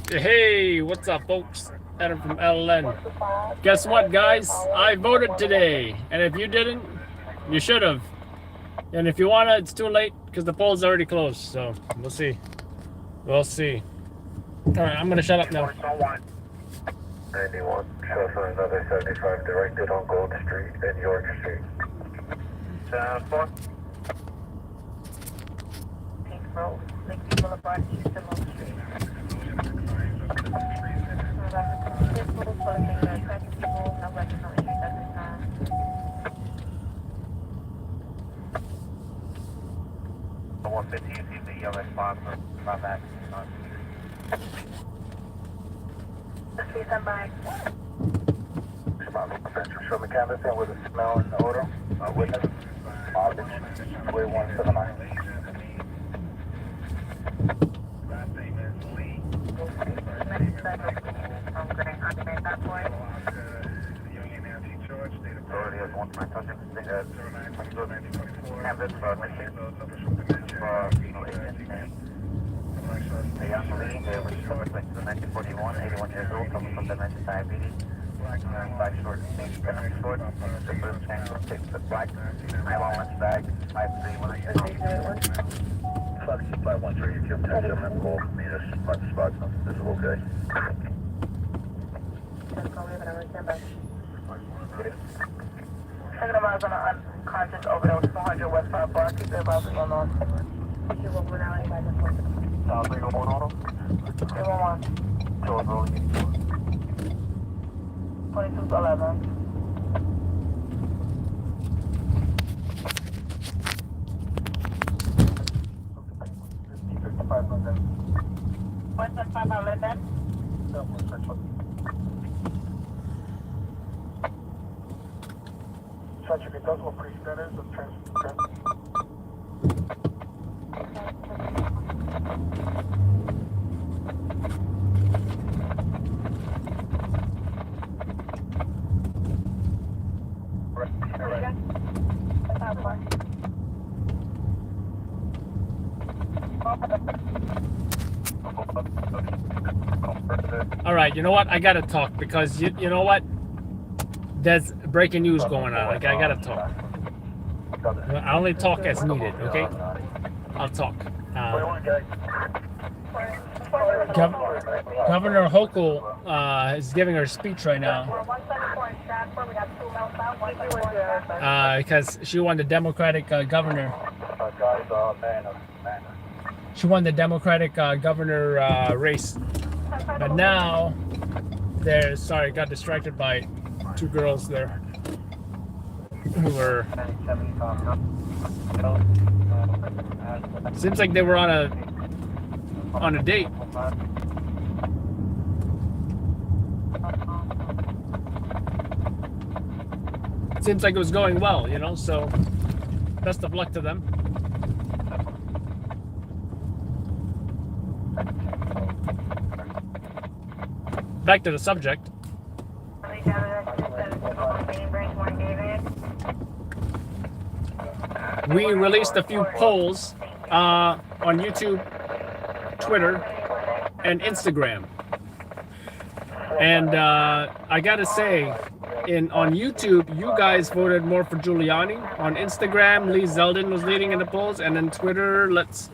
Hey, what's up, folks? Adam from LN. Guess what, guys? I voted today, and if you didn't, you should have. And if you wanna, it's too late because the poll's already closed. So we'll see. We'll see. All right, I'm gonna shut up now. 91, show for another 75 directed on Gold Street and York Street. 4. Pink Road, Lakeview Boulevard, East and Long Street. The 150, you see the yellow spot for my back. Please stand by. Show the canvas in with a smell and odor. Witness. August 2179. Authority has 1 point subject. Canvas for mission. A young lady, they were short, like 1941, 81 years old, coming from dementia diabetes. Black short, stage, short. The first tank was 6 foot black. Nylon lunch bag, 531. Fox 513, if you're touching them, I'm cool. Meters, bunch of spots, this is okay. Second miles on an unconscious overdose, 400 West 5 Bar, keep their miles on on. You will go down anybody that's supposed to. 311 auto. 311. George rolling. 22 to 11. What's that 5 outlet then? Such if it does what pre-status of transfer. All right, you know what? I gotta talk because you know what? There's breaking news going on. Like, I gotta talk. I only talk as needed, okay? I'll talk. Governor Hochul is giving her speech right now because she won the Democratic governor. She won the Democratic governor race. But now, sorry, got distracted by 2 girls there who were. Seems like they were on a date. Seems like it was going well, you know. So, best of luck to them. Back to the subject. We released a few polls on YouTube, Twitter, and Instagram. And I gotta say, on YouTube, you guys voted more for Giuliani. On Instagram, Lee Zeldin was leading in the polls, and then Twitter, let's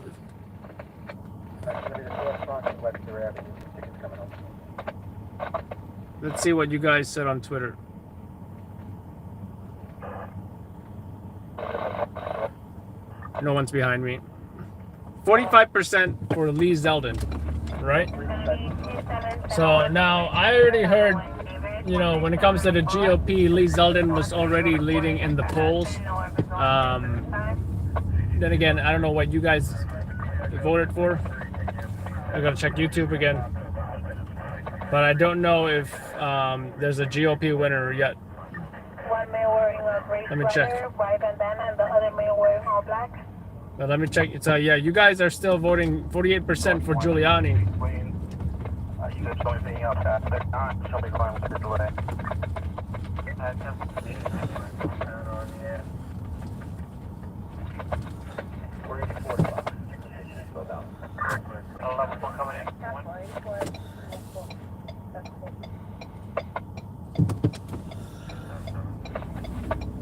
see what you guys said on Twitter. No one's behind me. 45% for Lee Zeldin, right? So now I already heard, you know, when it comes to the GOP, Lee Zeldin was already leading in the polls. Then again, I don't know what you guys voted for. I gotta check YouTube again. But I don't know if there's a GOP winner yet. One male wearing a gray Let me check. sweater, white bandana, and the other male wearing all black. But let me check. It's yeah, you guys are still voting 48% for Giuliani. You guys showing me up past that time, she'll be fine with the delay. We're going to be 4 o'clock. Slow down. Level 4 coming in.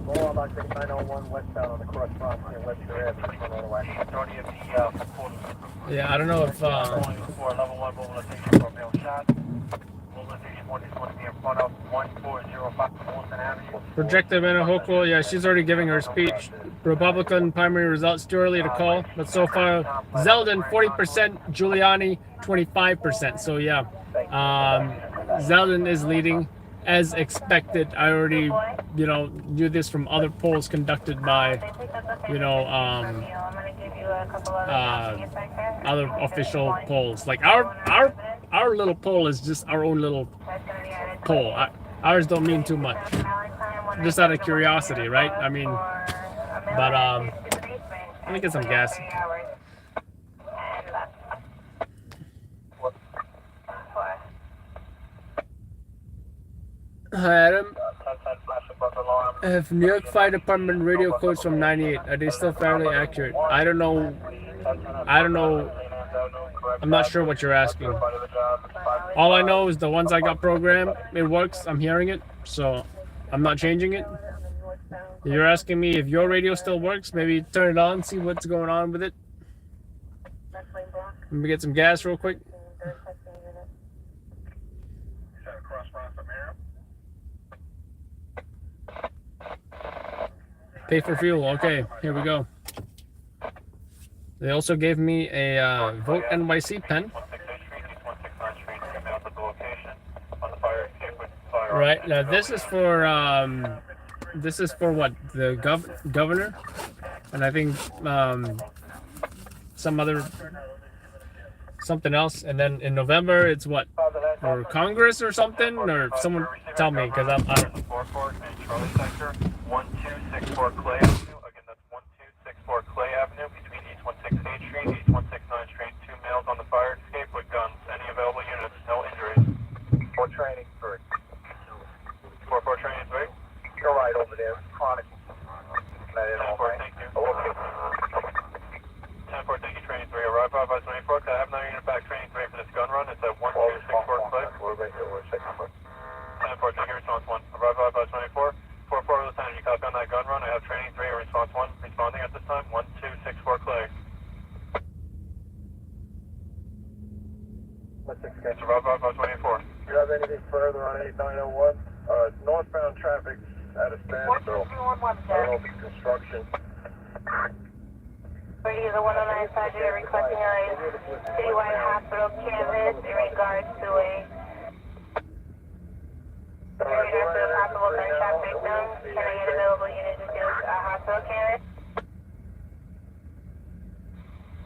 Roll about 901 westbound on the cross Bronx and Webster Ave. All the way. Majority of the Yeah, I don't know if for level 1 mobilization for male shot. Mobilization 1 is going to be in front of 1405 Wilson Avenue. Projected Anna Hochul, yeah, she's already giving her speech. Republican primary results too early to call, but so far Zeldin 40%, Giuliani 25%. So yeah, Zeldin is leading as expected. I already, knew this from other polls conducted by, other official polls. Like our little poll is just our own little poll. Ours don't mean too much. Just out of curiosity, right? I mean, but let me get some gas. Hi Adam. I have New York Fire Department radio codes from '98. Are they still fairly accurate? I don't know. I'm not sure what you're asking. All I know is the ones I got programmed, it works. I'm hearing it, so I'm not changing it. If you're asking me if your radio still works, maybe turn it on, see what's going on with it. Let me get some gas real quick. Pay for fuel. Okay, here we go. They also gave me a Vote NYC pen. Right now, this is for what, the governor, and I think something else. And then in November, it's what, for Congress or something, or someone tell me, because I'm 1264 Clay Avenue. Again, that's 1264 Clay Avenue between East 168 Street, East 169 Street. 2 males on the fire escape with guns. Any available units, no injuries. For training 3. 4-4 training 3. You're right over there. Chronic. 10-4, thank you. 10-4, thank you, training 3. Arrive by 24. Could I have another unit back training 3 for this gun run? It's at 1264 Clay. We're right here. We're 6-4. 10-4, thank you, response 1. Arrive by 24. 4-4, Lieutenant, you copy on that gun run. I have training 3 and response 1 responding at this time. 1264 Clay. Survive by 24. Do you have anything further on 8901? Northbound traffic at a standstill. I don't know if it's construction. Brady, the 109 Sergeant requesting a citywide hospital canvas in regards to a possible gunshot victim. Can I get available units to do a hospital canvas?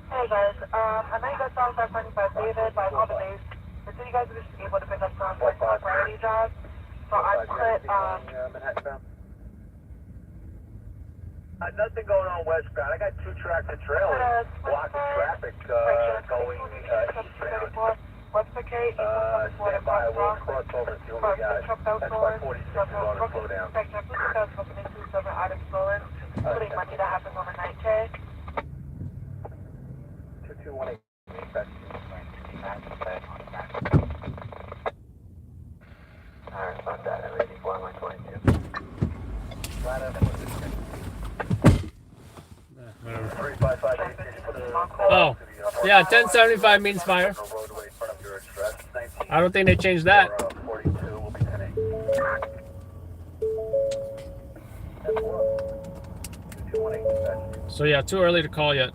Hey guys, I know you guys saw that friendly by David by all the days. I think you guys were just able to pick up some priority jobs. So I put nothing going on westbound. I got 2 tractor trailers blocking traffic going eastbound. Webster K, Stand by, we'll cross over and see what we got. That's 546 is on a slow down. Section 57 items stolen, including money that happens on a night check. 2218. Alright, about that. I'm ready for my 22. Oh, yeah, 1075 means fire. I don't think they changed that. So yeah, too early to call yet.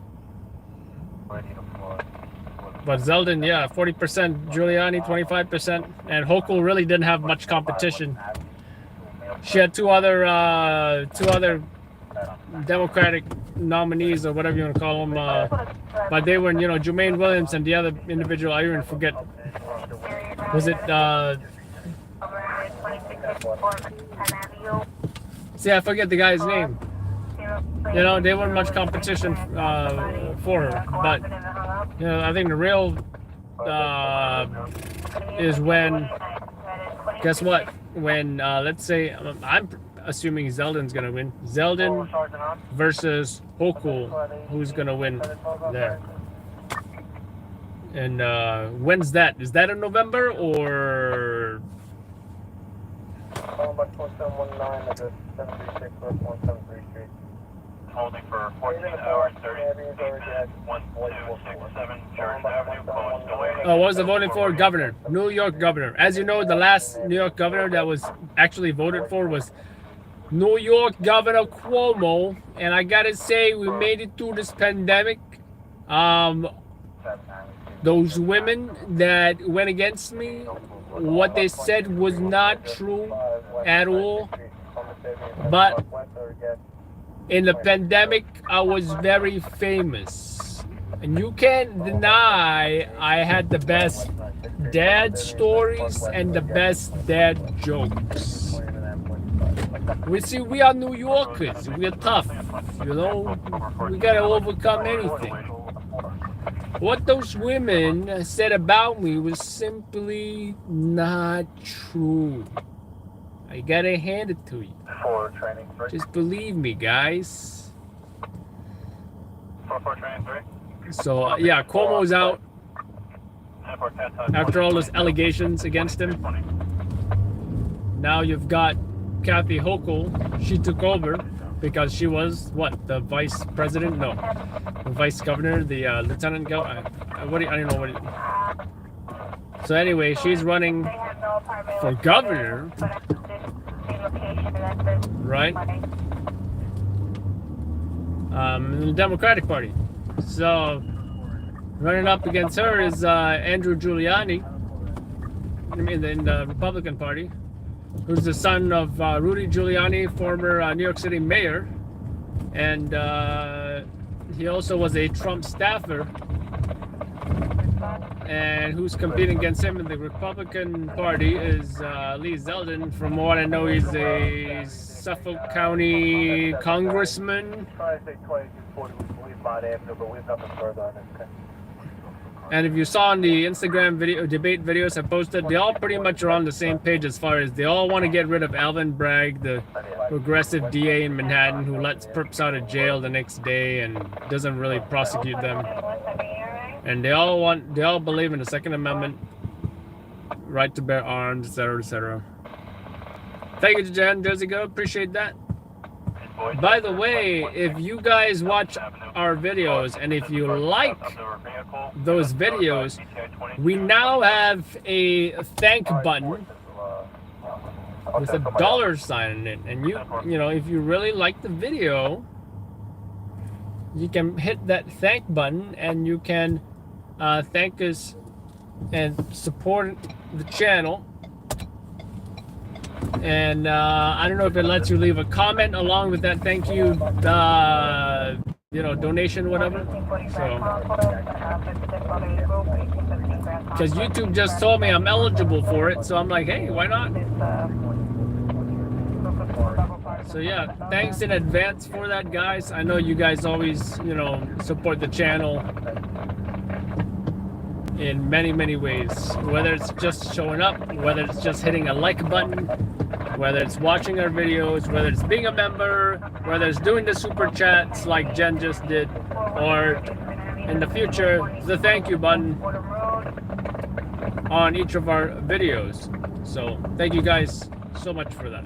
But Zeldin, yeah, 40%, Giuliani 25%, and Hochul really didn't have much competition. She had two other Democratic nominees or whatever you want to call them, but they were, Jermaine Williams and the other individual, I even forget. Was it? See, I forget the guy's name. They weren't much competition for her, but I think the real is when. Guess what? When let's say assuming Zeldin's gonna win. Zeldin versus Hochul, who's gonna win there? And when's that? Is that in November or? Holding for 14 hours, 30 minutes, 1267 Jordan Avenue, post away. Oh, what was the voting for? Governor, New York governor. As you know, the last New York governor that was actually voted for was New York Governor Cuomo, and I gotta say, we made it through this pandemic. Those women that went against me, what they said was not true at all. But in the pandemic, I was very famous. And you can't deny I had the best dad stories and the best dad jokes. We are New Yorkers. We are tough. You know, we gotta overcome anything. What those women said about me was simply not true. I gotta hand it to you. Just believe me, guys. 4-4 training 3. So, yeah, Cuomo's out after all those allegations against him. Now you've got Kathy Hochul. She took over because she was, what, the vice president? No. The vice governor, the lieutenant governor. I don't know what it. So anyway, she's running for governor. Right? In the Democratic Party. So running up against her is Andrew Giuliani in the Republican Party, who's the son of Rudy Giuliani, former New York City mayor, and he also was a Trump staffer. And who's competing against him in the Republican Party is Lee Zeldin. From what I know, he's a Suffolk County congressman. And if you saw in the Instagram debate videos I posted, they all pretty much are on the same page as far as they all want to get rid of Alvin Bragg, the progressive DA in Manhattan who lets perps out of jail the next day and doesn't really prosecute them. And they all believe in the Second Amendment, right to bear arms, etc., etc. Thank you, Jan Jersey Go. Appreciate that. By the way, if you guys watch our videos and if you like those videos, we now have a thank button with a $sign in it. And you know, if you really like the video, you can hit that thank button and you can thank us and support the channel. And I don't know if it lets you leave a comment along with that thank you, donation, whatever. So, because YouTube just told me I'm eligible for it, so I'm like, hey, why not? So yeah, thanks in advance for that, guys. I know you guys always, support the channel in many, many ways. Whether it's just showing up, whether it's just hitting a like button, whether it's watching our videos, whether it's being a member, whether it's doing the super chats like Jen just did, or in the future, the thank you button on each of our videos. So thank you guys so much for that.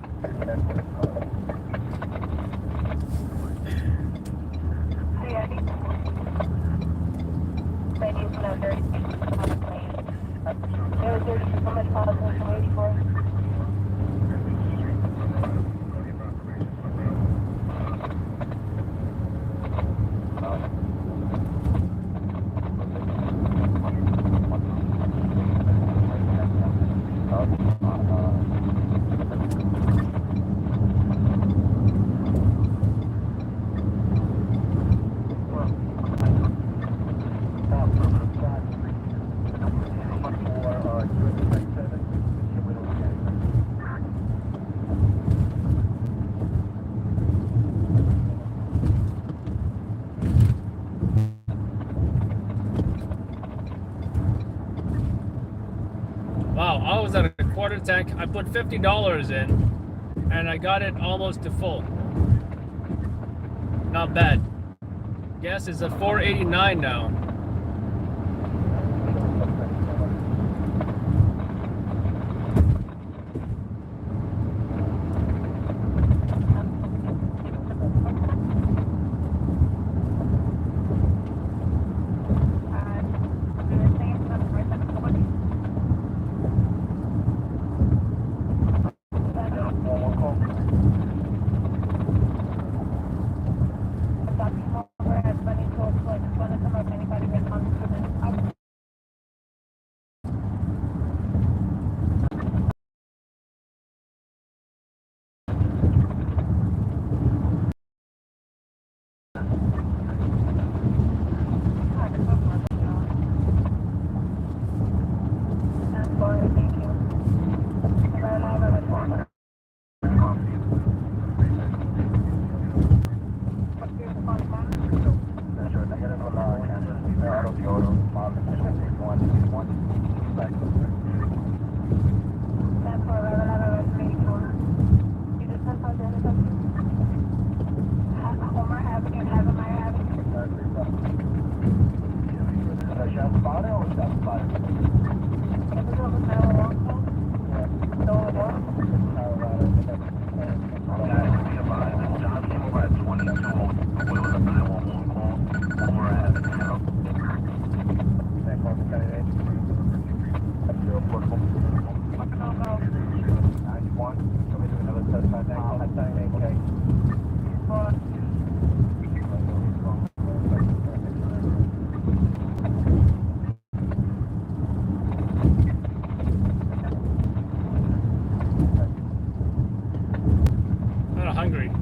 Wow, I was at a quarter tank. I put $50 in, and I got it almost to full. Not bad. Gas is at 4.89 now.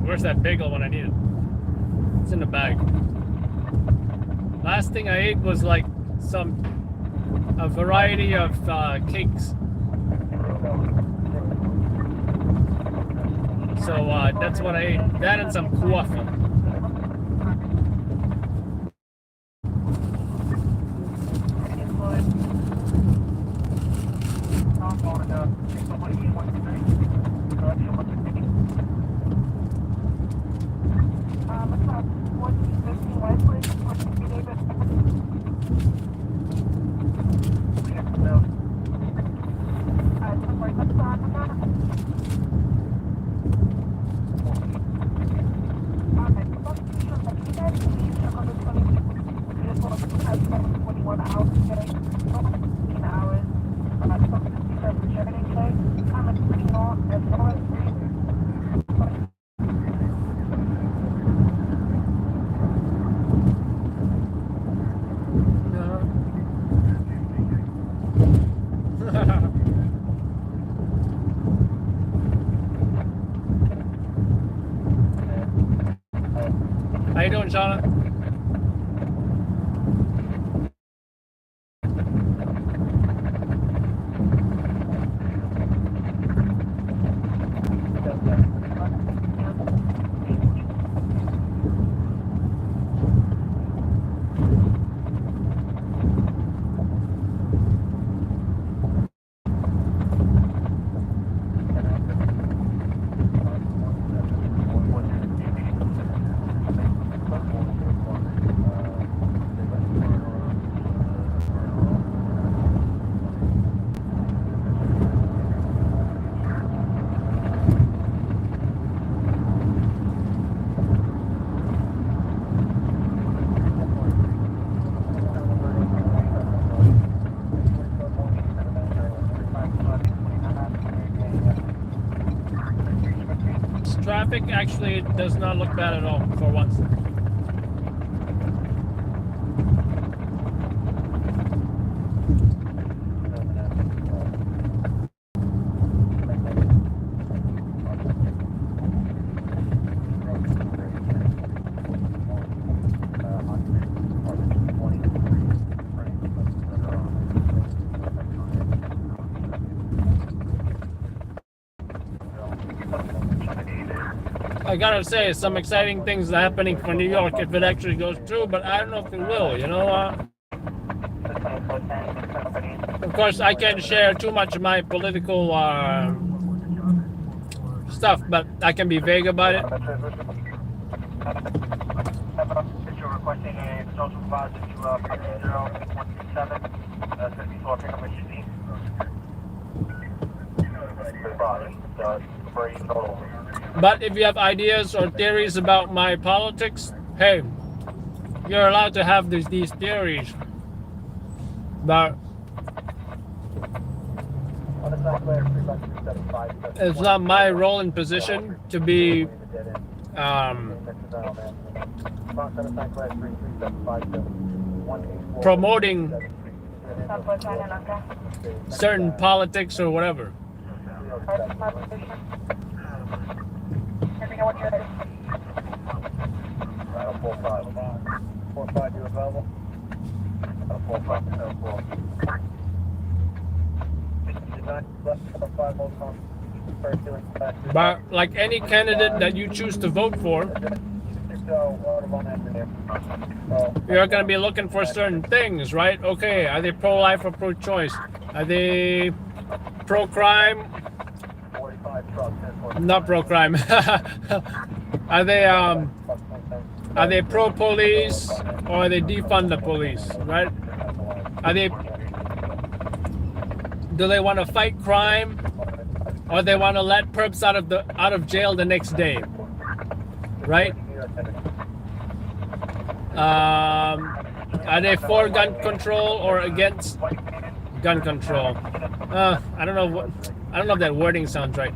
Where's that bagel when I need it? It's in the bag. Last thing I ate was like a variety of cakes. So that's what I ate. That and some coffee. How you doing, Shauna? Traffic actually does not look bad at all for once. I gotta say, some exciting things are happening for New York if it actually goes through, but I don't know if it will, you know. Of course, I can't share too much of my political stuff, but I can be vague about it. If you're requesting a social deposit to 50127, that's going to be for pickup issue D. But if you have ideas or theories about my politics, hey, you're allowed to have these theories. But it's not my role and position to be promoting certain politics or whatever. But like any candidate that you choose to vote for, you're going to be looking for certain things, right? Okay, are they pro-life or pro-choice? Are they pro-crime? Not pro-crime. Are they pro-police or are they defund the police, right? Do they want to fight crime or they want to let perps out of jail the next day, right? Are they for gun control or against gun control? I don't know if that wording sounds right.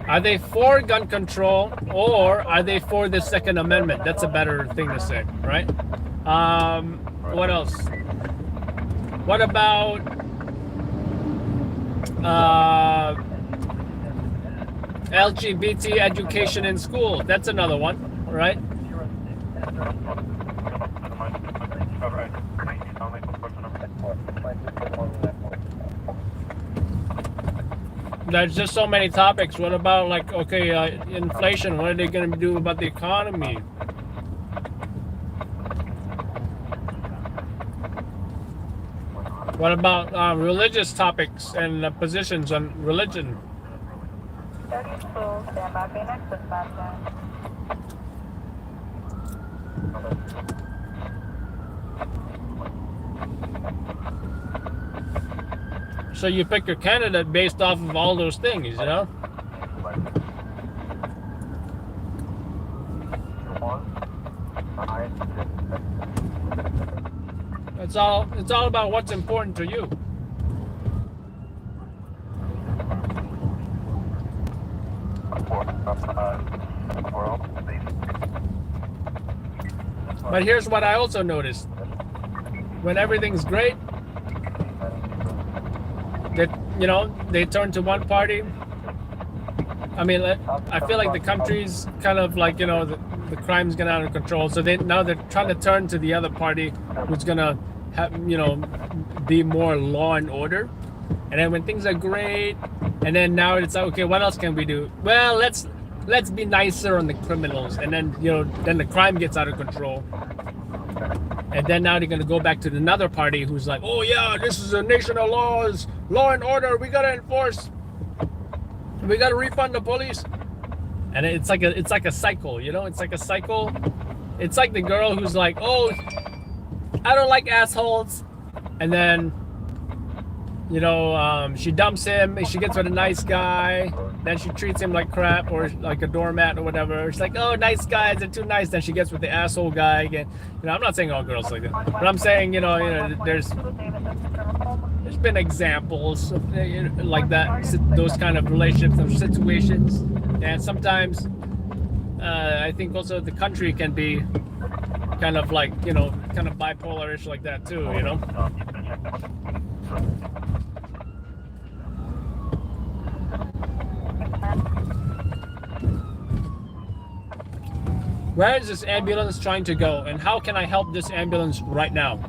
Are they for gun control or are they for the Second Amendment? That's a better thing to say, right? What else? What about LGBT education in school? That's another one, right? There's just so many topics. What about like, okay, inflation? What are they going to do about the economy? What about religious topics and positions on religion? 32, stand by for next dispatcher. So you pick your candidate based off of all those things, you know? It's all about what's important to you. But here's what I also noticed. When everything's great, they turn to one party. I mean, I feel like the country's kind of like, the crime's getting out of control. So now they're trying to turn to the other party who's going to have, be more law and order. And then when things are great, and then now it's like, okay, what else can we do? Well, let's be nicer on the criminals. And then, then the crime gets out of control. And then now they're going to go back to another party who's like, oh yeah, this is a nation of laws, law and order, we got to enforce. We got to refund the police. And it's like a cycle, it's like a cycle. It's like the girl who's like, oh, I don't like assholes. And then, she dumps him and she gets with a nice guy. Then she treats him like crap or like a doormat or whatever. She's like, oh, nice guys, they're too nice. Then she gets with the asshole guy again. I'm not saying all girls like that, but I'm saying, there's been examples of, like that, those kind of relationships, those situations. And sometimes I think also the country can be kind of like, kind of bipolar-ish like that too, Where is this ambulance trying to go, and how can I help this ambulance right now?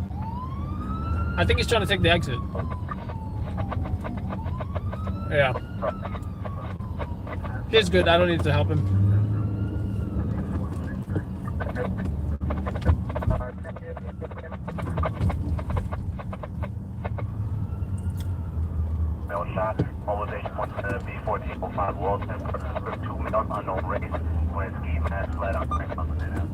I think he's trying to take the exit. Yeah. He's good, I don't need to help him. No shot, mobilization Walton, 2 male unknown race, wearing ski mask, flat out crank on the net.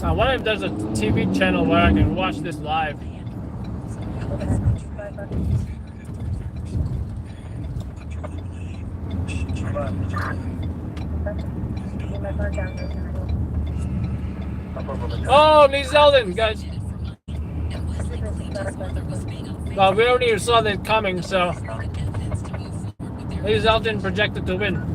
I wonder if there's a TV channel where I can watch this live. Oh, Lee Zeldin, guys. Well, we already saw that coming, so Lee Zeldin projected to win.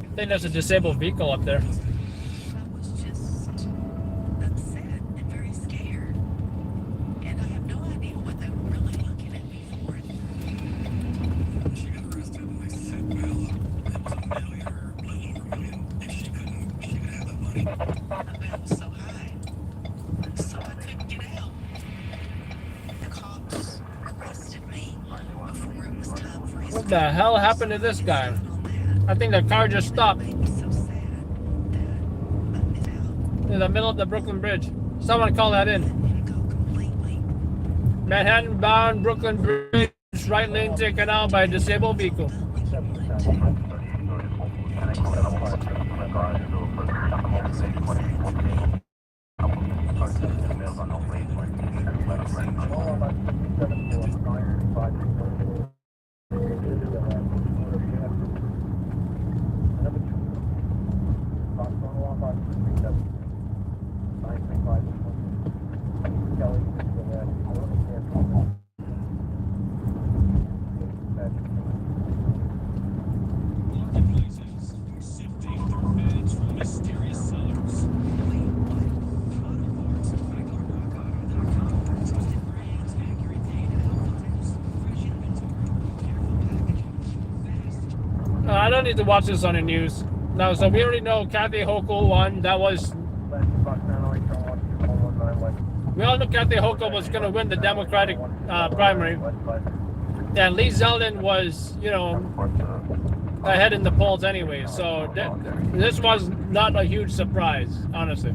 I think there's a disabled vehicle up there. I was just upset and very scared. And I have no idea what they were really looking at me for. She got arrested and they said, well, it was $1 million or a little over $1 million. If she could have that money. The bill was so high. So I couldn't get out. The cops arrested me before it was time for his What the hell happened to this guy? I think the car just stopped made me so sad that I missed out. in the middle of the Brooklyn Bridge. Someone call that in. Let him go completely. Manhattan bound Brooklyn Bridge, right lane taken out by a disabled vehicle. I don't need to watch this on the news. No, so we already know Kathy Hochul won. That was. We all knew Kathy Hochul was going to win the Democratic primary. And Lee Zeldin was, ahead in the polls anyway. So this was not a huge surprise, honestly.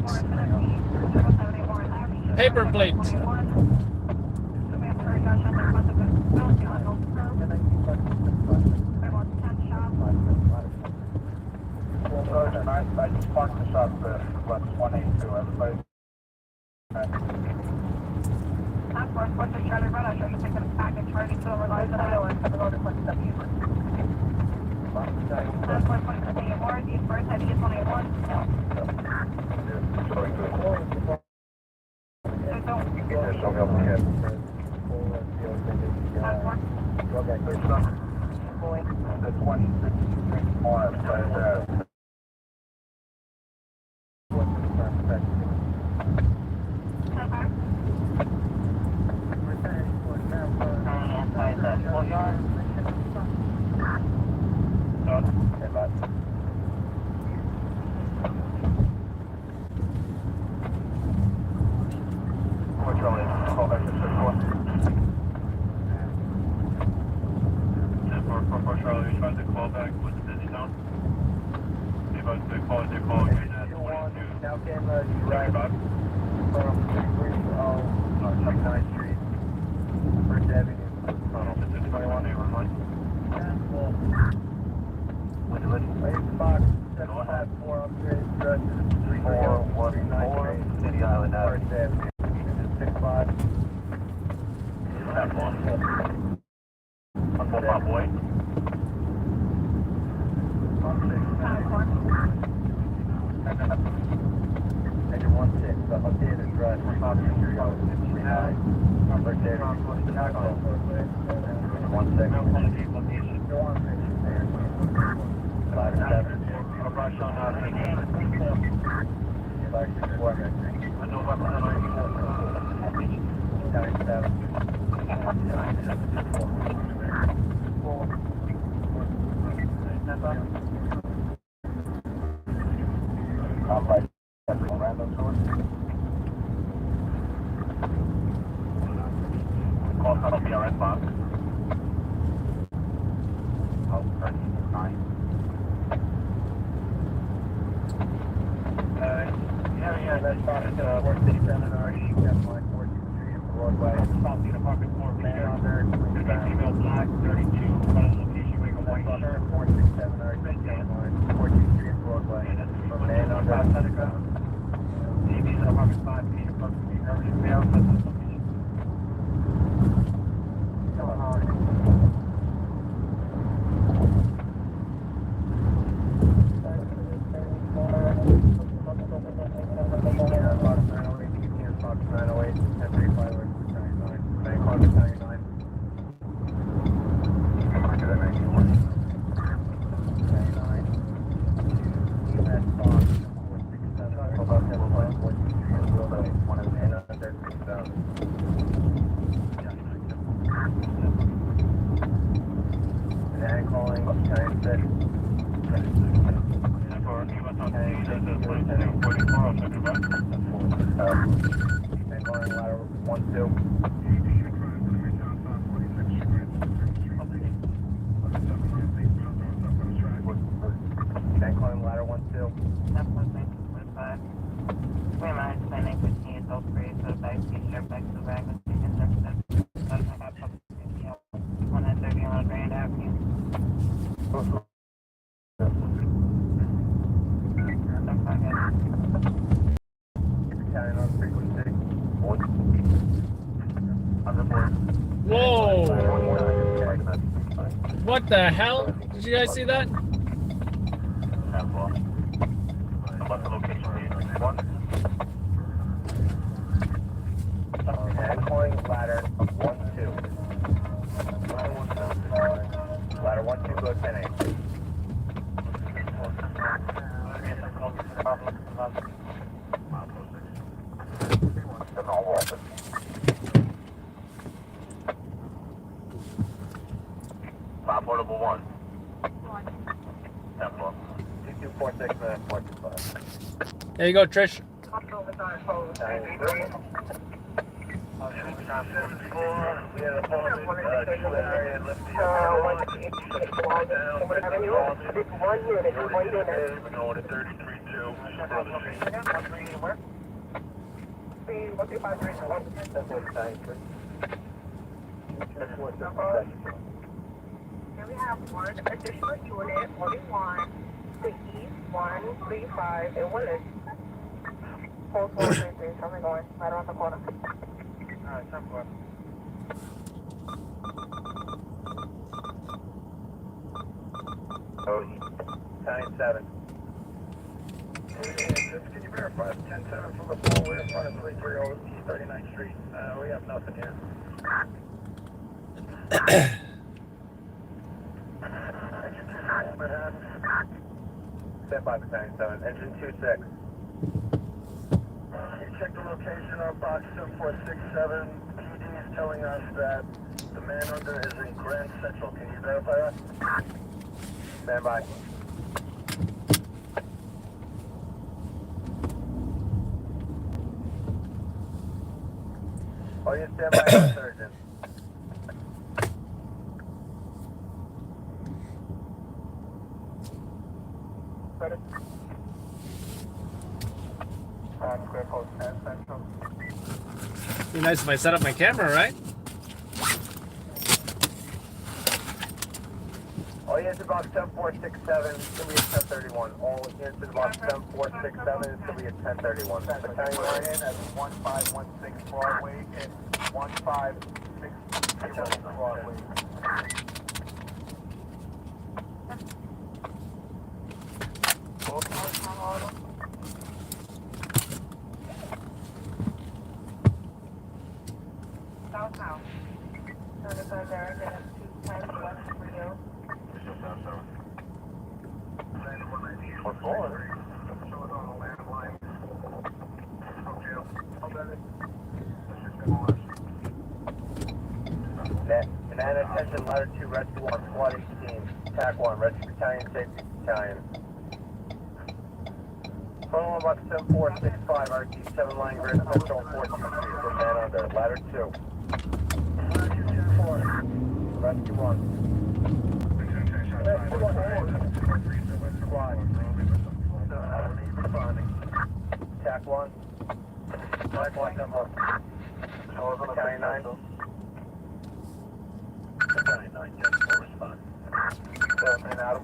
plate. Paper plate. I just parked the shop for 182. Everybody. What's the Charlie Red? I should take a package ready to override the other one. The other one. That's what I'm going to say. More, the first heavy is 181. Show me up here. The 26 miles right there. Charlie, tried to call back with the busy zone. They call again at 22. Now can drive from 39th Street, First Avenue. This is 21 neighborhood. Box 754 upgrade address is 3414 City Island Avenue. First Avenue. 65. That's one. Uncle my boy. Exit 16, the updated address, Thompson Street, 59. First Avenue. 16. Go on, 5 7. A rush on I know about random source. Call tunnel PRS box. Oh, 9. Yeah, that's fine. Work City Seminar, you have line 14th Street, Broadway. South Apartment 4, man on there. Female black, 32, location, wing of white shirt. 467 line 14th Street, Broadway. From man on there. TV's at Apartment 5, Peter Park, male, location. Come on. Whoa! What the hell? Did you guys see that? About the location, calling ladder 1-2. Ladder 1-2, go 10-8. Portable 1. 10-4. 2246, There you go, Trish. We're going to 33. Here we have one additional unit, only one, to East 135 in Willis. Hold 433, tell me going, right around the corner. Alright, 10-4. Oh, 9-7. Can you verify the 10-7 from the four-way in front of 330 East 39th Street? We have nothing here. Stand by for 9-7. Engine 26. You check the location on box 7467. PD is telling us that the man under is in Grand Central. Can you verify that? Stand by. Oh, you stand by on surgeon. Ready? Square code 10 Central. Be nice if I set up my camera, right? All units in box 7467 is going to be at 1031. All units in box 7467 is going to be at 1031. Battalion line in at 1516 Broadway and 1560 Broadway. South. Certified Derek at 210 West for you. What's going? And attention, ladder 2, rescue 1, squad 18, TAC 1, rescue battalion, safety battalion. Phone 1 box 7465, RT 7 line grid, central 423 for man under, ladder 2. Rescue 1. Squad. Responding. TAC 1. Flag 1 number. Battalion 9. Battalion 9, just for response. And Adam.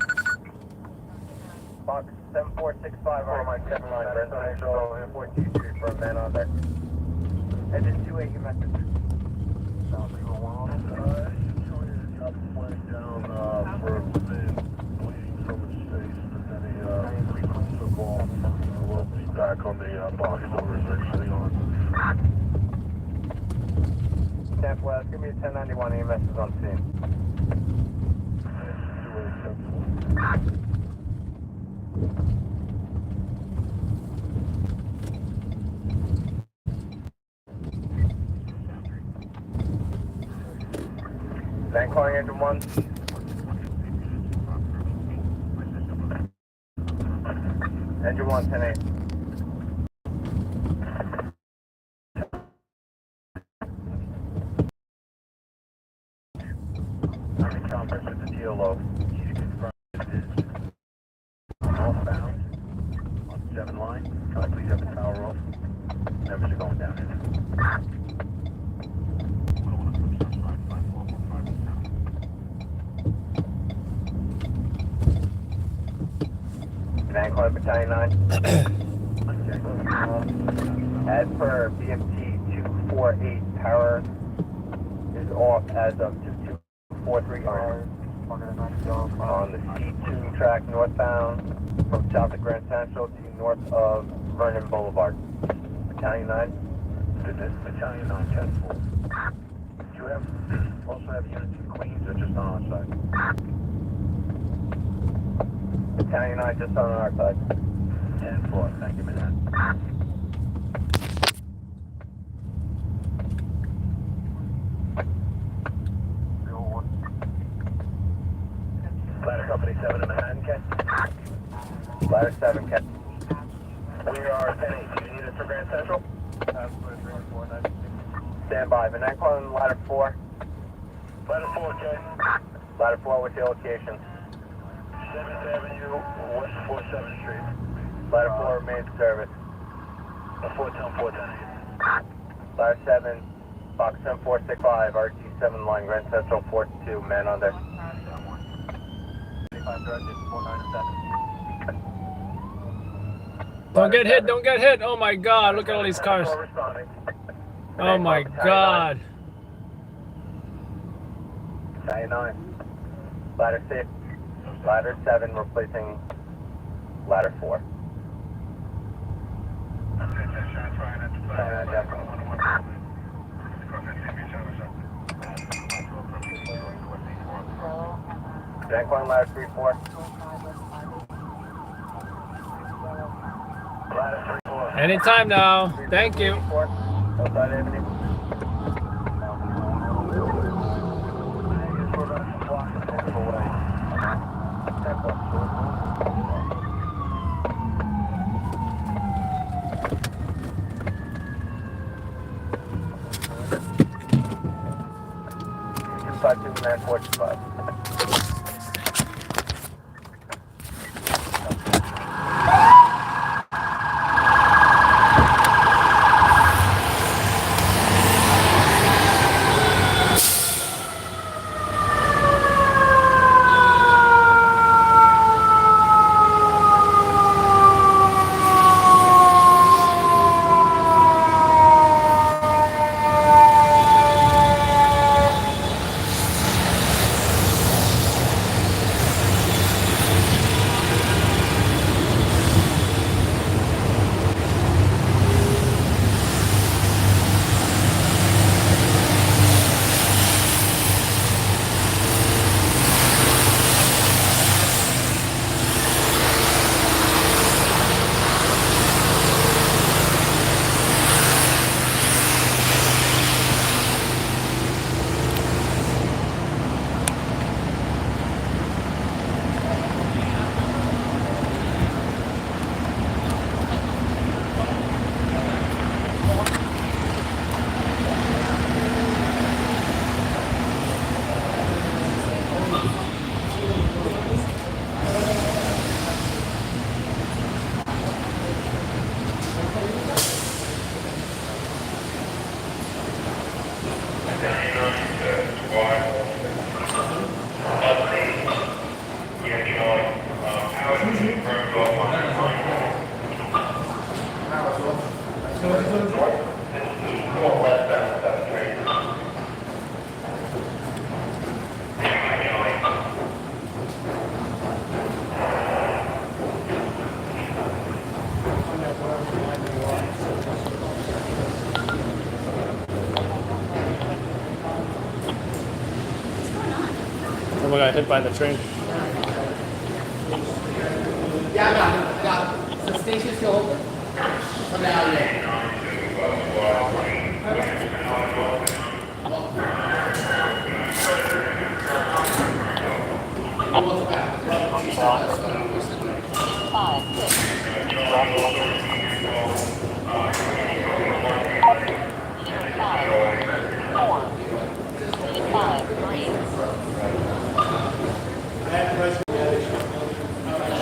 Box 7465, RMI 7 line, residential, 423 for a man on there. Engine 28, you message. Sounds like a one. Got the flag down for within bleeding from the space, but then he took off. We'll be back on the box doors actually on. Tampa West, give me a 1091 EMS is on scene. Bank calling engine 1. Engine 1, 10-8. I'm in conference with the TLO. You confirm it is northbound on 7 line. Can I please have the tower off? Members are going down here. Van Clark Battalion 9. As per BMT 248, power is off as of 2243 on the C2 track northbound from south of Grand Central to north of Vernon Boulevard. Battalion 9. Battalion 9, 10-4. Do you also have units in Queens or just on our side? Battalion 9 just on our side. 10-4, thank you, Manhattan. Ladder Company 7 in Manhattan, Ken? Ladder 7, Ken. We are 10-8. Do you need us for Grand Central? Stand by. Manhattan calling ladder 4. Ladder 4, Ken. Ladder 4, what's your location? 7th Avenue, West 47th Street. Ladder 4 remains service. 410. Ladder 7, Box 7465, RT7 line, Grand Central 42, man on there. Don't get hit, don't get hit. Oh my God, look at all these cars. Oh my God. Battalion 9. Ladder 6. Ladder 7 replacing ladder 4. Bank 1, ladder 3-4. Ladder 3-4. Anytime now. Thank you. Outside Avenue. Five two nine 45. Someone got hit by the train. Yeah, I got it. So station still open? From now, yeah.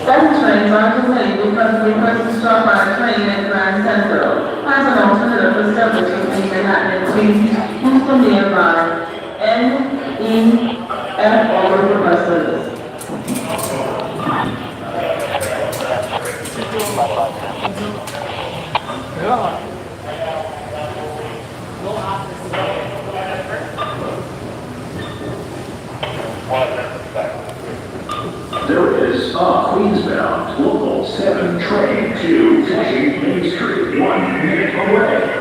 Certain trains are delayed because of request to stop by a train at Grand Central. As an alternative, the service between Manhattan and Queens, use the nearby N, E, F over buses. There is a Queensbound Local 7 train to Fishing Main Street, 1 minute away.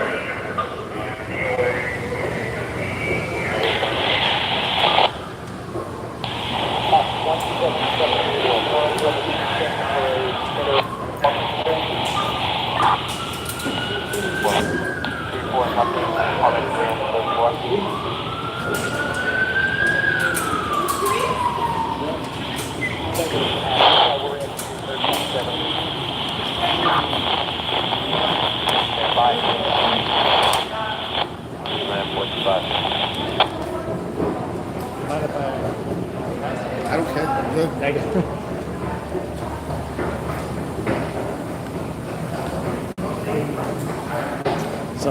I don't care. I'm good. Thank you.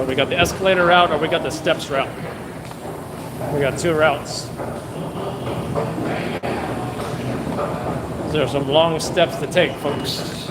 We got the escalator route or we got the steps route. We got two routes. There are some long steps to take, folks.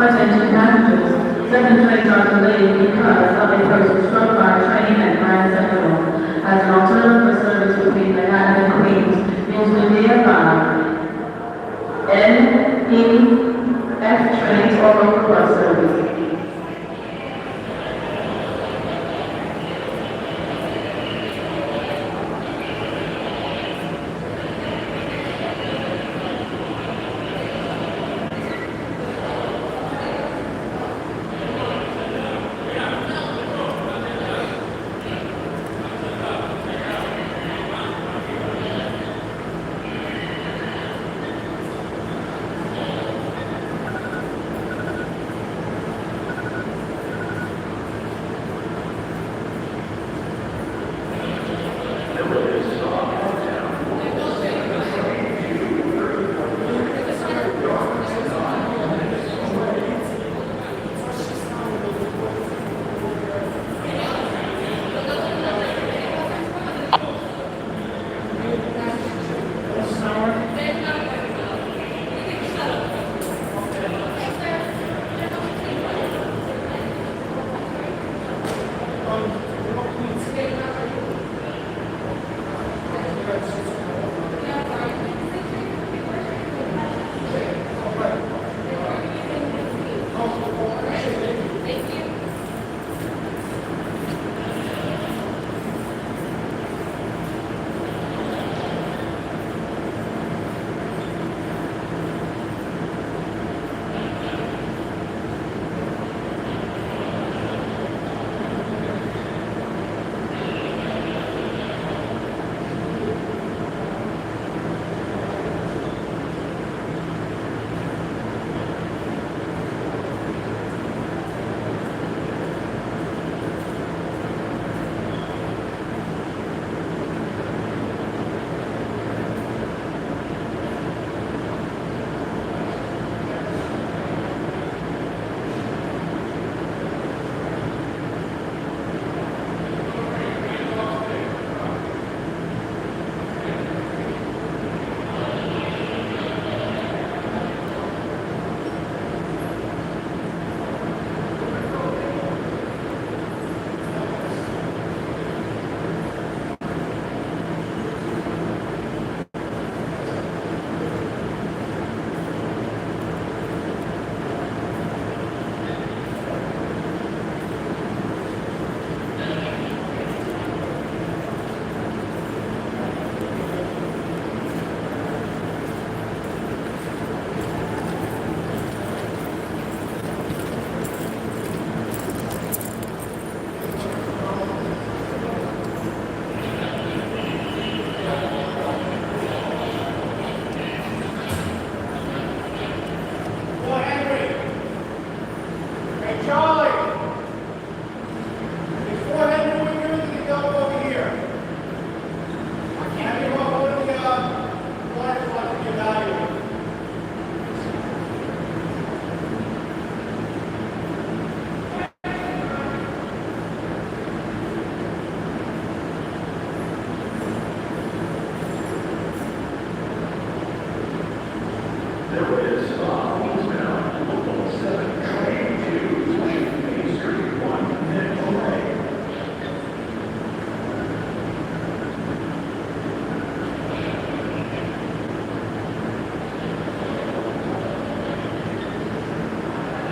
Attention passengers, second trains are delayed because of a person struck by a train at Grand Central. As an alternative for service between Manhattan and Queens, please be advised. N, E, F trains or local bus service.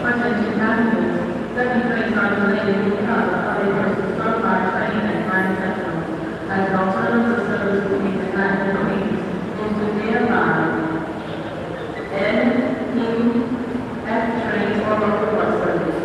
Attention passengers, second trains are delayed because of a versus Starfire train at Grand Central. As an alternative service between Manhattan and Queens, into nearby N, U, F trains or local bus service.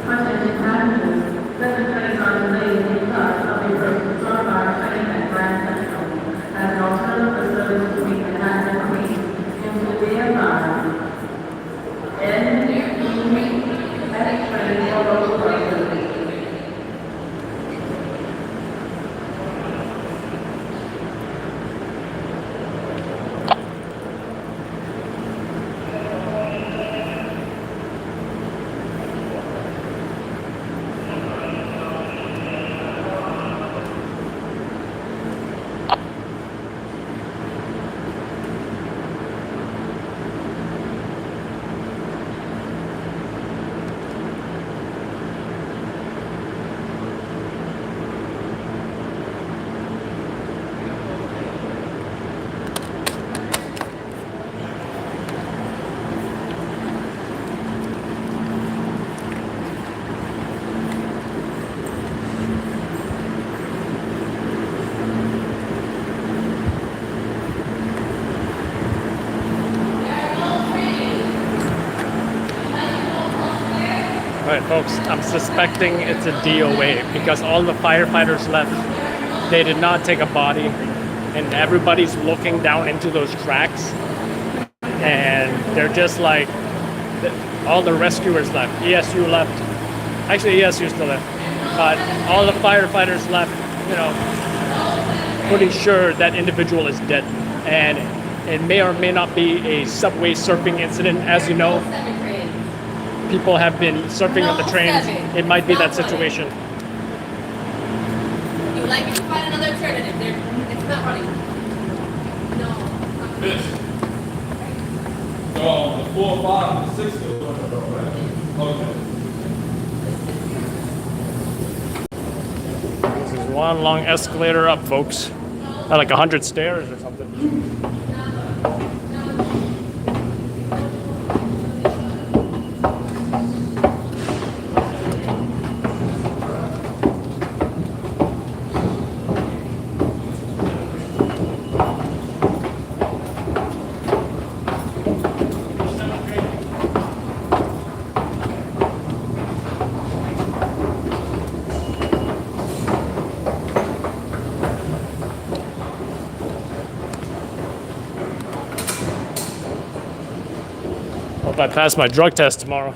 Attention passengers, second trains are delayed because of a versus Starfire train at Grand Central. As an alternative service between Manhattan and Queens, into nearby N, U, F trains or local bus service. All right, folks, I'm suspecting it's a DOA because all the firefighters left. They did not take a body, and everybody's looking down into those tracks, and they're just like, all the rescuers left. ESU left. Actually, ESU still left, but all the firefighters left. You know, pretty sure that individual is dead, and it may or may not be a subway surfing incident. As you know, people have been surfing on the trains. It might be that situation. You like to find another alternative. It's not running. No. This. The 4, 5, and 6 is going to go, right? Okay. This is one long escalator up, folks. Like 100 stairs or something. Hope I pass my drug test tomorrow.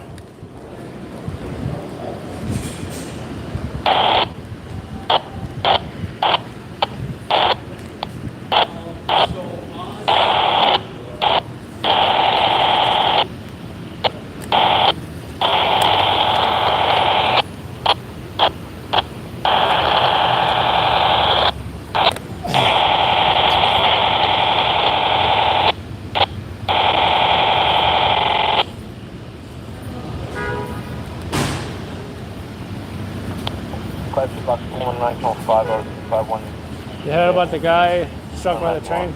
You heard about the guy struck by the train?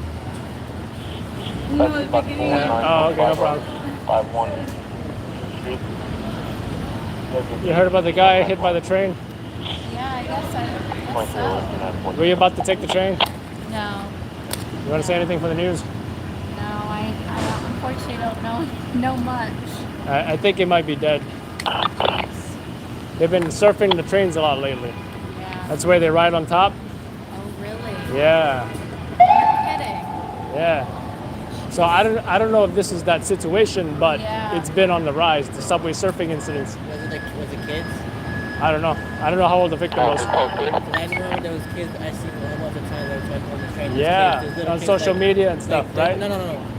No, the beginning. Oh, okay, no problem. 51 Street. You heard about the guy hit by the train? Yeah, I guess so. Were you about to take the train? No, You want to say anything for the news? no, I don't, unfortunately don't know much. I think he might be dead. They've been surfing the trains a lot lately. Yeah. That's where they ride on top. Oh, really? Yeah, You're kidding. yeah. So I don't know if this is that situation, but Yeah. it's been on the rise. The subway surfing incidents. Was it kids? I don't know. I don't know how old the victim was. Because I remember when there was kids, I seen almost the time they were trying on the train. There's Yeah, kids, there's little on kids, social like- media and stuff, like, right? No,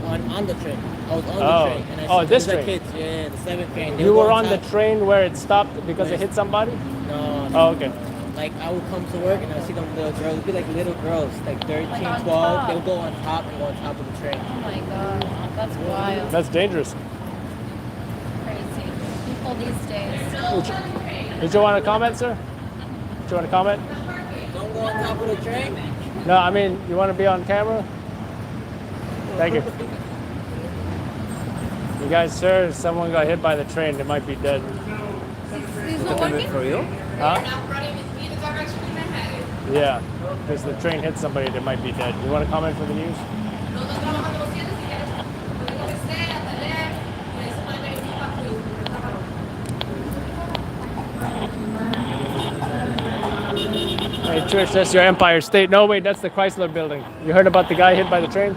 on the train. I was on Oh. the train. And I Oh, seen this there's, train. like, kids, yeah, the 7th train. They You would go were on the top. train where it stopped because it hit somebody? No. Oh, okay. Like, I would come to work and I would see them little girls. It'd be like little girls, like 13, Like on 12. top. They would go on top and go on top of the train. Oh my god. That's wild. That's dangerous. Crazy. People these days. Did you want to comment, sir? Did you want to comment? Don't go on top of the train. No, I mean, you want to be on camera? Thank you. You guys, sir, someone got hit by the train. They might be dead. He's not working? For real? Huh? Yeah, because the train hit somebody, they might be dead. You want to comment for the news? Hey, Trish, that's your Empire State. No, wait, that's the Chrysler Building. You heard about the guy hit by the train?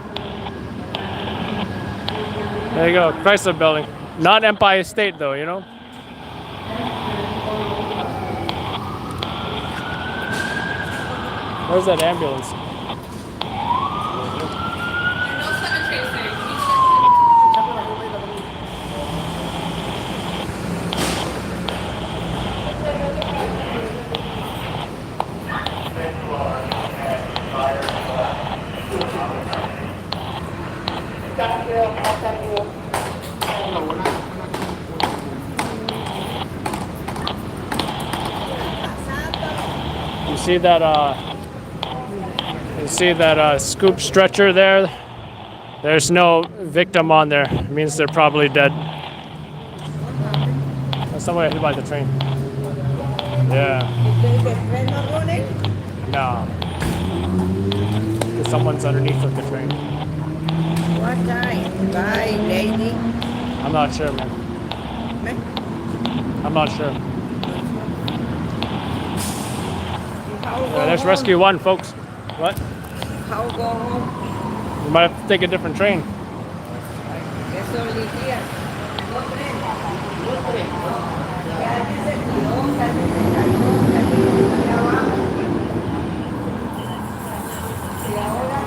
There you go, Chrysler Building. Not Empire State, though, you know? Where's that ambulance? You see that? You see that scoop stretcher there? There's no victim on there. It means they're probably dead. There's somebody hit by the train. Yeah. No. Someone's underneath of the train. What time? Bye, lady. I'm not sure, man. I'm not sure. Yeah, there's rescue one, folks. What? How go home? You might have to take a different train. Es only here. No tren. No tren. Ya dice que no, que dice que no, que dice que abajo. Y ahora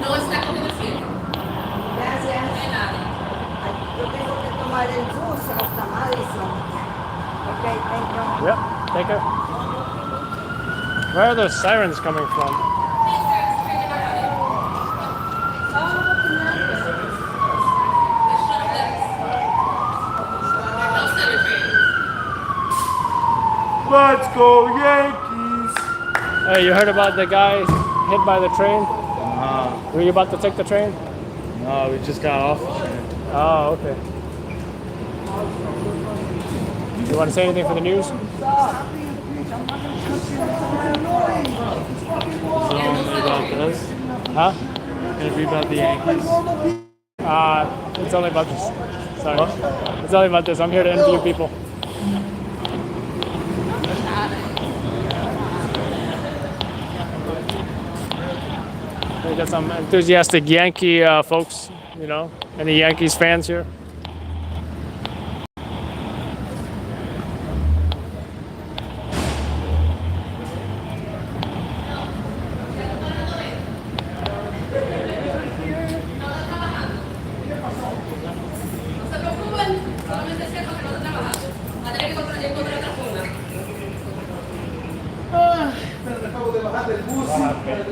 No está cogiendo el cielo. gracias. Yo tengo que tomar el bus hasta Madison. Okay, thank you. Yep, take it. Where are those sirens coming from? Let's go Yankees! Hey, you heard about the guy hit by the train? Were you about to take the train? No, we just got off the train. Oh, okay. You want to say anything for the news? About this? Huh? Gonna be about the Yankees. It's only about this. Sorry. It's only about this. I'm here to interview people. We got some enthusiastic Yankee folks, you know. Any Yankees fans here?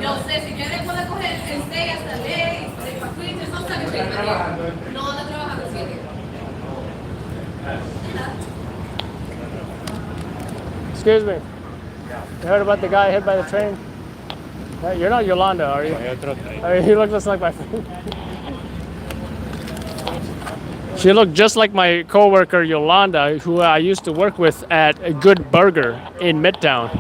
Yo sé, si quieres puede coger el 6 hasta el 10, el Paquito, no sabe qué es. No anda trabajando 7. Excuse me. You heard about the guy hit by the train? You're not Yolanda, are you? You look just like my friend. She looked just like my coworker Yolanda, who I used to work with at a Good Burger in Midtown.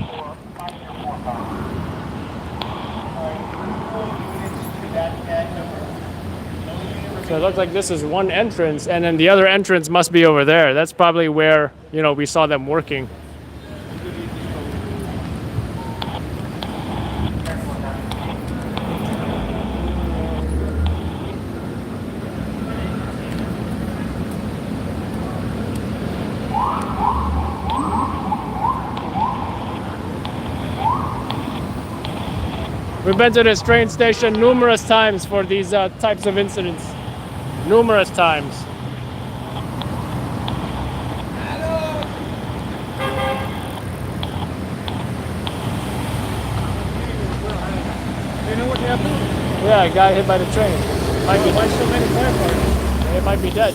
So it looks like this is one entrance, and then the other entrance must be over there. That's probably where, you know, we saw them working. We've been to this train station numerous times for these types of incidents. Numerous times. You know what happened? Yeah, a guy hit by the train. Why so many firefighters? He might be dead.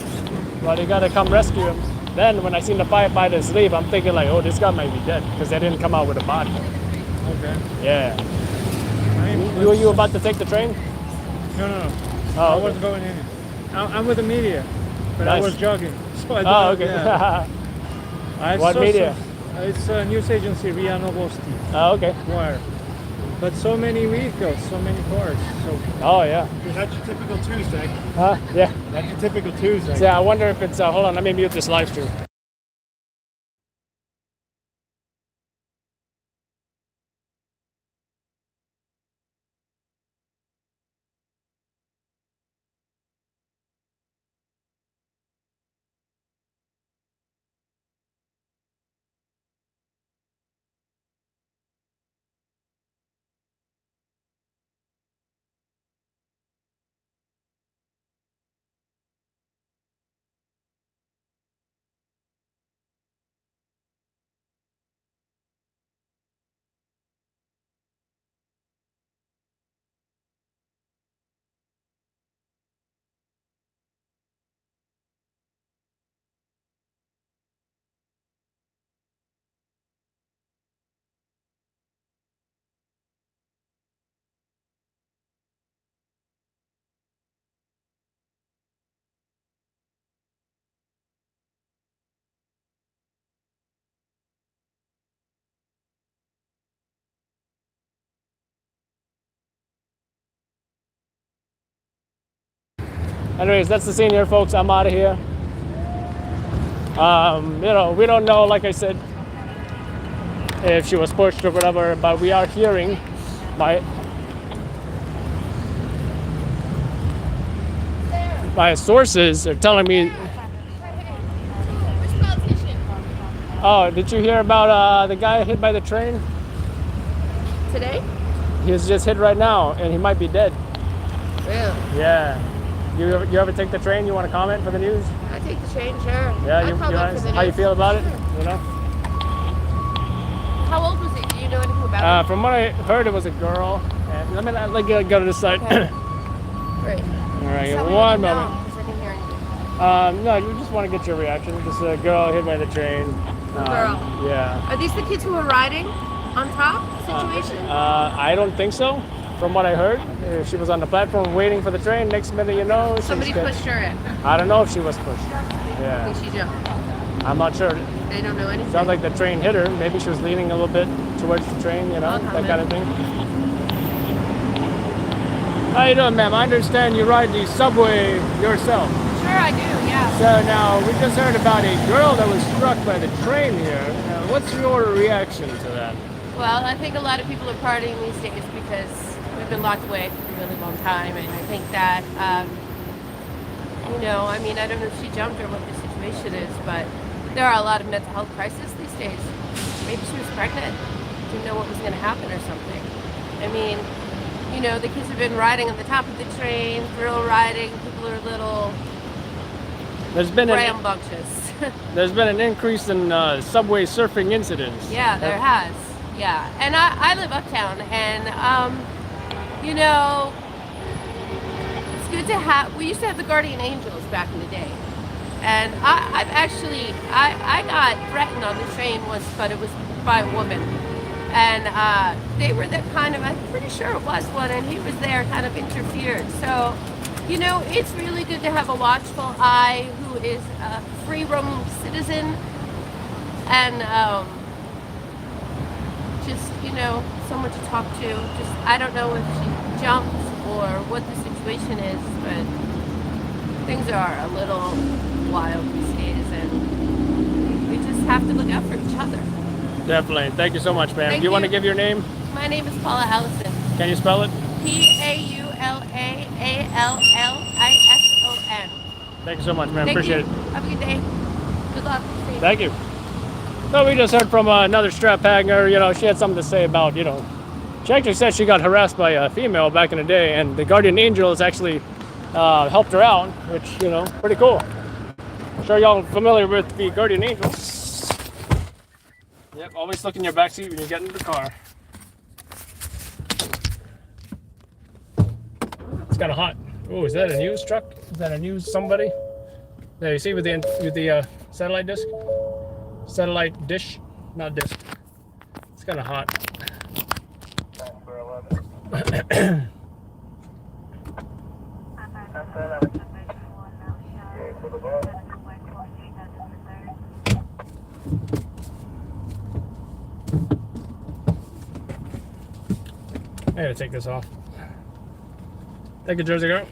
But they gotta come rescue him. Then when I seen the firefighters leave, I'm thinking like, oh, this guy might be dead because they didn't come out with a body. Okay. Yeah. Were you about to take the train? No. Oh, I okay. was going in. I'm with the media, but I Nice. was jogging. So I Oh, didn't- okay. yeah. I What saw media? It's a news agency, RIA Novosti. Oh, okay. Wire. But so many vehicles, so many cars. So Oh, yeah. that's your typical Tuesday. Huh? Yeah. That's your typical Tuesday. So, yeah, I wonder if it's, hold on, let me mute this live stream. Anyways, that's the scene here, folks. I'm out of here. You know, we don't know, like I said, if she was pushed or whatever, but we are hearing my sources are telling me. Which politician? Oh, did you hear about the guy hit by the train? Today? He was just hit right now, and he might be dead. Really? Yeah. You ever take the train? You want to comment for the news? I take the train, sure. Yeah, I you comment honest? for the How you news. feel about it? You know? How old was he? Do you know anything about From what I heard, it was a girl. And let me go to this side. Okay. All Great. right, Tell me one what you know, moment. 'cause I didn't hear anything. No, you just want to get your reaction. Just a girl hit by the train. Girl. Yeah. Are these the kids who were riding on top situation? I don't think so. From what I heard, she was on the platform waiting for the train. Next minute, you know, Somebody pushed her in. I don't know if she was pushed. I Yeah, think she jumped. I'm not sure. They don't know anything. Sounds like the train hit her. Maybe she was leaning a little bit towards the train, you know, I'll that comment. kind of thing. How you doing, ma'am? I understand you ride the subway yourself. Sure, I do, yeah. So now, we just heard about a girl that was struck by the train here. What's your reaction to that? Well, I think a lot of people are partying these days because we've been locked away for a really long time, and I think that, you know, I mean, I don't know if she jumped or what the situation is, but there are a lot of mental health crises these days. Maybe she was pregnant, didn't know what was going to happen or something. I mean, you know, the kids have been riding on the top of the train, thrill riding, people are a little There's been rambunctious. there's been an increase in subway surfing incidents. Yeah, there has. Yeah, and I live uptown, and you know, it's good to have. We used to have the guardian angels back in the day, and I got threatened on the train once, but it was by a woman, and they were the kind of, I'm pretty sure it was one, and he was there, kind of interfered. So, you know, it's really good to have a watchful eye who is a free roaming citizen, and just, you know, someone to talk to. Just, I don't know if she jumped or what the situation is, but things are a little wild these days, and we just have to look out for each other. Definitely. Thank you so much, ma'am. Thank Do you want to you. give your name? My name is Paula Allison. Can you spell it? PAULAALLISON. Thank you so much, ma'am. Thank Appreciate you. it. Have a good day. Good luck. Safe. Thank you. So we just heard from another strap hanger. You know, she had something to say about, you know, she actually said she got harassed by a female back in the day, and the guardian angel has actually helped her out, which, you know, pretty cool. I'm sure y'all are familiar with the guardian angel. Yep, always look in your backseat when you get into the car. It's kind of hot. Oh, is that a news truck? Is that a news somebody? There, you see with the satellite disc? Satellite dish, not disc. It's kind of hot. I gotta take this off. Thank you, Jersey girl.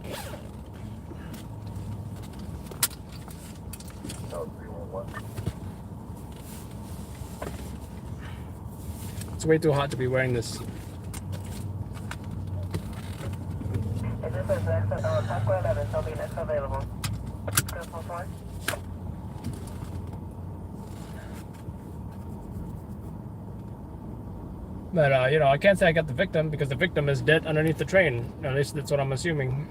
It's way too hot to be wearing this. But, you know, I can't say I got the victim because the victim is dead underneath the train. At least that's what I'm assuming.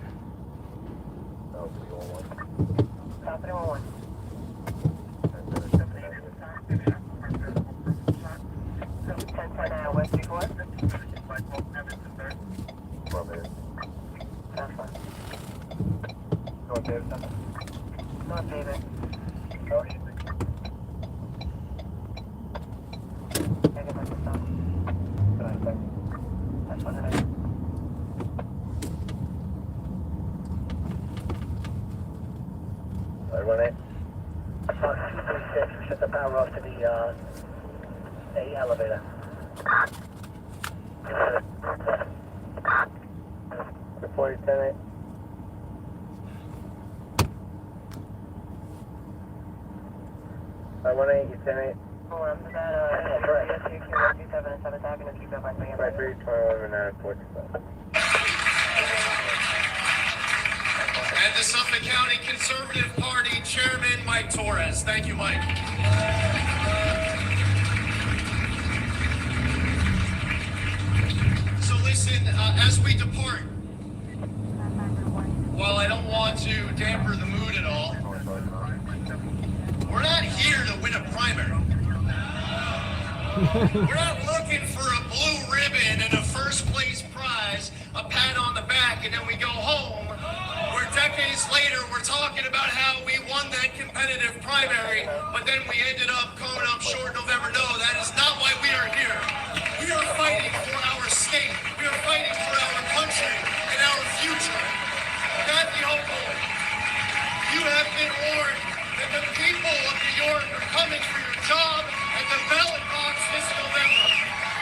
Shut the power off to the A elevator. Report 10-8. I 1-8, you 10-8. Oh, I'm to that, SQQ 127 and 7 talking to keep up by me. Right, 3, 21, 9, 45. And the Suffolk County Conservative Party Chairman, Mike Torres. Thank you, Mike. So listen, as we depart, while I don't want to damper the mood at all, we're not here to win a primary. We're not looking for a blue ribbon and a first place prize, a pat on the back, and then we go home. Where decades later we're talking about how we won that competitive primary, but then we ended up coming up short November. No, that is not why we are here. We are fighting for our state. We are fighting for our country and our future. Kathy Hochul, you have been warned that the people of New York are coming for your job at the ballot box this November.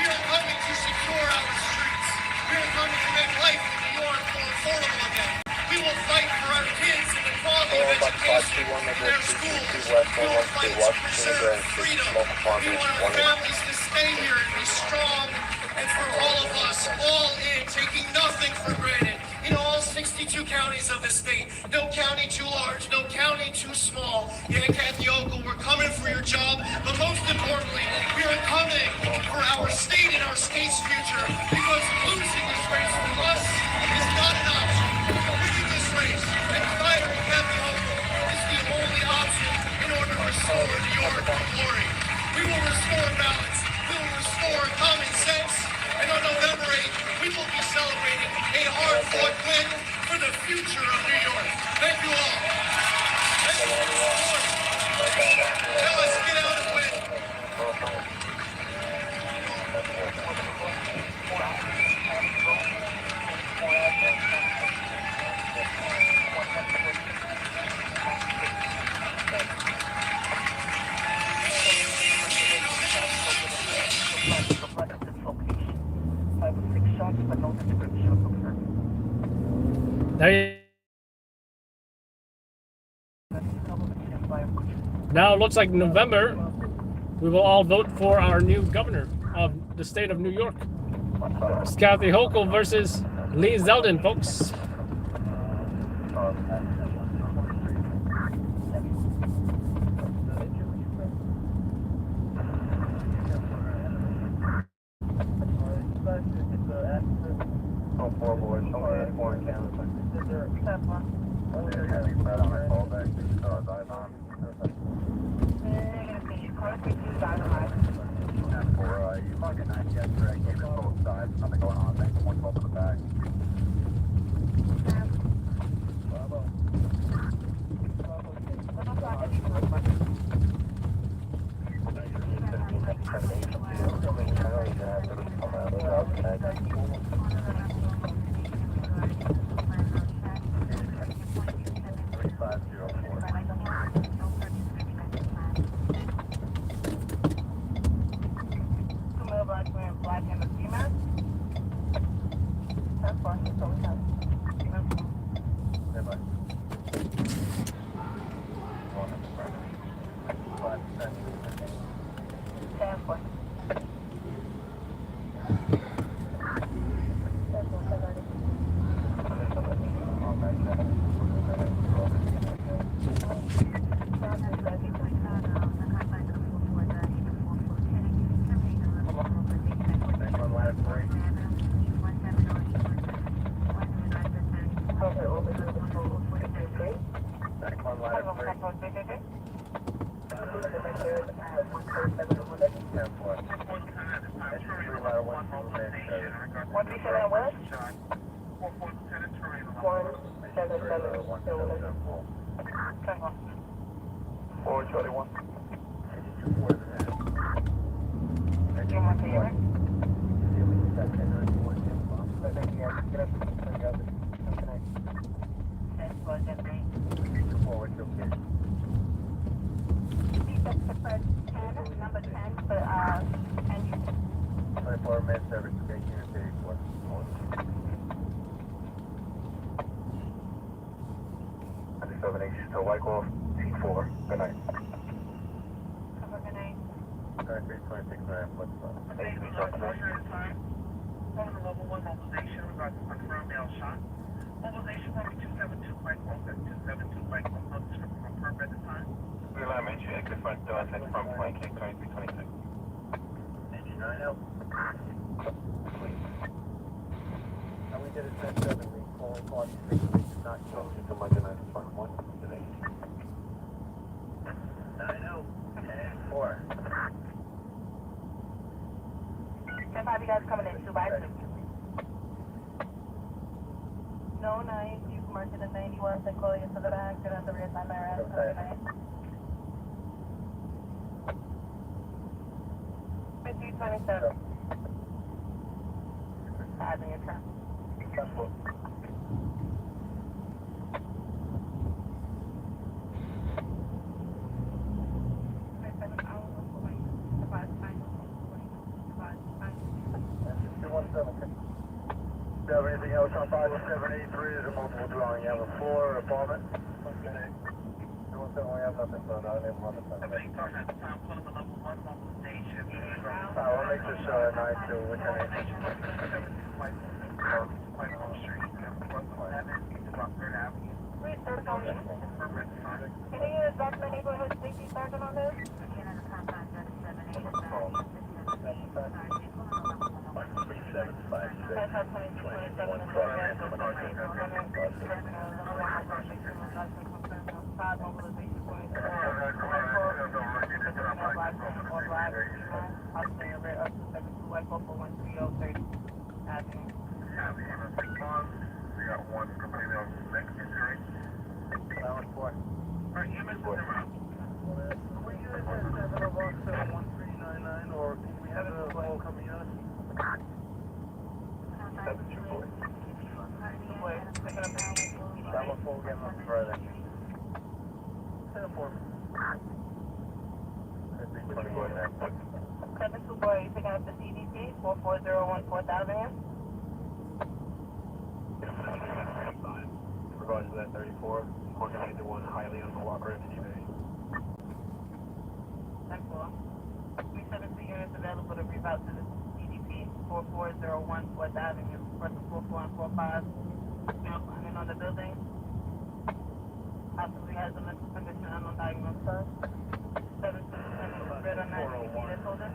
We are coming to secure our streets. We are coming to make life in New York more affordable again. We will fight for our kids and the quality of education in their schools. We will fight to preserve freedom. We want our families to stay here and be strong. And for all of us, all in, taking nothing for granted. In all 62 counties of the state, no county too large, no county too small. Yeah, Kathy Hochul, we're coming for your job, but most importantly, we are coming for our state and our state's future, because losing this race for us is not an option. Winning this race and firing Kathy Hochul is the only option in order to restore New York to glory. We will restore balance. We will restore common sense. And on November 8th, we will be celebrating a hard-fought win for the future of New York. Thank you all. Thank you for the support. Now let's get out and win. There you Now it looks like November, we will all vote for our new governor of the state of New York. It's Kathy Hochul versus Lee Zeldin, folks. What did you say that was? 421. Number 10 for entry. 24 minutes service, okay, unit 84. I think 7H to Whitehall, T4. Good night. Have a good night. 326, what's up? Level 1 mobilization, regards to confirmed mail shot. Mobilization from 272 Whitehall, 272 Whitehall, no description confirmed at the time. Real line entry, exit front door, exit from point K, 2326. Engine 9 help. Please. And we did a 10-7, we calling party 6, we did not show until Monday night, front 1 today. 9-0, and 4. 10-5, you guys coming in 2 by 2. No, 9, you marked it at 91, then call you to the back, get out the rear side by rest. Have a good night. 5327. Adding your turn. Do you have anything else on 5783? Is a multiple dwelling? You have a floor, apartment? 217, we have nothing, so no, they want to. At the time, calling the level 1 mobilization. We'll make this 9-2, what's your name? Whitehall Street, 11, Rockford Avenue. Wait, Sergeant on this? Can you use document neighborhood safety sergeant on this? We got one company on next street. Alright, we use 701-71399, or can we have a call coming in? 724. I'm a full game on Friday. 10-4. 724, you picking up the CDC, 44014 Avenue? In regards to that 34, coordinate the one highly on the Walker MTV. 372 units available to reroute to the CDP 4401 4th Avenue, first 44 and 45. Climbing on the building. Absolutely has a mental condition unknown diagnosis. 727 red on 9 that's holding.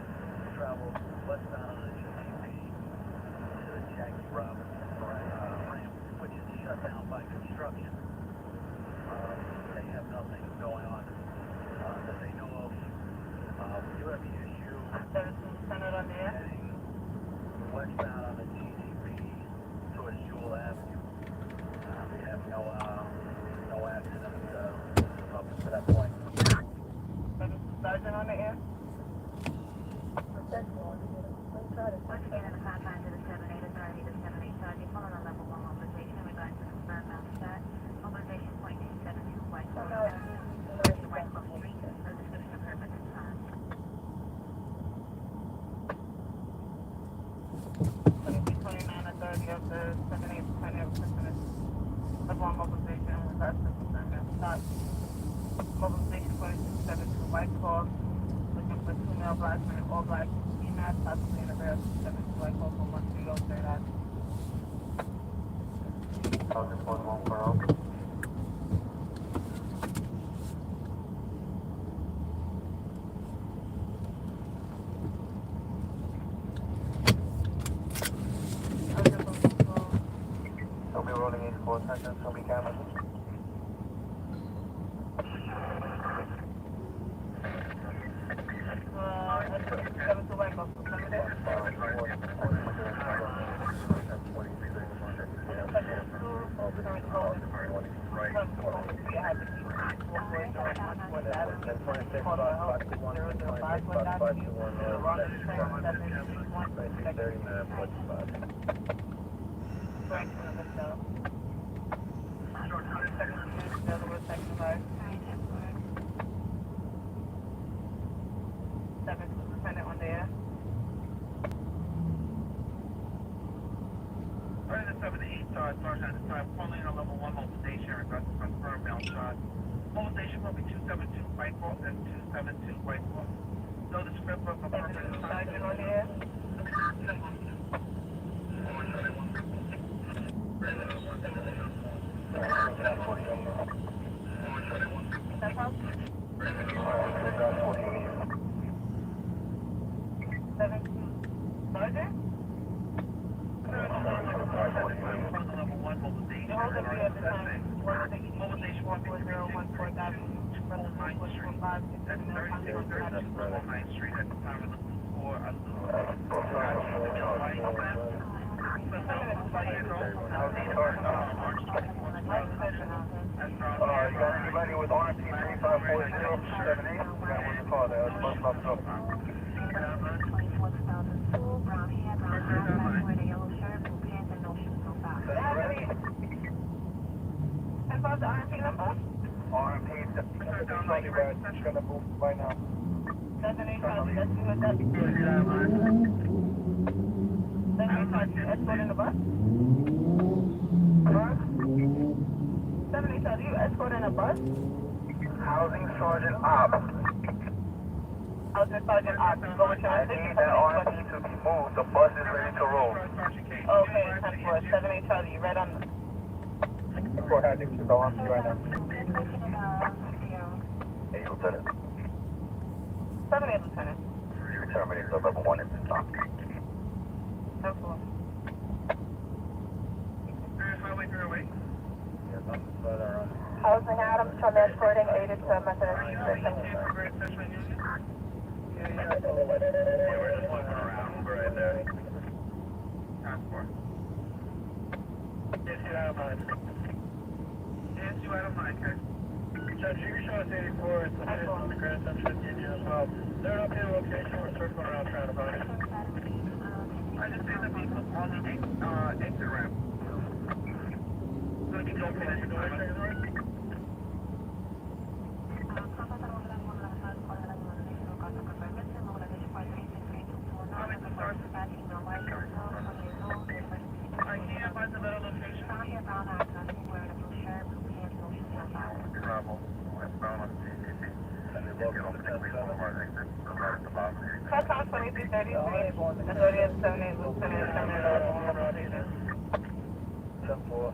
Travel westbound on the GCP to the Jackie Robinson ramp, which is shut down by construction. They have nothing going on that they know of. We do have the issue 727 on there. heading westbound on the GCP towards Jewel Avenue. We have no accidents up to that point. Sergeant on the air. Once again, in the confines of the 7-8 authority, the 7-8 Sergeant, following on level 1 mobilization, we'd like to confirm Mount Stat. Mobilization point 272 White Clover Avenue, White Clover Street, no description of her at this time. 2329 authority of the 7-8 authority of Christmas. Level 1 mobilization with us to confirm Mount Stat. Mobilization point 272 White Clover, looking for 2 male black men, all black. Possibly in the rear 7 White Clover 130 straight out. Sergeant 4140. He'll be rolling in 4 seconds, he'll be cameras. Calling on level 1 mobilization, request to confirm mail shot. Mobilization will be 272 White Claw and 272 White Claw. No description of a permanent Sergeant on the air. You got anybody with RMP 354078? We got one to call there. Bus stopped up. About the RMP number? RMP, Charlie Brad, it's gonna move right now. 7-8 Charlie, that's you with that. 7-8 Charlie, escorting the bus? Bus? 7-8 Charlie, you escorting a bus? Housing Sergeant Op. Housing Sergeant Op, go with your I need that RMP to be moved. The bus is ready to roll. Okay, 10-4, 7-8 Charlie, you read on the... Go ahead, you can go on right now. Hey, Lieutenant. 7-8 Lieutenant. You terminate the level 1 at this time. 10-4. Highway 308. Yes, I'm further on. Housing Adams from escorting aided to Methodist. Yeah, we're just walking around. We're right there. Transport. Yes, you out of mind. Yes, you out of mind, Kirk. Judge, you can show us 84. It's on the Grand Central Union as well. They're up in a location. We're circling around trying to find it. I just see the people on the exit ramp. Going to be jumping in. You know what I'm saying? I can't find the better location. Travel westbound on CCC. And they look on the 7. Lieutenant 7-8, 10-4,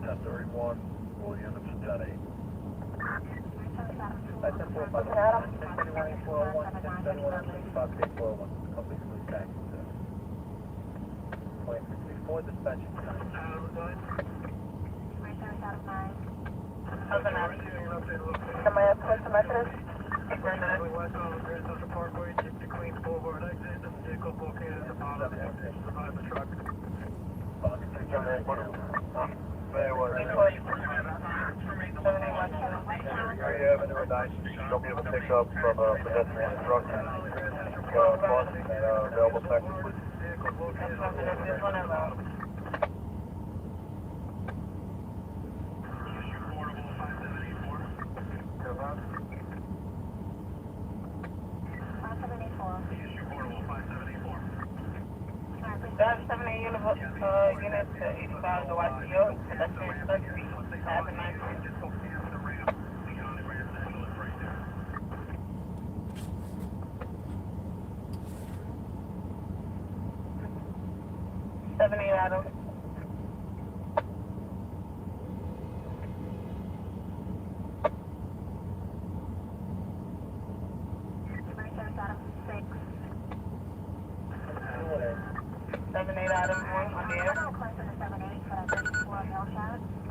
10-31, William, 10-8. 10-4, 5-31, 401, 10-31, 5-401, completely taxed. 26-4, dispatch. Somebody have question about this? Parkway, to Queens Boulevard exit. The vehicle located at the bottom. Provide the truck. Don't be able to pick up from a pedestrian truck. Bus and available taxi, please. That's 78 units to 85 the YCO. That's very luxury. Have a nice day. 78 Adam.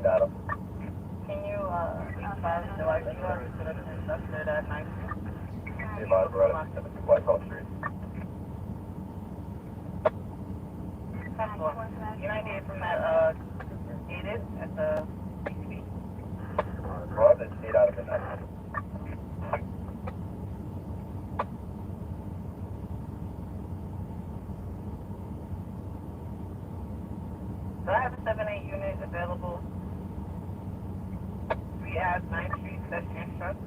Got him. Can you advise the YCO that's good at 90? The advisor right at 72 Whitehall Street. United from that gated at the BCB. Rob, that's 8 out of midnight. So I have a 7-8 unit available. 3 Ave 9th Street, pedestrian truck.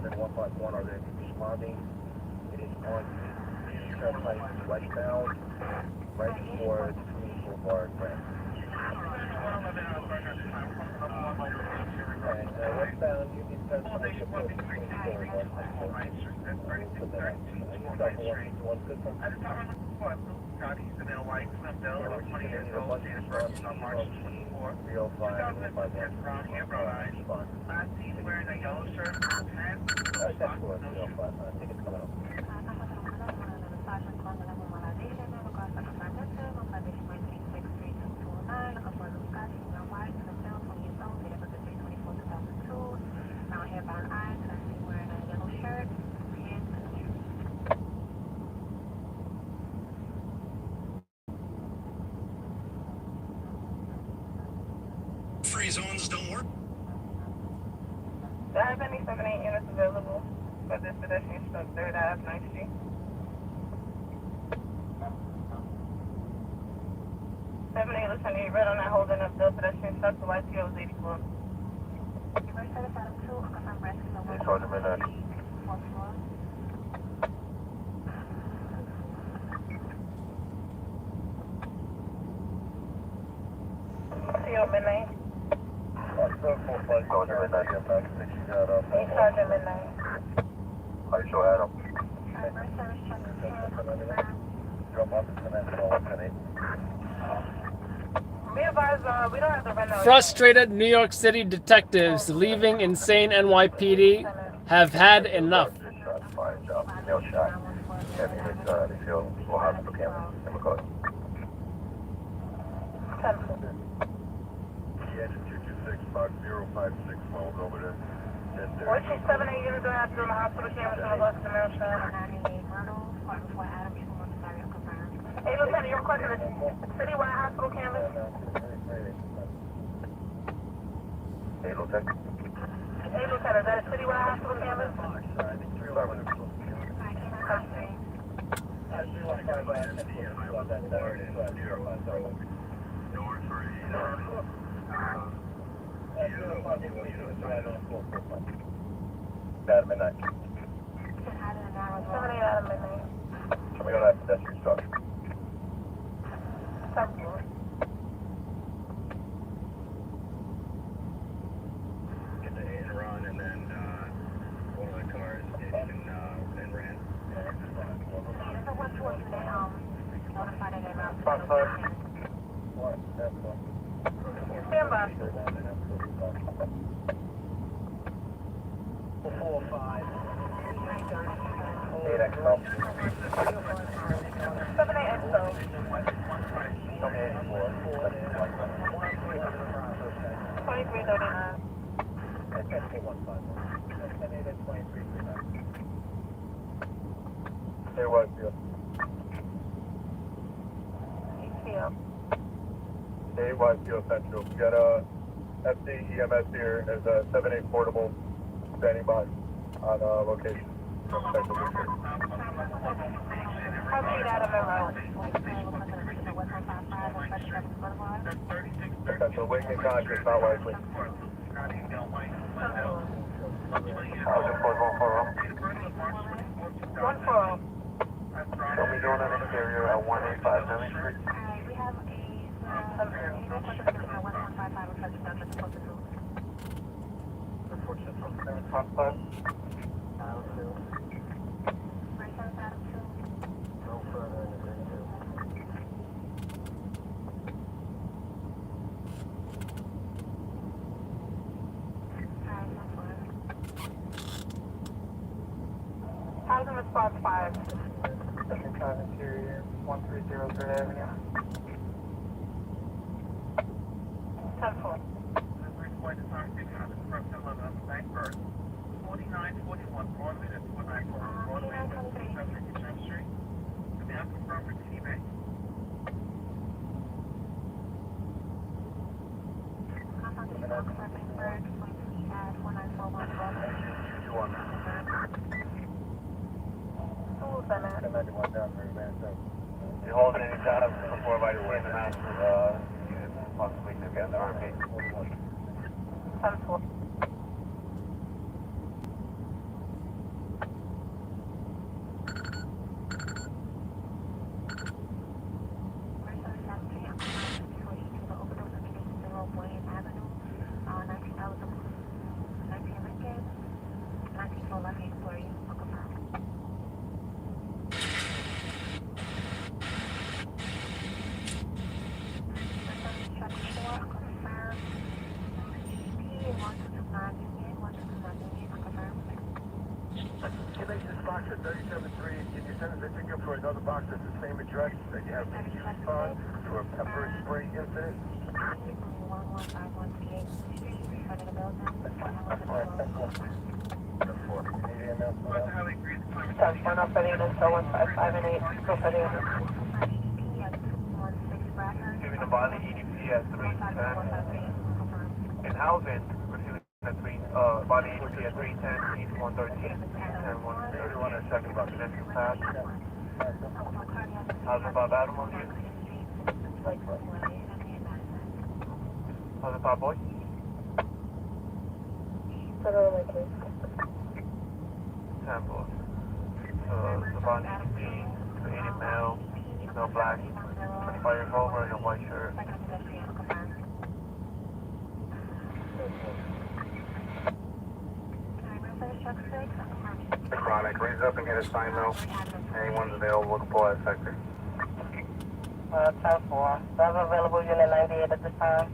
And 151 are they responding? It is on the turnpike westbound, right before the Queens Boulevard ramp. And westbound, you can turn to the Queens Boulevard. One good one. Wearing a yellow shirt, pants. I think it's coming up. Free zones don't work. Do I have any 7-8 units available for this pedestrian truck, 3rd Ave, 9th Street? 7-8 Lieutenant, red on that holding up the pedestrian truck, the YCO is 84. Sergeant Midnight. CO Midnight. Sergeant Midnight, you have back to you got Hey, Sergeant Midnight. I show Adam. Drop off the cement and all that. Be advised, we don't have the rental. Frustrated New York City detectives leaving insane NYPD have had enough. Fine job. No shot. And they feel we'll have the camera in the code. Yeah, 226-5056 miles over there. What's your 7-8 units going after the hospital cameras in the bus to Merrill Street? Hey, Lieutenant, you're requesting a citywide hospital canvas? Hey, Lieutenant. Hey, Lieutenant, is that a citywide hospital canvas? Out of midnight. 78 out of midnight. We don't have pedestrian structure. Get the hit and run, and then one of the cars ditched and ran. Stand by. 8XL. 78XL. Show me 84. 2339. There was you. Yeah. Hey, YCO Central. We got a FC EMS here. There's a 78 portable standing by on location. Proceed out of Monroe. Central waking conscious, not likely. Housing 4140. 140. Show me going on exterior at 185 Millie Street. We have a 755. No further in the green two. Housing response 5. Second time interior, 130 Third Avenue. 10-4. You holding any jobs before by the way the master possibly to get the RP? 10-4. Can they just box at 37-3, can you send us a ticket for another box at the same address that you have been used on for a pepper spray incident? That's 1 up at 8 until 155 and 8. Go for 8. Giving the body EDP at 310. In housing, receiving between body EDP at 310, East 113, and 131 and second about pedestrian pass. Housing Bob Adam on you. Housing Bob Boy. Samples. So the body EDP, the 80 male, no black, 25 years old, wearing a white shirt. Chronic, raise up and get a sign though. Anyone's available to pull that sector. 10-4. That's available unit 98 at this time.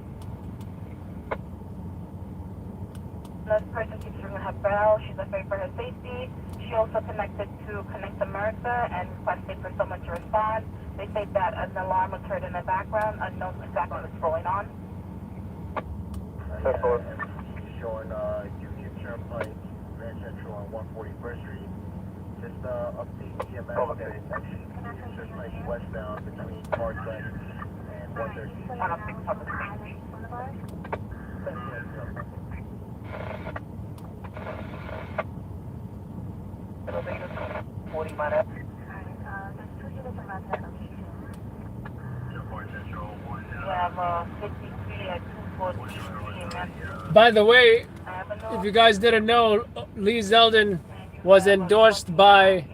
Next person keeps ringing her bell. She's afraid for her safety. She also connected to Connect America and requested for someone to respond. They say that an alarm was heard in the background. Unknown exactly what's going on. 10-4. Showing Union Turnpike, Grand Central on 141st Street. Just update EMS that it's actually Union Turnpike westbound between Parkland and 113. One up 6 public safety. 40 minutes. We have 53 at 240 EMS. By the way, Avenue. if you guys didn't know, Lee Zeldin was endorsed by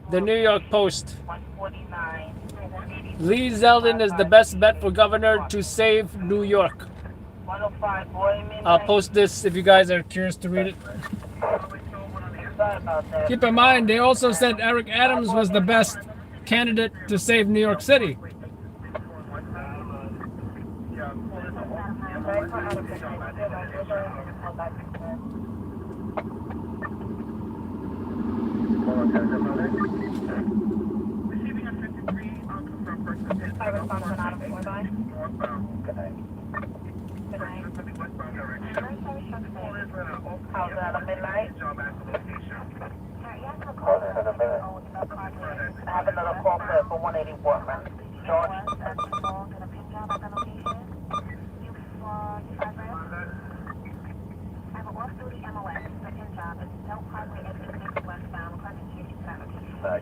the New York Post. 149. Lee Zeldin is the best bet for governor to save New York. 105 Boyman. I'll post this if you guys are curious to read it. Sorry about that. Keep in mind, they also said Eric Adams was the best candidate to save New York City. How's that, a midnight? I have another call clear for 184, man. George.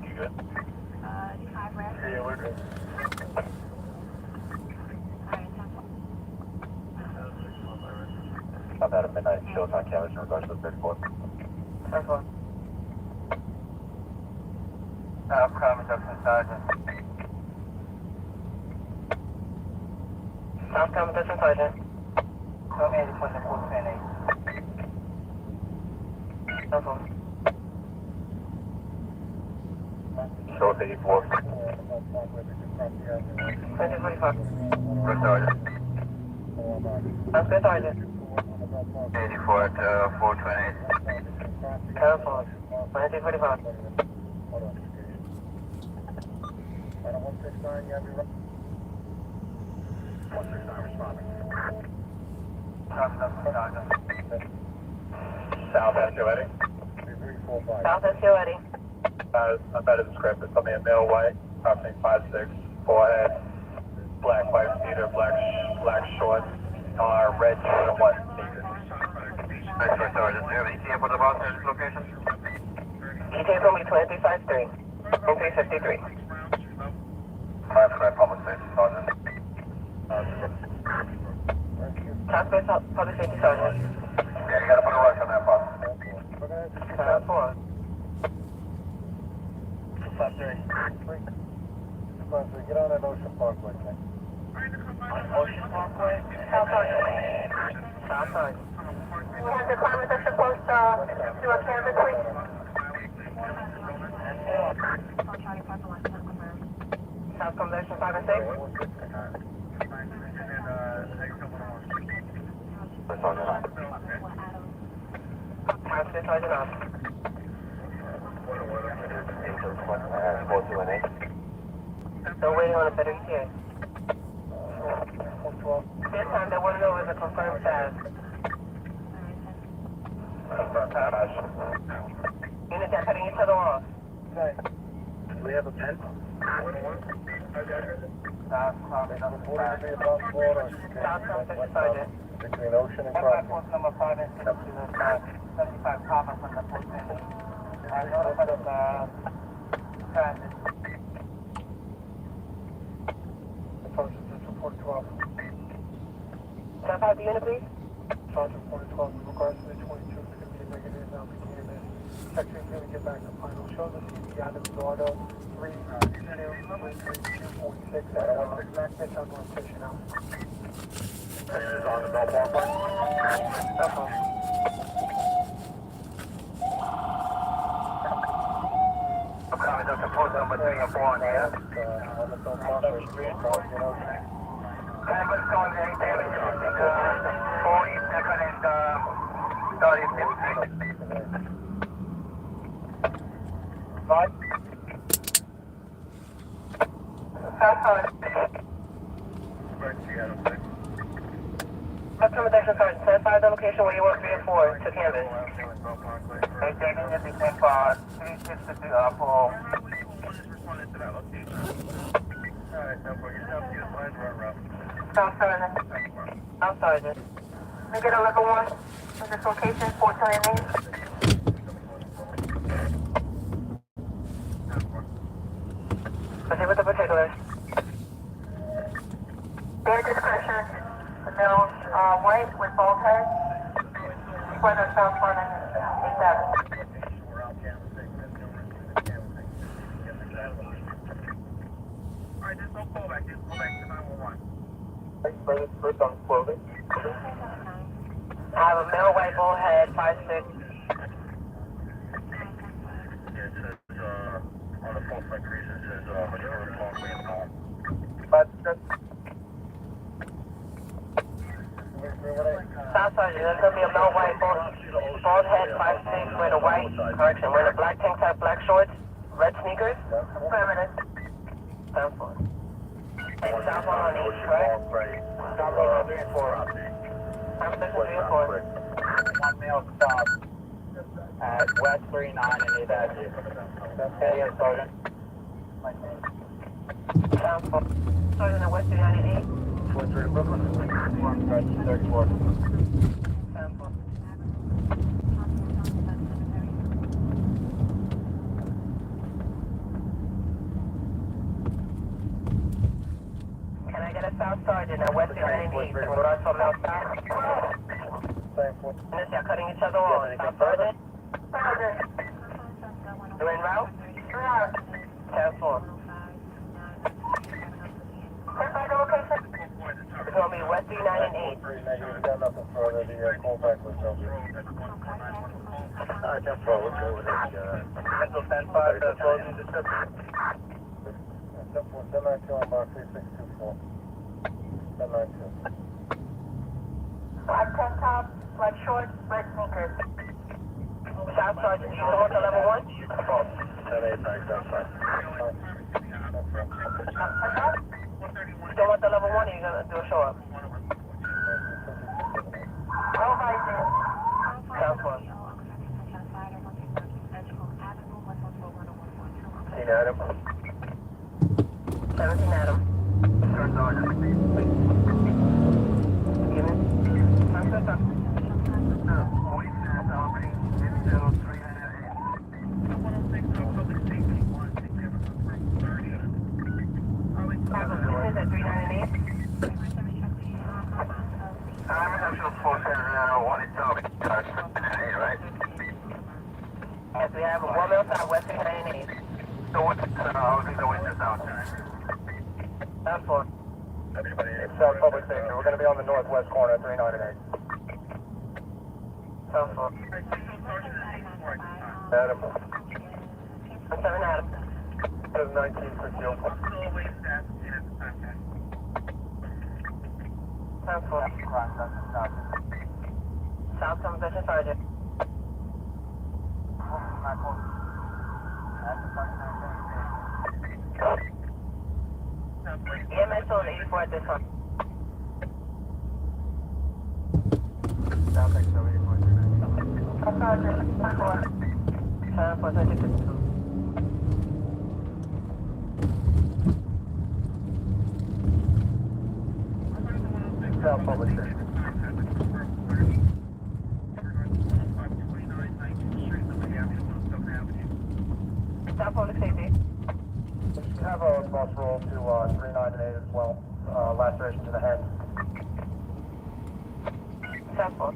You good? Yeah, we're good. I've had a midnight shows on cameras in regards to the 34th. Upcoming Dr. Sergeant. Upcoming Dr. Sergeant. Come in for the 410. Show 84. 2045. First Sergeant. That's good, Sergeant. 84 at 428. Careful. 2045. South SOED. South SOED. I'm better than script. It's something in male white, approximately 5'6", forehead, black white cedar, black shorts, red shirt and white sneakers. Excellent, Sergeant. Do you have an ETA for the Boston location? ETA for me 2353. 2353. Five Square Public Safety, Sergeant. Transfer Public Safety Sergeant. Yeah, you gotta put a rush on that bus. 4. 253. Get on that Ocean Parkway. Ocean Parkway. South Sergeant. South Sergeant. We have the climate that's supposed to do a canvas, please. South Convention 5 and 6. Transfer Sergeant off. 428. Still waiting on a better ETA. This time they want to know if it's a confirmed task. Units are cutting each other off. Do we have a pen? South Convention Sergeant. Between Ocean and Post number 5 and 6 to 75 Papa from the post station. I notified of transit. Sergeant 412. Can I have the unit, please? Sergeant 412, in regards to the 22, it's going to be a negative now. We can't in. Section's going to get back to final. Show the CD Adams Auto 32246 at 169. I'm going to push it out. This is on the Belmont line. That's all. Upcoming Dr. Post number 3 and 4 on the air. Cameras going there, damage on 42nd and 35th Street. Right? South Sergeant. Accommodation Sergeant, certify the location where you work 3 and 4 to canvas. Hey, taking it between 360 for... South Sergeant. South Sergeant. Can we get a level 1 in this location, 428? Proceed with the particulars. Their discretion, the middle white with bold head. Weather South 1 and 87. First on clothing. I have a male white bullhead, 5'6". It says, on the full front crease, it says, mature, longly and tall. South Sergeant, there's going to be a male white bald head, 5'6", with a white, correction, with a black tank top, black shorts, red sneakers. Affirmative. South 4. And South 1 on each, correct? South 3 and 4. I'm 3 and 4. One male stop at West 39 and 8 Avenue. Okay, yes, Sergeant. South 4. Sergeant at West 39 and 8. 43 to Brooklyn. 34. South 4. Can I get a South Sergeant at West 39 and 8? What are some else? Unless y'all cutting each other off. South Sergeant? You're en route? South 4. It's going to be West 39 and 8. You've got nothing further. The callback was no good. Just roll. We'll go with it. Central 10-5, closing description. 1092 on bar 3624. 1092. Black tank top, black shorts, red sneakers. South Sergeant, you going to level 1? 10-8, that's fine. You don't want the level 1 or you going to do a show up? South 1. Adam. 17 Adam. First Sergeant. Give me. Yes, we have a 1 mile south, West 39 and 8. So what's the witness outside? South 4. Everybody, it's South Public Safety. We're going to be on the northwest corner at 39 and 8. South 4. Adam. 7 Adam. 19 for you. South 4. South Convention Sergeant. EMS told 84 at this one. South Expo 84. Sergeant, 4. 7 South Public Safety. South Public Safety. Have a bus roll to 39 and 8 as well. Laceration to the head. South 4.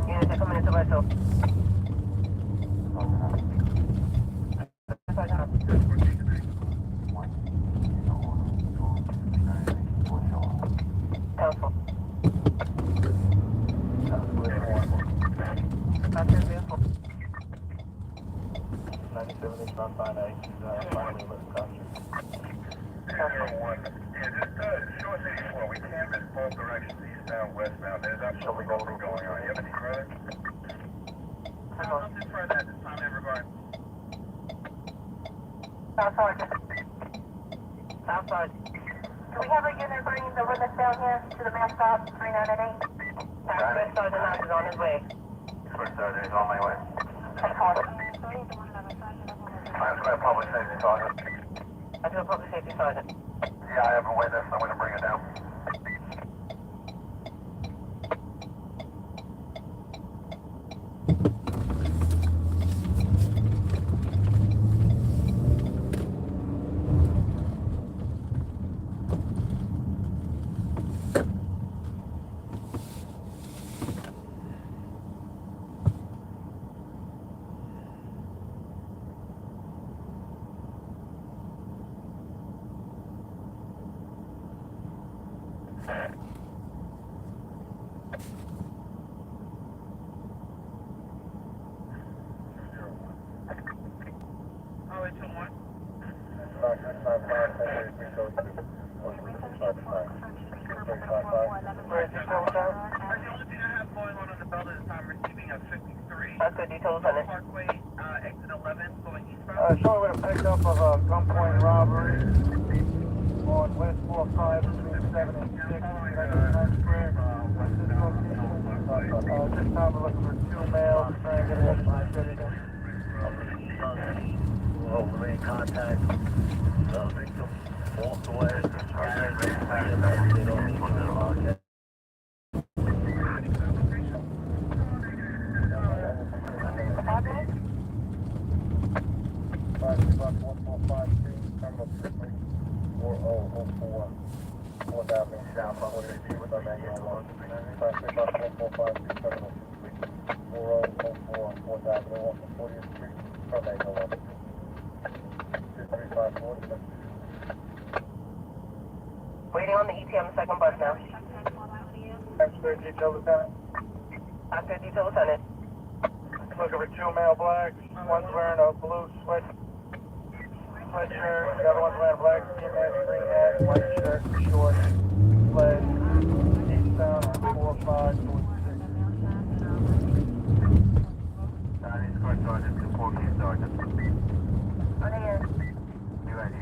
Units are coming into Westville. Council. That's your vehicle. 97 is not fine. Finally with the country. Show us 84. We canvassed both directions, eastbound, westbound. There's absolutely nothing going on. You have any further? Nothing further at this time, everybody. South Sergeant. South Sergeant. Do we have a unit bringing the witness down here to the main stop, 39 and 8? Sergeant Sergeant Knox is on his way. First Sergeant is on my way. Times Square Public Safety Sergeant. I do a public safety sergeant. Yeah, I have a witness. I'm going to bring it down. Showing with a pickup of a gunpoint robbery on West 45 between 7 and 6. Times Square. This time we're looking for 2 males trying to get a citizen. We're in contact. The victim walked away. Waiting on the ET on the second bus now. After detail lieutenant. After detail lieutenant. Looking for 2 male blacks. One's wearing a blue sweatshirt. The other one's wearing a black ski mask, green hat, white shirt, shorts, legs. Eastbound on 45, 46. East Court Sergeant, 2-4 Key Sergeant. On the air. You ready?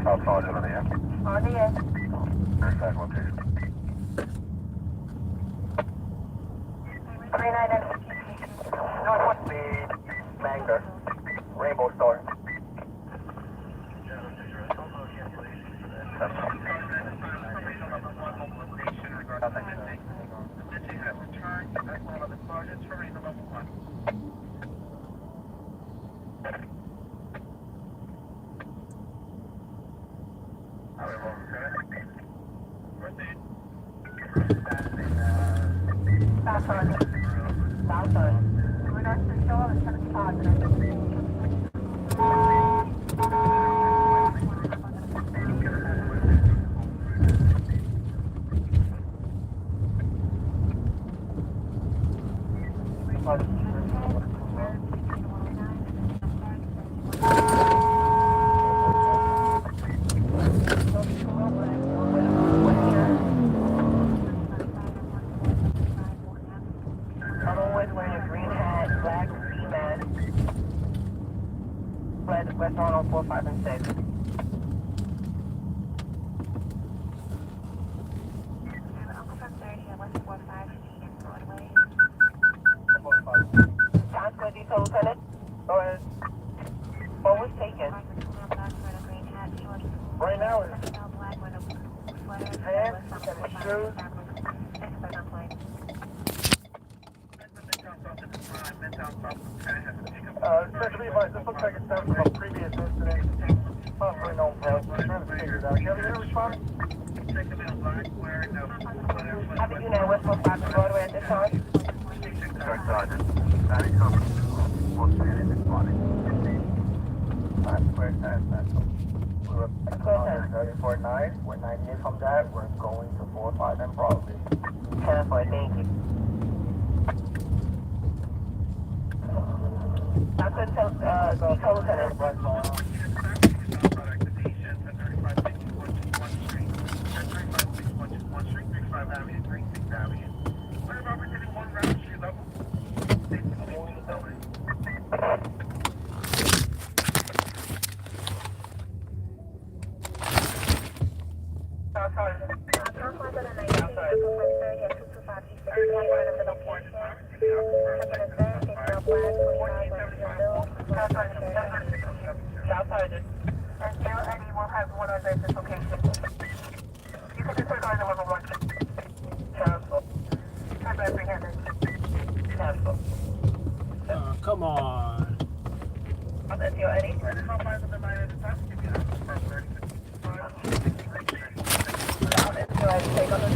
South Sergeant on the air. On the air. Exact location. Green identification. Northwest speed, Manger, Rainbow Star. South Sergeant. South Sergeant. We're not to show up at 75. West on 4, 5, and 6. Times Square detail lieutenant. Go ahead. What was taken? Right now it's pants and shoes. Essentially, this looks like it's done from a previous incident. Possibly known person. We're trying to figure it out. Do you have any response? Have you know West 45 and Broadway at this time? Third Sergeant. Danny Cook. What's the name of this body? Times Square, Central. We're at 34.9. We're 98 from that. We're going to 4-5 and Broadway. 10-4, thank you. That's good, detail lieutenant. And you, Eddie, will have one other at this location. You can disregard the level 1. Cancel. Time apprehended. Cancel. Come on. That's you, Eddie. How far is the line of the time? It's you, Eddie. Take on the...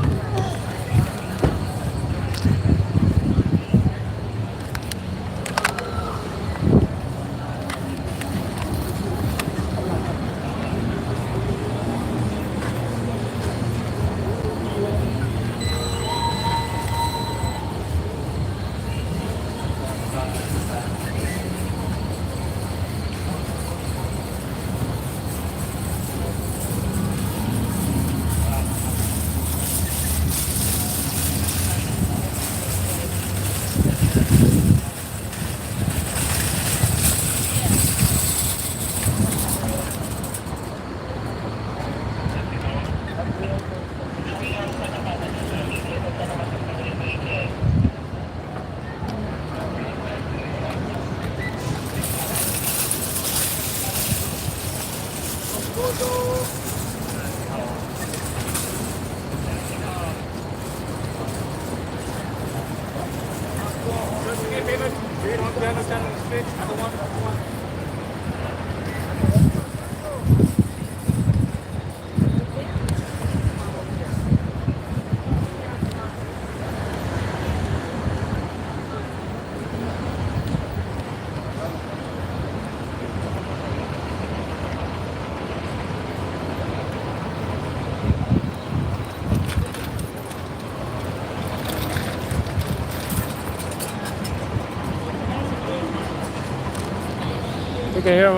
You can hear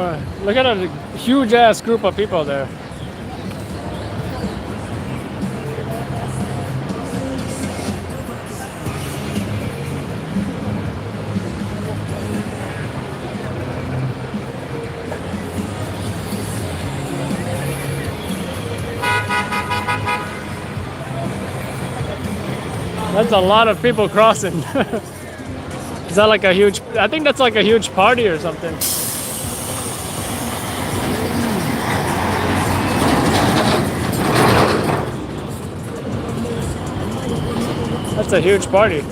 look at a huge ass group of people there. That's a lot of people crossing. Is that like a huge, I think that's like a huge party or something. That's a huge party.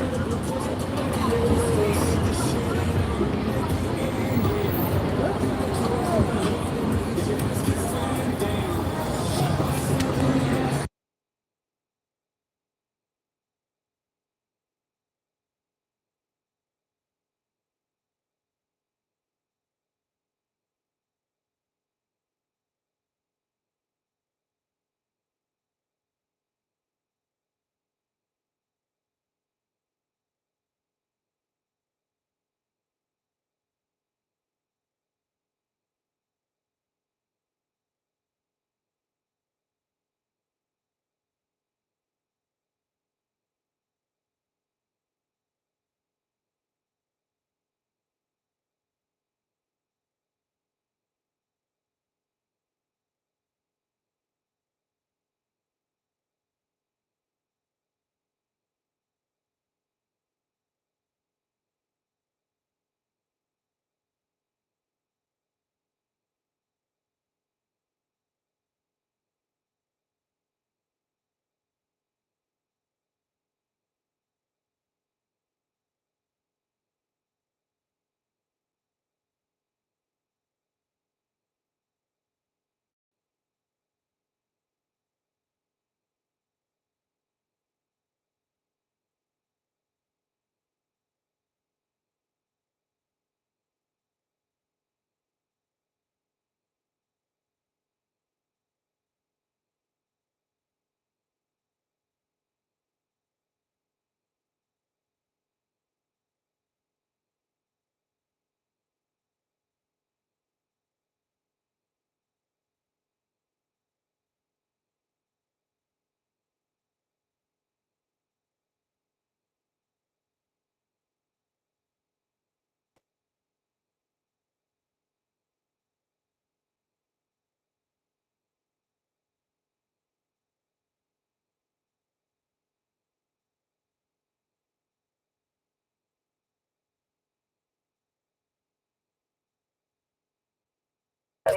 Just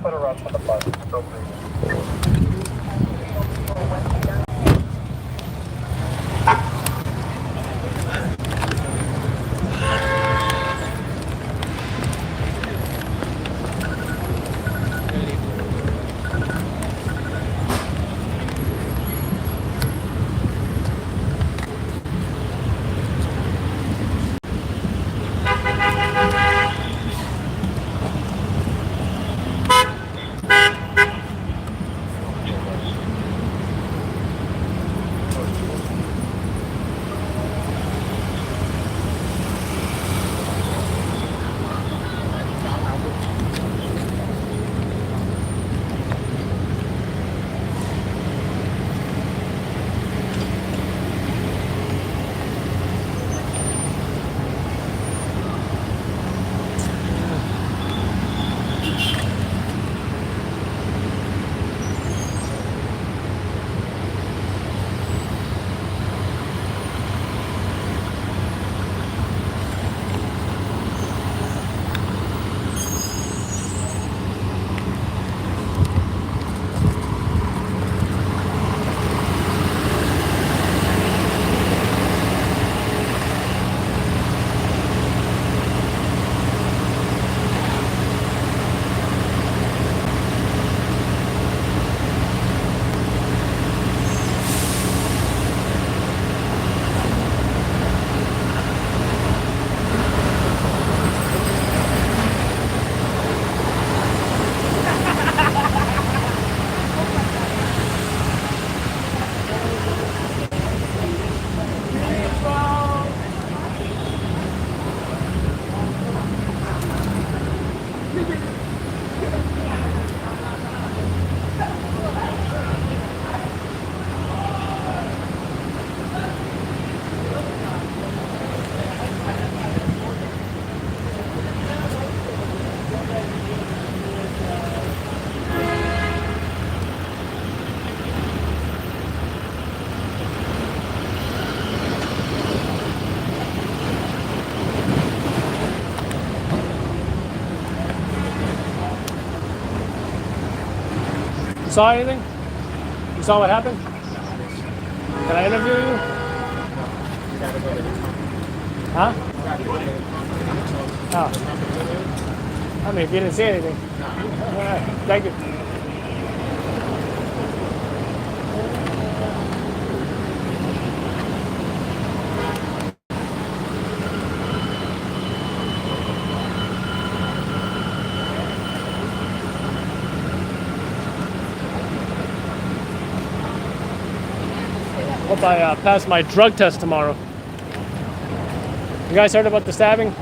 put her up on the bus. So please. You saw anything? You saw what happened? Can I interview you? Huh? Oh. I mean, if you didn't see anything. All right. Thank you. Hope I pass my drug test tomorrow. You guys heard about the stabbing?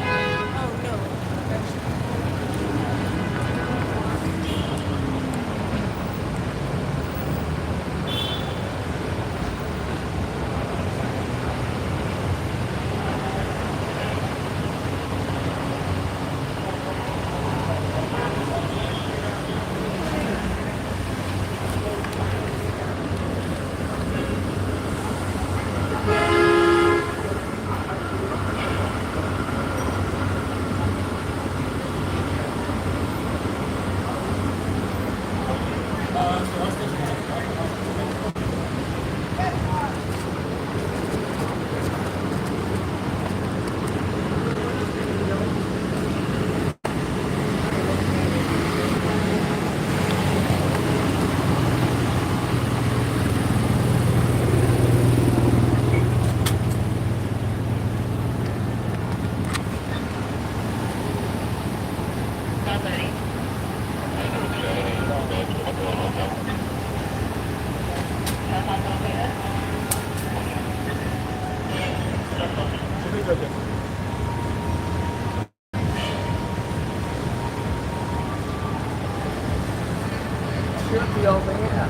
Should be over here.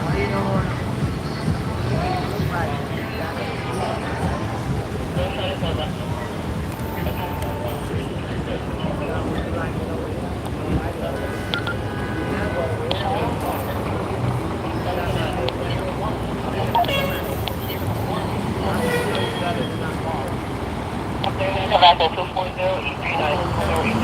How you doing? Tobacco 240, E39,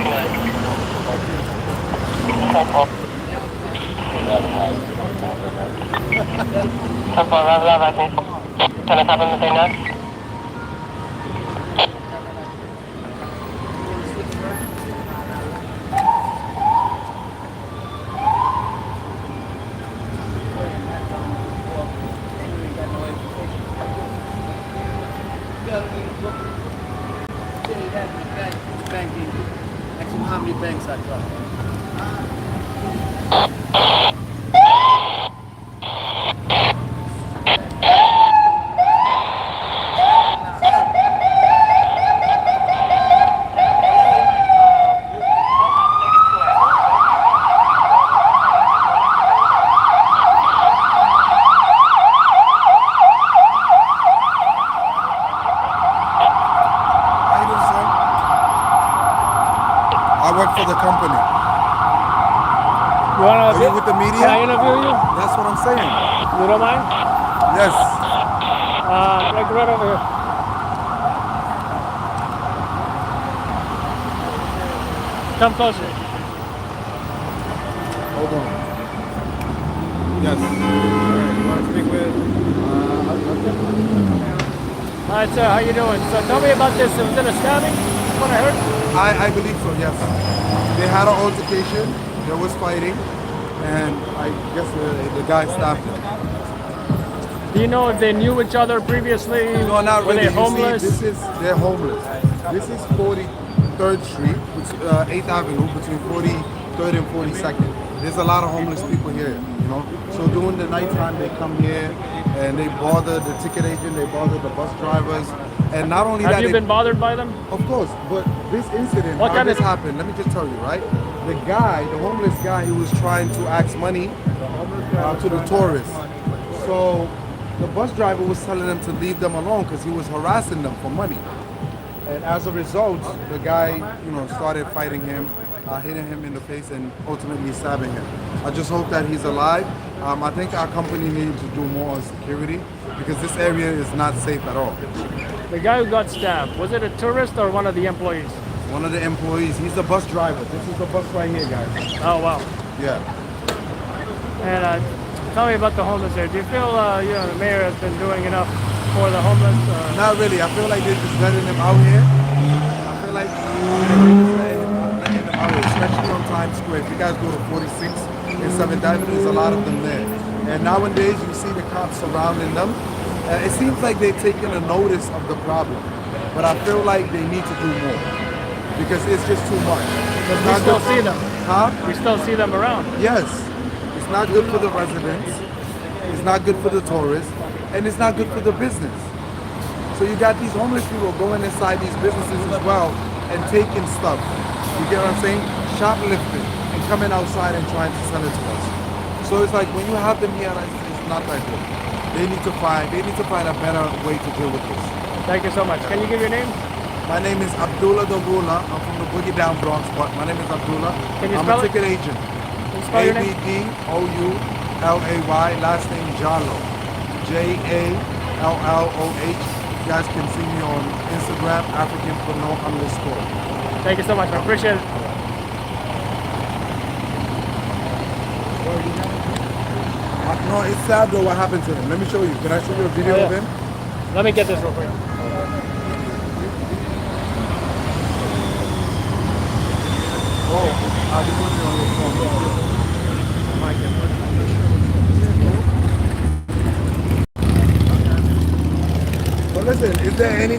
Can I have anything next? Banking. Actually, how many banks I got? How you doing, sir? I work for the company. You wanna? Are you with the media? Can I interview you? That's what I'm saying. You don't mind? Yes. Right over here. Come closer. Hold on. Yes. You want to speak with? All right, sir. How you doing? So tell me about this. Was it a stabbing? What I heard? I believe so. Yes. They had an altercation. There was fighting, and I guess the guy stabbed him. Do you know if they knew each other previously? No, not Were really. they homeless? You see, they're homeless. This is 43rd Street, 8th Avenue, between 43rd and 42nd. There's a lot of homeless people here, you know. So during the nighttime, they come here and they bother the ticket agent, they bother the bus drivers, and not only that. Have you been bothered by them? Of course, but this incident, What how kind this of- happened, let me just tell you, right? The guy, the homeless guy, he was trying to ask money to the tourists. So the bus driver was telling them to leave them alone because he was harassing them for money. And as a result, the guy, started fighting him, hitting him in the face, and ultimately stabbing him. I just hope that he's alive. I think our company needs to do more on security because this area is not safe at all. The guy who got stabbed, was it a tourist or one of the employees? One of the employees, he's the bus driver. This is the bus right here, guys. Oh, wow. Yeah. And tell me about the homeless there. Do you feel, the mayor has been doing enough for the homeless? Not really. I feel like they're just letting them out here. I feel like they're just letting them out here, especially on Times Square. If you guys go to 46th and 7th Avenue, there's a lot of them there. And nowadays, you see the cops surrounding them. It seems like they're taking a notice of the problem. But I feel like they need to do more because it's just too much. We still see them. Huh? We still see them around. Yes. It's not good for the residents. It's not good for the tourists. And it's not good for the business. So you got these homeless people going inside these businesses as well and taking stuff. You get what I'm saying? Shoplifting and coming outside and trying to sell it to us. So it's like when you have them here, it's not that good. They need to find a better way to deal with this. Thank you so much. Can you give your name? My name is Abdullah Dobula. I'm from the Boogie Down Bronx, but my name is Abdullah. Can you I'm spell a it? ticket agent. Can you spell your name? ABDOULAY, last name Jallo. JALLOH. You guys can see me on Instagram, Africanpreneur_. Thank you so much. I appreciate it. No, it's sad though what happened to him. Let me show you. Can I show you a video of him? Let me get this real quick. Oh, I'll be putting it on your phone. But listen, is there any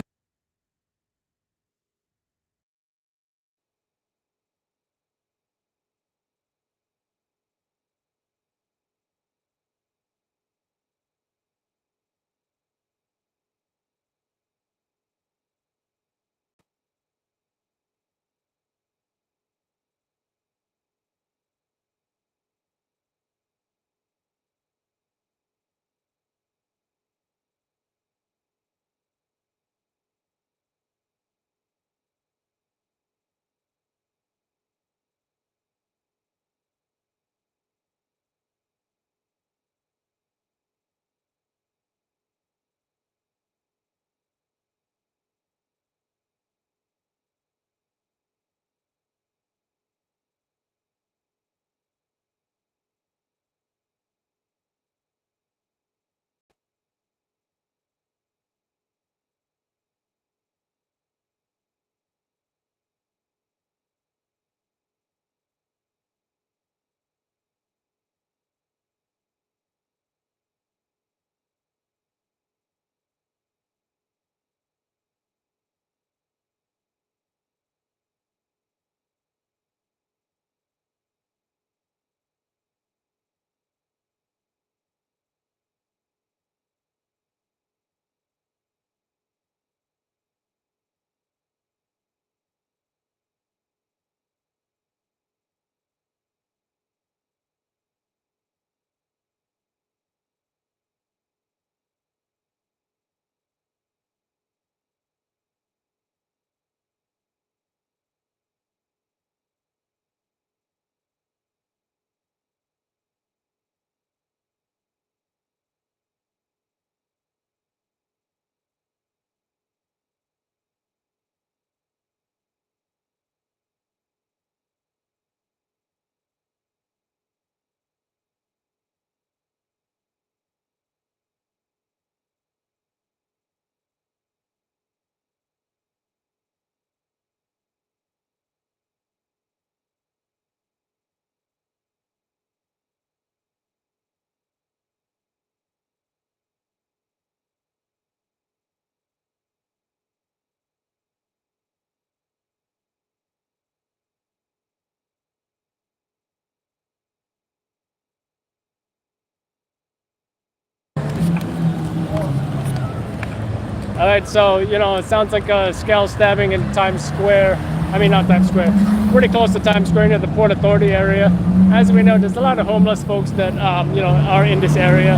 All right, so you know, it sounds like a scale stabbing in Times Square. I mean, not Times Square. Pretty close to Times Square, near the Port Authority area. As we know, there's a lot of homeless folks that you know, are in this area,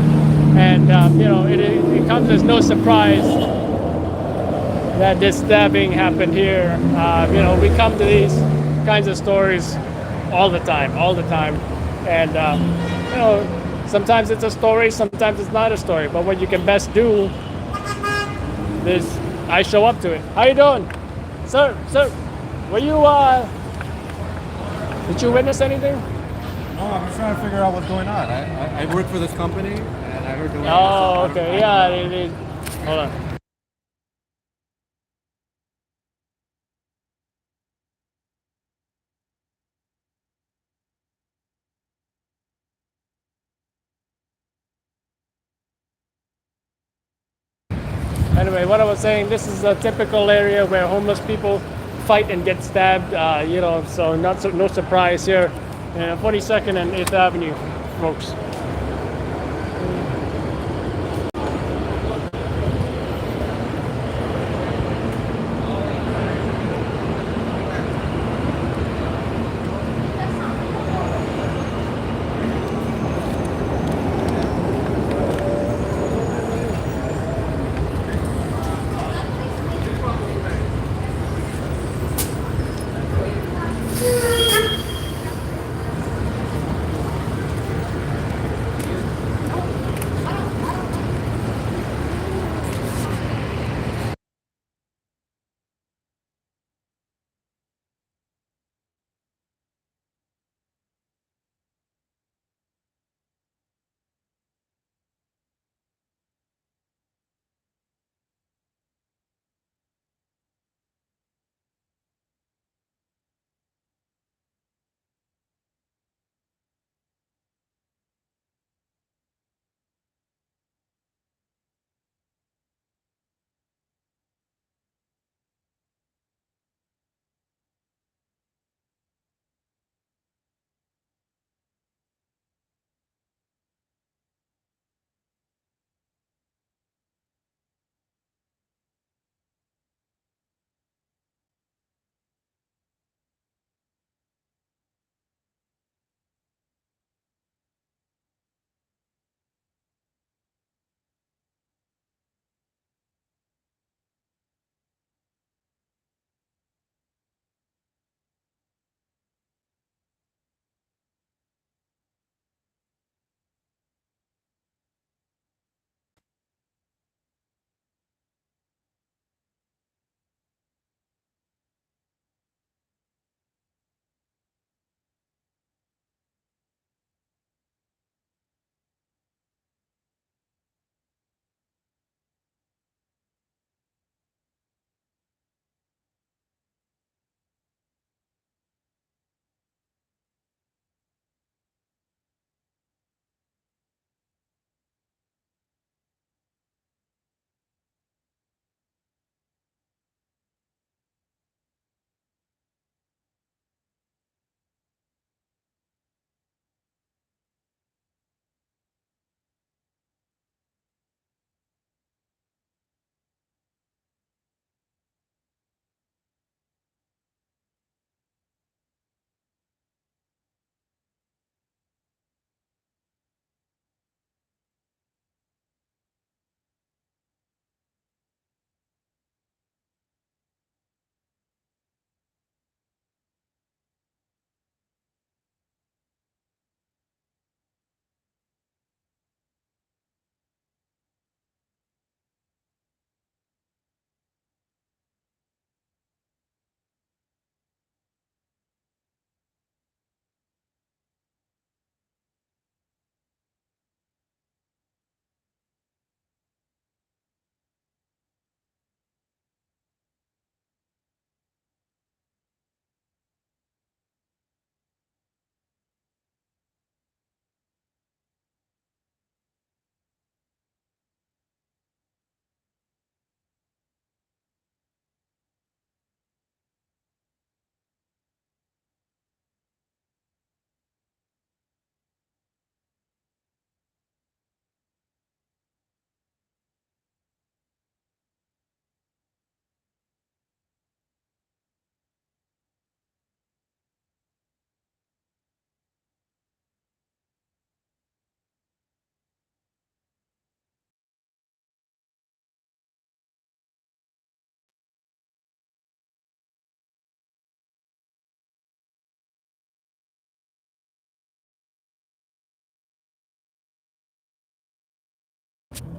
and you know, it comes as no surprise that this stabbing happened here. You know, we come to these kinds of stories all the time, and you know, sometimes it's a story, sometimes it's not a story. But what you can best do is I show up to it. How you doing, sir? Sir, were you did you witness anything? No, I'm just trying to figure out what's going on. I work for this company, and I heard there was. Oh, okay, yeah. Hold on. Anyway, what I was saying, this is a typical area where homeless people fight and get stabbed. You know, so no surprise here. 42nd and 8th Avenue, folks.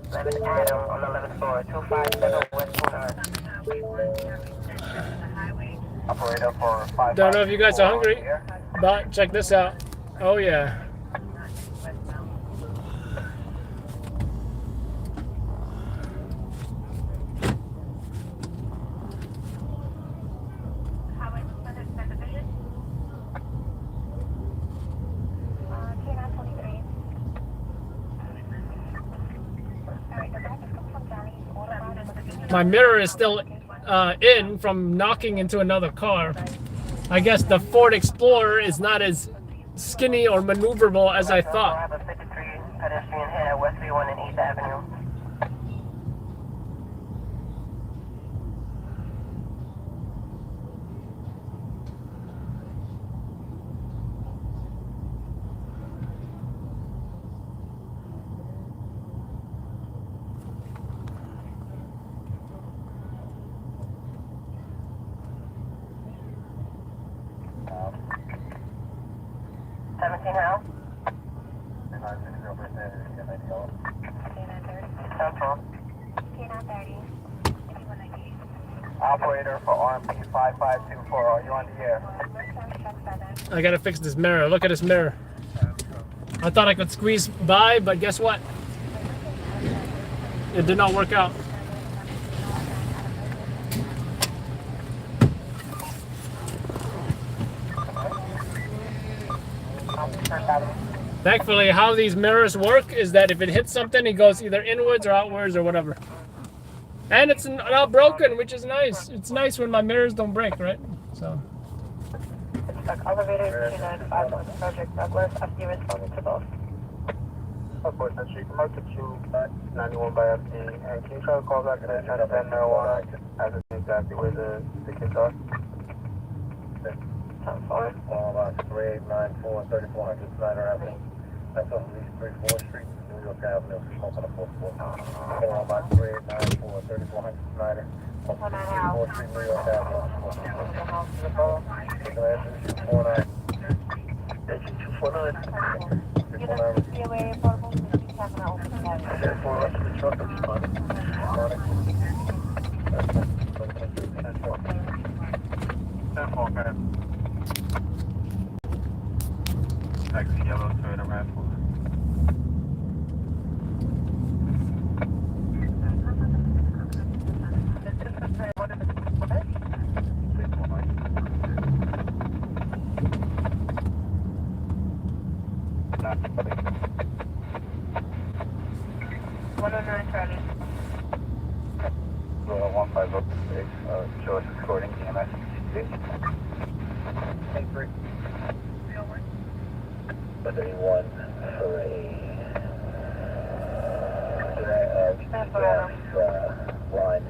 11 Adam on the 11th floor, 257 West 29. Operator for 5. Don't know if you guys are hungry, but check this out. Oh yeah. My mirror is still in from knocking into another car. I guess the Ford Explorer is not as skinny or maneuverable as I thought. Pedestrian head at West 31 and East Avenue. House. Central. Operator for RMP 5524, are you on the air? I gotta fix this mirror. Look at this mirror. I thought I could squeeze by, but guess what? It did not work out. Thankfully, how these mirrors work is that if it hits something, it goes either inwards or outwards or whatever. And it's not broken, which is nice. It's nice when my mirrors don't break, right? So. Elevator 295 Project Douglas, after you responded to both. Of course, that's Street Market 91 by FD. And can you try to call back and try to bend marijuana? As it's exactly where the kids are. 10-4. About 3894 and 3400 Snyder Avenue. That's on East 34th Street, New York Avenue, smoking on the 4th floor. About 3894 and 3400 Snyder. 4th Street, New York Avenue, smoking on the 4th floor. Taking answer 249. Engine 249. COA portable, please have an open cabinet. 10-4, rush to the truck, I'm responding. 10-4, go ahead. Taxi yellow Toyota RAV4. Charlie. 1506, show us recording EMS. Take 3. 31 for a line.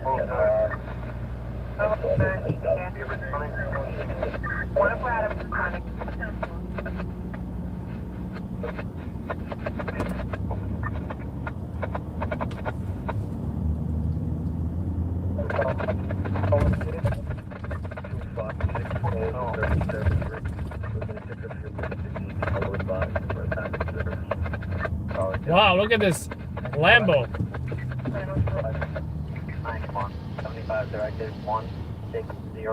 One for Adam. Wow, look at this Lambo. 75 directed 160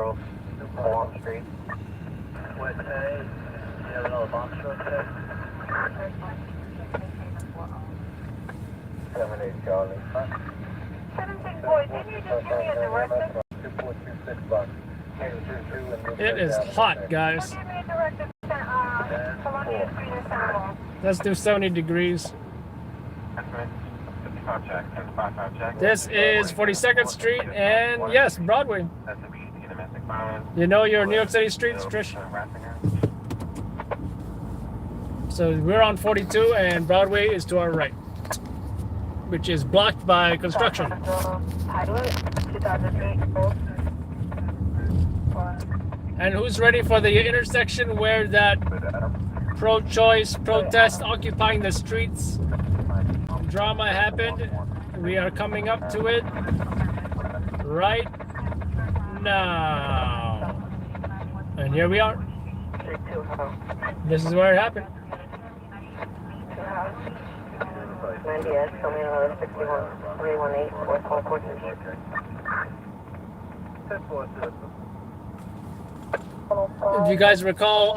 Long Street. West Bay, you have another bomb struck there? 78 Charlie. 17 boys, can you just give me a directive? 2426 bucks. It is hot, guys. Give me a directive to Columbia Street and Central. Let's do 70 degrees. This is 42nd Street and yes, Broadway. You know your New York City streets, Trish? So we're on 42 and Broadway is to our right, which is blocked by construction. And who's ready for the intersection where that pro-choice protest occupying the streets drama happened? We are coming up to it right now. And here we are. This is where it happened. 90S, coming out of 61. 318, 442. If you guys recall,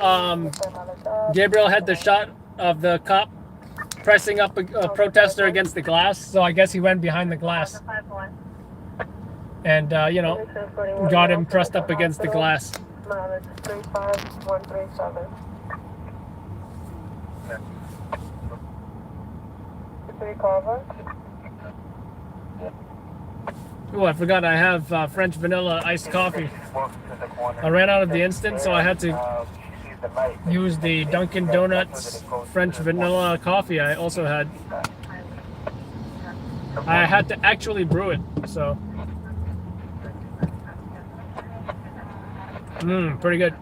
Gabriel had the shot of the cop pressing up a protester against the glass, so I guess he went behind the glass and, you know, got him pressed up against the glass. Mileage 35137. 3 Carver. Oh, I forgot I have French vanilla iced coffee. I ran out of the instant, so I had to use the Dunkin' Donuts French vanilla coffee I also had. I had to actually brew it, so. Pretty good.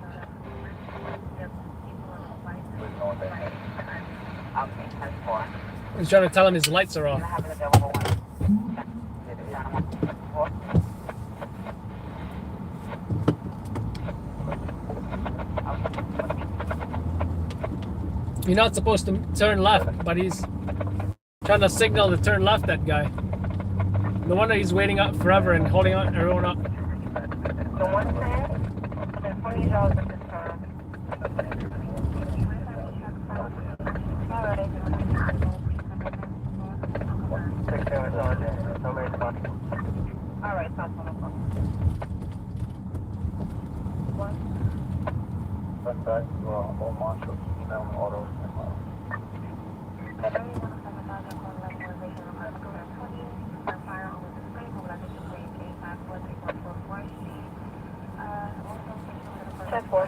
He's trying to tell him his lights are off. You're not supposed to turn left, but he's trying to signal to turn left, that guy. No wonder he's waiting up forever and holding on everyone up. The one cent, there's $20 at this time. Alright. Alright, stop. West side, all marshals, email autos, Check for.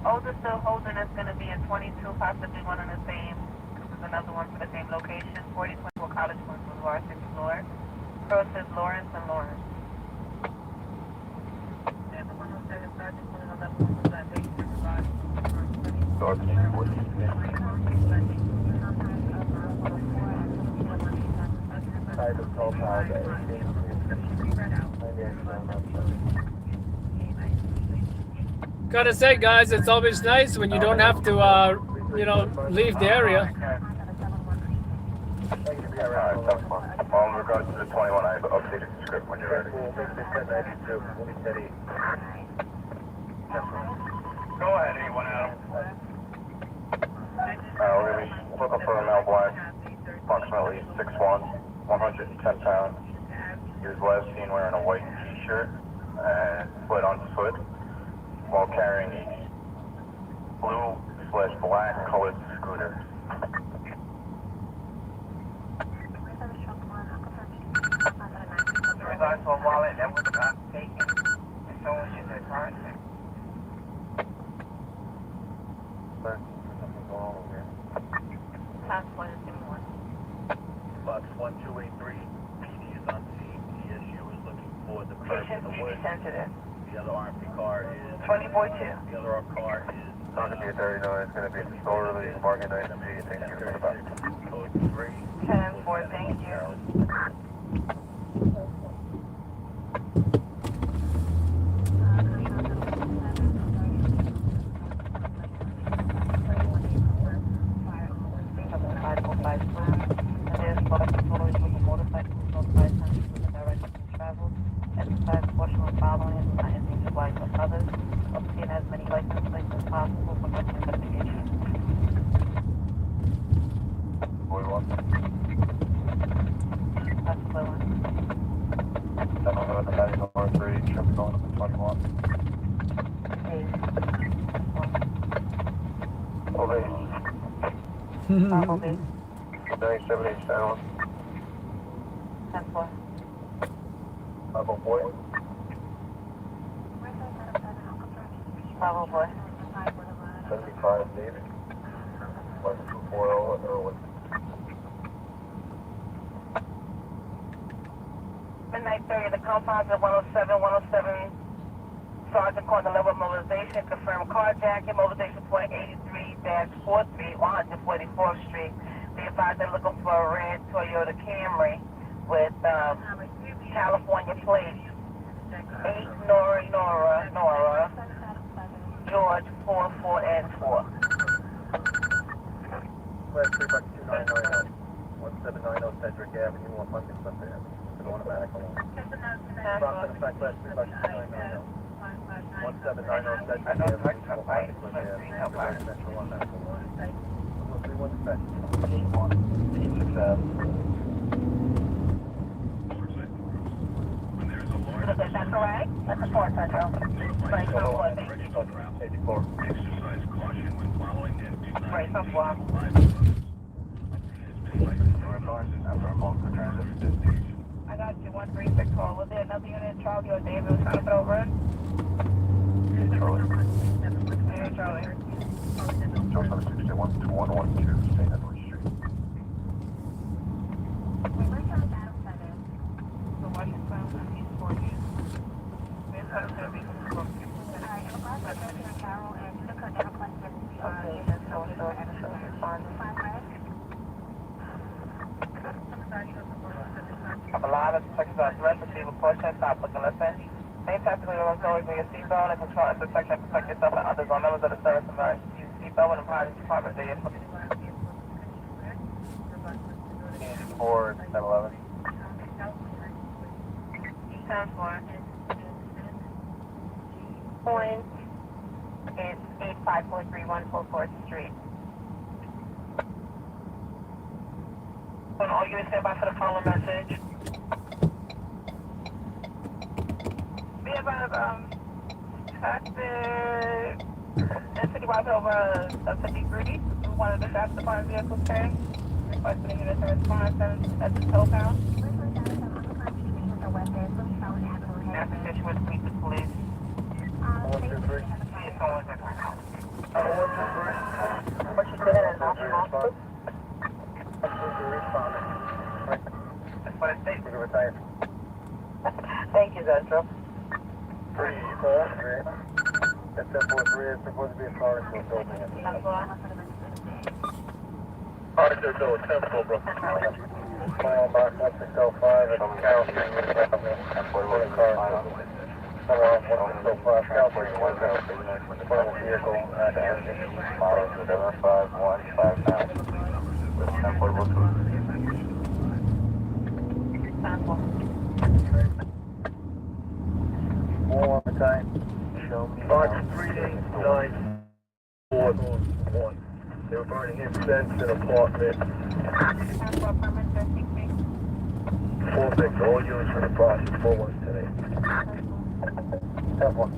Oldest still holding is going to be in 22, possibly one on the same. This is another one for the same location. 4024 College Point Boulevard, 6th floor. Crosses Lawrence and Lawrence. Gotta say, guys, it's always nice when you don't have to, you know, leave the area. In regards to the 21, I have updated the script when you're ready. Go ahead, anyone, Adam. We're going to be looking for a male black, approximately 6'1", 110 pounds. He was last seen wearing a white t-shirt and foot on foot while carrying a blue/black colored scooter. In regards to a wallet that was taken, and someone should have charged him. Task force is one. Box 1283, PD is on scene. The issue is looking for the person in the woods. Sensitive. The other armed car is... 2042. The other armed car is... It's not going to be a 39, it's going to be a disorderly market item. Thank you for the box. Code 3. 10-4, thank you. Obey. 9787. 10-4. 504. 504. 75 David. 1240 Irwin. Midnight 30, the compounds at 107. Sergeant called the level of mobilization, confirmed carjacking, mobilization point 83-43, 144th Street. Be advised they're looking for a red Toyota Camry with California plates. 8 Nora, George 44 and 4. Southwest 32990. 1790 Cedric Avenue, 100 Sunday Avenue. An automatic alone. Boston Southwest 32990. 1790 Cedric Avenue, 100 Sunday Avenue. Residential automatic alone. 131 dispatch. 86 Is that correct? That's a 4 Central. Right, so what? 84. Exercise caution when following and Right, so what? I got you, 1364. Was there another unit, Charlie or David, was trying to get over it? Yeah, Charlie. Joseph 61 to 112 St. Edward Street. So Washington, East 40. This house is going to be a lot of sections are direct receiver portion, stop looking, listen. Same tactically always wear your seatbelt and control and protect yourself and others on members of the service environment. Use seatbelt when applied to department day. 4 1011. 10-4. Point is 85431 4th Street. On all units stand by for the following message. We have traffic and citywide over 53. One of the traffic department vehicles carrying. Requesting a unit to respond at the tow pound. Application with police, police. 123. What you said and not response? That's what I say. We're going to retire. Thank you, Zestro. 343. That's 1043. It's supposed to be a car in the building. Alright, there's no 10-4, bro. File box 1605 at Carroll Street. For the car. Someone 1605 Carroll Street. One vehicle at the engine. Model 75159. With 10 portable tools. More time. Box 389441. They were burning incense in an apartment. 4 fix, all units for the process, 4 today. Have one.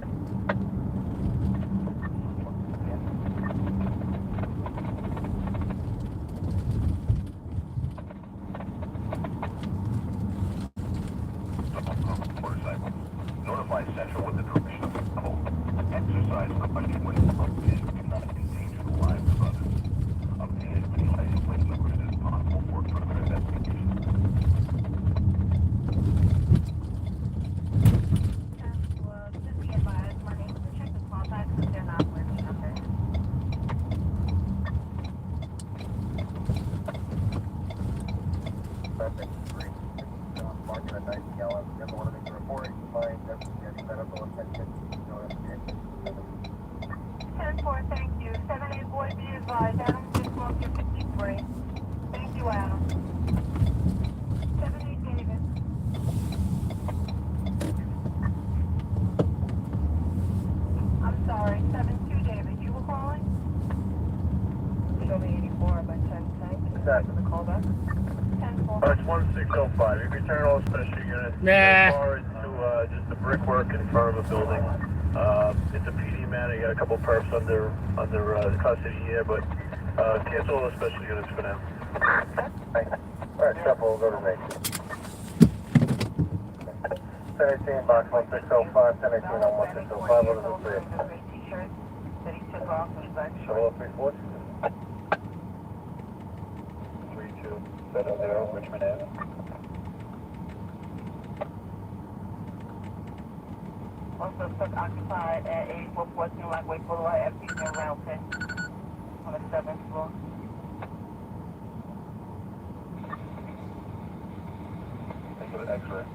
Notify Central with the permission of the code. Exercise caution when appropriate and not endanger the lives of others. Obtain as many license plate numbers as possible for further investigation. Just be advised, my name is check the contacts if they're not working up there. Traffic 3. Marking at 90 gallons. You have one of these reporting. Fine. Any medical attention. No investigation. 10-4, thank you. 7-8 boy, be advised. Adam just smoked your 53. Thank you, Adam. 7-8 David. I'm sorry, 7-2 David. You were calling? Show me 84 by 10-10. Exactly. The callback. 10-4. It's 1605. You can turn all special units. Nah. As far into just the brickwork in front of a building. It's a PD man. You got a couple perps under custody here, but cancel all the special units for now. Thanks. All right, shuffle. We'll go to me. 1018 box 1605. 1018 on 1605. What is it for you? T-shirt that he took off and back. Show up 340. 3270 Richmond Avenue. Also stuck occupied at 8414 Lightweight Boulevard, FTC around 10 on the 7th floor. Think of an X-ray.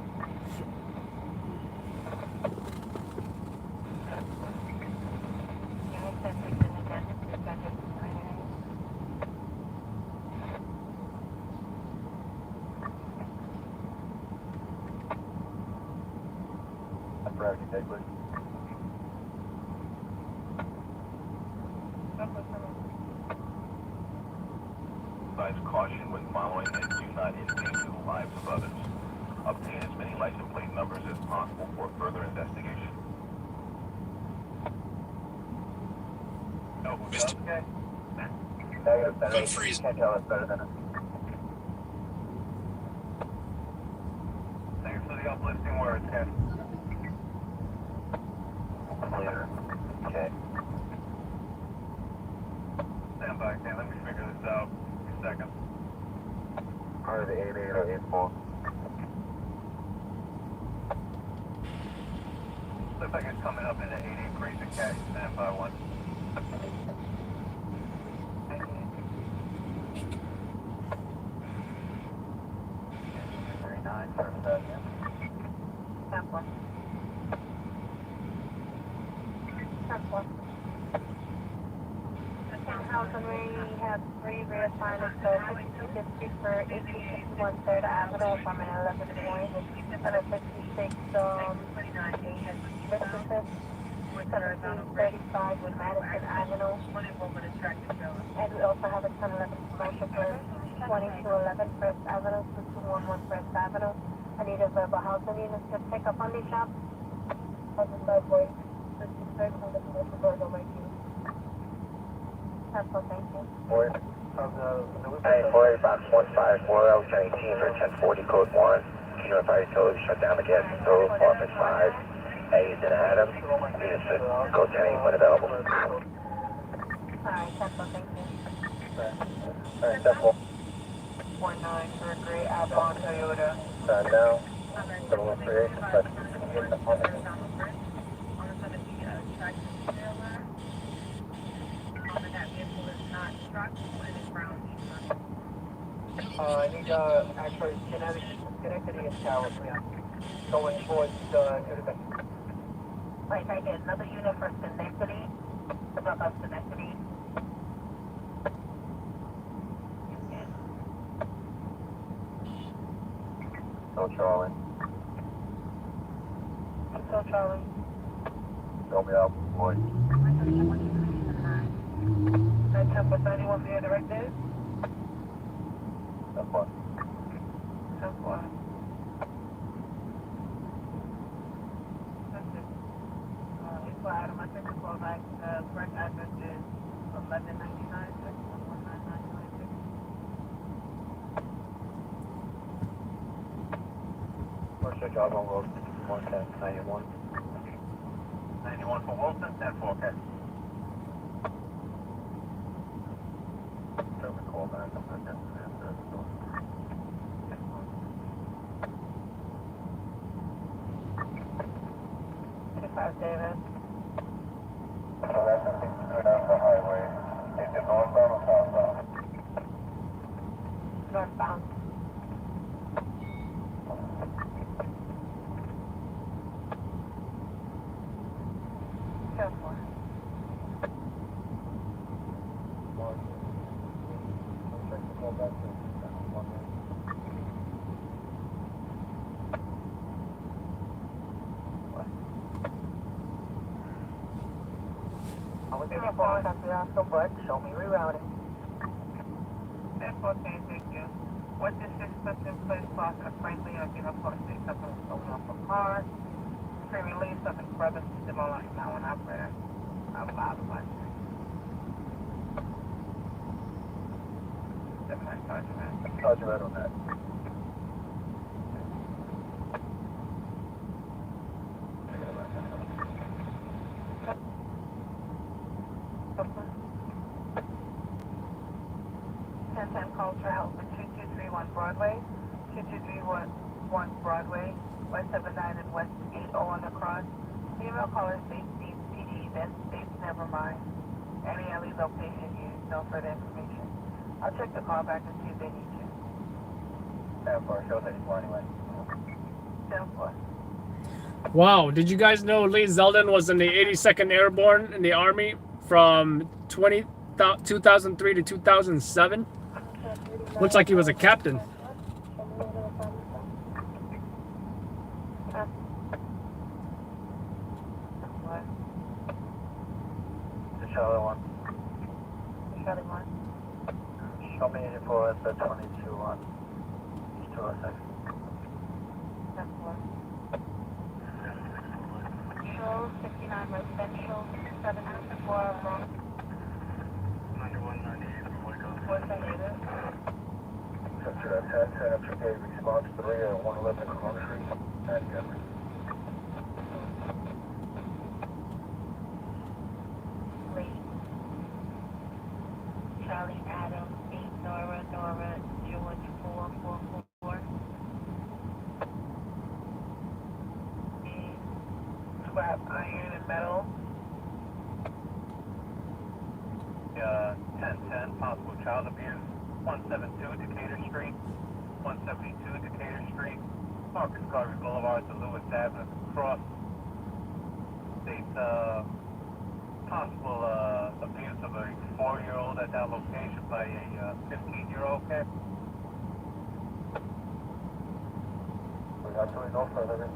Gravity take, please. Exercise caution when following and do not endanger the lives of others. Obtain as many license plate numbers as possible for further investigation. No, Mr. okay. Negative, better. Gun freeze. Can't tell us better than us. Thanks for the uplifting words, Ken. Later. Okay. Stand by, Ken. Let me figure this out. A second. Part of the 8884. Looks like it's coming up in the 88 precinct cash. Stand by one. We have 3 rear signage, so 5250 for 1861 3rd Avenue, apartment 11 point, 756 Mississippi, 1735 with Madison Avenue, and we also have a 1011 commercial for 2211 First Avenue, 2211 First Avenue. I need a verbal housing unit to pick up on these shops. I'll just start for 53rd from the commercial door over here. That's all, thank you. Hey, 480 box 154, train team for 1040 code 1. Unit fire utility shut down the gas and stove, apartment 5. A is in Adam. Unit 6, code 10 when available. Alright, that's all, thank you. Alright, simple. 49 for Gray Avalon Toyota. Now, 713, suspect. I need actually genetic Schenectady and Tower, please. Going towards Utica. Right, I get another unit for Schenectady. About Schenectady. No Charlie. So Charlie. Don't be out, boy. And Temple 31 via directed. That's fine. Temple. It's for Adam. I think the call back. Correct address is 1199. What's your job on road? 110, 91. 91 for Wilson, 10 for okay. So we call back up again. 25 David. So that's the 62 down the highway. Is it northbound or southbound? Northbound. Careful. I was in the phone after you asked but show me rerouting. 1014, thank you. What is this person place park a friendly or give a post a couple of stolen off a car? Pre-release of his brother's demolition now and operator. I'm loud about it. 7 charge man. Charge you right on that. Calls for help with 2231 Broadway, 2231 Broadway, West 79 and West 80 on the cross. Female caller states needs PD, then states never mind. Any alley location used, no further information. I'll check the call back and see if they need you. 10-4, show 34 anyway. 10-4. Wow, did you guys know Lee Zeldin was in the 82nd Airborne in the Army from 2003 to 2007? Looks like he was a captain. the 22 on East 206. Show 69 residential, 794 wrong. 478. Center 1010 after gate response 3 at 111 Corona Street. And Denver. Charlie Adam, 8 Nora, George 444. Scrap iron and metal. 1010 possible child abuse. 172 Decatur Street. 172 Decatur Street. Marcus Garvey Boulevard to Lewis Avenue cross. States possible abuse of a 4-year-old at that location by a 15-year-old kid. We absolutely no further.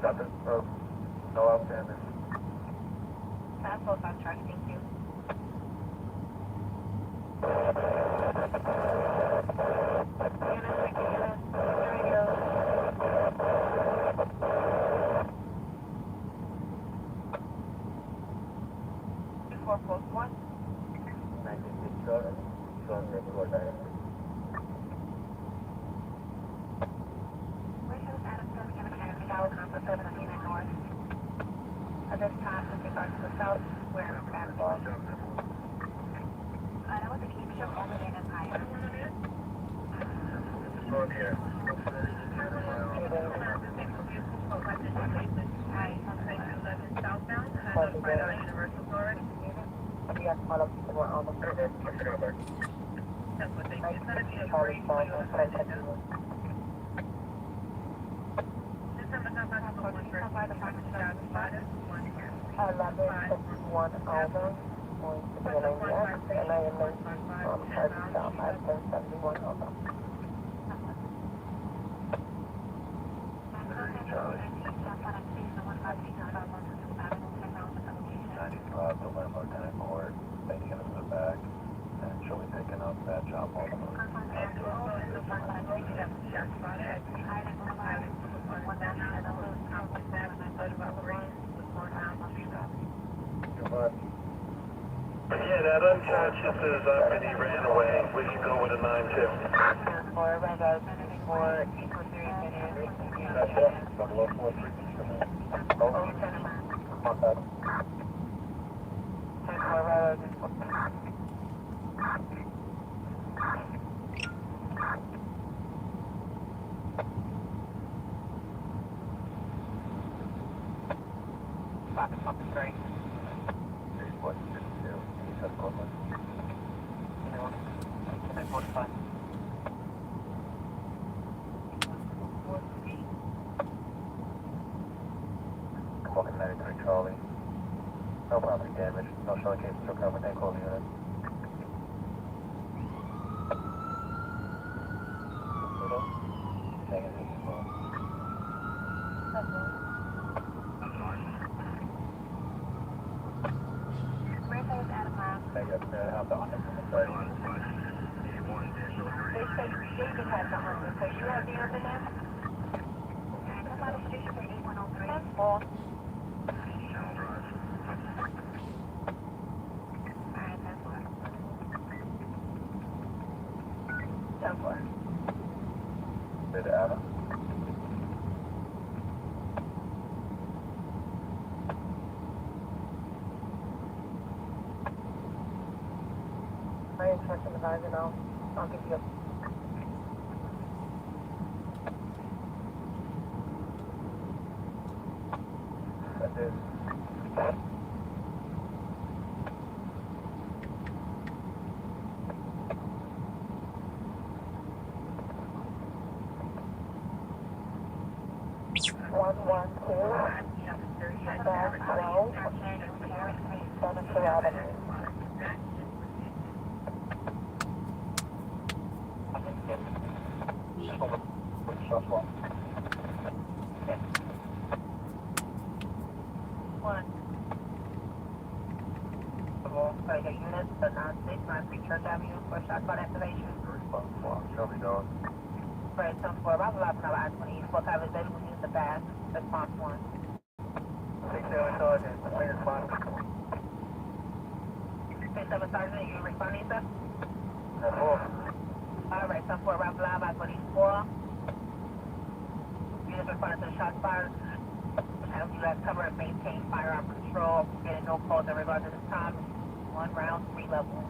Got this, no outstanding. Passport on track, thank you. At this time, with regards to the south, we're at ball. That was a keep show only in Empire. Southbound, and I notified our Universal Authority. We have to follow people on the service. That's what they do. It's not a be a free for you. December 1151 Alvin, going to be an ADX, and I am from Harvey South, 1171 Alvin. The landlord tenant court, making it to the back, and she'll be picking up that job all the Yeah, that unconscious is up and he ran away. We should go with a 9-2. For Rego, for equal 3 minutes. Straight. Welcome 93 Charlie. No property damage. No showing cases to cover. Take all the unit. Take it easy, slow. Take it out the Honda from the side. They say David has the Honda, so you have the other now? Come out of station for 8103. That's all. Alright, that's all. 10-4. Bid Adam. My instruction advisor now. I'll give you a That is. units, but not 693 Church Avenue for shotgun activation. Response 1. have is able to use the badge. Response 1. 6-0 Sergeant, clear response. 7 Sergeant, you responding, sir? 4. Alright, so 4 round live by police 4. You just responded to the shots fired. And you have cover and maintain firearm control. Getting no calls in regards to this time. 1 round, 3 level.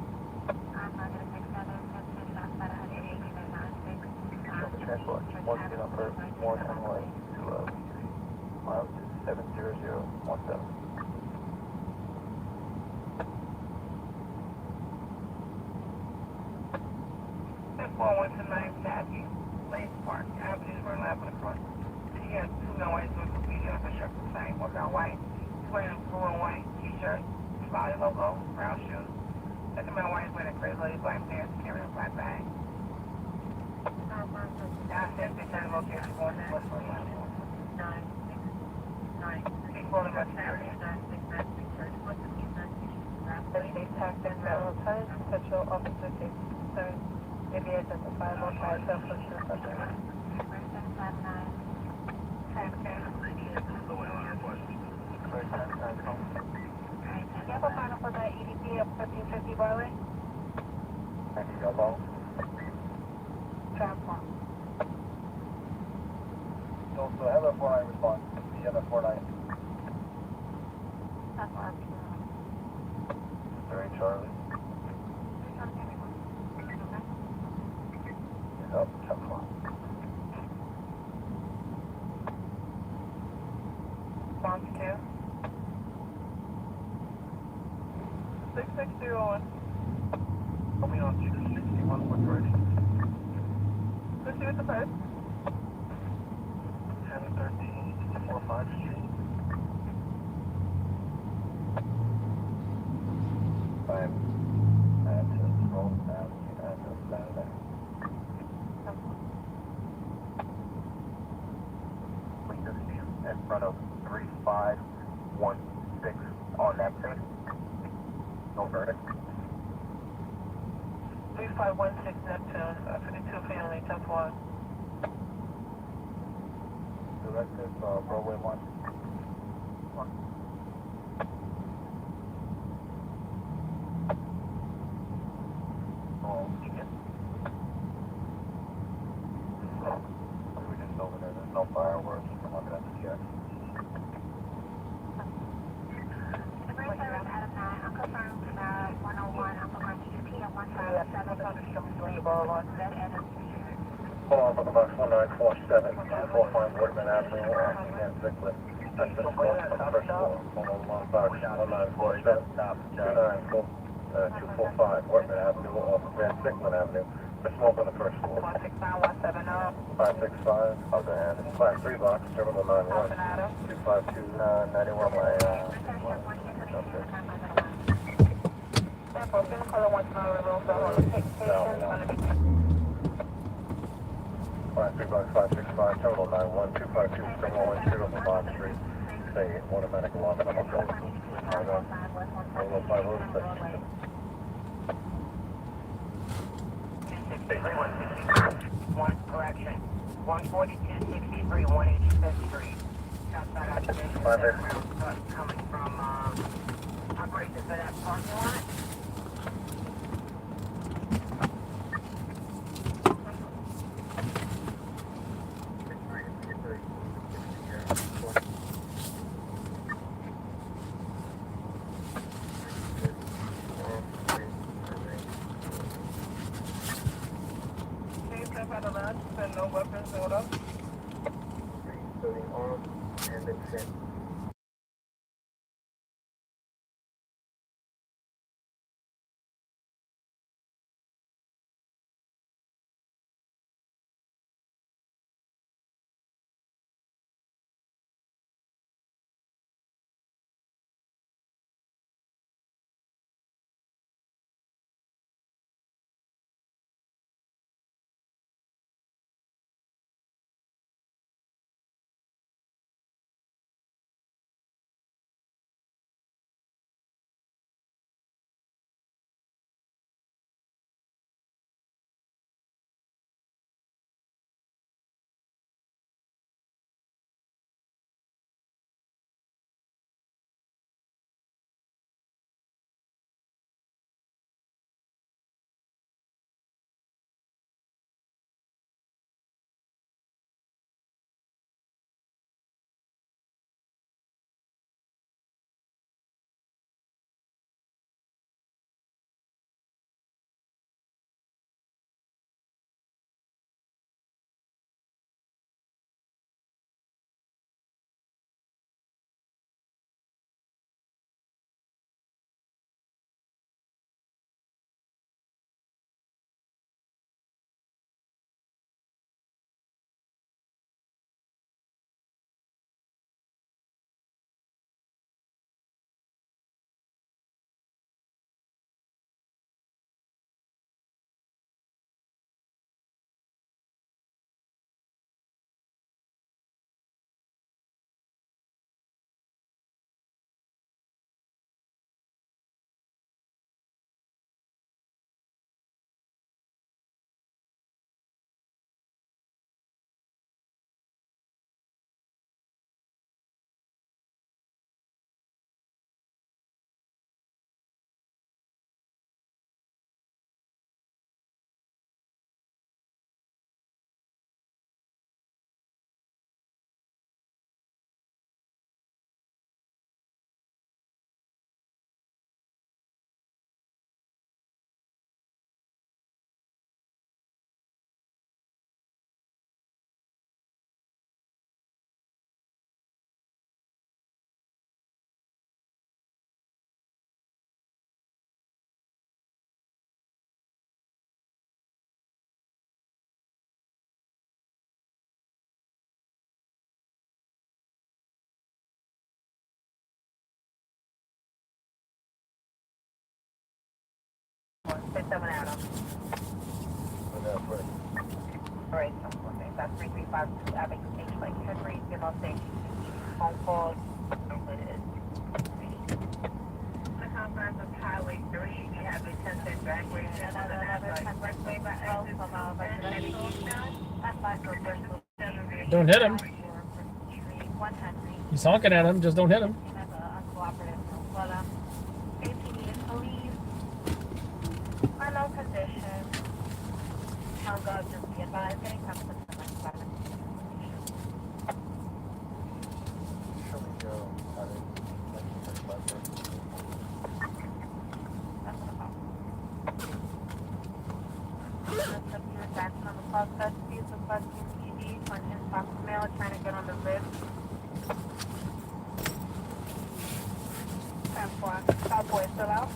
Transport, 1 get up for 1 NY to miles 70017. Step 419 Jackie, Lane Park Avenue, we're left in the front. He has 2 noise with the video of the shirt the same, 1 got white. He's wearing a blue and white t-shirt, body logo, brown shoes. Second man white is wearing a gray hoodie, black pants, carrying a black bag. Now, 10 location, 1 West 9. Keep rolling my area. 38 tax and federal time, Central Officer Case Concern. If he identified multi self-insurance subject. You have a final for the EDP of 1550 Broadway? Thank you, go long. Transform. Also, hello 49 response. The other 49. That's what I'm 3 Charlie. Up, jump on. Response 2. 6601. Coming on 261, what direction? Let's see what's the first. 1013 45 Street. 5 Manhattan Road Avenue, address Saturday. In front of 3516 on Neptune. No verdict. 3516 Neptune, 52 family, 10-1. Directive, Broadway 1. Oh, chicken. We were just over there. There's no fireworks. I'm looking at the check. I'm confirmed 101, I'm confirmed GP of 157. Hold on, for box 1947, 245 Whitman Avenue, and Zickler. That's the smoke from the first floor. Hold on, box 1947, 245 Whitman Avenue, off of Van Zickler Avenue. The smoke on the first floor. 165-170. 565, other hand, class 3 box, terminal 91. 252, 91, my, color 1 room, so take station, going to be 5 box 565, terminal 91, 252, terminal 12 on Bond Street. Say automatic alarm, and I'm going to go. 506. One correction. 14263, 185th Street. Outside occupation. Coming from operations for that parking lot. No weapons, hold up. Including arms and extent. 7 Adam. Alright, okay, that's 3352 Avenue H Lake Henry, give us a phone call. The conference of Highway 3, you have a 10-cent drag rate, another 10-cent waiver out from our residential. That's by for personal. Don't hit him. He's honking at him, just don't hit him. Final condition. Town guard just be advised, getting comfort from the next apartment. Jackson on the call, custody, the question PD, punching Fox Mail, trying to get on the list. 10-4, Cowboy still out.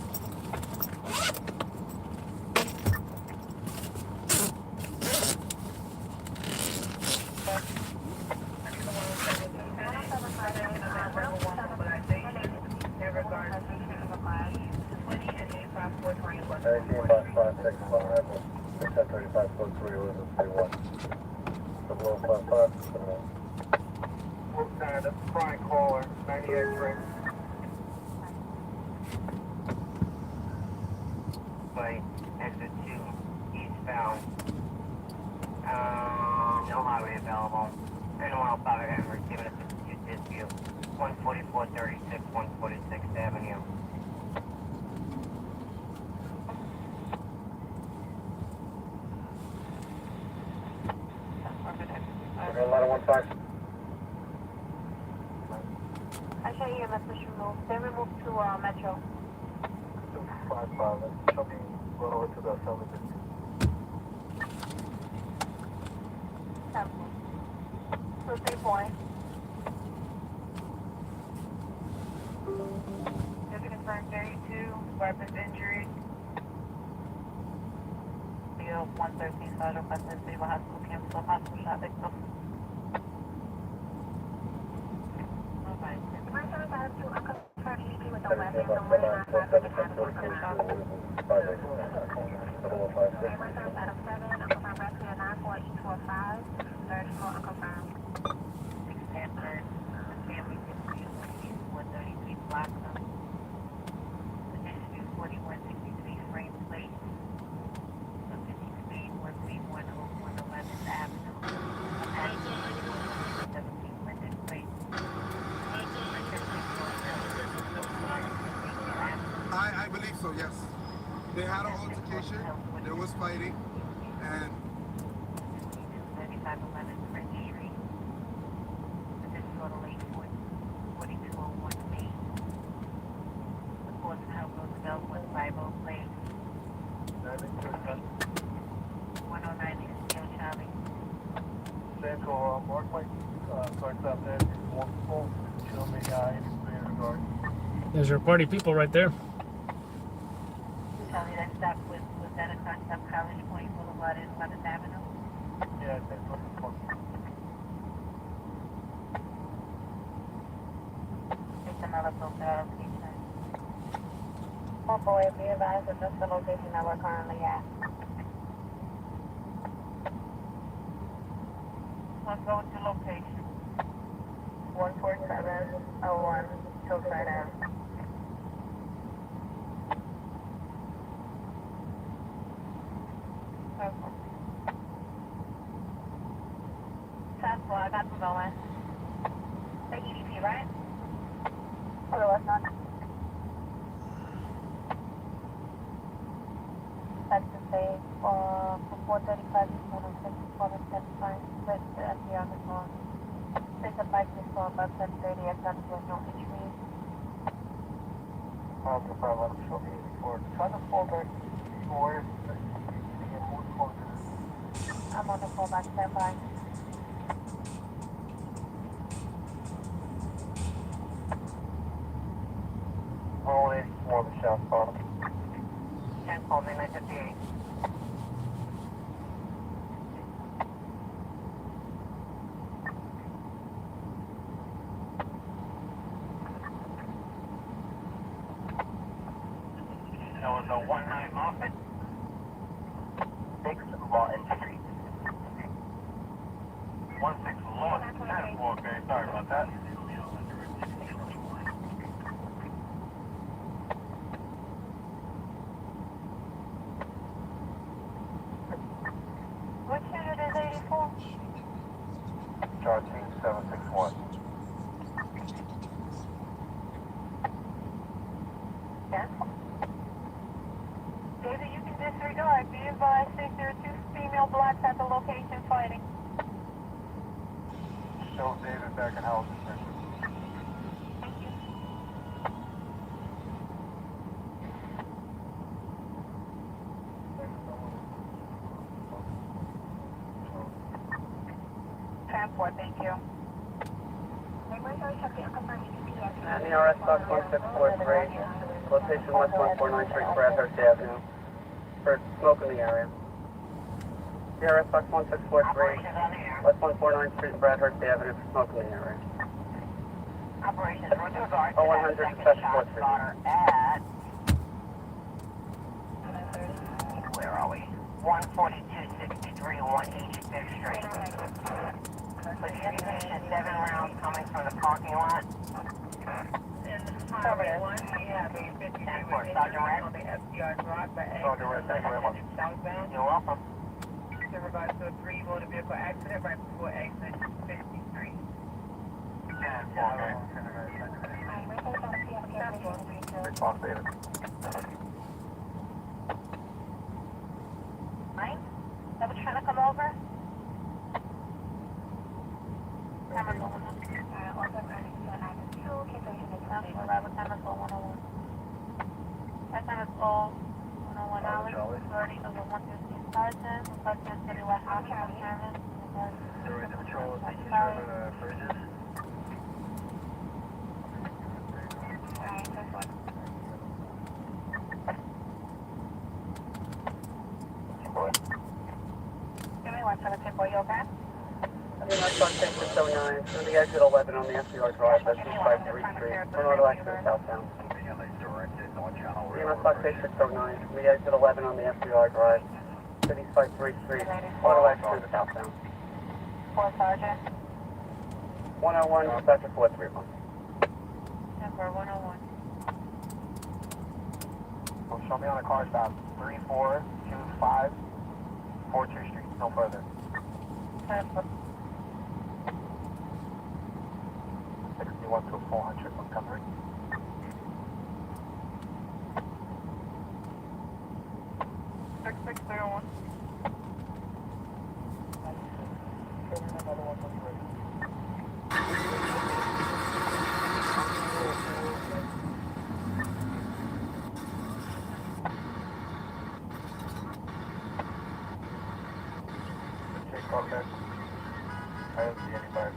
Exit 2 eastbound. No highway available. Anyone else out of Henry, giving us this view. 14436, 146th Avenue. Okay, ladder 15. I show you message removed. They removed to Metro. 255, she'll be going over to the assembly district. 234. Just confirm 32, weapons injury. 113 Sergeant Preston City Hospital campus of hospital shot victim. With the weapons, the one in our hospital had a worker shot. Adam 7, unconfirmed rescue 94845, third floor unconfirmed. 6 Stanford, family 133 block. Issue 4163 frame plate. 50 speed 131 11th Avenue. 17 Linden Place. I believe so, yes. They had an altercation, there was fighting, and 3511 French Street. This total 4201 Main. The course of Health Roosevelt 150 Place. 109 is Steel Charlie. Central, Mark Mike, starts out there, multiple, show me, in regard. There's your party people right there. Tell me that stop was that across South College Point Boulevard and 11th Avenue? Yeah, that's what it's called. It's another filter location. Oh boy, be advised that that's the location that we're currently at. Let's go to location. 14701 Hillside Ave. Well, I got them going. The EDP, right? Otherwise not. That's to say, from 435 to 106, 475, with the FDR on the phone. There's a bike to store about 730 at that point, no entries. The problem show me for try to fall back where I'm on the fallback standby. Only more of a south bottom. 10 holding 958. That was a 19 off it. I can help. 10-4, thank you. NERS box 1643, location West 1493 Bradhurst Avenue, for smoke in the area. NERS box 1643, West 149th Street, Bradhurst Avenue, for smoke in the area. Operations, with regard to 0100 that dispatch second shot 43. spotter at, where are we? 14263 185th Street. Participation 7 rounds coming from the parking lot. Highway 1, we have a 50 on the FDR Drive by Sergeant Red, thank you very much. southbound. You're welcome. In regards to a 3 motor vehicle accident right before exit 53. 10-4, response David. Right? That was trying to come over? Camera going on. Also running to an item 2, condition is not for level time is 101. That time is all 101 hours, 30 over 115 sergeant, requesting citywide option on Sherman. There is a patrol taking care of the bridges. Alright, that's what. Give me 117, boy, you okay? NERS box 8609, through the exit 11 on the FDR Drive, that's 253 Street, for auto accident southbound. NERS box 8609, from the exit 11 on the FDR Drive, 253 Street, auto accident southbound. 4 sergeant, 101, dispatcher 431. number 101. Well, show me on a car stop 3425 42 Street, no further. 61 to 400 Montgomery. Okay. I don't see anybody.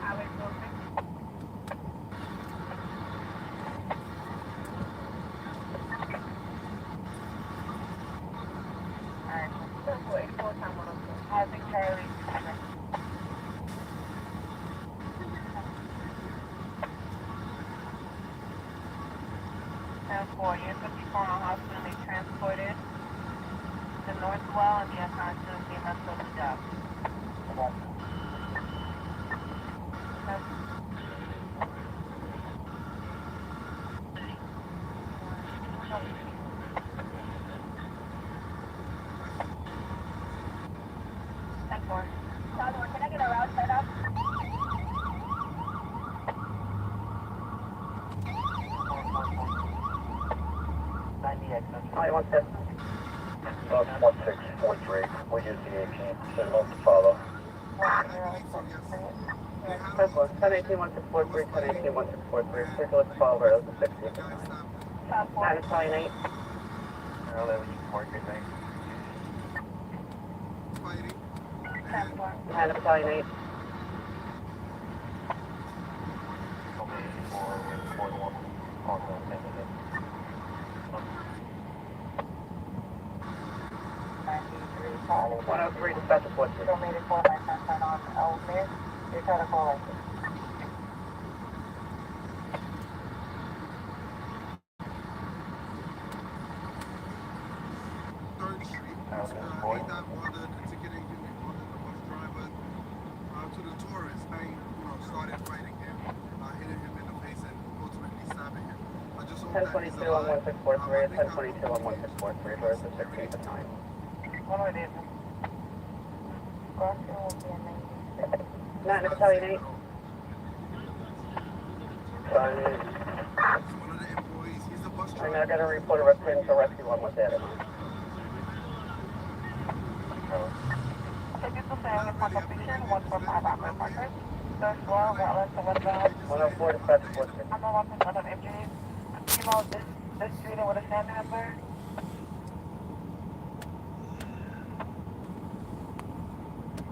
Highway 46. Alright, 484 time 102. Housing Charlie. 10-4, you're 54 on hospital, they transported to Northwell and the assigned to the rest of the job. Can I get a route set up? Hi, 16. 1643, we use the 18, send them to follow. 1018 1643, 1018 1643, circulate to follow rails to 60. 9 Italian 8. 11, you can work your thing. 9 Italian 8. Okay, 4 to 1. Also, 10 minutes. 103, dispatch 43. Donated for my son on Elmir. You're trying to call us. Third Street. Ain't that bothered the ticket agent, they bothered the bus driver to the tourist. Started fighting him, hitting him in the face and ultimately stabbing him. I just hope that he's 1022 on alive. 1643, 1022 on 1643, where's the 16th at 9? One way, David. Crossing will be a 96. 9 Italian 8. Italian 8. One of the employees, he's the bus I driver. mean, I got a report of a potential rescue one with that. Take your Central Bay, competition 145 Aqua Parker. Third floor, wetlands and wetlands. 104 to special question. I'm not watching other injuries. You know, this shooter with a sand hammer.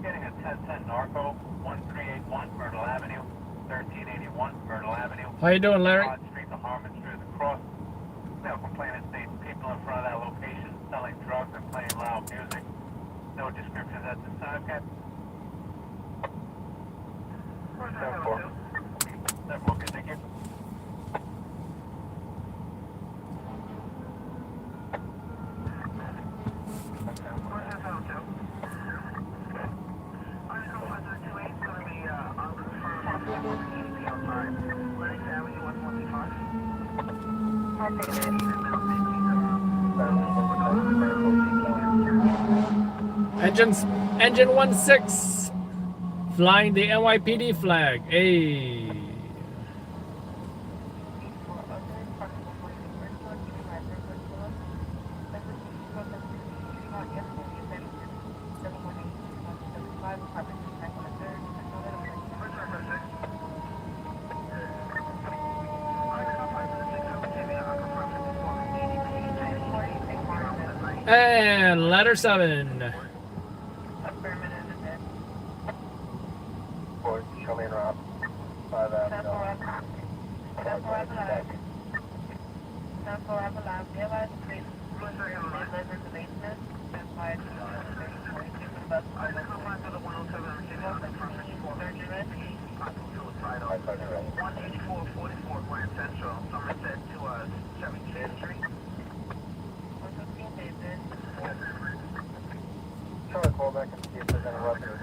Getting a 1010 Narco, 1381 Myrtle Avenue, 1381 Myrtle Avenue. How you doing, Larry? Broad Street to Harmon Street, the cross. No complainant states people in front of that location selling drugs and playing loud music. No descriptions at this time, Captain. 7-4. 7-4, good, thank you. Engine 16 flying the NYPD flag. Hey. And ladder 7. Show me around. 5 Avenue. Try to call back and see if there's any weapons.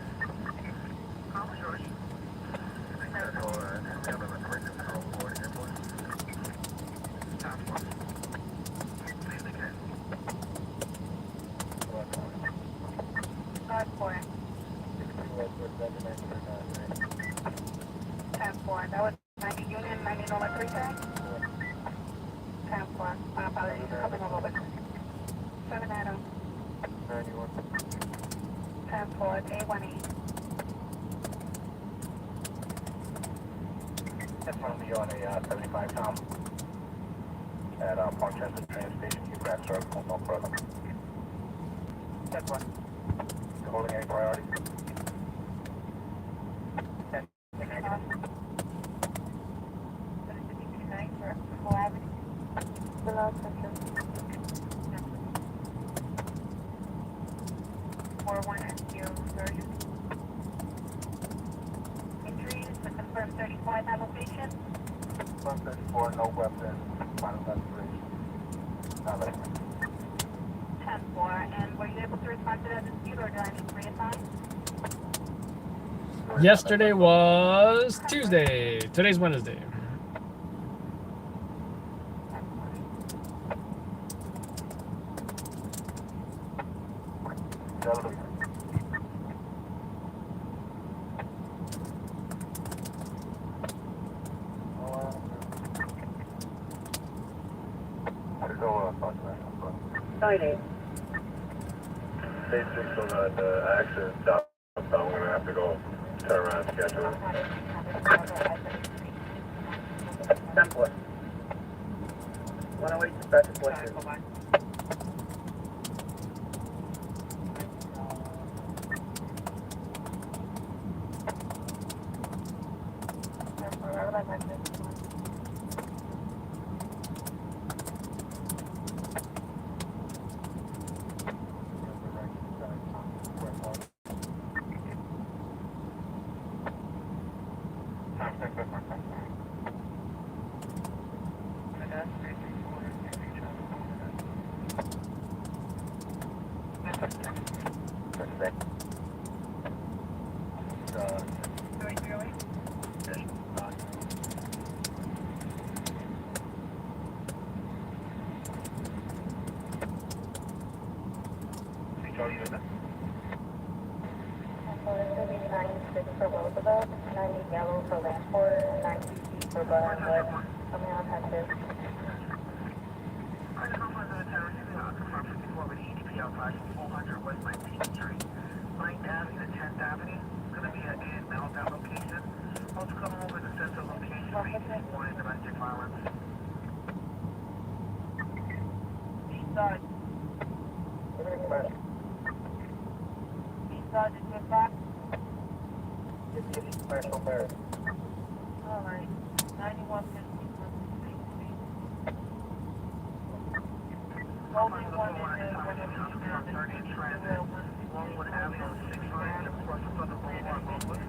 That was 90 Union, 90 North 3 tag. 10-4. My apologies. Coming over with 7 Adam. 91. 10-4. A18. That's going to be on a 75 Tom at Portchester train station. You grab circle, no further. That's one. You holding any priority? Below Central. 41 SQ, sorry. Injuries to confirm 34 at that location. 134, no weapon, final destination. Not later. 10-4, and were you able to respond to that dispute, or do I need to reassign? Yesterday was Tuesday. Today's Wednesday. Stage 6 on that accident stop. I'm going to have to go turn around and schedule it. 10-4. 108 special question. For Roosevelt, 90 yellow for Lanford, 90 for Butterwood. Coming on Texas. I don't know if I'm going to tell you, confirm 54 with EDP outside 400 West 19th Street. 19 Avenue to 10th Avenue. It's going to be an AML at that location. Also come over the central location for 841 domestic violence. Eastside. Eastside, did you get back? Special Barrett. All right. 9150. Only one in the Longwood Avenue on 6 line, across the front of Boulevard, Longwood.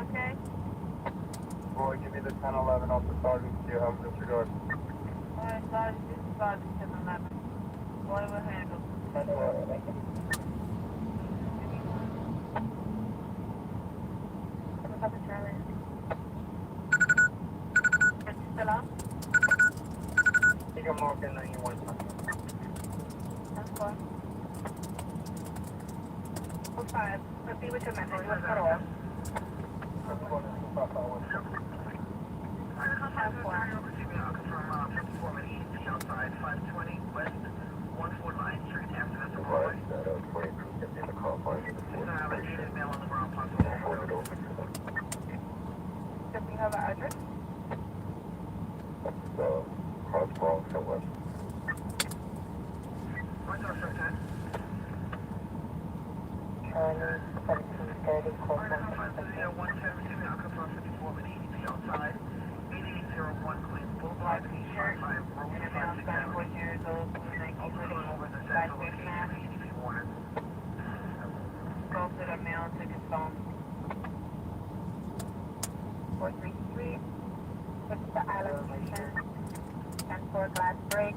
Okay. Roy, give me the 1011 off the sergeant. Do you have disregard? Alright, guys, this is Sergeant 1011. Roy will handle. Still on? I think I'm marking 91. That's fine. Oh, 5. Proceed with your message. What's cut off? Outside 520 West 149th Street, after the Broadway. I have a native mail on the ground, possible. Does he have an address? Cross Bronx and West. What's our first time? Charlie 1730, call 117, I'll confirm 54 with EDP outside. 8801 Queens Boulevard, T-shirt, and a male 24 years old, from the 1930s, black face mask. Go to the male, took his phone. 433, with the island station, and for glass break,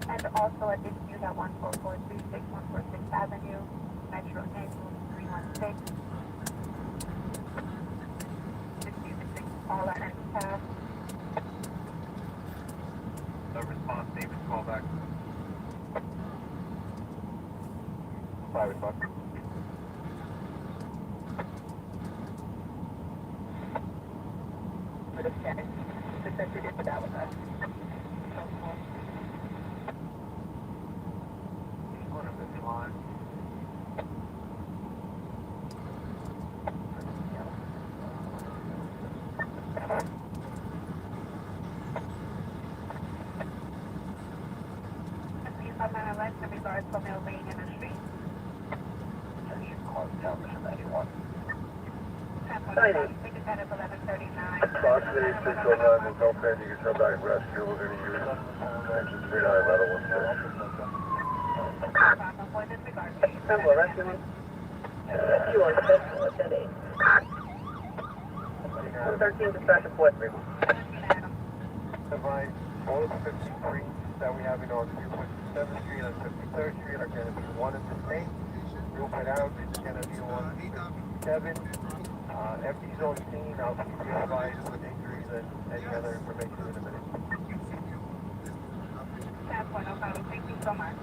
and also a dispute at 14436, 146th Avenue, Metro N 316. Dispute 6, all at end pass. No response, David, call back. 5 o'clock. For the status, the sensitive for that was us. One of this line. In regards to male being in the street. Attention, call down to 91. Take it at 1139. Fox 8609 with no pen, you can come back and rescue. We're going to use engine 39 level 16. For disregard, please. Well, that's the one. You are special attending. 13 dispatch with me. Divide all of the 53 that we have in our queue, 7th Street and 53rd Street are going to be one and the same. You'll put out, it's going to be 157. Empty zone scene, I'll keep you advised with injuries and any other information in a minute. No problem. Thank you so much.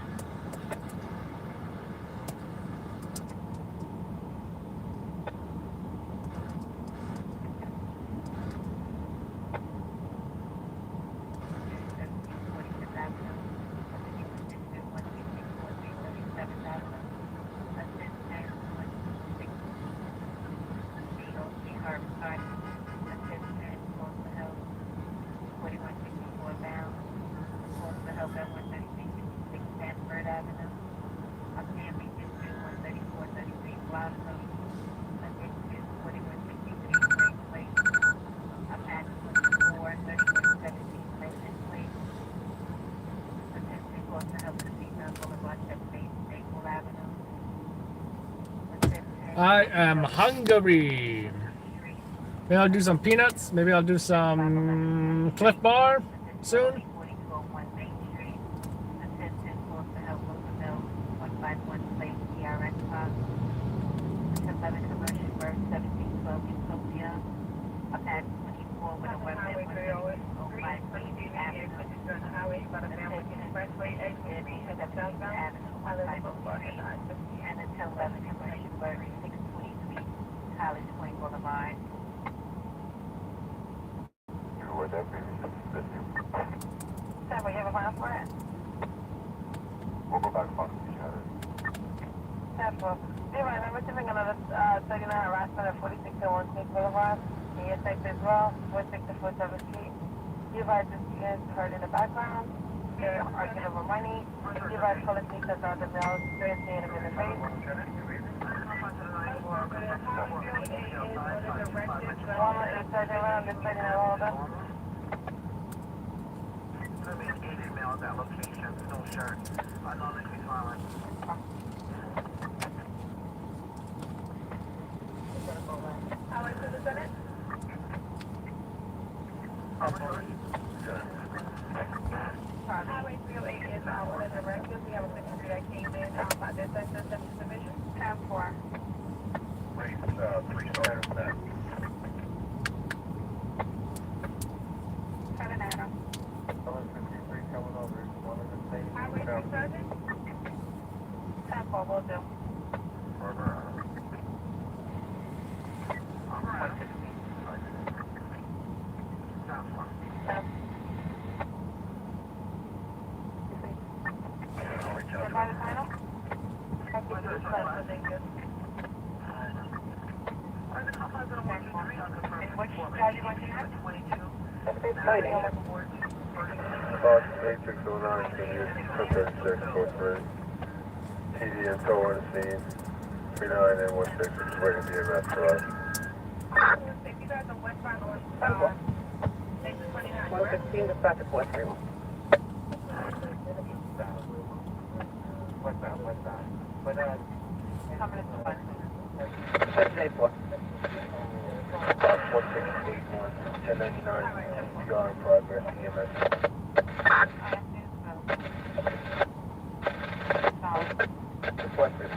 I am hungry. Maybe I'll do some peanuts. Maybe I'll do some Cliff Bar soon. at 24 with a weapon at 163 Avenue. Highway, about a family expressway, exit B, head up southbound. And until 11 commercial road, 623 College Point Boulevard. You were there previously. Sam, we have a final for it. We'll go back and find each other. Temple. You're right, I'm receiving another 39 harassment at 46 and 16 Boulevard. The effect as well, 46 to 47 Street. You advise this is heard in the background. You're arguing over money. You advise police that are the males experiencing him in the face. Woman is turning around and turning around. Female at that location, no shirt, anonymously violent. Highway to the Senate. Highway 308 is one of the records. We have a secretary that came in by this section, 7th Division. 10-4. Race 3 stars net. Turning at him. Highway 3 10-4 will do. Box 8609 can use 3643. TD and tow on the scene. 39 and 16 is waiting to be arrested for us. If you guys are westbound or 116 to traffic 431. Westbound. coming into the bus. 684. Box 1681, 1099, PR in progress, EMS. Requested.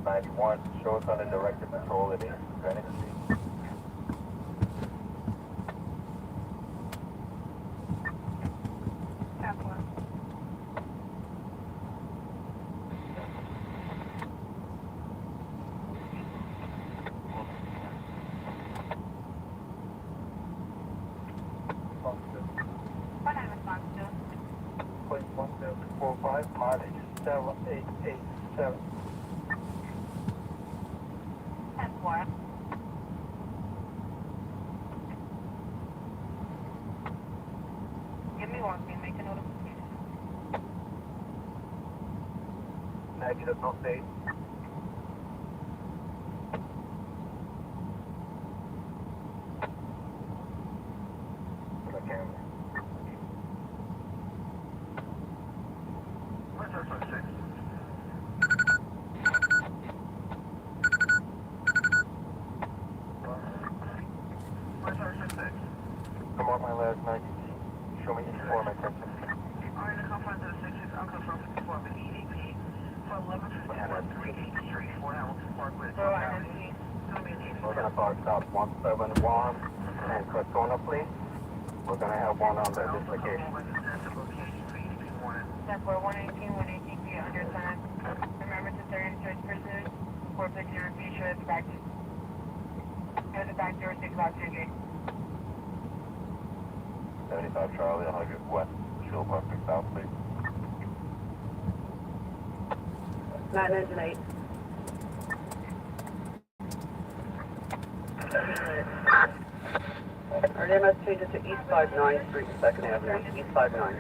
91, show us under directed patrol at Greenwich Street. Plate 1745, mileage 7887. 10-4. Give me one thing, make a notification. Negative, no state. For the camera. Come on, my last 90. Show me each form attention. Alright, the confines of the 6 unconfirmed informant EDP for 1151 3th Street, 4 Hamilton Parkway. We're gonna park stop 171 and quick corner, please. We're gonna have one on the dislocation. 10-4, 118, 118 feet under time. Remember to turn to its pursuit. 4 picture, be sure it's back. Go to back door, 6 out to your gate. 75 Charlie, 100 West, Shield Park, South, please. 908. Our name has changed to East 59 Street, 2nd Avenue, East 59.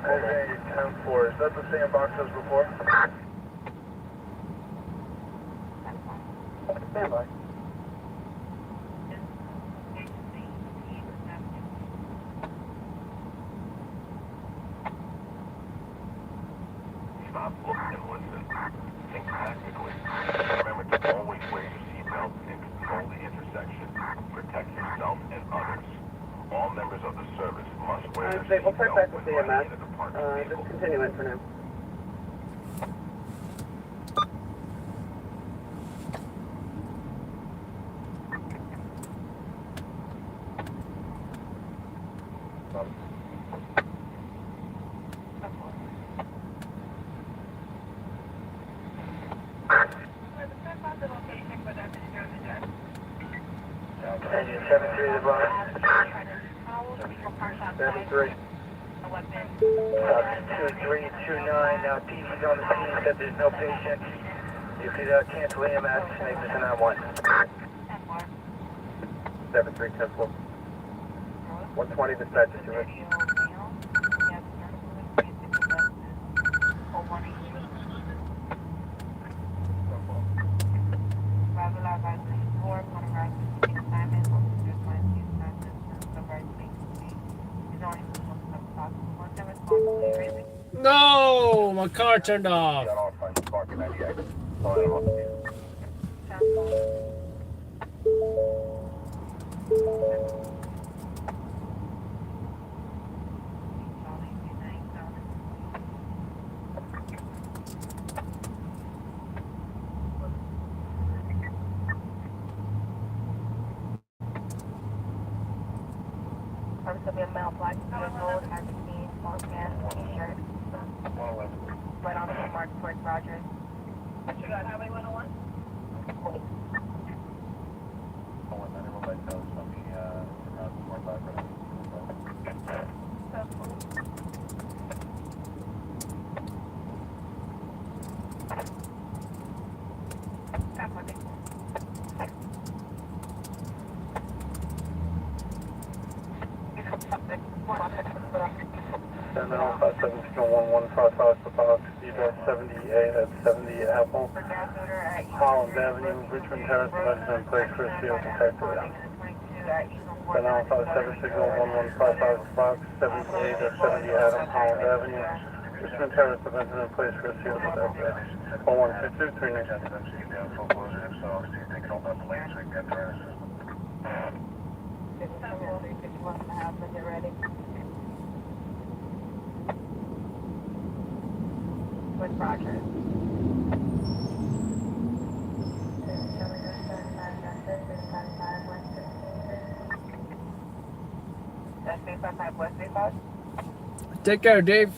Hey, 10-4, is that the same box as before? Stand by. Stop, look, and listen. Think tactically. Remember to always wear your seatbelt and control the intersection. Protect yourself and others. All members of the service must wear Great, we'll check back with CMS. Just continue in for now. Engine 73 to the bar. 73. 2329, now DC's on the scene, said there's no patient. You could cancel EMS, make this an I-1. 73, 10-4. 120 dispatch to it. No, my car turned off. Male, black, gold, magazine, small can, t-shirt. Right on the mark towards Rogers. What you got, Highway 101? Holland Avenue, Richmond Terrace, emergency in place for a CO detector. Then Alpha 7 signal 1155 Fox, 78 or 70 Adam, Holland Avenue, Richmond Terrace, emergency in place for a CO detector. 1122, 3 With Rogers. Take care, Dave.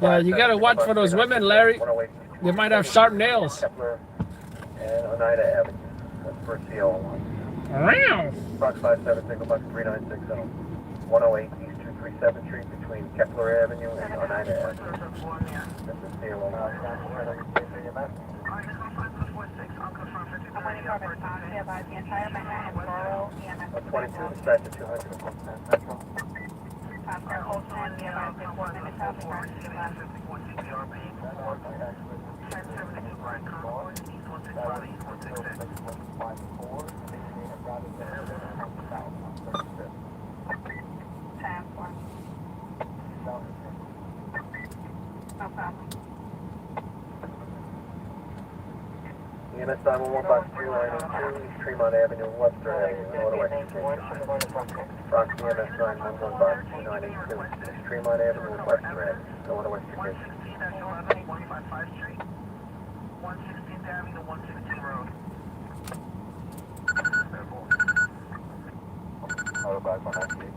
Yeah, you gotta watch for those women, Larry. They might have sharp nails. And Oneida Avenue. That's for CO1. Wow. Fox 57, single box 3960. 108 East 237th Street between Kepler Avenue and Oneida Avenue. This is CO1. I'm 22 dispatch to 200. EMS 911 box 2902, East Tremont Avenue, Webster Avenue, Illinois. Bronx EMS 911 box 2982, East Tremont Avenue, Webster Avenue, Illinois. 155 Street, 116th Avenue, 116 Road. Auto box 198.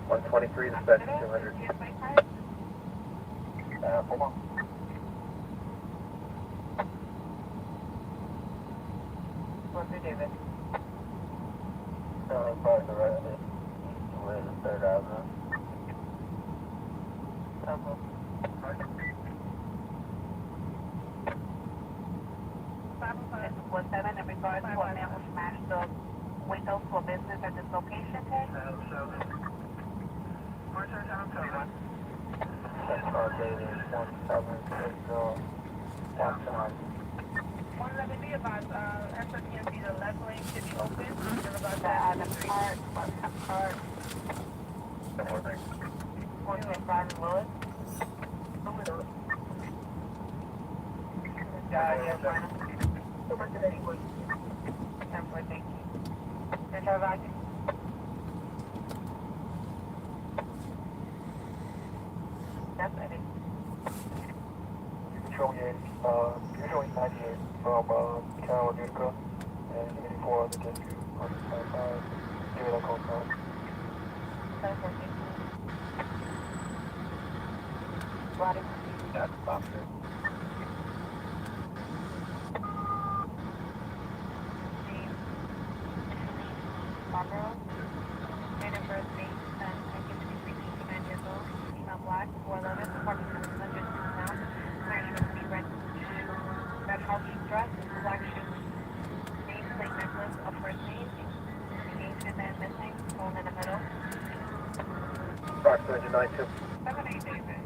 $123 dispatch to 200. Hold on. What's your David? Probably the rest of it. With the 3rd Avenue. Was that in regards to a man who smashed the window to a business at this location, Ted? Let me be advised, SRTMP, the left lane should be open. The cart. Going to drive Lewis. Yeah, fine. Super today. 10-4, thank you. Control roger. That's it. Showing you're showing 98 from Carol Utica and 84 on the district on 55. Give me that call sign. 10-4, thank you. Roger. That's stop here. Marlboro. Date of birth, May 10, 1953, 59 years old. Female black, 4'11", approximately 102 pounds. Wearing a red house dress, black shoes. Name, plate necklace of first name. Engagement and missing, phone in the middle. Fox engine 92. 7-8, David.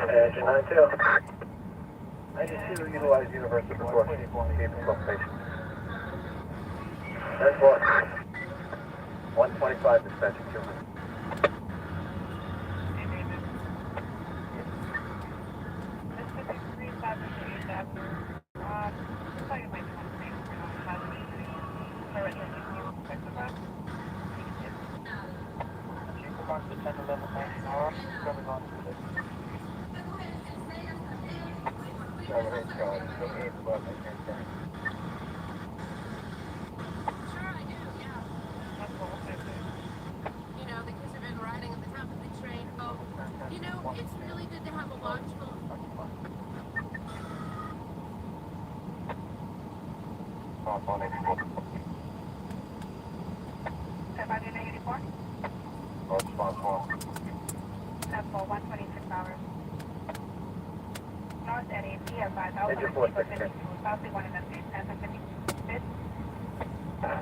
Engine 92. 92 utilize universal precaution. Keep it location. 10-4. 125 dispatch 200. You know, the kids have been riding at the top of the train. Oh, you know, it's really good to have a logical. For 126 hours. North at AP at 5,000. Southly 1 and 10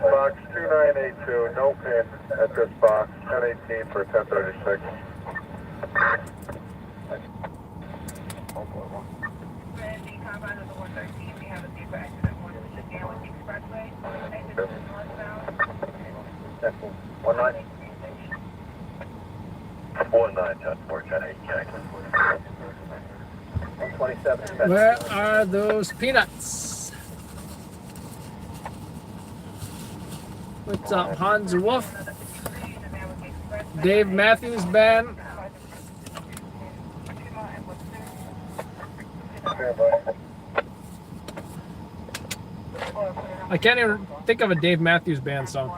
Box 2982, no pin at this box, 1018 for 1036. The confines of the 113, we have a deeper accident on the NYC Expressway. Exit northbound. 19. 127. Where are those peanuts? What's up, Hans Wolf? Dave Matthews Band. I can't even think of a Dave Matthews Band song.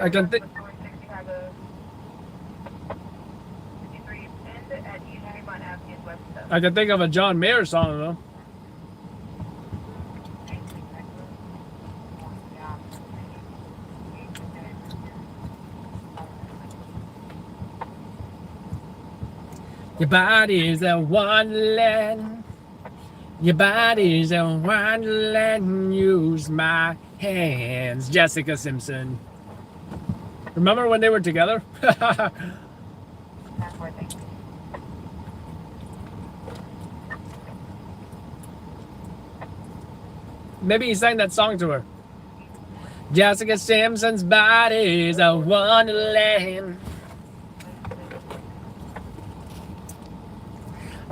I can think. I can think of a John Mayer song though. Your body's a wonderland. Your body's a wonderland. Use my hands. Jessica Simpson. Remember when they were together? Maybe he sang that song to her. Jessica Simpson's body's a wonderland.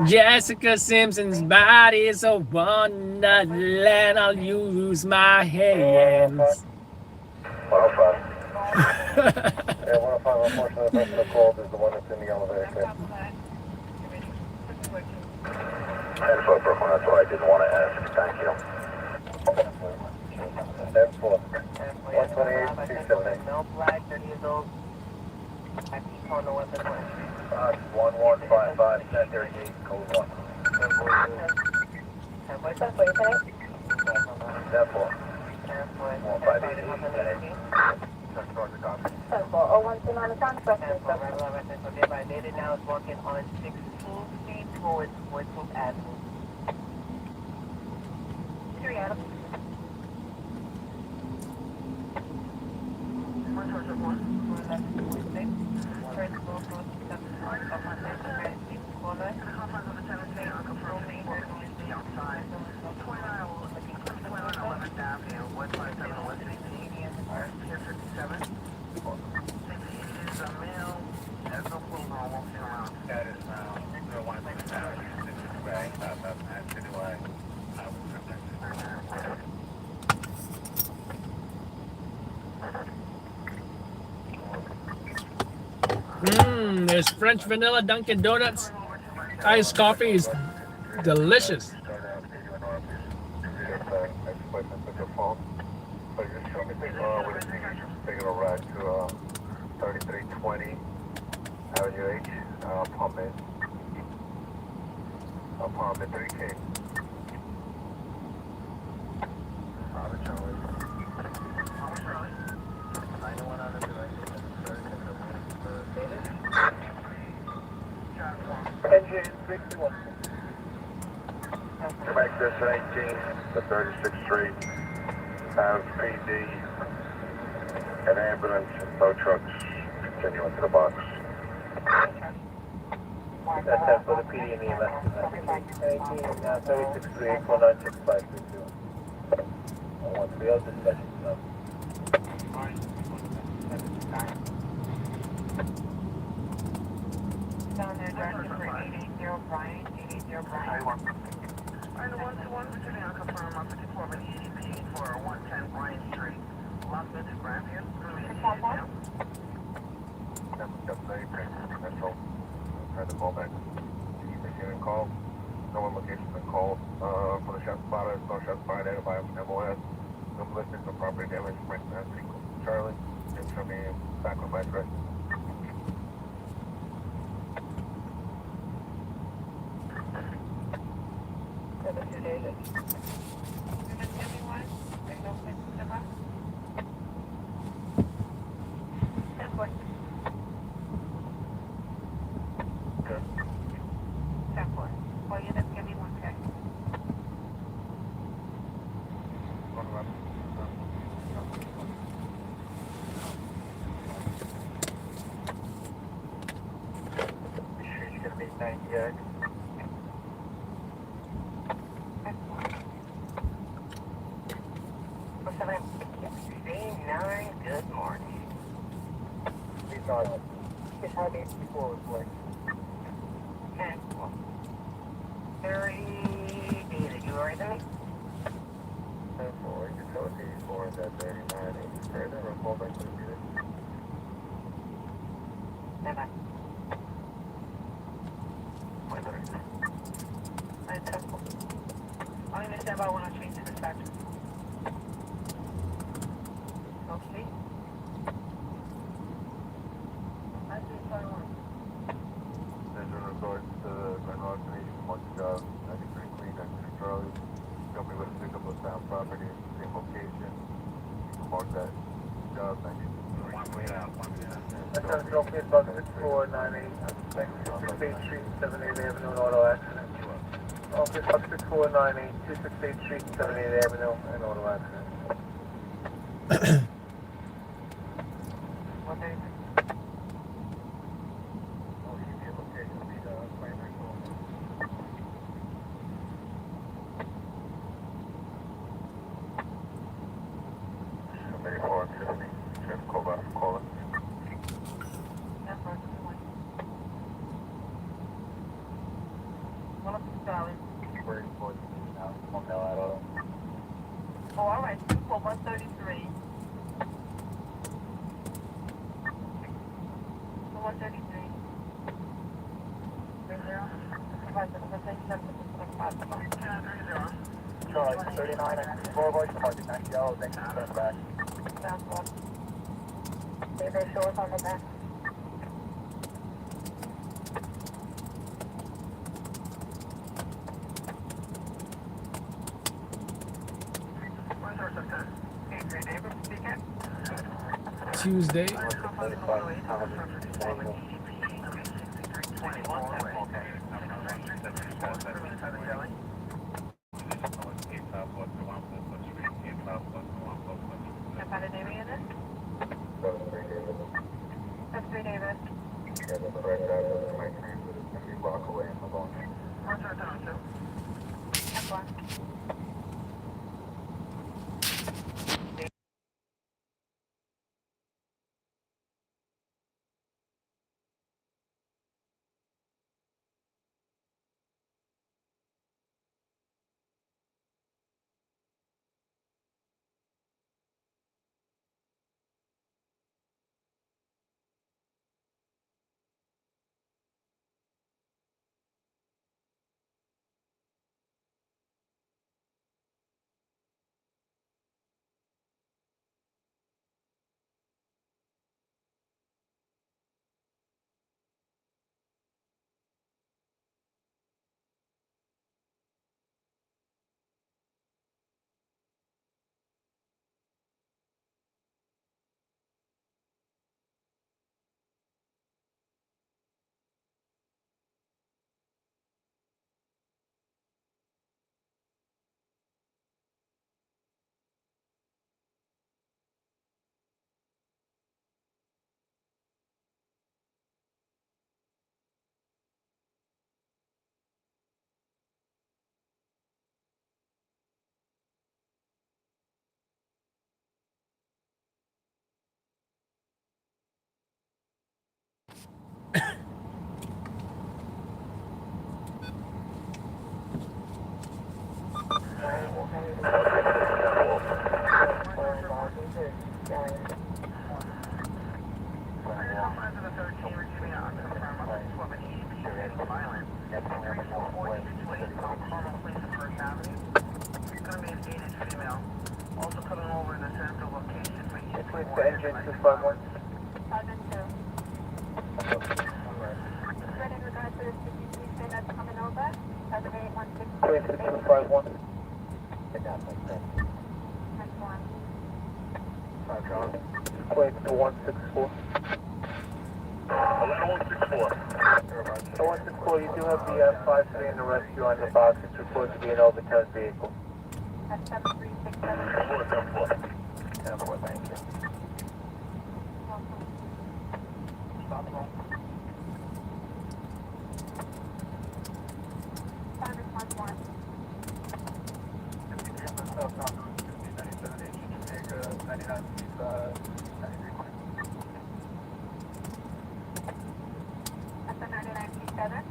Jessica Simpson's body's a wonderland. I'll use my hands. 105. Yeah, 105, unfortunately, the person that called is the one that's in the elevator. 10-4, Brooklyn, that's what I didn't want to ask. Thank you. 10-4. 128, 278. No black, 30 years old. I keep on the weapon. 1155, 1038, code 1. 10-4. 1588. Dated now is walking on 16th Street towards 14th Avenue. 3 Adam. 101. First floor, 7 of 100 corner. Confines of the 7th State are control major. Outside. 29 looking is a male. There's no clothes on, walking around. Status now. 0167. This is Ray. That's the delay. There's French vanilla Dunkin' Donuts. Iced coffee is delicious. Taking a ride to 3320 Avenue H, apartment 3K. Engine 61. Come back to 18 to 36th Street. Have PD, an ambulance, no trucks, continuing to the box. That's for the PD and EMS. 18, 36 Street, 496 I want to be able to discussion. Down there, director for 880 Brian, 880 Brian. And the 121 Virginia, I'll confirm on 54 with EDP for 110 Bryant Street, Las Vegas, Grandview. That's all. Try to call back. Receiving call. No one location been called. For the shot spotter, no shot spotted identified from MOS. No ballistics, no property damage. Right now, Charlie. And show me back on my address. Good morning. It's hard to before it was like 10, 30, did you write that? 4, utility 4, that 39, 8, further, or call back to the computer. Bye-bye. I'm going to stand by when I change to dispatch. Okay. As in regards to the Grand Alternation, multi-job, 93 Queen, 93 Charlie, company with a pickup of sound property, same location. You can mark that job, 93. That's on Trophy Bucket 498, 268 Street, 78 Avenue, an auto accident. Office Bucket 498, 268 Street, 78 Avenue, an auto accident. What day? Oh, all right. 133. 133. Charlie, 39, and 4 voice, market 90 yellow, thank you for coming back. Sounds good. They show us on the back. Tuesday. That's 3 David. Yeah, the correct address is 19, but it's going to be Rockaway and Malone. What's our time, too? That's one. Also coming over in the central location for you. It's with the engine 251. Ready in regards to the 53 train that's coming over. That's 816. 251. Next one. Quake to 164. 164. 164, you do have the 5-3 in the rescue on the box. It's reported to be an overturned vehicle. That's 7367. 10-4, thank you. That's a 9937.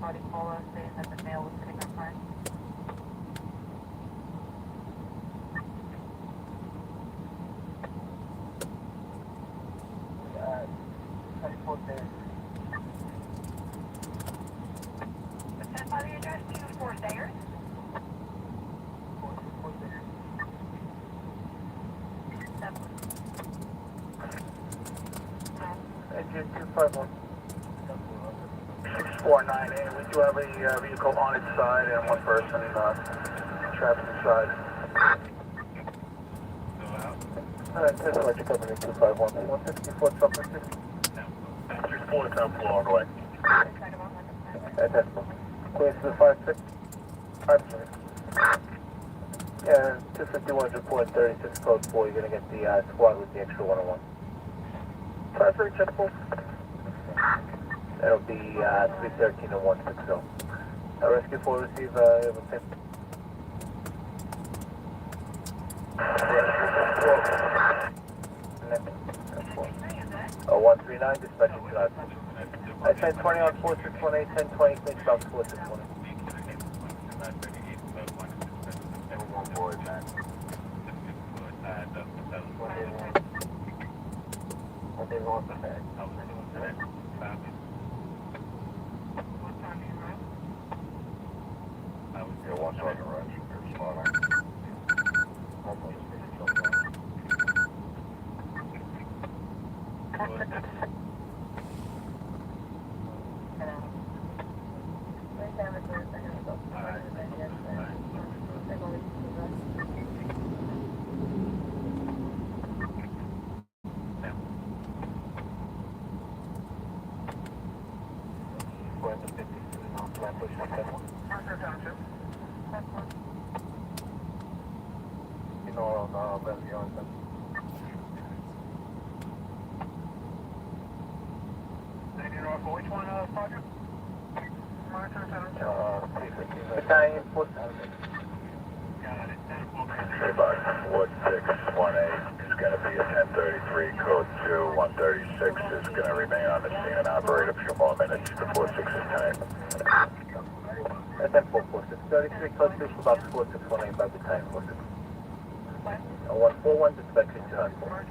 Party caller saying that the mail was sitting up front. Identify the address to Fort Sayers. Engine 251. 649A, we do have a vehicle on its side and one person trapped inside. Test electric company 251. 154 truck. 64 10-4 on the way. That's Please to the 5-6. 5-6. Yeah, 251 report 36 code 4. You're going to get the squad with the extra 101. 5-3 check 4. That'll be 313 and 160. Rescue 4 receive you have a pin. Oh, 139, dispatching to that. I sent 20 on 4618, 1020, clean stop 4620. Yeah, one sergeant rush. Which one, Roger? Italian 4. About 4618 is going to be a 1033, code 2, 136 is going to remain on the scene and operate a few more minutes before 6 is time. That's at 446. 33, code 2, about 4618 by the time 46. 141, dispatching to Hot 4.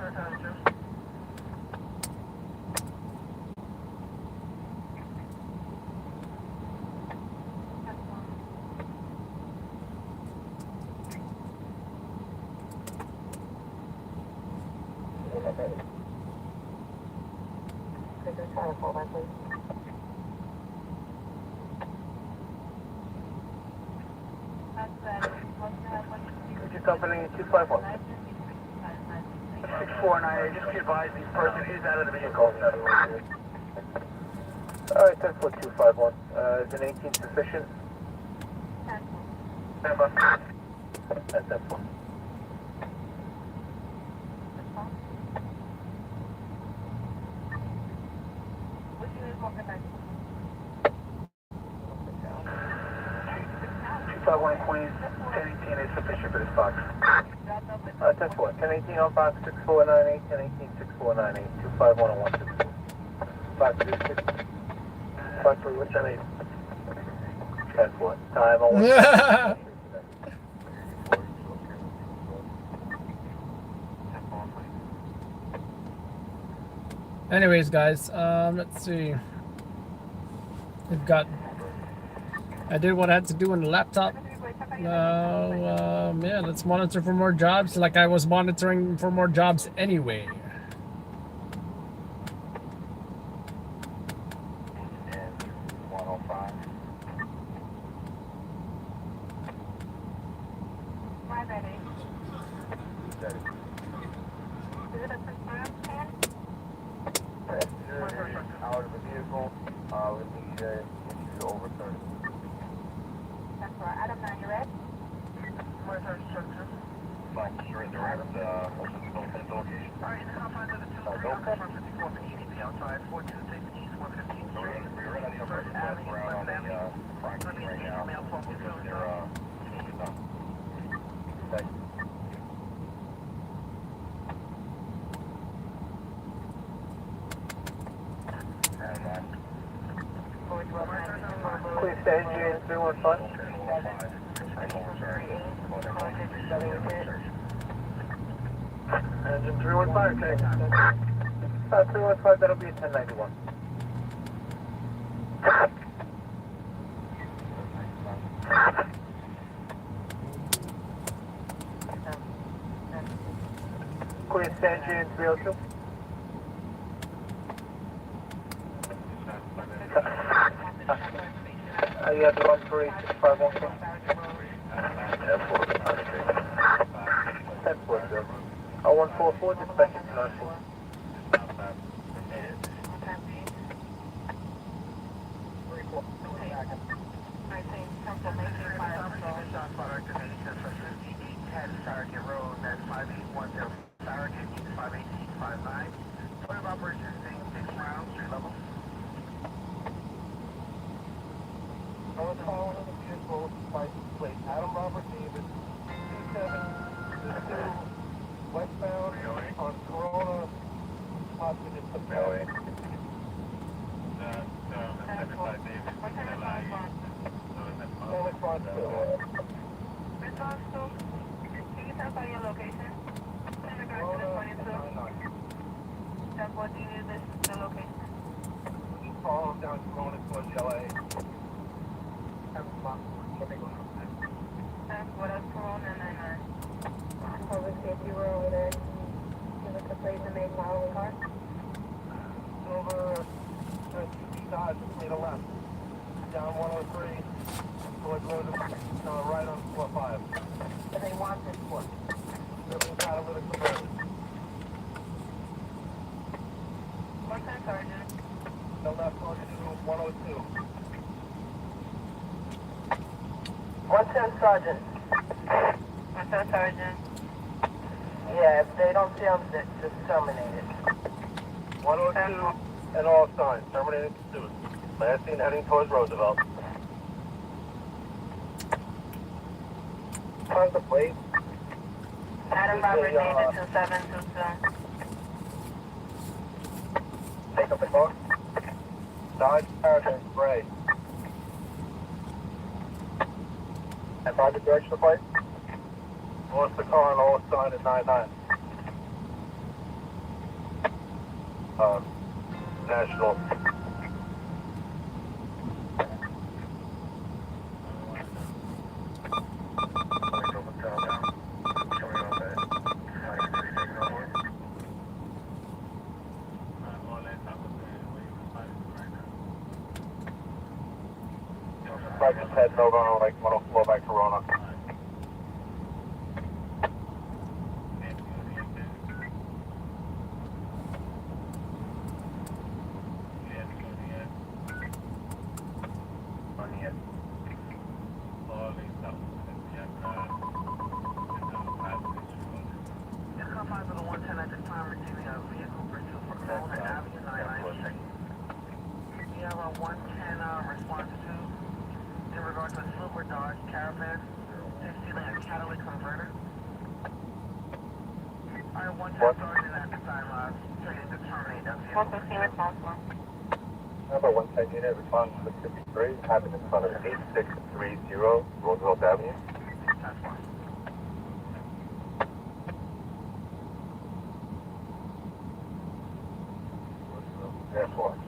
Company 251. 6498, just be advised this person is out of the vehicle. Alright, 10-4-251. Is an 18 sufficient? Stand by. That's 10-4. One Queens, 1018 is sufficient for this box. 10-4, 1018 on box 6498, 1018 6498, 251 on 164. 536. 53, what's that 8? 10-4, time on 1. Anyways, guys, let's see. We've got. I did what I had to do on the laptop. Yeah, let's monitor for more jobs, like I was monitoring for more jobs anyway. Out of the vehicle, with the issue over 30. That's right. Adam, now you ready? Fine, you're in direct, most of the location. Alright, then I'll find the 2 outside, 426 East 115. We're right on the upper left around on the Franklin right now. Thank you. Please stay engine 315. Engine 315, okay. 315, that'll be a 1091. Please stay engine 302. You have the 13651. 10-4, 144, dispatch to 94. Sargent Road, that's 5810. Sargent, 51859. Point of operation is 6 rounds, 3 levels. I was following the vehicle by plate Adam Robert Davis, 2722 westbound on Corona, possibly just the belly. Can you tell us your location? In regards to the 22? That's what you need the location. Just follow him down Corona towards LA. What else? Corona 99. Public safety, we're over there. Give us the plate and the make model of the car. Silver, Dodge, made a left. Down 103, towards road, right on 45. So they want this one. Driven catalytic converter. What's that, Sergeant? The left on to 102. 110 Sergeant. What's that, Sergeant? Yeah, if they don't see them, just terminate it. 102 and all signs. Terminated pursuit. Last seen heading towards Roosevelt. Find the plate. Adam Robert Davis 2722. Take up the car. Dodge Charger, gray. And find the direction of the plate. Lost the car and all sign at 99. National. I just heading over on like 104 back to Rona. Number 110 unit, response to 53, happened in front of 8630 Roosevelt Avenue. Air Force.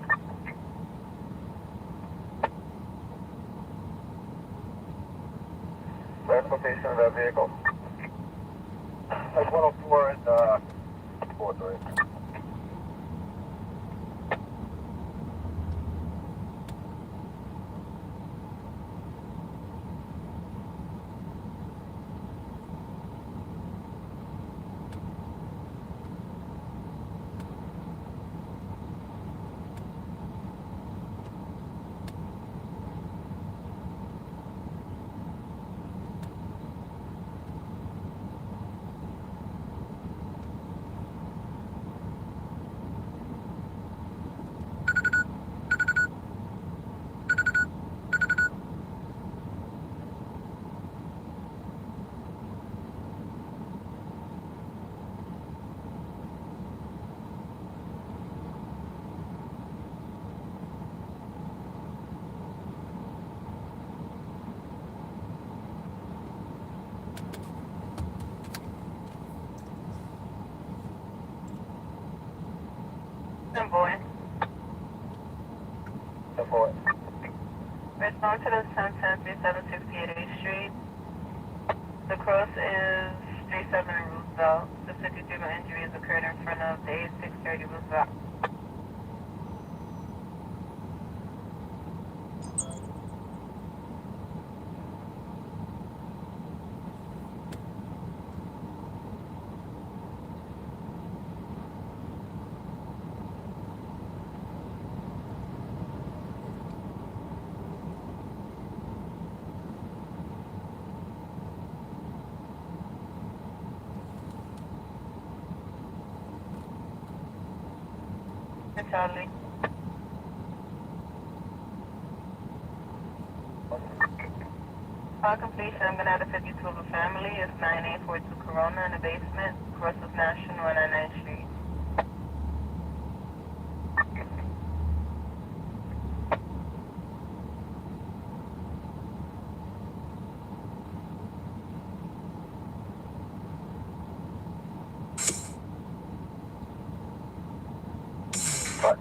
Last location of that vehicle. Like 104 and 4-3. Boy. Support. Respond to the 1010 3768 8th Street. The cross is 37 Roosevelt. The 53 injuries occurred in front of the 8630 Roosevelt. Charlie. Upon completion, I'm going to add a 52 of a family. It's 9842 Corona in the basement. Cross of National on 99th Street.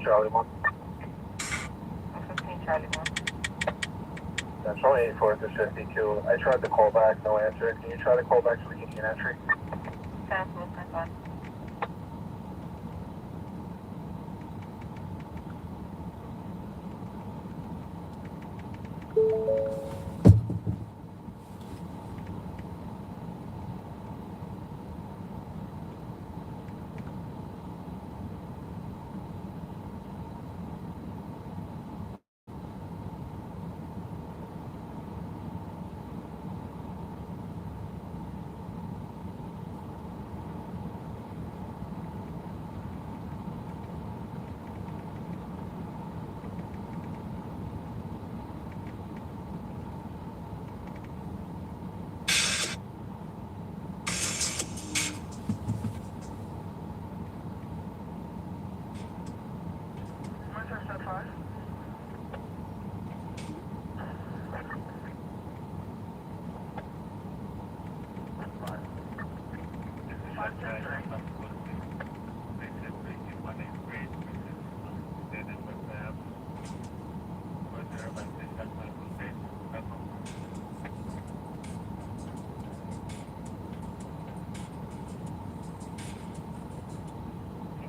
Charlie 1. 15 Charlie 1. Central 84 to 52. I tried to call back, no answer. Can you try to call back so we can get an entry? Cancel, cancel.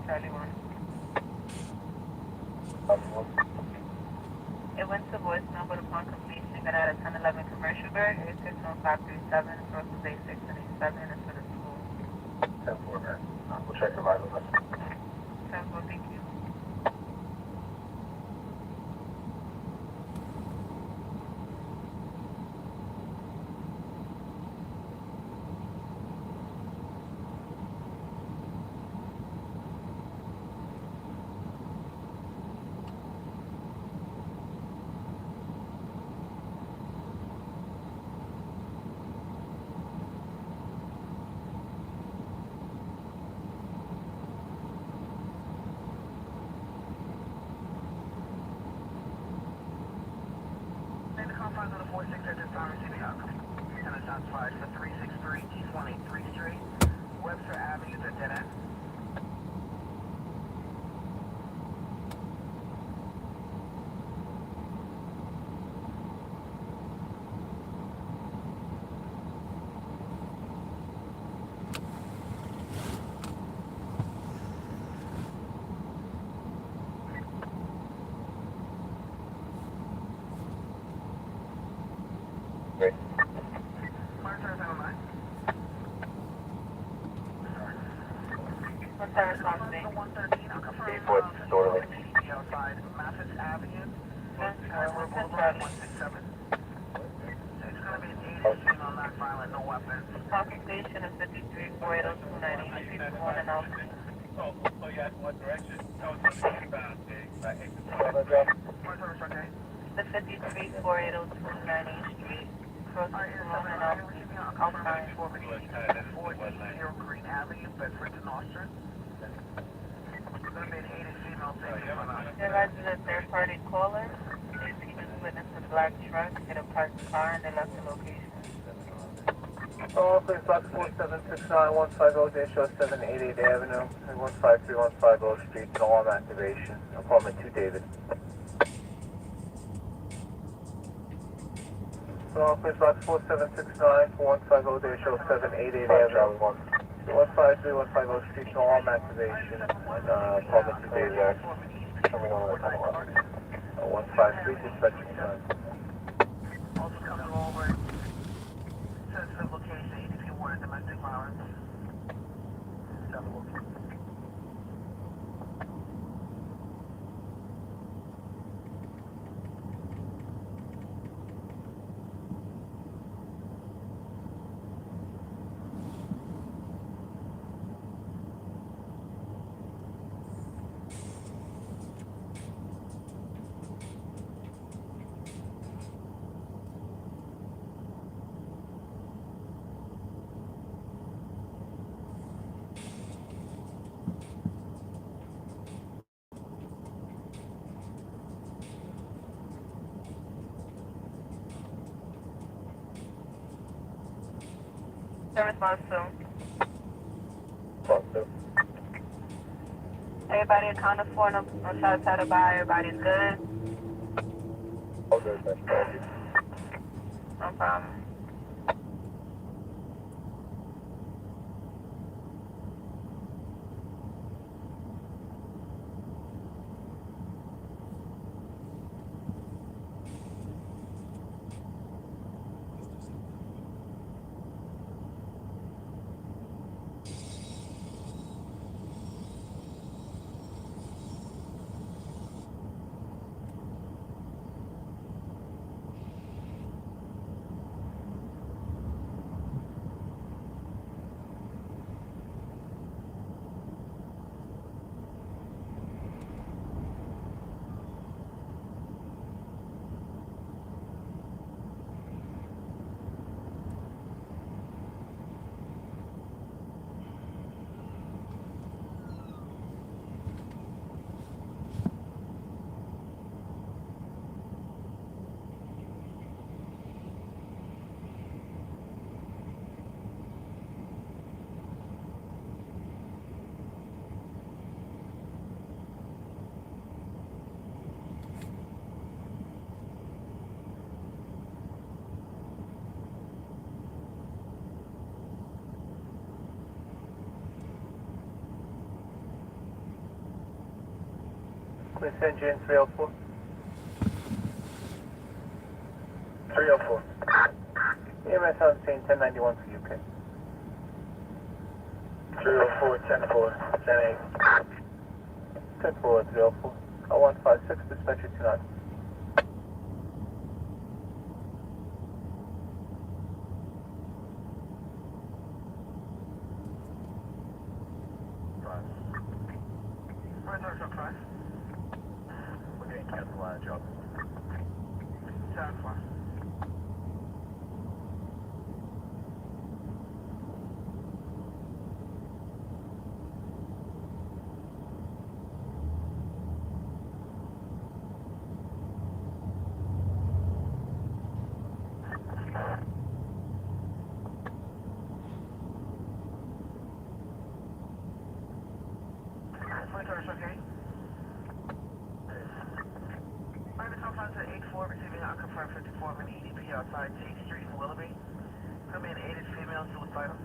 Charlie 1. It went to voicemail, but upon completion, Even at a 1011 commercial bird, 861537, sources A6 and A7 is for the school. 10-4, man. We'll check the vital. 10-4, thank you. The confines of the 46 at this time receiving outcome. Lieutenant shots fired for 363 East 183 Street. Webster Avenue to dead end. Great. Monitor 09. What's that response today? 113, I'll confirm. 8-4, disorderly. Outside Mathis Avenue. We're both on 167. It's going to be an 8 scene on that violent, no weapons. Parking station is 53 480 Street, one and out. Oh, yeah, what direction? No, it's on the bound. Monitor, okay. The 53 480 Street, cross one and out. Outside. 480 Green Avenue, Bedford to Nostrand. It's going to be an 80 female station on that. There has been a third-party caller. They witnessed a black truck hit a parked car and they left the location. Oh, please, box 4769 150 Day Show 788 Avenue, and 153 150 Street, no alarm activation. Apartment 2, David. Oh, please, box 4769 150 Day Show 788 Avenue, 153 150 Street, no alarm activation, and apartment 2, David. Coming on the 153 dispatching time. Also coming over. Sensitive location, if you want domestic violence. The response to. Positive. Everybody accounted for, no shots had to buy, everybody's good. All good, thank you. No problem. Please send you in 304. 304, 304. EMS on scene 1091 for UK. 304, 10-4, 10-8. 10-4, 304. 0156, dispatcher 29. We're getting cancel line job. 10-4. Okay. Find the confines at 84, receiving unconfirmed 54 in EDP outside Tate Street in Willoughby. Could be an aided female suicidal.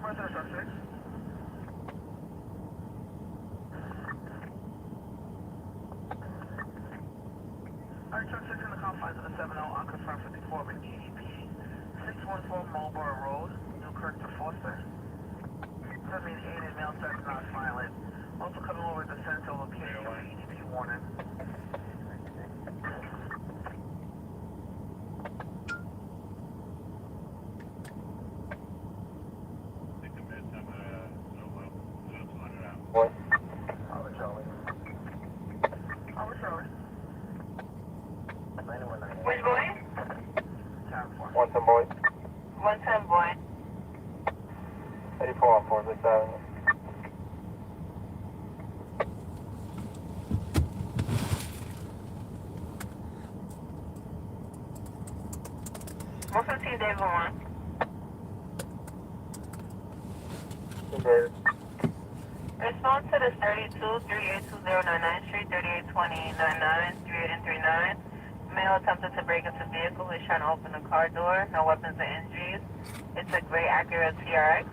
Further suspects. Alright, truck 6 in the confines of the 70 unconfirmed 54 in EDP. 614 Marlborough Road, Newkirk to Foster. 78 male sex not violent. Also coming over the Central location for EDP warning. Boy. Over Charlie. Over Charlie. 9198. Which boy? 110 boy. 110 boy. 84 on 4, this Avenue. What's 15 David 1? David. Respond to the 32 382099 Street, 382099, 38 and 39. Male attempted to break into vehicle. He's trying to open the car door. No weapons or injuries. It's a gray Acura TRX.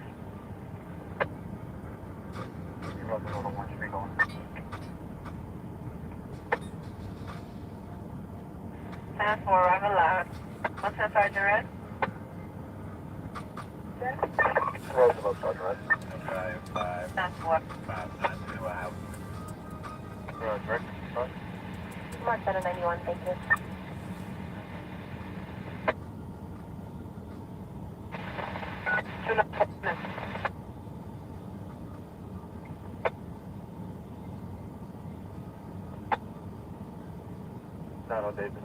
You must go to 1 Street going. 10-4, arrival loud. What's that, Sergeant Red? Roosevelt, Sergeant Red. 10-4. 592 out. Rick, huh? Mark 791, thank you. No, David.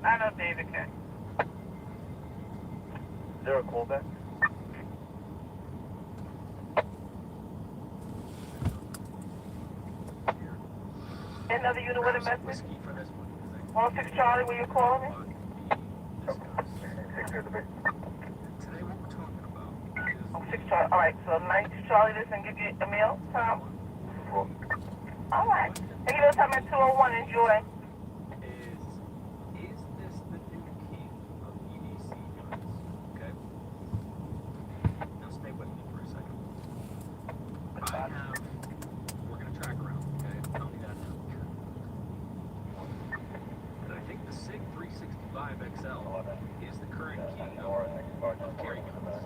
I know David can. Is there a callback? Another unit with a message? 16 Charlie, will you call me? 6 here to be. Today, what we're talking about is 6 Charlie. Alright, so 92 Charlie, this and give you a meal, Tom? 4. Alright. Take your time at 201, enjoy. is this the new king of EDC units? Okay. Now stay with me for a second. We're gonna track around, okay? Tell me that now. And I think is the current king of carry guns.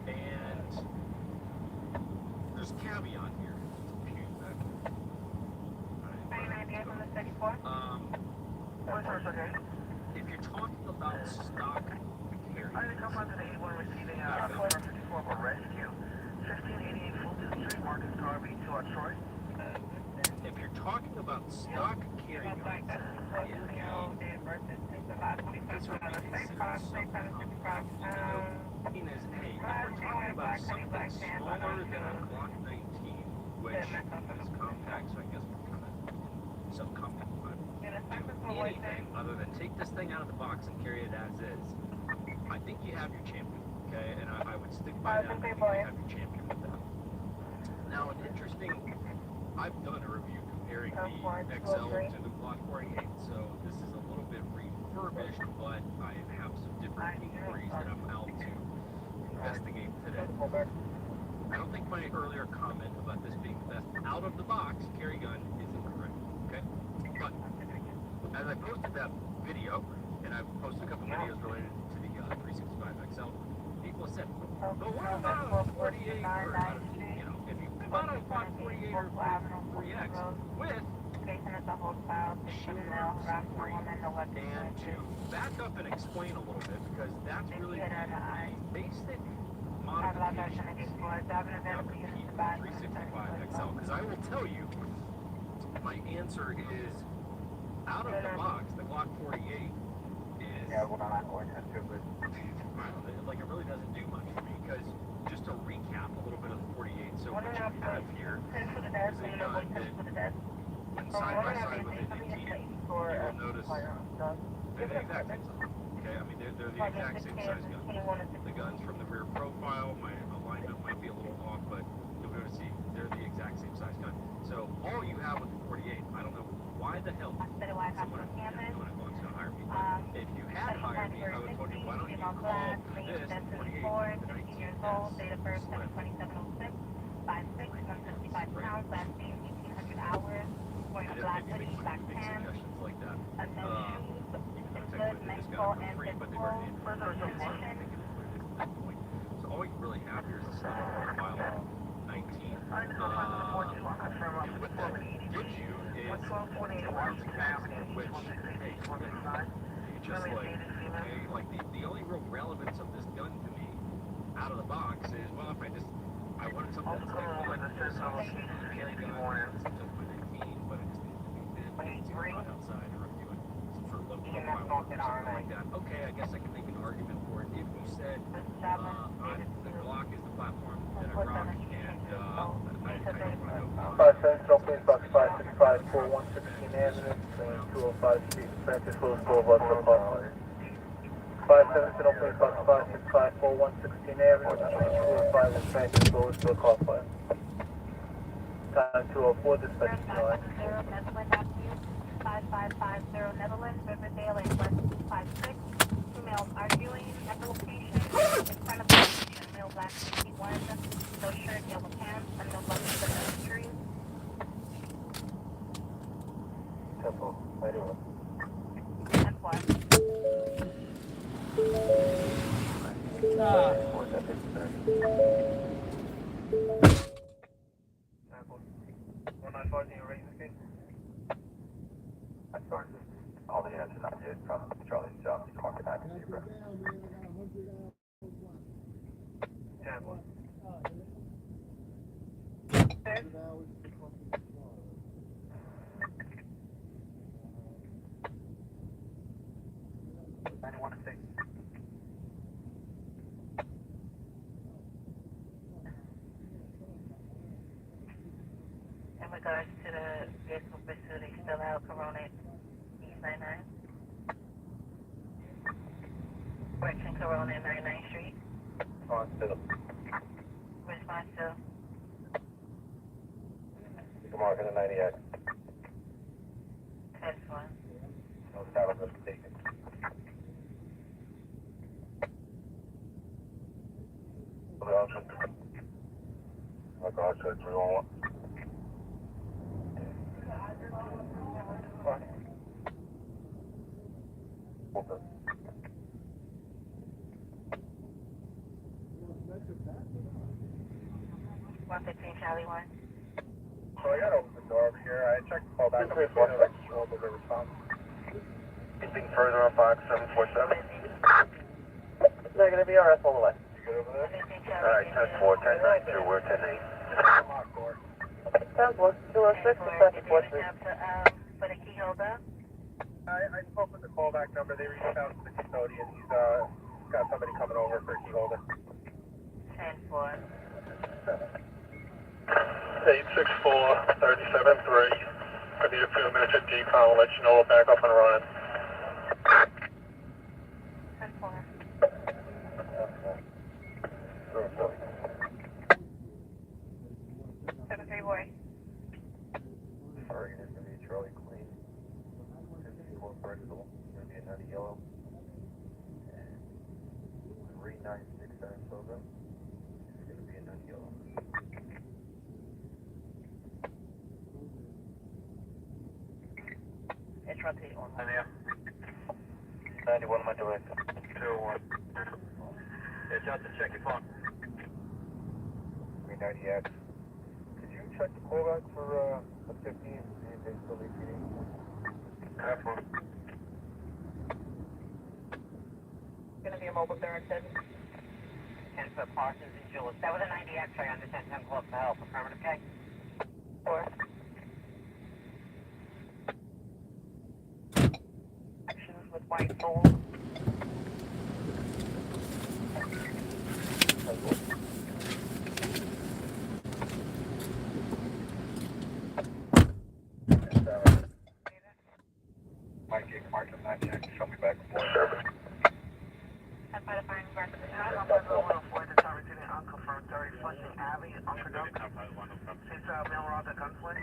And there's a caveat here. If you're talking about stock carry guns, if you're talking about stock carry guns, this would be considered something is, hey, if we're talking about something smaller than a Glock 19, which is compact, so I guess we're kind of subcompact, but anything other than take this thing out of the box and carry it as is, I think you have your champion, okay? And I would stick by that. I think you have your champion with that. Now, an interesting, I've done a review comparing the XL to the Glock 48, so this is a little bit refurbished, but I have some different inquiries that I'm out to investigate today. I don't think my earlier comment about this being the best out of the box carry gun is incorrect, okay? But as I posted that video, and I've posted a couple videos related to the 365 XL, people said, but what about a 48 or, you know, if you bought a Glock 48 or 43X with shield free, and to back up and explain a little bit, because that's really the basic modifications of the 365 XL, because I will tell you, my answer is, out of the box, the Glock 48 is, like, it really doesn't do much for me, because just to recap a little bit of the 48, so what you have here is a gun that, when side by side with it, you will notice they're the exact same size. Okay, I mean, they're the exact same size gun. The guns from the rear profile, my alignment might be a little off, but you'll be able to see they're the exact same size gun. So all you have with the 48, I don't know why the hell someone going to hire me. If you had hired me, I would have told you, why don't you call this the 48 the 19S Slim. 5'6", 165 pounds, last name 1,800 hours, wearing a black hoodie, black pants, like that. no shoes, good, nice tall and physical, position. So all you really have here is a Slim profile 19. What that gives you is 2 rounds of magazine, which, hey, you just like, okay, like the only real relevance of this gun to me out of the box is, well, if I wanted something that's like a full-size carry gun, something with 19, but it just needs to be thin, it's either not outside or I'm doing some sort of low profile work or something like that. Okay, I guess I can make an argument for it. If you said the Glock is the platform that I rock, and I don't want to go 570, please, box 565, 4116 Avenue, 205 Street, Francis Lewis Boulevard, Brooklyn. 570, please, box 565, 4116 Avenue, 205 Francis Lewis, Brooklyn. Time 204, dispatch 9. 5550 Netherlands, Riverdale, and West 256. Females arguing at the location. In front of the location, male black 61, no shirt, yellow pants, and no luggage but no injuries. Temple, 91. And what? All the answers I did from Charlie's job, he's marking back to zebra. Tampa. In regards to the vehicle pursuit, they still have Corona East 99. Correction, Corona 99th Street. On still. Response to You can mark in the 90X. test 1. No saddle mistaken. The option. My God, said 311. Okay. Charlie 1. So I got to open the door over here. I checked the call back. I'm going to let you hold the response. Anything further on Fox 747? Negative ERS all the way. You good over there? Alright, 10-4, 10-9-2, we're 10-8. 10-4, 206, dispatch 43. For the key holder. I spoke with the callback number. They reached out to the custodian. He's got somebody coming over for a key holder. 10-4. 864, 37-3. I need a few minutes at decon. I'll let you know we're back up and running. 10-4. 7-3 boy. Sorry, it's going to be Charlie Queen. 54 Bristol. It's going to be another yellow. And 396 Sarasota. It's going to be another yellow. It's rotate on. 91 my direct. 201. Hey, Justin, check your phone. 390X. Could you check the callback for the 15? See if they still repeating? Have fun. Gonna be a mobile directed. 10 for Parsons and Jules. That was a 90X. I understand 10 close to help. Affirmative, okay? 4. Actions with white soul. Mark the 90X. Show me back for service. That's by the fire department. I'm going to go 104 to Tower Lieutenant unconfirmed 30 Flushing Alley, Uncle Doug. Since Bill Rob at gunpoint.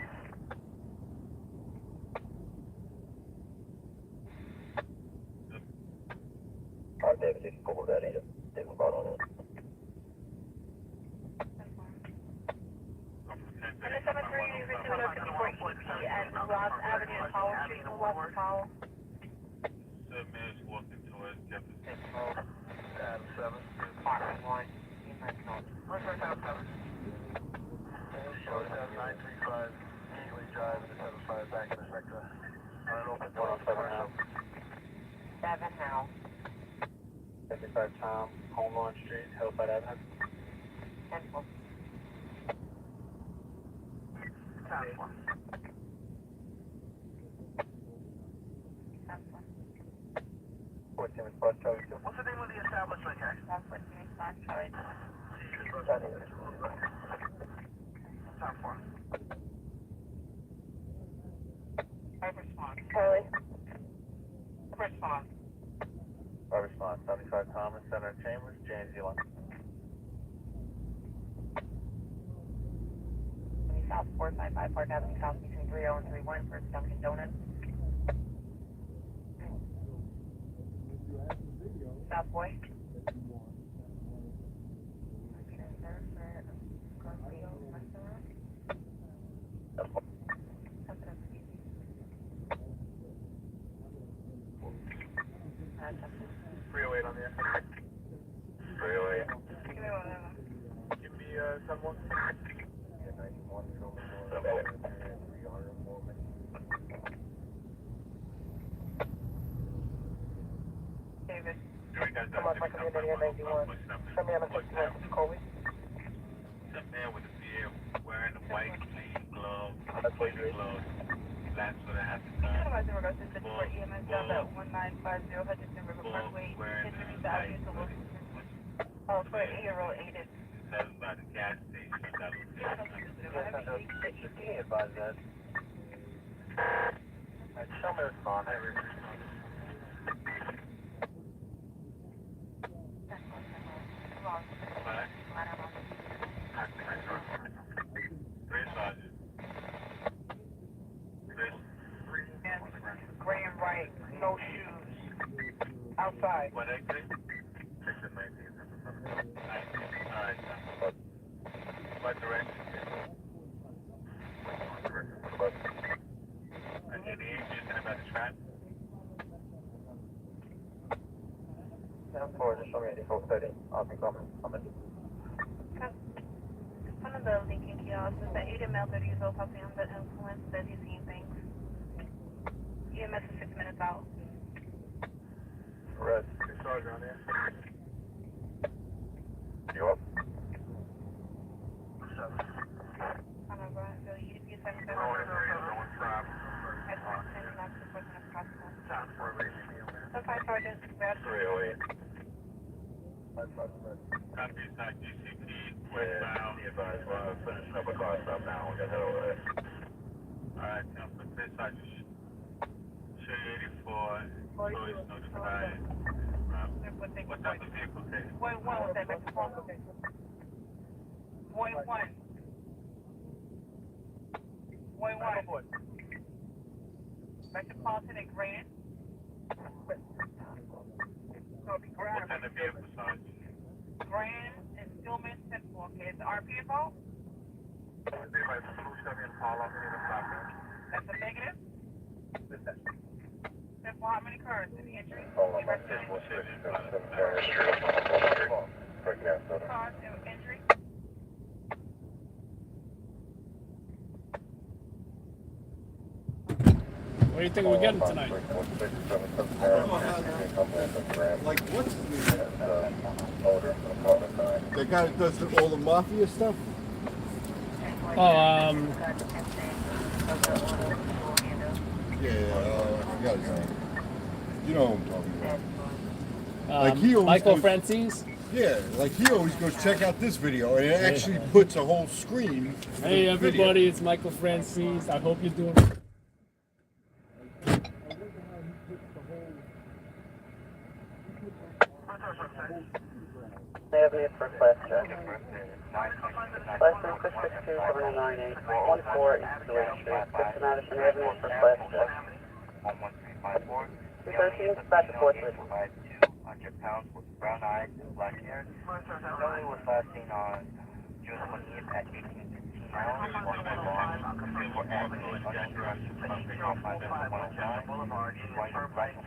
David, you can go over that either. David brought on it. And the 7-3 you received a 54 EP at Ross Avenue and Powell Street in West Powell. 7 minutes walking towards Jefferson. Adam 7. Martin 1. Where's our Adam 7? Shows that 935 Gateway Drive and the 75 back in the sector. On an open door commercial. 7 now. 75 Tom, Home Lawn Street, Hillside Avenue. 10-4. 10-4. 14 with Bus Charlie 2. What's the name of the establishment, guys? 114 Bus Charlie 2. 10-4. Response. Charlie. Response. By response, 75 Thomas, Center Chambers, James Zealand. South 455 Park Avenue, South between 30 and 31 for Dunkin' Donuts. South Boy. on the end. 308. Give me someone. Yeah, 91. David. Come on, my community at 91. Send me on a 61 to Colby. Some man with a beard wearing a white clean glove, That's what you gloves. That's what I have to Supervisor in regards to 54 EMS job at 1950 Hutchinson River Parkway. Distributed the avenue to Wilson. Oh, for an 8-year-old aided. That was by the gas station. That was You can't advise that. Show me the spawn. Gray and white, no shoes. Outside. what exit? Alright. What direction? Any information about the trap? Now forward, just show me 8430. I'll be coming. I'm in. One of of the Lincoln kiosks. Is the 8 male 30 years old possibly under influence? Does he see things? EMS is 6 minutes out. Red, you charge on there? You up? I'm on Brownsville, EDP 7 7. Okay, Sergeant. Red. 308. Country side DCP, Westbound. Be advised, we're finishing up a car stop now. We'll get that over there. Alright, now for this side, Shea 84, so it's notified. What type of vehicle case? Point 1 was that Metropolitan. Point 1. Point 1. Metropolitan and Grand. What kind of vehicle size? Grand and Stillman Central. Okay, it's RP involved? That's a negative? Simple, how many cars? Any injuries? Cars and injury? What do you think we're getting tonight? Like what's the guy that does all the mafia stuff? Oh, Yeah, I forgot his name. You know who I'm talking about. Like he always Michael goes, Francis. Yeah, like he always goes, check out this video, and it actually puts a whole screen. Hey everybody, video. it's Michael Francis. I hope you're doing. Avenue for class check. License 662-798, 14 East Stewart Street, 6 Madison Avenue for class check. 213, dispatch report, please. 200 pounds with brown eyes and black hair. Zoe was last seen on June 28th at 18:15 hours. For accident, unauthorized possession of 109.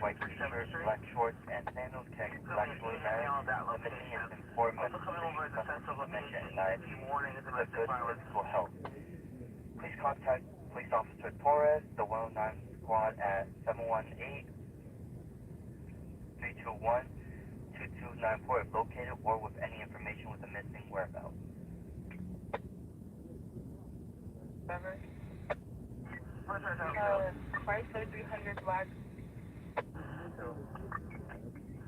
White t-shirt, black shorts, and sandals carrying black toy bag. The missing is informant. Dementia and diabetes. With good physical health. Please contact Police Officer Torres, the 109 squad at 718-321-2294 if located or with any information with the missing whereabouts. Chrysler 300 black.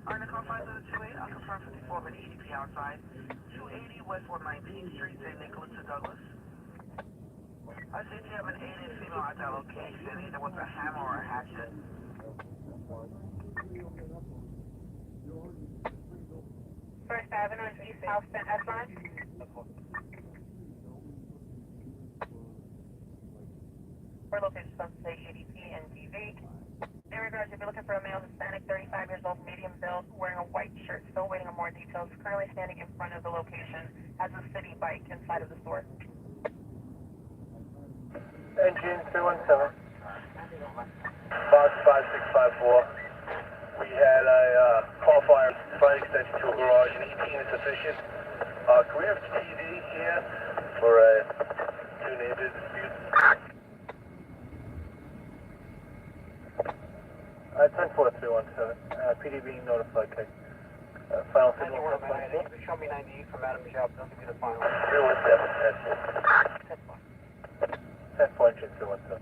On the confines of the 28, I'll confirm 54 with EDP outside. 280 West 119th Street, St. Nicholas to Douglas. I see you have an 8-inch female at that location, either with a hammer or a hatchet. First Avenue and East Houston S-Line. For locations on say EDP and DV. In regards, if you're looking for a male Hispanic, 35 years old, medium build, wearing a white shirt, still waiting on more details, currently standing in front of the location, has a city bike inside of the store. Engine 317. Box 5654. We had a call fire extension to a garage and 18 is sufficient. Can we have TV here for two neighbors dispute? 10-4-317. PD being notified. Okay. Final signal. Show me 98 from Adam Shop. Don't give me the final. 317. 10-4 engine 317.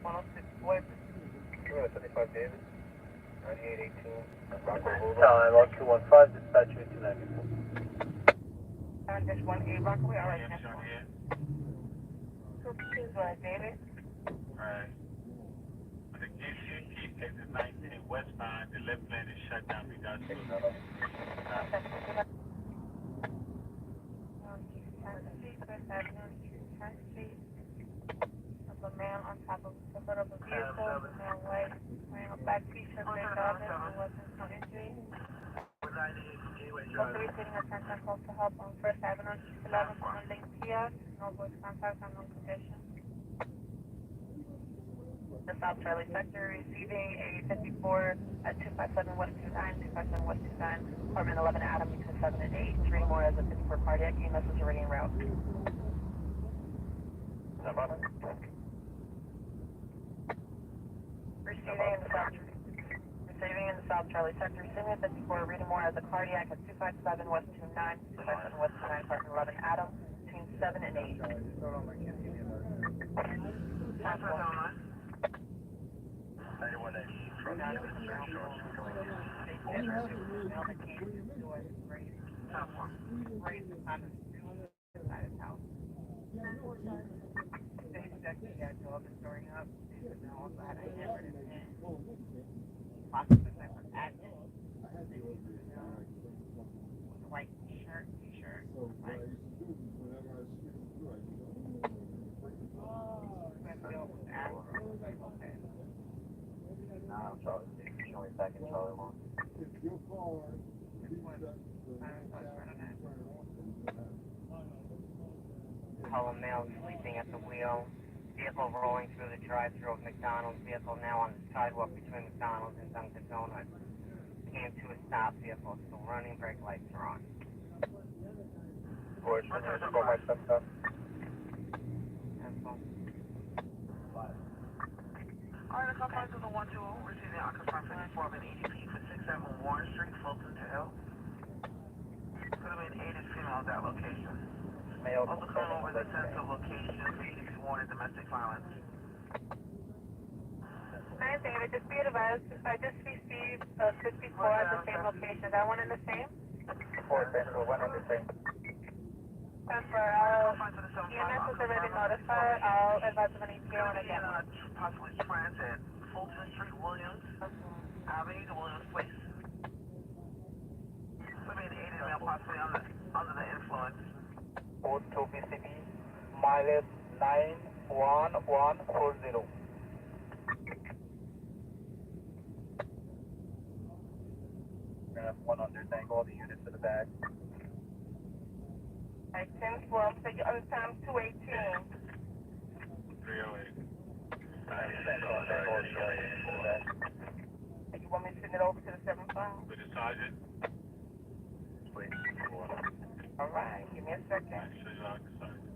106 West. 275 David. 9818. Time 1215. Dispatch 294. Just 1A Rockaway. All right. David. Alright. For the DCP exit 19 westbound, the left lane is shut down because of a man on top of the hood of a vehicle, man white, wearing a black t-shirt, red goggles, and weapons, no injury. Also receiving attention calls to help on First Avenue, East 11, on Link Kiosk, no voice contact, unknown condition. The South Charlie sector receiving a 54 at 257 West 29, 257 West 29, apartment 11 Adam between 7 and 8. 3 more as a 54 cardiac. EMS is already en route. Receiving in the South Charlie sector, receiving a 54, reading more as a cardiac at 257 West 29, 257 West 29, apartment 11 Adam between 7 and 8. Transfer online. White shirt, t-shirt. I'm Charlie 6, showing back in Charlie 1. Column male sleeping at the wheel. Vehicle rolling through the drive-thru of McDonald's. Vehicle now on the sidewalk between McDonald's and Dunkin' Donuts. Came to a stop. Vehicle still running. Brake lights are on. Alright, the company to the 120, receiving occupied 54 of an EDP for 67 Warren Street, Fulton to Hill. Could have been aided female at that location. Also coming over the central location for EDP warning domestic violence. Hi, David. Just be advised, I just received a 54 at the same location. Is that one in the same? 4 Central, 1 in the same. Transfer. EMS is already notified. I'll advise them on ETA when I get one. Possibly transit, Fulton Street, Williams Avenue to Williams Place. Could have been aided male possibly under the influence. 42 BCB, mileage 91140. We're gonna have 100, thank all the units in the back. I 10-12, so you're on time 218. 308. You want me to send it over to the 7-5? With the sergeant? Please. All right, give me a second. Show you out the sergeant.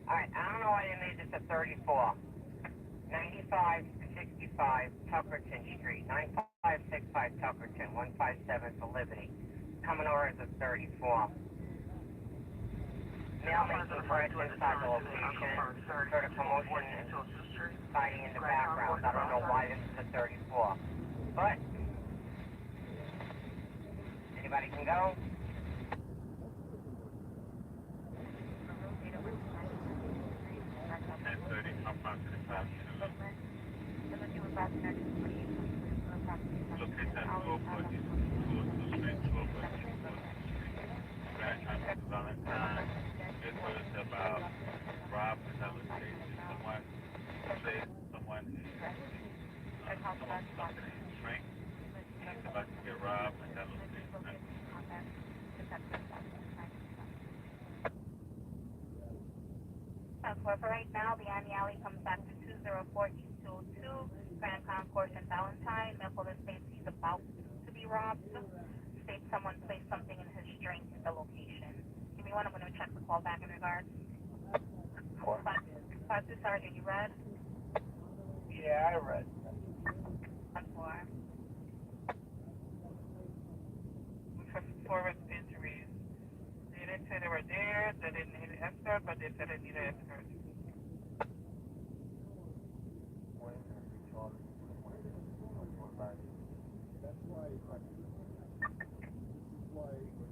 Alright, I don't know why they made this a 34. 9565 Tuckerton Street, 9565 Tuckerton, 157 for Liberty. Coming over as a 34. Male making threats inside the location. Sort of commotion and fighting in the background. I don't know why this is a 34. But anybody can go. Locate that 240, 202 Street, 240, Valentine. This was about Rob Station. Someone said someone stopped in the train. He's about to get robbed at that location. For right now, the Annie Alley comes back to 204 East 202, Grand Concourse and Valentine. Minneapolis states he's about to be robbed. States someone placed something in his drink at the location. Give me one, I'm going to check the call back in regards. 5-2 Sergeant, you read? Yeah, I read. 1-4. For injuries. They didn't say they were there, they didn't need an escort, but they said they needed an escort.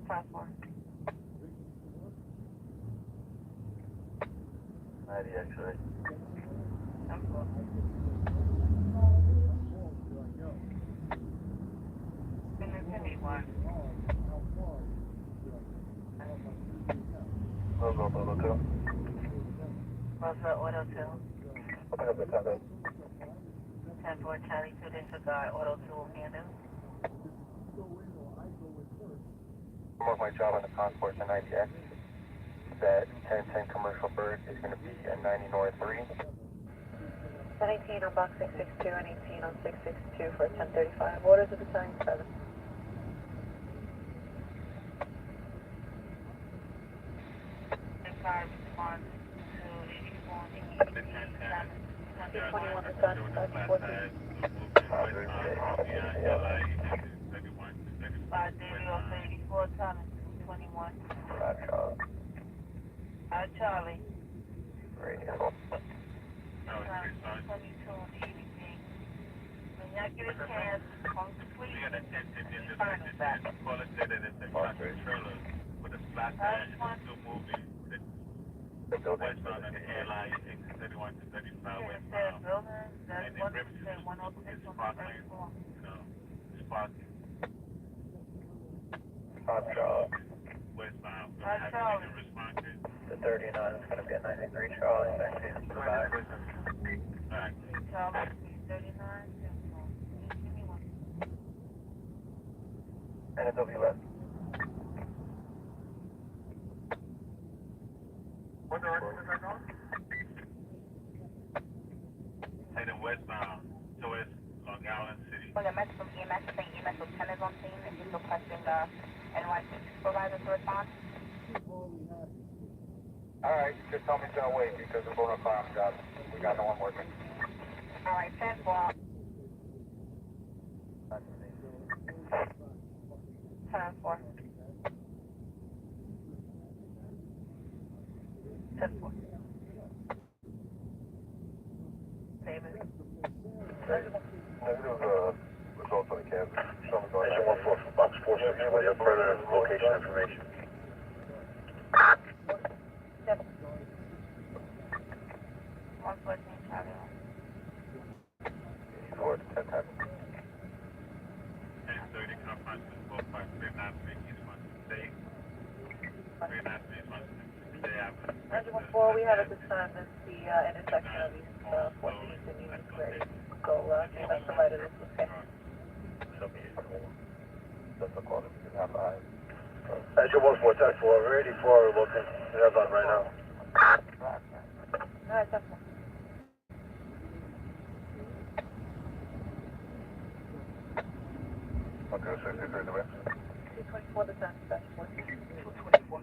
Class 1. 90 X-ray. Auto 2. Roswell Auto 2. Open up the cover. 10-4 Charlie 2 disregard Auto 2 will handle. Mark my job on the concourse in 90X. That 1010 commercial bird is going to be a 90 North 3. 118 on box 662 and 18 on 662 for 1035. Orders of the sign 7. Response to 221 to touch, 514. 584 Thomas, 21. Charlie. Radio. 22 anything. When y'all get a chance, come to sleep. Turn it back. With a flat tire, still moving. Westbound on the airline, 31 to 35 westbound. And in Riverton, it's sparkling. Sparkling. Westbound. Having responses. The 39 is going to be a 93 Charlie. 19 to the back. Right. Charlie, 39. Give me one. And a WS. What direction is that going? Heading westbound towards Long Island City. Well, the message from EMS is saying EMS lieutenant is on scene and he's requesting the NYC supervisor to respond. Alright, just tell me he's going to wait because we're going to fire him job. We got no one working. Alright, 10-4. 10-4. 10-4. David. Negative results on the canvas. Show me going. Engine 14 from box 46 with your further location information. 7. 114, Charlie. 84 to 10 10. 10:30 conference with both parts. 393 each one today. 393 each one today after. 914, we have at this time is the intersection of East 14th and Union Square. So, EMS provided this okay. That's the quality we have high. Engine 14, 10-4. We're 84. We're looking. We have that right now. Alright, 10-4. Okay, so you're the rest. 224 to 10, that's 14. 224.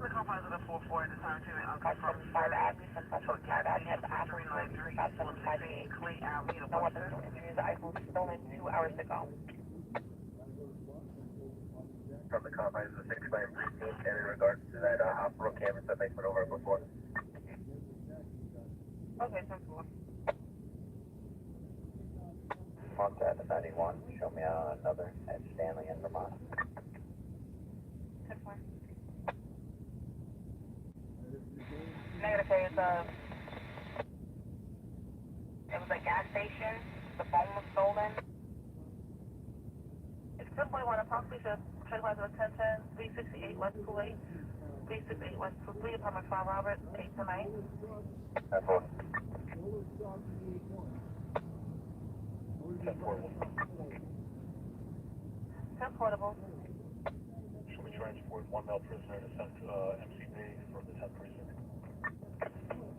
The confines of the 4-4 at the time to confirm 5 Avenue, 5 Avenue has operated 393, Clay Alley, no weapons, no injuries, the iPhone stolen 2 hours ago. From the confines of the 6 lane and in regards to that hospital canvas that they put over before. Okay, 10-4. Montana 91, show me another at Stanley in Vermont. 10-4. Negative phase of, it was a gas station, the phone was stolen. It's 10.1, approximately just tranquilize of 1010, 368 West Kuwait, 368 West Kuwait, apartment 5 Robert, 8 to 9. That's all. 10 portable. Should we transport one male prisoner to MCB for the 10th precinct?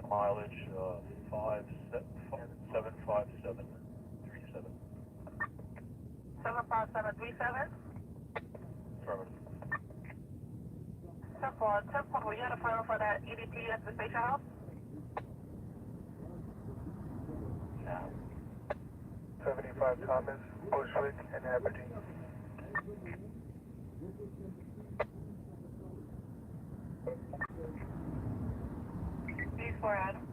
Mileage 75737. 75737. Affirmative. 10 portable. You had a final for that EDP at the station house? No. 75 Thomas, Bushwick, and Aberdeen. These 4 Adam.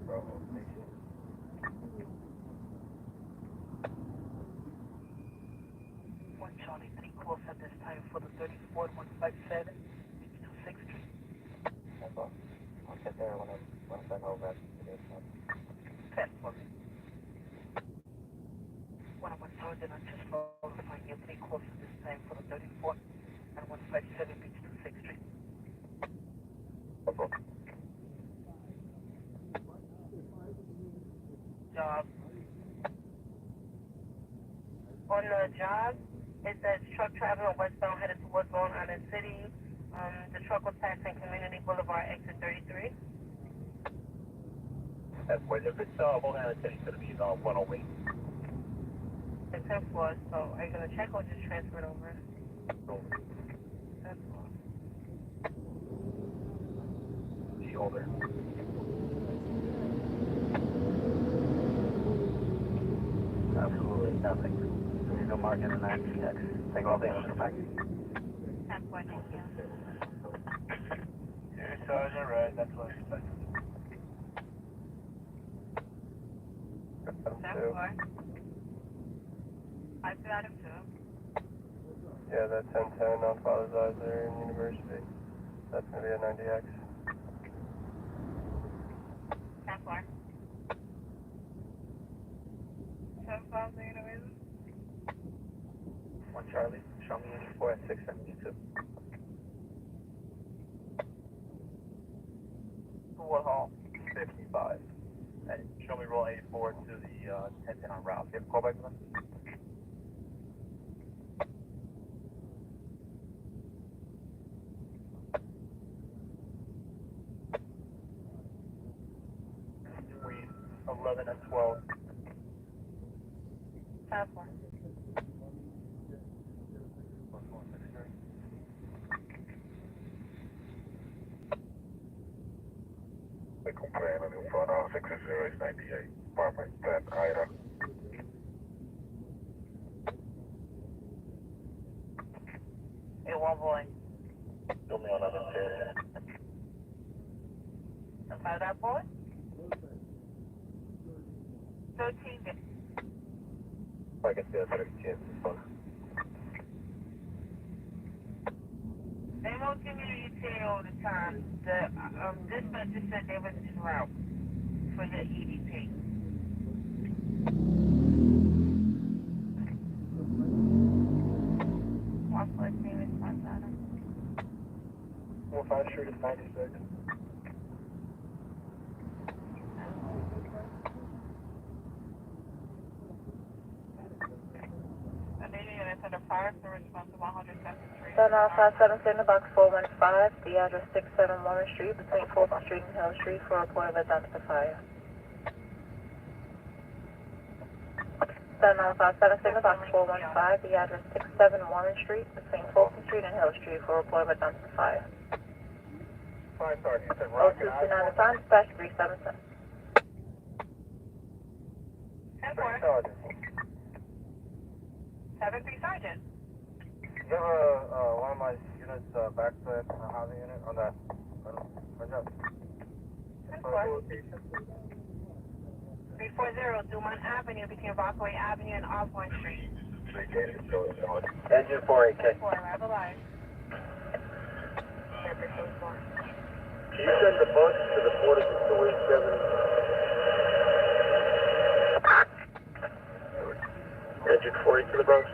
Bravo, Nation. One Charlie, 3 calls at this time for the 34 157, 26th Street. That's all. I'll get there once I know that it is. 10 for me. When I went Sergeant, I just notified you 3 calls at this time for the 34 and 157 Beach to 6th Street. That's all. Job. On the job, It says truck traveling westbound headed towards Long Island City. The truck was passing Community Boulevard, exit 33. That's where if it's Long Island City, it's going to be 108. It's 10 floors, so are you going to check or just transfer it over? That's all. The older. Absolutely nothing. There's no mark in the 9PX. Take all day on the back. 10 floor, thank you. You're Sergeant, right? That's what it's like. 10 floor. I got him too. Yeah, that 1010 on Father's Eyes there in University. That's going to be a 90X. 10 floor. 10 floor, the University. 1 Charlie, show me 84 at 672. 1 Hall, 55. And show me roll 84 to the 1010 on route. Do you have a callback for them? Suite 11 and 12. 10 floor. The complainant in front of 6098, apartment 10 Ida. Hey, one boy. Show me on 1110. About that boy? 13. I can see a 13. They won't give me the ETA all the time. The dispatch just said they was en route for the EDP. One plus name is 5 Street is 96. The fire service response to 173. 577 in the box 415, the address 67 Warren Street between 4th Street and Hill Street for a report of identifier. 577 in the box 415, the address 67 Warren Street between 4th Street and Hill Street for a report of identifier. 5 Sergeant, you said 0229 the time, dispatch 377. 10 Sergeant. 7-3 Sergeant. You have one of my units backslid on the housing unit on that. What's up? 340, Dumont Avenue between Rockaway Avenue and Osborne Street. Engine 4AK. 4, arrive alive. Can you send the bus to the 4287? Engine 40 to the Bronx.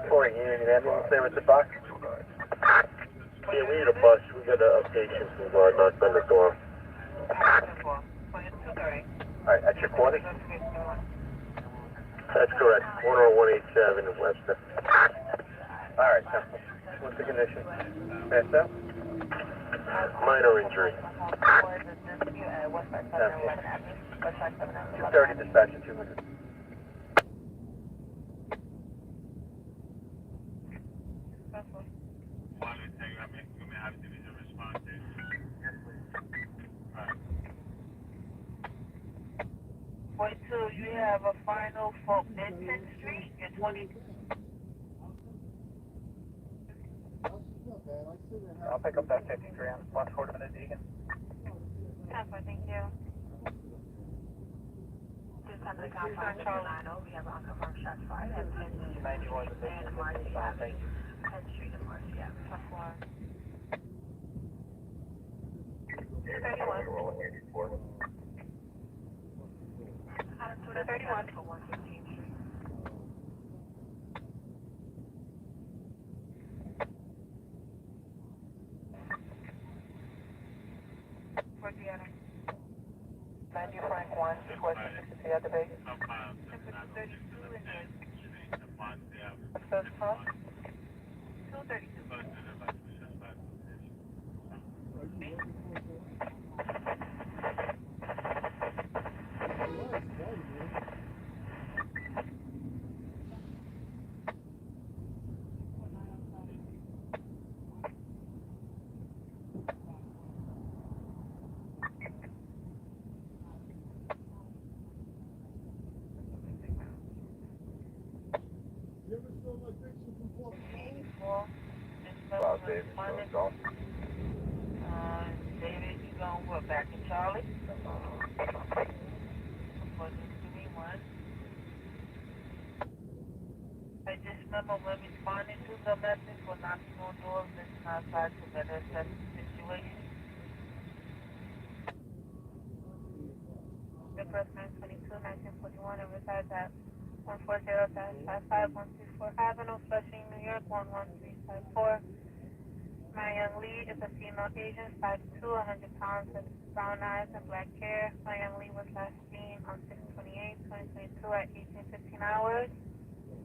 40, you need an ambulance there with the box? Yeah, we need a bus. We got a patient who knocked on the door. Alright, at your quarter? That's correct. 10187 in Webster. Alright, what's the condition? Passed out? Minor injury. 230 dispatch at 200. Point 2, you have a final for Mid-10th Street, you're 20. I'll pick up that 50 grams, 1/4 minute Deegan. Thank you. Just under the contact 90, we have unconfirmed shots fired at 10th Street 91 and Marcy Avenue. 10th Street and Marcy Avenue. 31. 31. For 115th Street. Where's the other? 90 Frank 1, question 60 at the base. 32 in here. first call. 232. David, you going what, back to Charlie? I just remember when responding to the message for knocking on doors, listening outside to better assess the situation. The person 22, 1941 and resides at 140-55164 Avenue, Flushing, New York, 11354. My young Lee is a female Asian, 5'2", 100 pounds, with brown eyes and black hair. My young Lee was last seen on 6/28/2022 at 18:15 hours,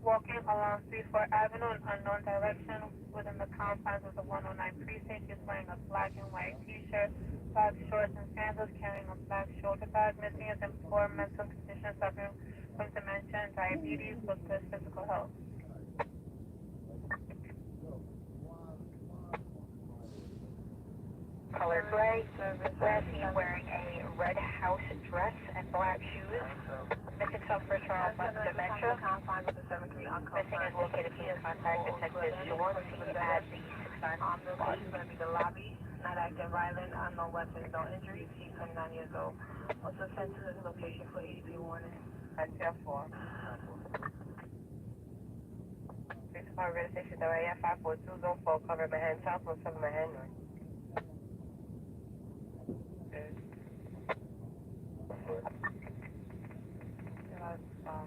walking along 34 Avenue in unknown direction within the confines of the 109 precinct. He's wearing a black and white T-shirt, black shorts and sandals, carrying a black shoulder bag. Missing his poor mental condition, suffering from dementia and diabetes, with good physical health. Color gray, seen wearing a red house dress and black shoes. Missing suffers from dementia. Missing is located via contact detected Sean seen at the 69 This is going to be the lobby. Not active, violent, unknown weapons, no injuries. He's 29 years old. Also sent to his location for EDP warning. At 10-4. 65 radio station WAF 542 zone 4 cover Manhattan South from 7 Manhattan.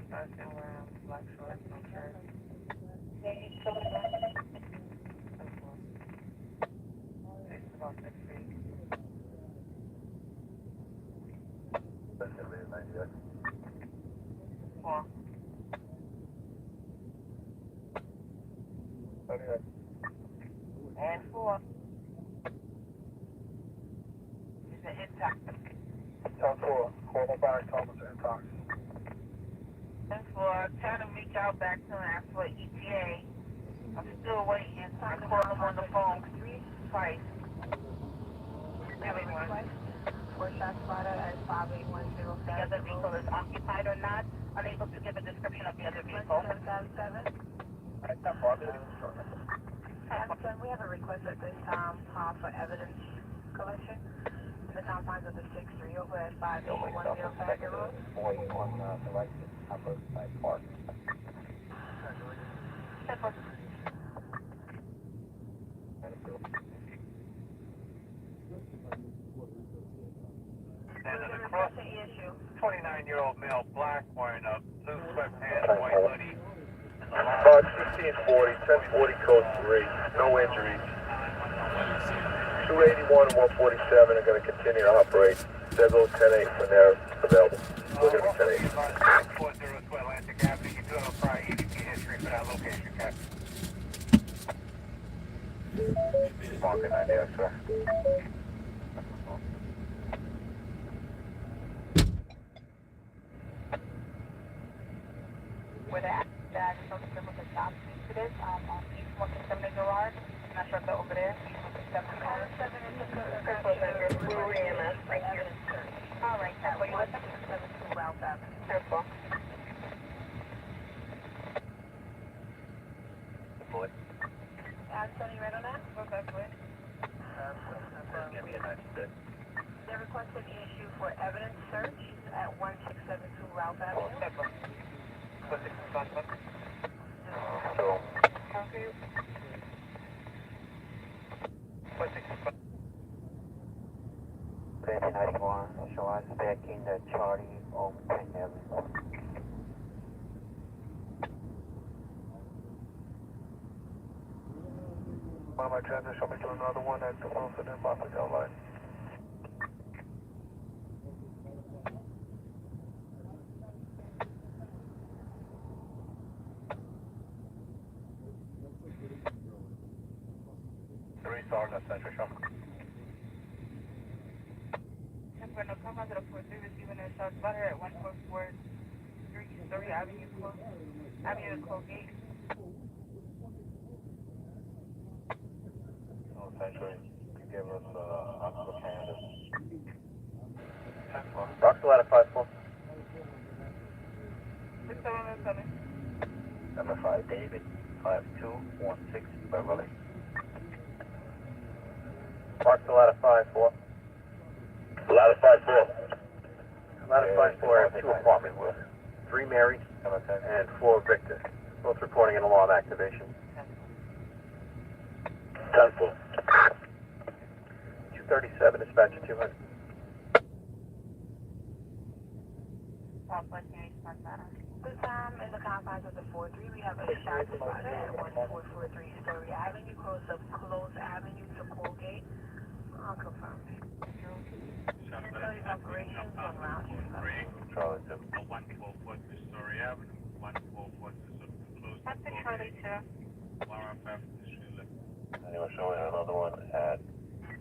Thursday wearing black shorts and shirt. It's about 6 feet. That's going to be a 98. 4. 98. And 4. It's an intact. 10-4. Call the back, Thomas, intox. And for trying to reach out back to him, ask for ETA. I'm still waiting. I called him on the phone twice. Everyone. For shot spotter at 58107. The other vehicle is occupied or not. Unable to give a description of the other vehicle. 777. We have a request at this time for evidence collection in the confines of the 6-3 over at 5810 Factor Road. Upper side park. And then across, 29-year-old male, black, wearing a blue sweatpants, white hoodie. 1640, 1040 code 3, no injuries. 281 and 147 are going to continue to operate. There goes 10-8 when they're available. We're going to be 10-8. 402 Atlantic Avenue. You do have a prior EVP history for that location, Captain. Market 90, sir. Where the that is on the stop to this, on East 167 Garage. I'm not sure if they're over there. East 167 Blue EMS, right here. All right, that way you with them? 72 Ralph Avenue. Careful. Boy. Anthony, you ready on that? Okay, good. Give me a 96. They requested the issue for evidence search at 1672 Ralph Avenue. What's the contact? Okay. What's the contact? 91, so I'm expecting the Charlie on 10 Avenue. One of my transition me to another one at the Wilson and Boston line. 10-3 Sergeant, Central Show. No, come on to the 4-3 receiving a shot butter at 144 Story Avenue, Colgate. So essentially, you give us Oxford, Kansas. 10-4. Rockville at 5-4. 6717. Number 5, David, 5216 Beverly. Rockville at 5-4. Ladder 5-4. Ladder 5-4 has 2 apartment with 3 Mary and 4 Victor. Both reporting an alarm activation. 10-4. 237, dispatcher 200. This time in the confines of the 4-3, we have a shot spotted at 1443 Story Avenue, close Avenue to Colgate. I'll confirm. Study operations on lounge. Charlie 2. 144 Story Avenue, 144 close. That's the Charlie 2. Lara Fifth Street left. And you were showing another one at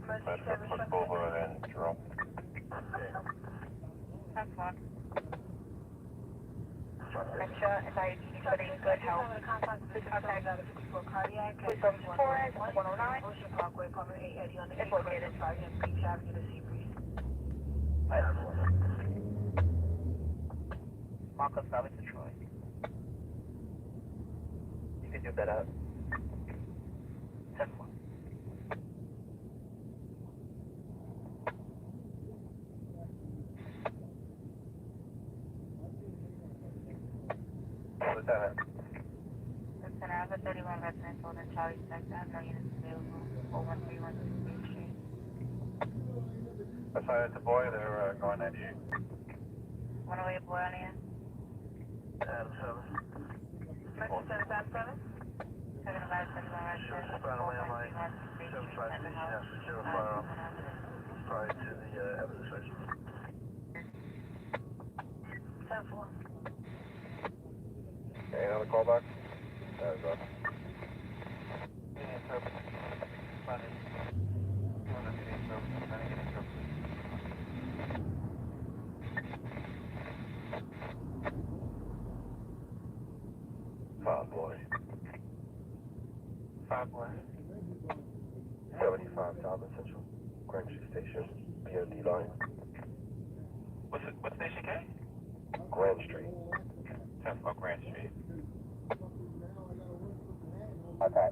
Footbover and Jerome. That's one. Dementia, anxiety, studying good health. Please contact Police Officer Torres, 109. Ocean Parkway, Apartment 880 on the It's located. Sergeant Beach Avenue to Seabreeze. Marcus Valley to Troy. You can do better. 10-1. Lieutenant. Lieutenant, I have a 31 resident on Charlie Sector. I have no units available. 01316 Main Street. Assigned to boy, they're going 98. 108 boy on here. Adam 7. Message 757. 7-5-71 resident. Final landline 756 after 0 firearm prior to the evidence section. 10-4. Okay, another callback? That is up. Five boy. 75 Talbot Central, Grand Street Station, BOD line. What station, K? Grand Street. 10-4 Grand Street. Okay.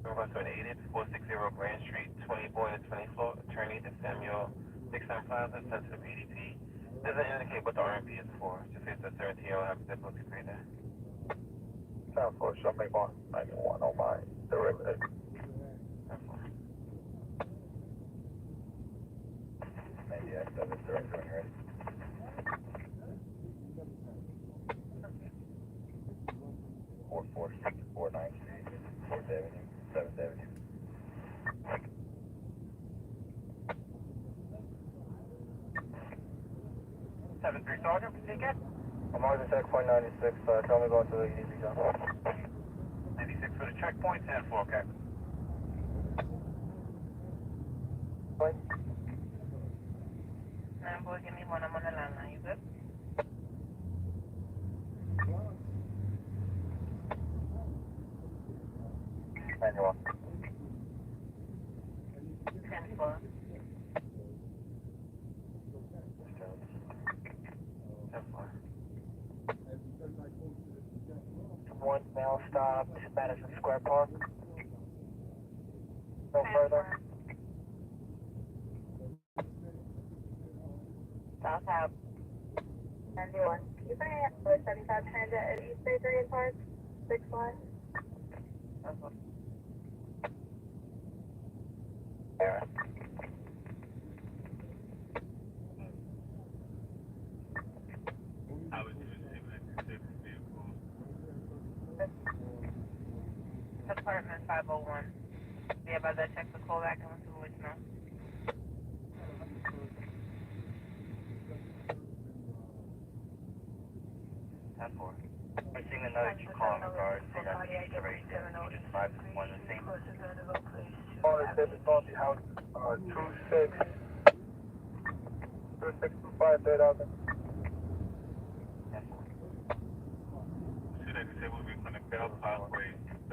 Number 8 460 Grand Street, 20 boy to 20 floor, attorney to Samuel Dixon Plaza, sent to the PDT. Doesn't indicate what the RMP is for. Just says the certainty I'll have difficulty right there. Sound for show me 191 on my derivative. Maybe I said it's director in here. Four 494 4th Avenue, 7th Avenue. Seven 3 Sergeant, proceed again. I'm on the checkpoint 96. Tell me going to the easy zone. 96 for the checkpoint, 10-4, okay. Point. 9-4, give me one. I'm on the landline. You good? Manual. 10-4. 10-4. One now stopped Madison Square Park. No further. South Hab. 91. Can you bring it for 75 Transit at East Bay 3 Park? 6-1. That's what. Yeah. 201. Yeah, about that check the call back and went to voicemail. 10-4. Receiving another call in regards to that survey. Just 561 the same. On the David Bounty House, 2625 dead out there. Student disabled will be from the Bell Pathway, 6 East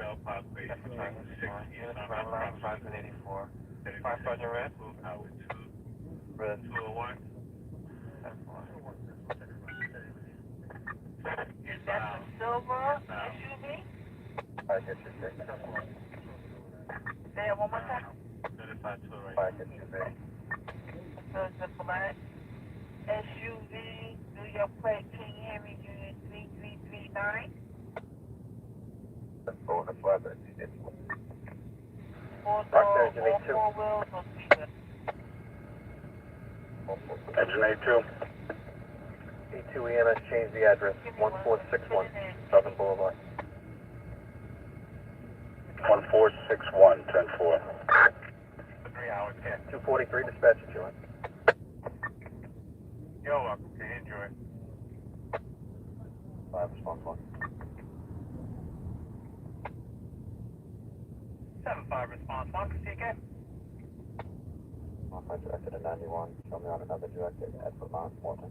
on Line 584. 5 Sergeant Red. Highway 2. Red 201. Is that the silver SUV? I get you, Vic. Say it one more time. 35 to right. I get you, Vic. So it's the black SUV, New York plate, King Henry Unit 3339. Let's go on the flatbed. Four wheels or speaker. Engine A2. E2 EMS change the address. 1461 Southern Boulevard. 1461, 10-4. 3 hours, yeah. 243 dispatch at you. You're welcome. Okay, enjoy. 5 response 1. 7-5 response 1, proceed again. Modified directed to 91. Show me on another directed at Vermont, Morton.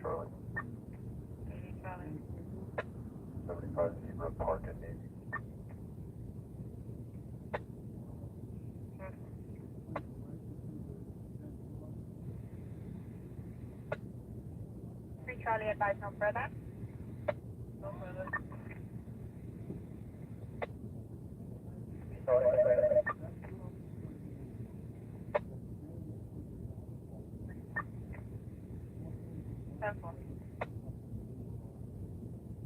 Charlie. 75 Zebra Park at Navy. Charlie, advise no further. No further.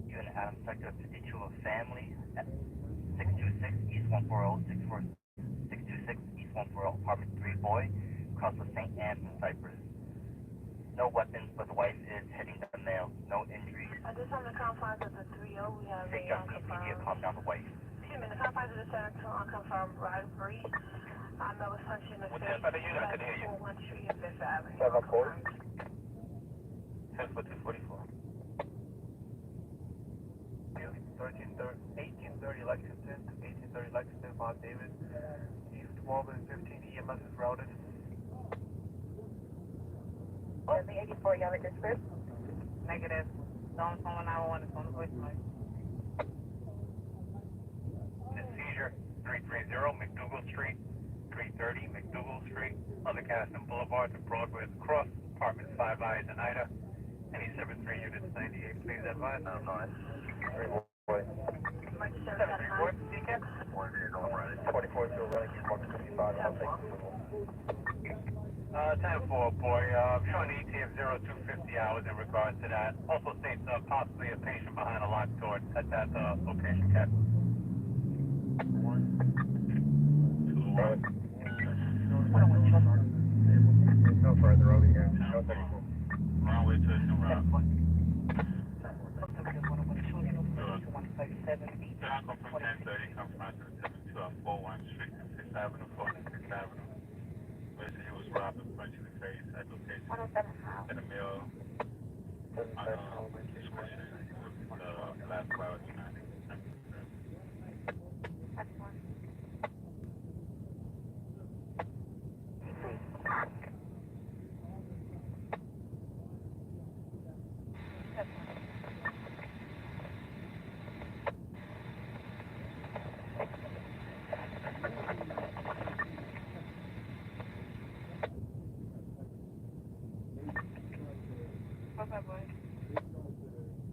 Unit Adam Sector 52 of family at 626 East 140, 626 East 140, apartment 3 boy, across with St. Anne's and Cypress. No weapons, but the wife is hitting the male. No injuries. I just on the confines of the 3-0, we have Take just immediate calm down the wife. Excuse me, the confines of the 7-2 unconfirmed robbery. I know it's function of 4-1 Street and 5th Avenue. 7-4. 10-4-244. 1830 Lexington, 1830 Lexington, Mount David, East 12 and 15 EMS is routed. The 84 Yellow District. Negative. Don't phone 911, it's on the voicemail. Seizure 330 McDougal Street, 330 McDougal Street, on the Caston Boulevard to Broadway across, apartment 5I is an Ida. Any 73 units 98, please advise. I'm not. 3-boy. 7-3-boy, CCAP. 24 to running, 155, I'll take approval. 10-4, boy, showing ET of 0250 hours in regards to that. Also states possibly a patient behind a locked door at that location, Cap. 2-1. No further over here. No 34. Wrong way to the new route. Down from 1030, comes from 41 Street, 6th Avenue, 46th Avenue. Basically, he was robbed and punched in the face at location. In the mill. Description. The last flower tonight.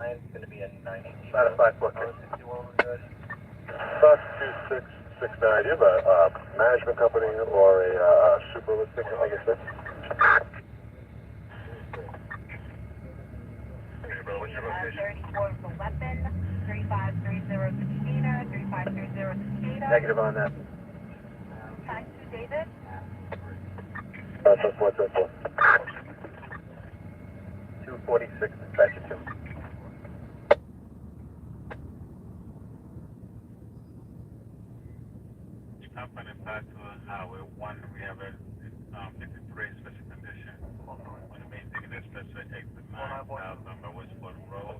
It's going to be a 90. About a 5 foot. 2669. Do you have a management company or a super listing, I guess? 34 for weapon, 3530 Cicada, 3530 Cicada. Negative on that. Time to David. 246 dispatch 2. up and it's back to Highway 1. We have a 53 special condition. When the main thing is special exit 9,000 by Westport Road.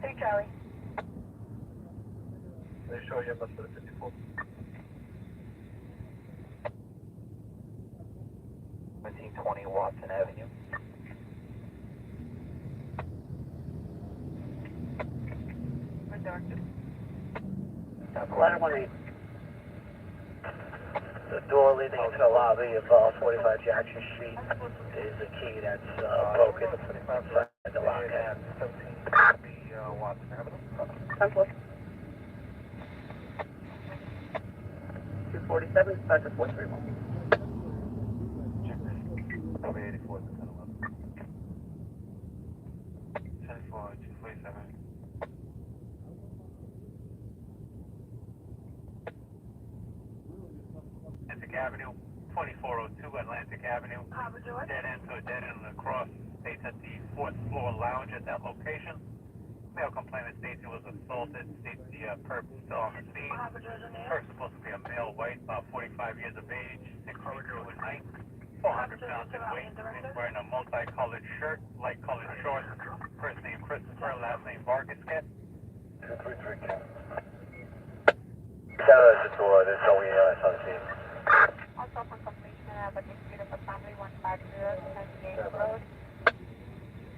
Hey, Charlie. They show you about the 54. 1720 Watson Avenue. Ladder 1-8. The door leading into the lobby of 45 Jackson Street is a key that's broken inside the lock. 1720 Watson Avenue. 247, back to 431. Over 84 to 1011. 10-4, 247. Atlantic Avenue, 2402 Atlantic Avenue. Dead end to a dead end across. States at the 4th floor lounge at that location. Male complainant states he was assaulted. States the perp is still on the scene. Perp supposed to be a male, white, about 45 years of age, 6 feet 2 in height, 400 pounds in weight. He's wearing a multicolored shirt, light colored shorts. First name Christopher, last name Vargas. 2332. Canada is the door. There's no ELS on scene. Also for completion, I have a dispute of a family 150 Pennsylvania Road.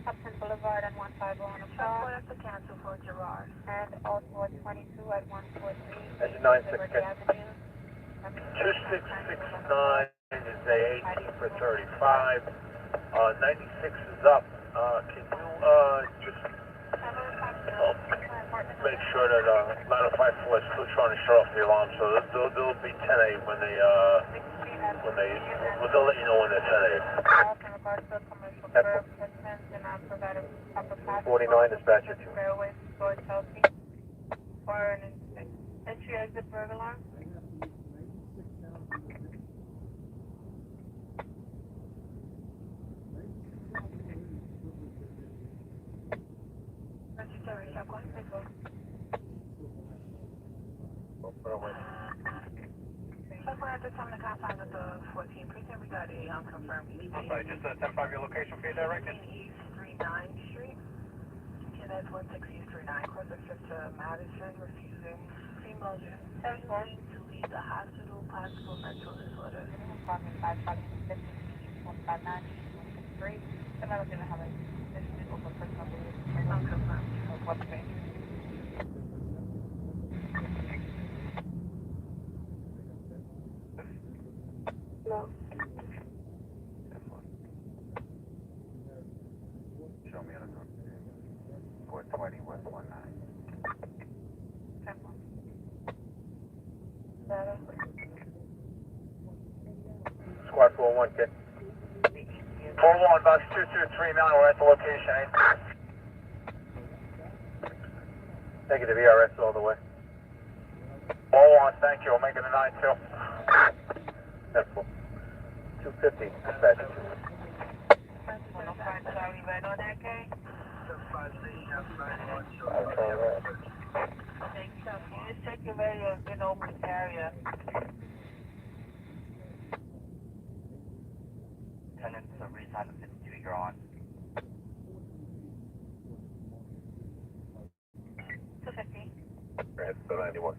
Hudson Boulevard and 150 on the car. To cancel for Gerard. And also at 22 at 143 That's 96. Liberty Avenue. 2669 is a 18 for 35. 96 is up. Can you just make sure that ladder 54 is still trying to shut off the alarm, so they'll be 10-8 when they'll let you know when they're 10-8. 49 dispatcher 2. For an entry exit burglar alarm. Necessary, I'm going to go. So at the time the confines of the 14th precinct, we got a confirmed ETA. I'm sorry, just a 10-5 your location for you there, Rick? East 39th Street. And that's 16 East 39, close to Madison, refusing female to leave the hospital, possible mental disorder. Apartment 556, 159, 163. And I was going to have a dispute over personal beliefs. Unconfirmed. What's dangerous? No. Show me on the 420 West 19. Squad 401, kid. 401, box 2239, we're at the location, Negative ERS all the way. 401, thank you, we'll make it a 9-2. That's cool. 250, dispatch. Charlie, right on that case? Just check your radio and open the carrier. Tenants of resign of 52, you're on. 250. Right, so 91.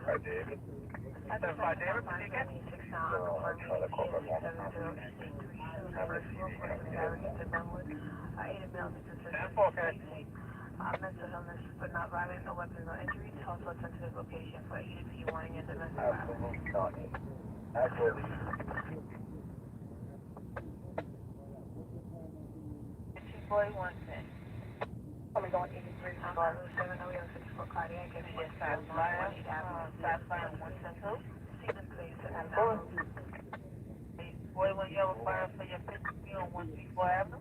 Hi, David. Hi, David. What do you get? Mental illness, but not violent, no weapons or injuries. Also sent to his location for EDP warning and domestic violence. Absolutely not. Absolutely. Boy, 110. Probably going 83. I'm on 7, we have 64 cardiac, and Yes, South Line 110. see the place and Boy, when you have a fire for your 50 on 134 Avenue,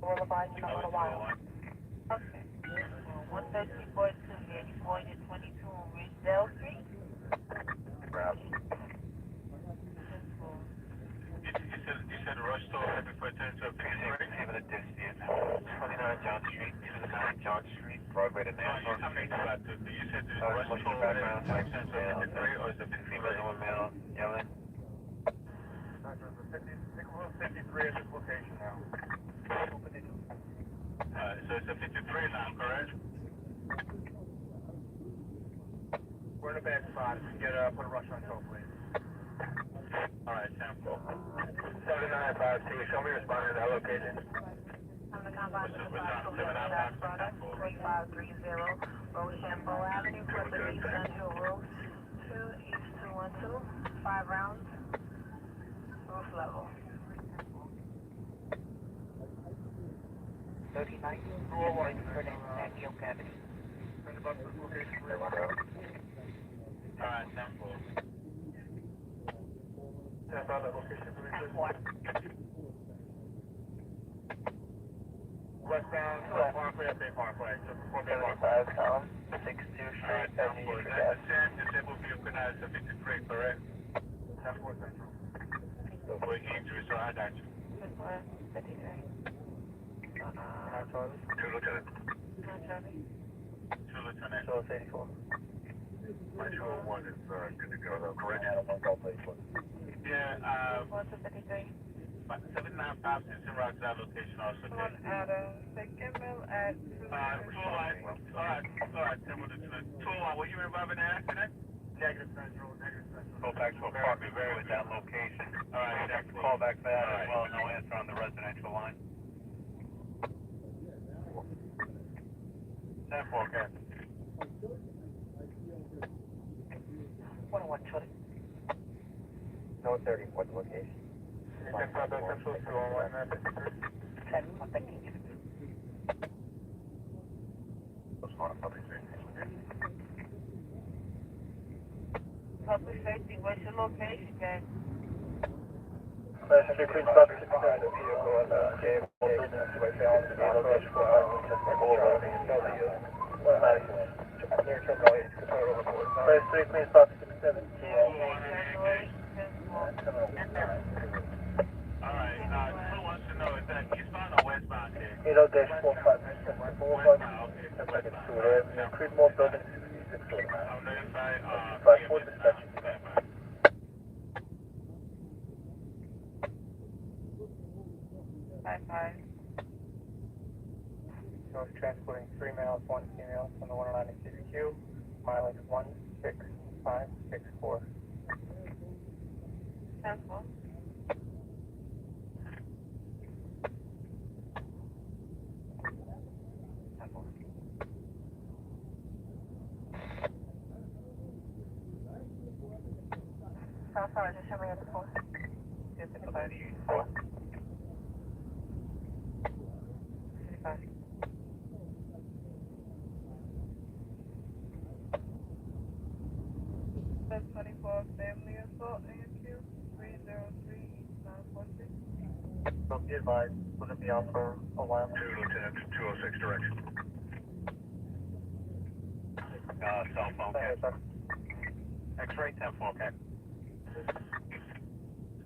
we'll advise you not a while. Okay. 134 to 84 to 22 on Ridgedale Street. You said rush to happy for 10 to 53? Even a distance. 29 John Street, 29 John Street, Broadway to Nassau Street. You said the rush to background, 10 to 53, or is it female or male yelling? 53 at this location now. So it's a 53 now, correct? We're in a bad spot. Put a rush on tow, please. All right, 10-4. 7952, show me responding to that location. I'm the combine with the 5 product, 3530 Rochambeau Avenue, Clifton East Central Roof, 2 East 212, 5 rounds, roof level. 39, avoid turning at Yale Cavity. All right, 10-4. Westbound, Parkway, up Bay Parkway. So before Bay Parkway. 62 Street, disabled vehicle now is a 53, correct? That's what Central. So for injury, so I got you. 2 Lieutenant. 2 Lieutenant. 84. My 201 is good to go, though, correct? Yeah, 7956 in Rock, that location also. One Adam, second mill at 2. All right, 10 with the 201. Were you involved in an accident? Negative Central. Go back to apartment with that location. All right, call back for that as well. No answer on the residential line. 10-4, okay. 101 Chili. No 30, what location? Central 201, 10, 113. Public safety, what's your location, guys? Passenger Queen Stop 69, the vehicle on the J4 building, two-way balance, the location for Manchester Boulevard, near Terminal 8, control overboard. Class 3 Queen Stop 67. Alright, who wants to know, is that eastbound or westbound here? 80-45, Boulevard, that's like a 2 there, Creedmoor building 66. On the inside, 5-4 dispatch. So it's transporting 3 males, 1 female from the 109 CBQ, mileage 16564. 10-4. Sorry, just show me the 4. 4. 55. That's 24 family assault AQ 303 946. So be advised, will it be out for a while? 2 Lieutenant, 206 direction. Cell phone, okay. X-ray 10-4, okay.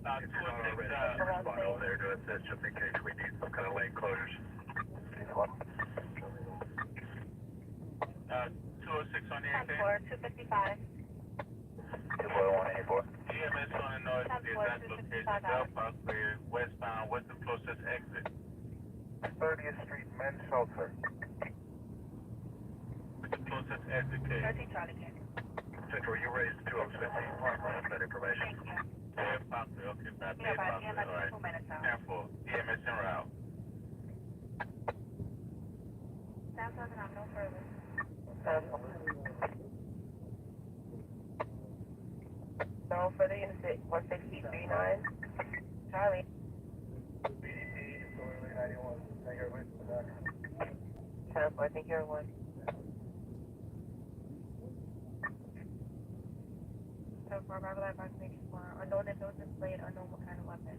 206, respond over there to assist just in case we need some kind of lane closures. 206 on the AK. 255. 24184. EMS on the north, the exact location, Bell Parkway, westbound, what's the closest exit? 30th Street Men's Shelter. What's the closest exit, Kate? 13 Charlie King. Central, you raised 206, that information. Bell Parkway, okay, bad Bell Parkway, all right. 10-4, EMS en route. Sounds like I'm no further. No further unit 16039. Charlie. BDP, 91. Negative with the back. 10-4, I think you're one. So for arrival at approximately 4, unknown and don't display an unknown what kind of weapon.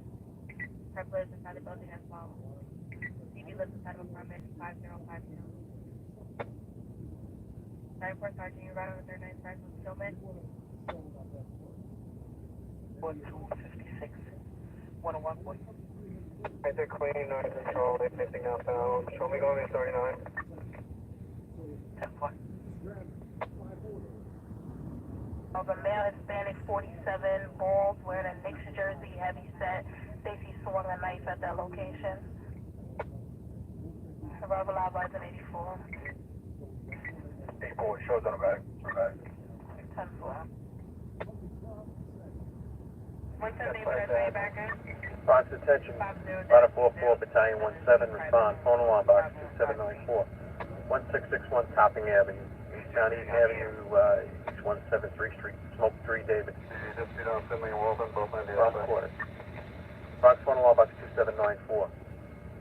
Her players inside the building as follows. CB lives inside of apartment 5052. 9-4 Sergeant, you right over 395 with Stillman. 1256, 101, please. Right there, Queen, North Control, anything outbound. Show me going to 39. 10-4. Of a male Hispanic, 47, balls, wearing a Knicks jersey, heavy set. States he swung a knife at that location. Arrival live lights in 84. 84 shows on the back. 10-4. 178 with our back in. Response attention. Ladder 44, Battalion 17, respond. Phone alarm box 2794. 1661 Topping Avenue. Eastbound Eaton Avenue, East 173th Street. Smoke 3, David. Cross quarter. Box phone alarm box 2794.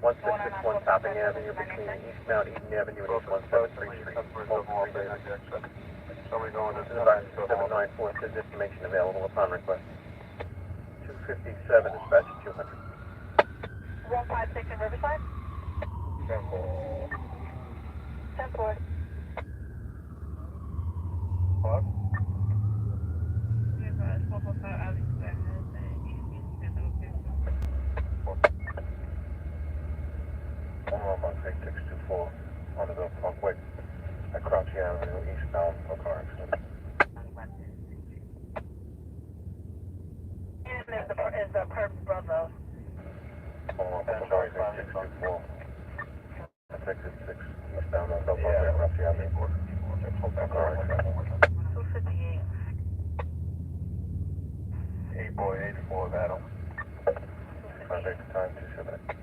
1661 Topping Avenue between eastbound Eaton Avenue and East 173th Street. Smoke 3, David. Somebody going to This is box 2794. Says information available upon request. 257 dispatch 200. 156 in Riverside. 10-4. What? One box 8624 on the Parkway at Crouchy Avenue, eastbound for car accident. And is the perp brother. Sorry, 8624. That's exit 6 eastbound on Parkway at Crouchy Avenue. Car accident. 258. 8-boy, 84 battle. Contact time 278.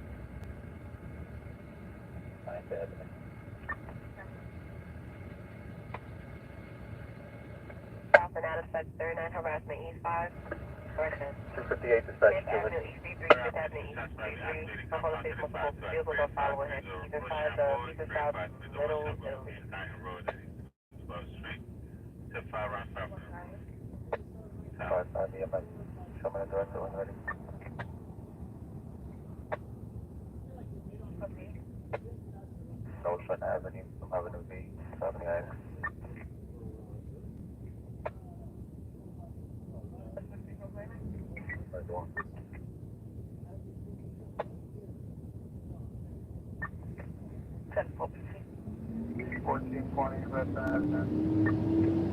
South and out of Fed 39, harassment East 5. Correction. 258 dispatch 200. Avenue East 33, 5th Avenue East 33. The whole state multiple vehicles are following him. Either side of either south, middle, Italy. Show me the director when ready. Ocean Avenue, from Avenue B, 79. Right door. Ten 1420, West Avenue.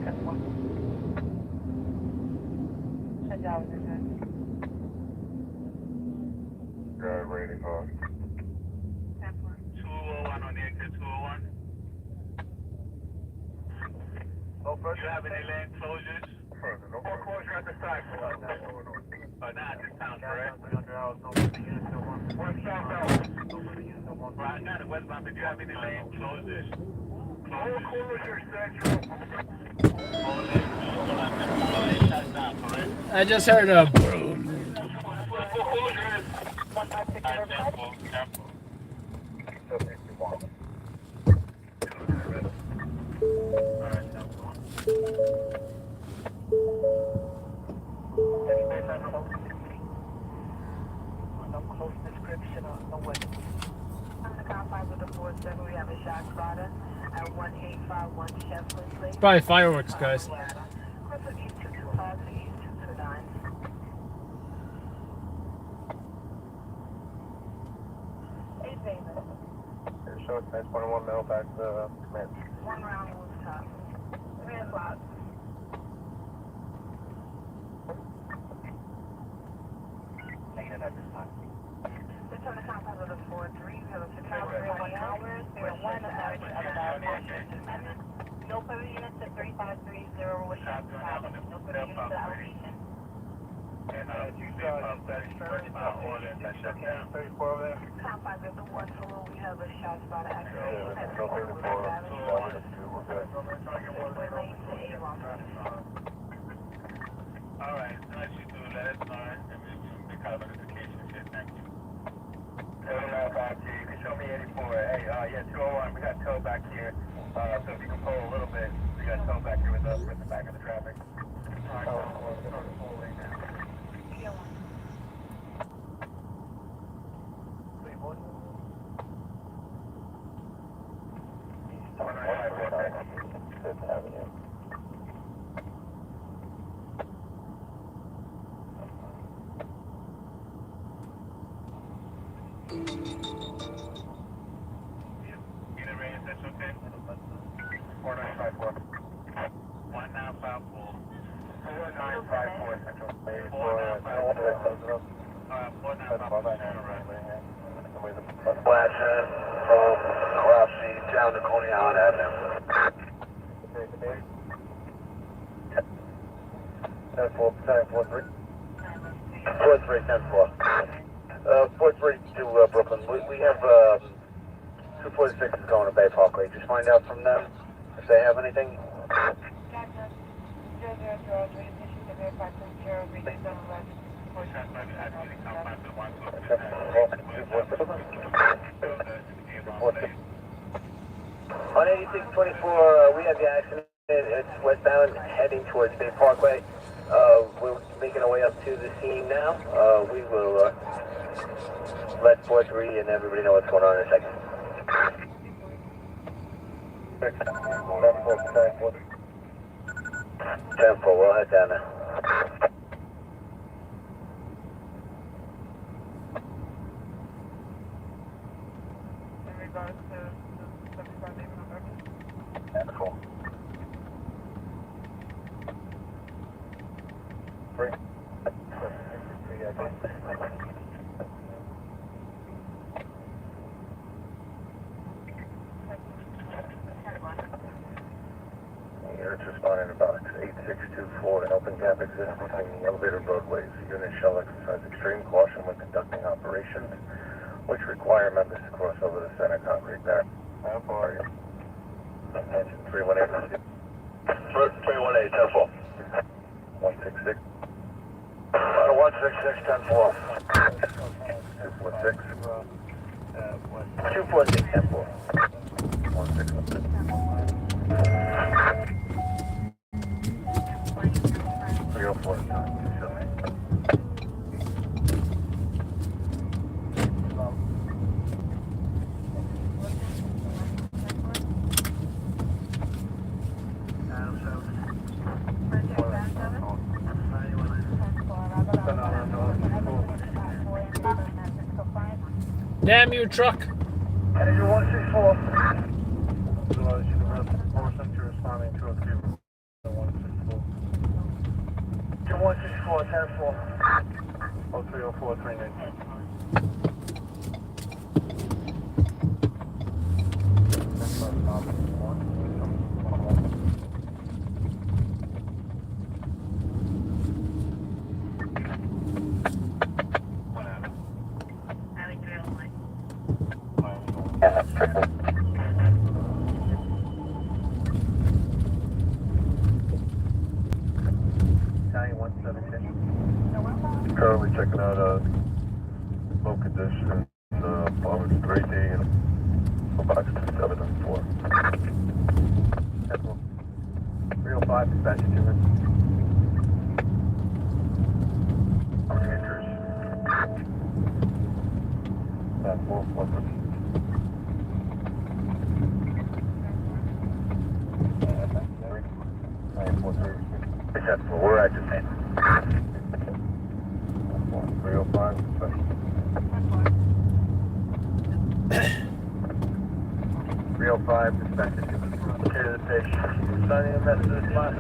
10-4. Drive rating hard. 201 on the exit 201. No further. You have any lane closures? Further, no Or closure at the side? further. Not at this time, correct? One southbound. Right now, the westbound, did you have any lane closures? All closure central. I just heard a boom. No close description on the way. On the confines of the 47, we have a shot spotter at 1851 Chevrolet Place. Probably fireworks, guys. East 225 to East 229. Short 1021 mil back to command. One round rooftop. 3 o'clock. Lane at this time. It's on the confines of the 43. We have a security 1 hours. There are 1 average of about 4 No further units to 3530 with shot spotter. No further units to elevation. And you saw that first order that shut down 34 over there? Confines of the 1 saloon, we have a shot spotter activation Yeah, at no 4 34. Avenue. We're good. We're late to Avon. All right, so as you do, let us know, and we'll make our notification shit. Thank you. Back here. You can show me 84. Hey, yeah, 201. We got tow back here. So if you can pull a little bit, we got tow back here with us. We're in the back of the traffic. All right, Flashing from Crossy down to Coney Island Avenue. 10-4, 10-4-3. 4-3, 10-4. 4-3 to Brooklyn. We have 246 is going to Bay Parkway. Just find out from them if they have anything. On 8624, we have the accident. It's westbound, heading towards Bay Parkway. We're making our way up to the scene now. We will let 4-3 and everybody know what's going on in a second. 10-4, we'll head down now. In regards to 75 David on Beverly. 10-4. 3. You're responding about 8624, an open gap exists between the elevated roadways. Unit shall exercise extreme caution when conducting operations, which require members to cross over the center concrete barrier. How far are you? Attention, 318. 318, 10-4. 166. 166, 10-4. 246. 246, 10-4. 166. 304. Damn you, truck. Energy 164. Otherwise, you have 4% to responding to a few. 164. 164, 10-4. 0304, 319. Currently checking out low condition, Farmers 3D and box 27 and 4. 305 dispatch 2 minutes. How many injuries? 4, 1. We're at the same. 305. 305, dispatch. Okay to the station. Signing a message to the spot.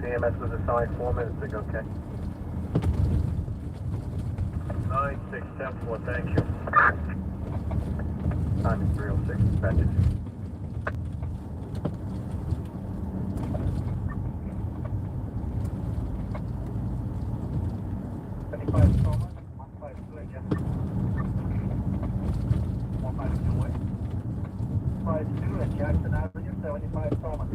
EMS was assigned 4 minutes ago, okay? 9674, thank you. Time is 306, dispatches. Jackson Avenue, 75 Thomas.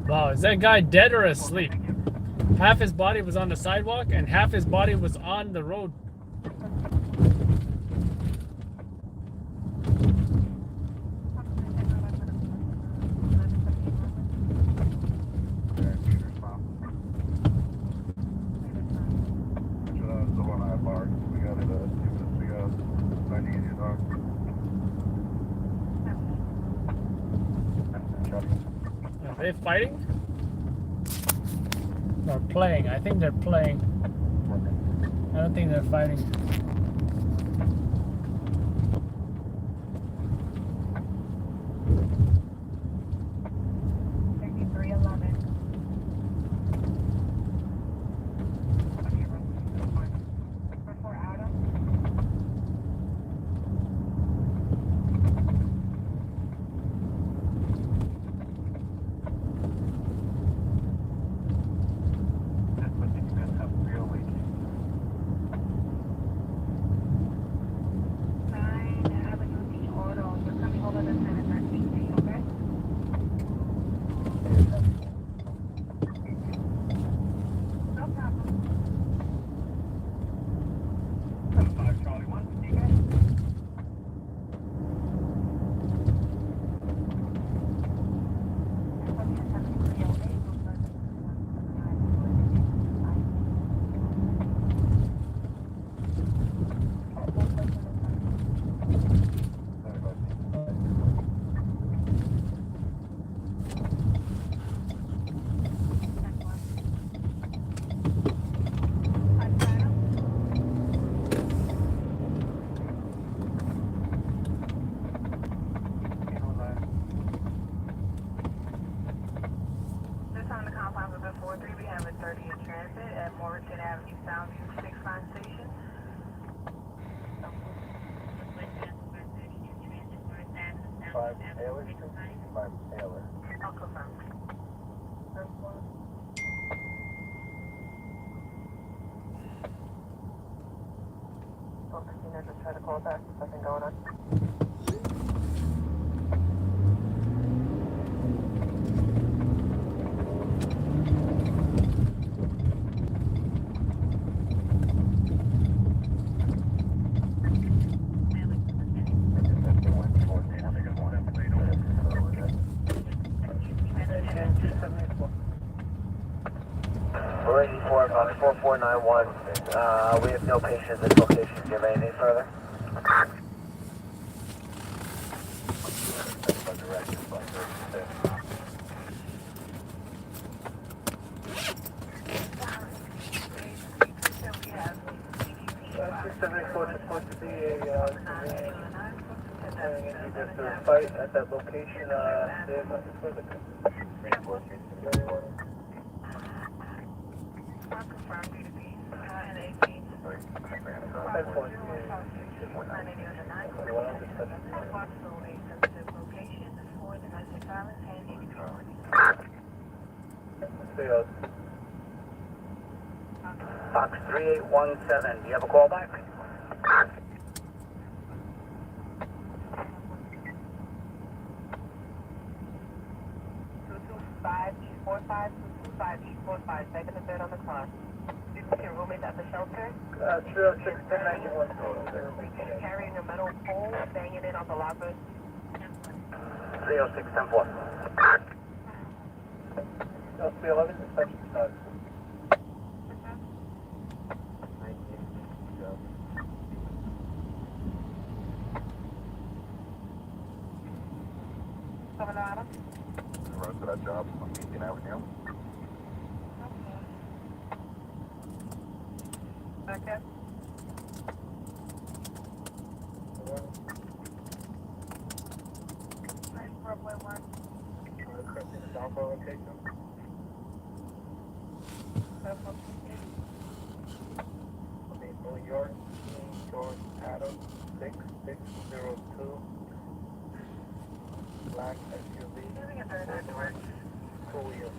Wow, is that guy dead or asleep? Half his body was on the sidewalk and half his body was on the road. Are they fighting? Or playing? I think they're playing. I don't think they're fighting. Try to call back. Nothing going on. We're 84, 4491. We have no patients at this location. Do you have anything further? Supposed to be a fight at that location. There's nothing further. Fox 3817, do you have a call back? 225 East 45, second and third on the clock. Your roommate at the shelter? 306 1091. Carrying a metal pole, banging it on the locker. 306 10-4. 311, inspection started. The rest of that job on Beacon Avenue. Second. Broadway 1. Requesting the Dalco location. New York, King George Adams, 6602. Black SUV. Two wheels.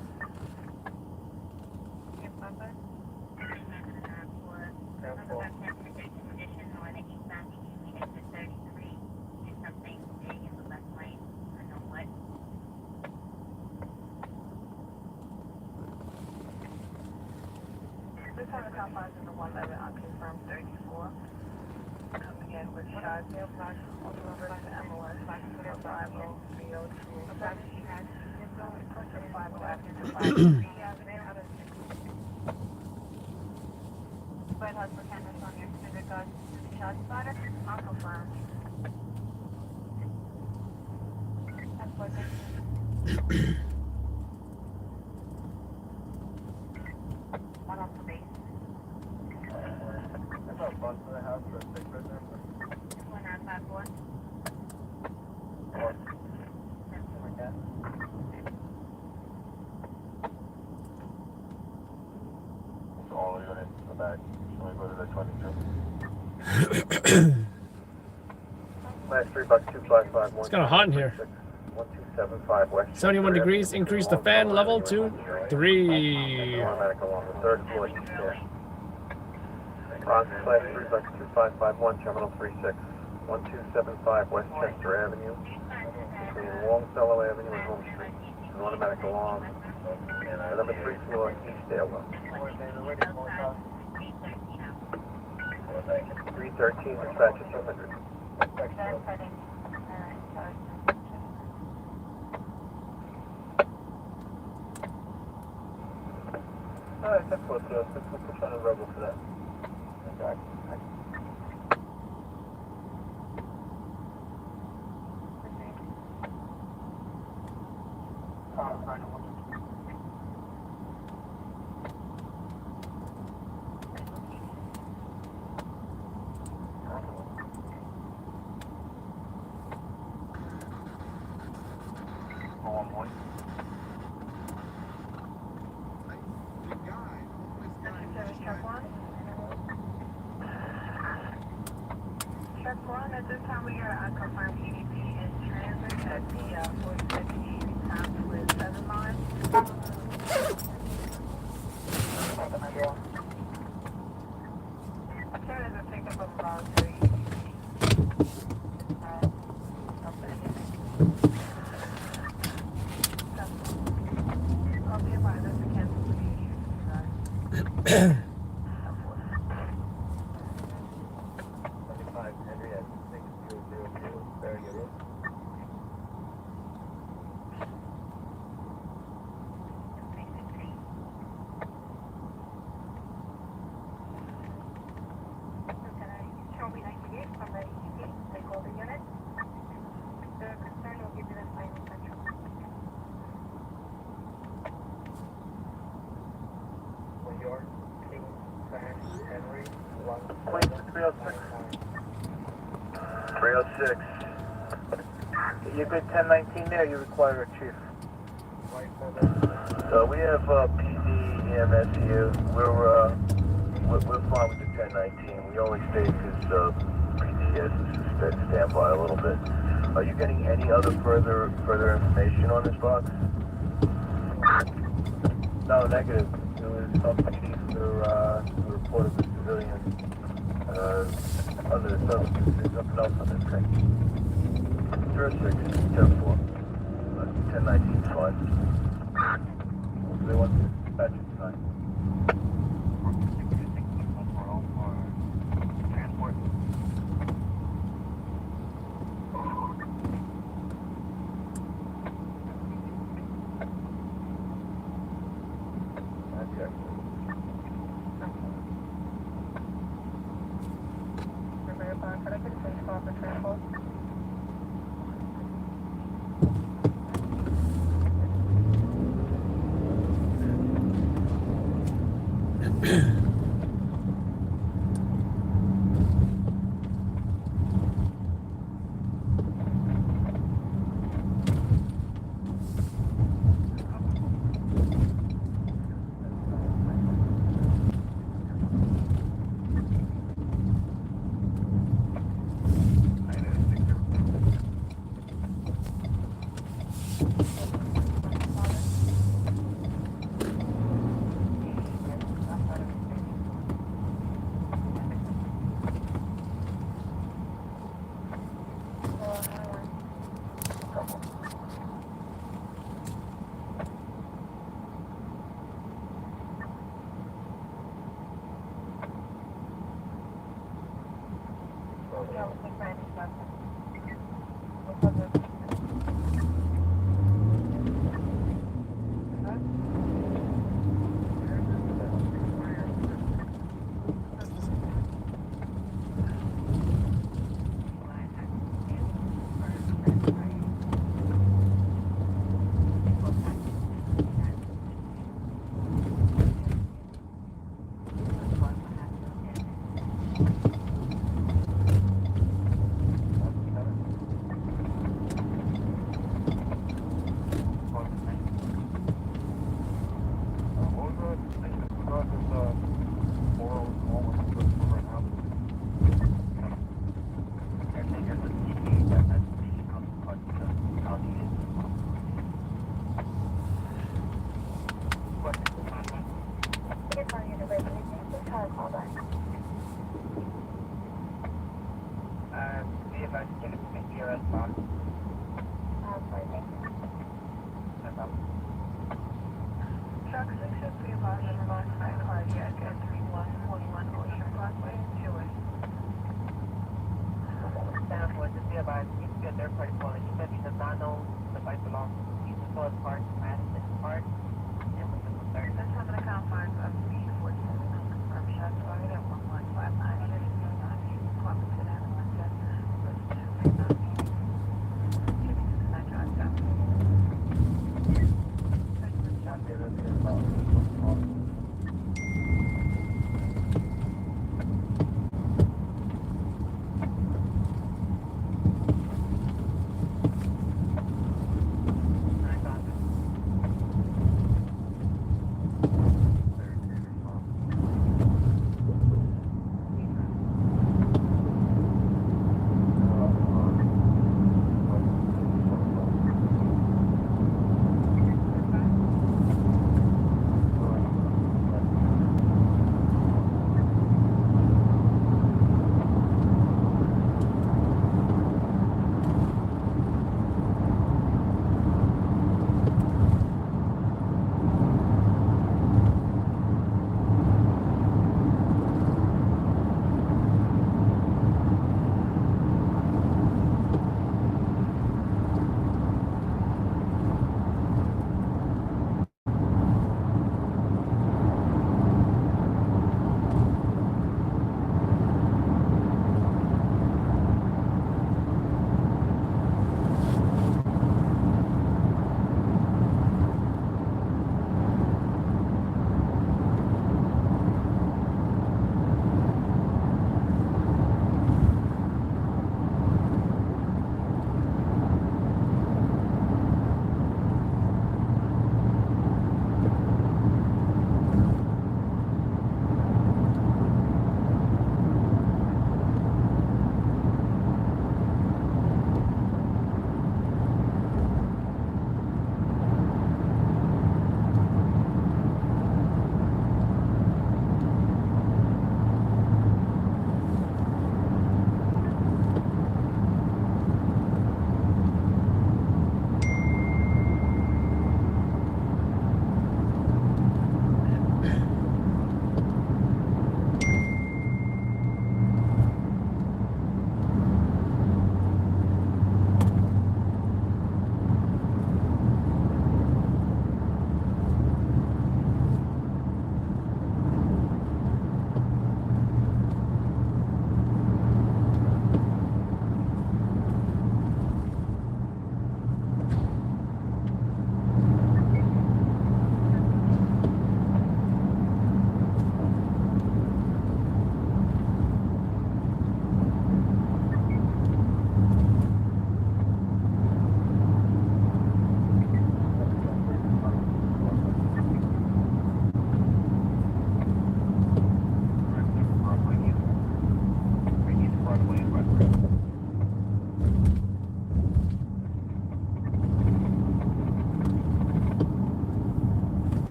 this time the confines in the 111 unconfirmed 34. Coming in with shots, also reverse to MOS, 50302. But has for cameras on your specific shot spotter, unconfirmed. That's what one off the base. That's not fun for the house for a sick person. 1954. So all the units in the back. So we go to the 22. Last 3 bucks 255. It's kind of hot in here. 1275 west. 71 degrees. Increase the fan level to 3. Automatic along the 3rd floor east there. Class 3 bucks 2551 terminal 36. 1275 Westchester Avenue. Between Longfellow Avenue and Home Street. An automatic alarm. And number 3 floor east stairwell. 313 dispatch at 200. Alright, that's close to us. Let's push on the rebel for that. Okay. Check 1, at this time we are unconfirmed EDP in transit at the 4680 times with 7 line. Turn is a pickup of voluntary EDP. I'll be advised that's a cancel for you. Please, 306. 306. You good 1019 there? You require a chief. So we have PD, EMS here. We're fine with the 1019. We only stay because PD has to stand by a little bit. Are you getting any other further information on this box? No, negative. There was some chief for report of a civilian under the substance. There's nothing else on this thing. 06, 10-4. 1019 is fine. They want to dispatch it tonight. Transport. Okay. Could I get a please call for transport?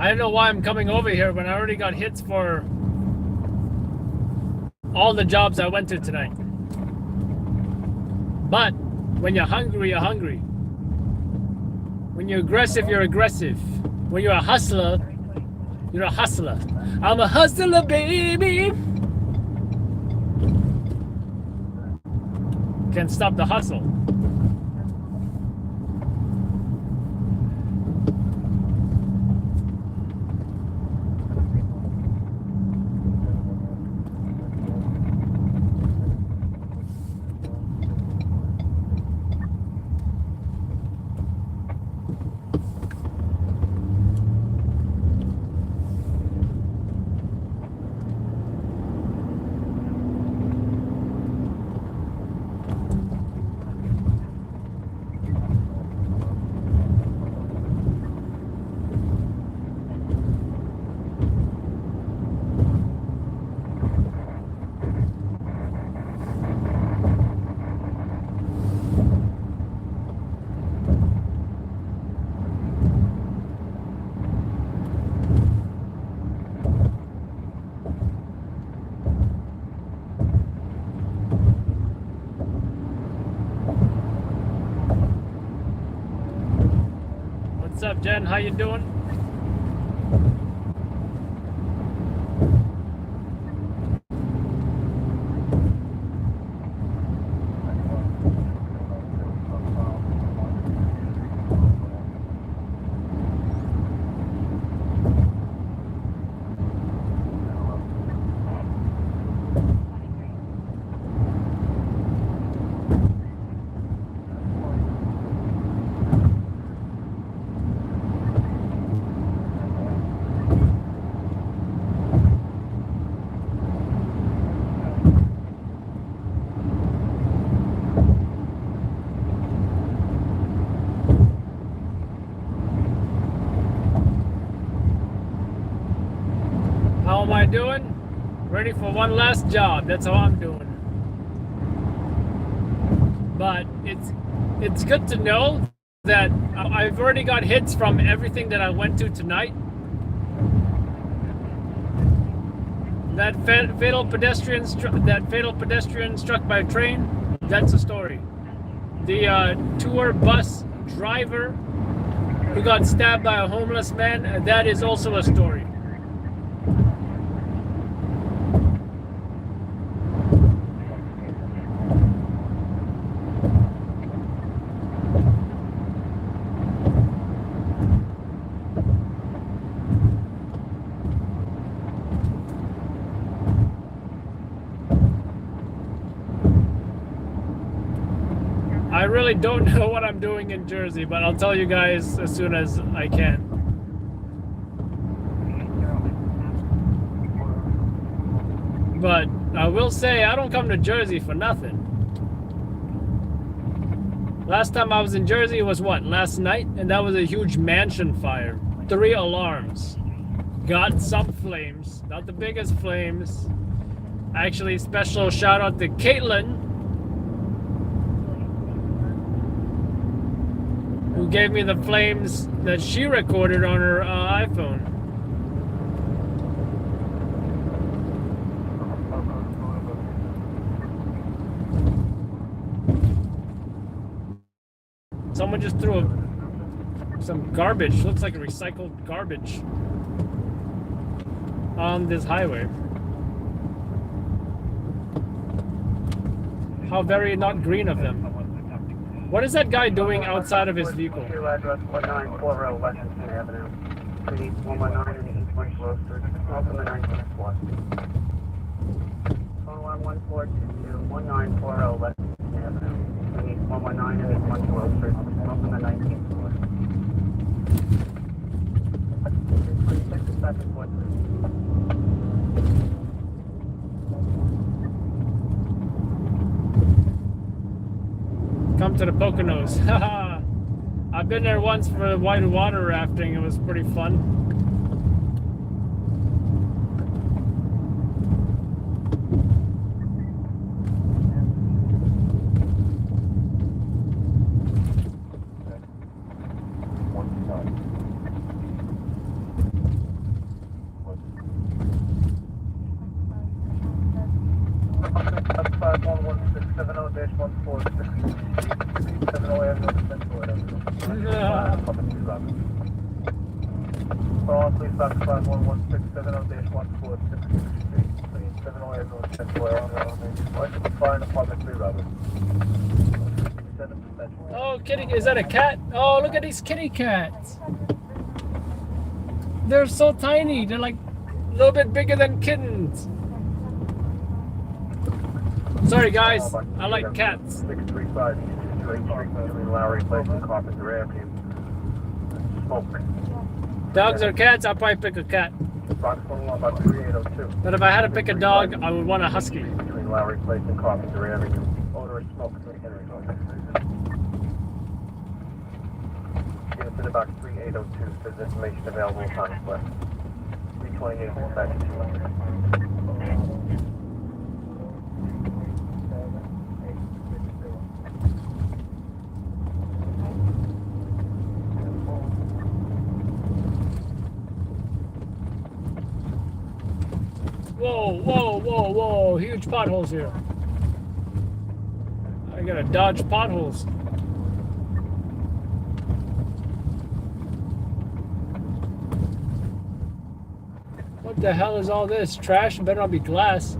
I don't know why I'm coming over here when I already got hits for all the jobs I went to tonight. But when you're hungry, you're hungry. When you're aggressive, you're aggressive. When you're a hustler, You're a hustler. I'm a hustler, baby. Can't stop the hustle. What's up, Jen? How you doing? How am I doing? Ready for one last job. That's how I'm doing. But it's good to know that I've already got hits from everything that I went to tonight. That fatal pedestrian struck by a train. That's a story. The tour bus driver who got stabbed by a homeless man. That is also a story. I really don't know what I'm doing in Jersey, but I'll tell you guys as soon as I can. But I will say I don't come to Jersey for nothing. Last time I was in Jersey was what? Last night? And that was a huge mansion fire. 3 alarms. Got some flames. Not the biggest flames. Actually, special shout out to Caitlin, who gave me the flames that she recorded on her iPhone. Someone just threw some garbage, looks like a recycled garbage, on this highway. How very not green of them. What is that guy doing outside of his vehicle? Address 1940 Lexington Avenue. City 119 in the East West Roaster. Welcome to 19th Floor. Phone 1422 1940 Lexington Avenue. City 119 in the East West Roaster. Welcome to 19th Floor. 26 to 2nd Floor. Come to the Poconos. Haha. I've been there once for white water rafting. It was pretty fun. Call please Fox 51167 Street, between 708 North Central Avenue, Fire Department 3 Robert. Oh, kitty, is that a cat? Oh, look at these kitty cats. They're so tiny. They're like a little bit bigger than kittens. Sorry guys, I like cats. 635 East Street between Lowry Place and Carpenter Avenue. Smoke. Dogs or cats, I'll probably pick a cat. Fox 111 about 3802. But if I had to pick a dog, I would want a husky. Between Lowry Place and Carpenter Avenue. Odor of smoke. Units in about 3802. There's information available upon request. 328 back to 200. Whoa, whoa, whoa, whoa, huge potholes here. I gotta dodge potholes. What the hell is all this? Trash? It better not be glass.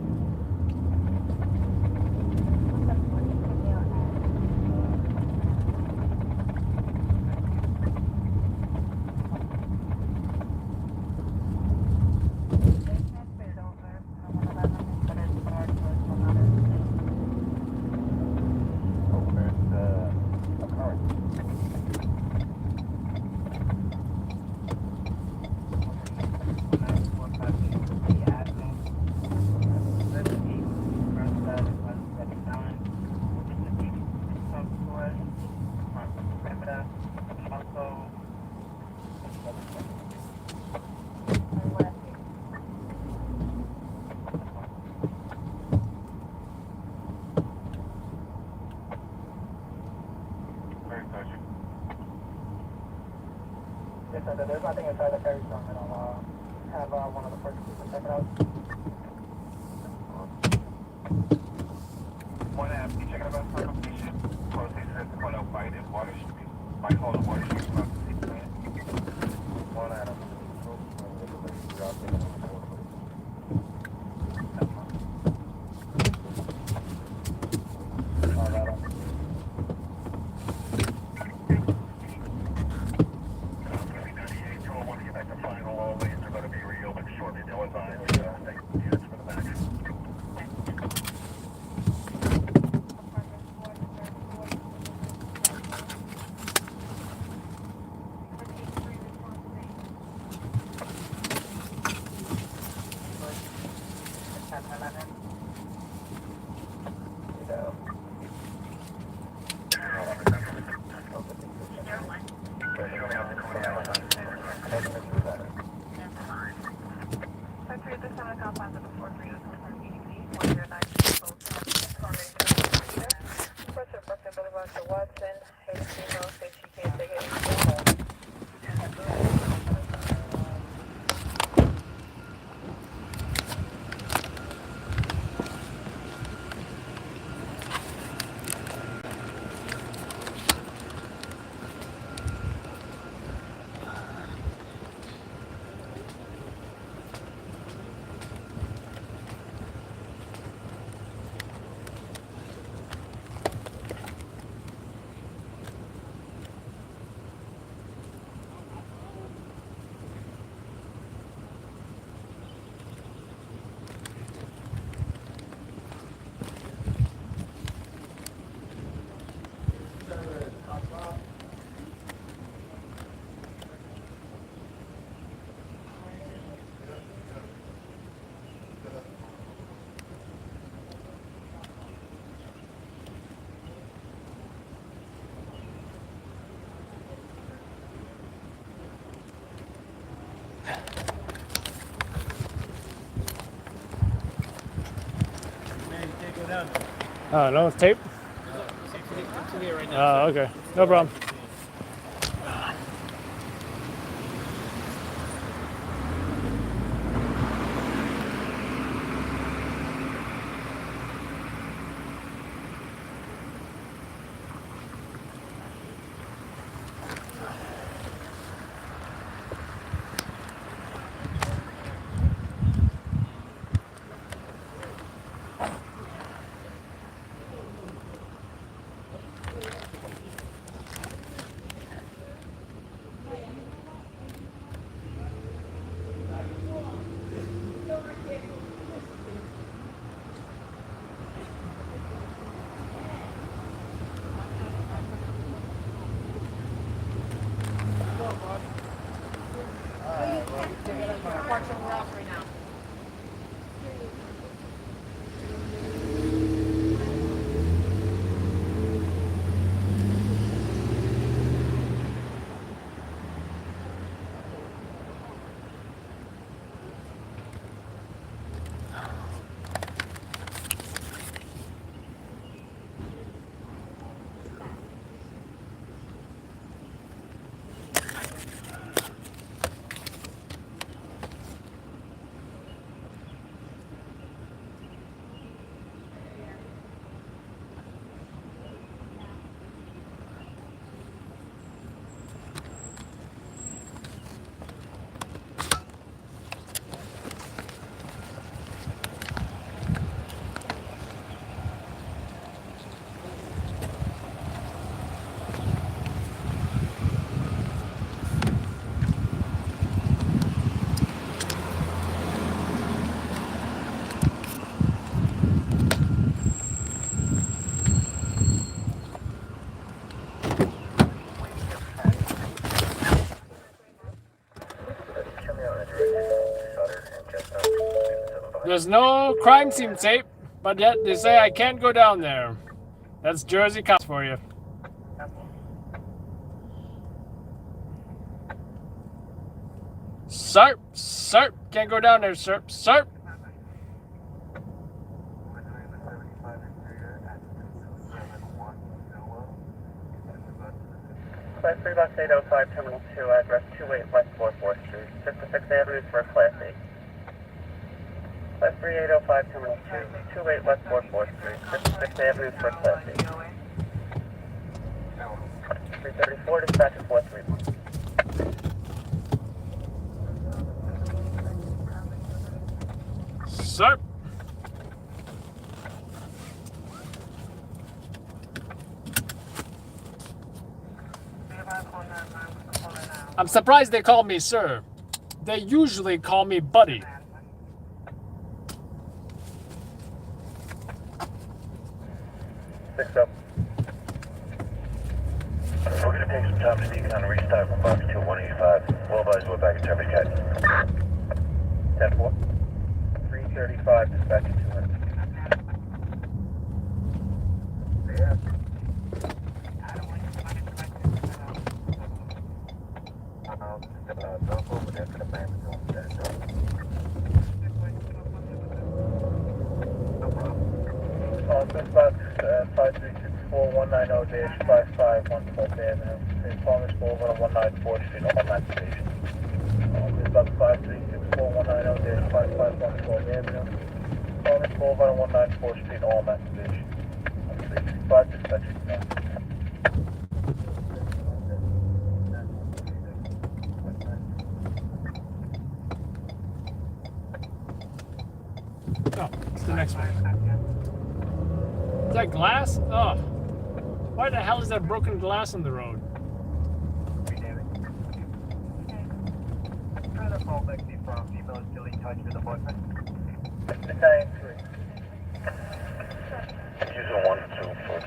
There's nothing inside the ferry terminal. Have one of the first people check it out. One app, you check it out for completion. Closely says to call out by the Water Street. By call the Water Street about the 6 million. One item. Oh, no tape? Oh, okay. No problem. There's no crime scene tape, but yet they say I can't go down there. That's Jersey cops for you. Sir, can't go down there, sir. Class 3 Bus 805, Terminal 2, address 28 West 44th Street, 56 Avenue for Class 8. Class 3 805, Terminal 2, 28 West 44th Street, 56 Avenue for Class 8. 334, dispatch at 431. Sir. I'm surprised they call me sir. They usually call me buddy. Six up. We're going to take some time to sneak on a restart from box 2185. Well advised, we're back at Terminal Cat. 10-4. 335, dispatch at 200. Yeah. Don't go over there to the man. No problem. This box 5364190-5514 Avenue. Informers Boulevard on 194th Street, all map station. This box 5364190-5514 Avenue. Informers Boulevard on 194th Street, all map station. 365, dispatch now. Oh, it's the next one. Is that glass? Oh. Why the hell is that broken glass on the road? Using 1 and 2 for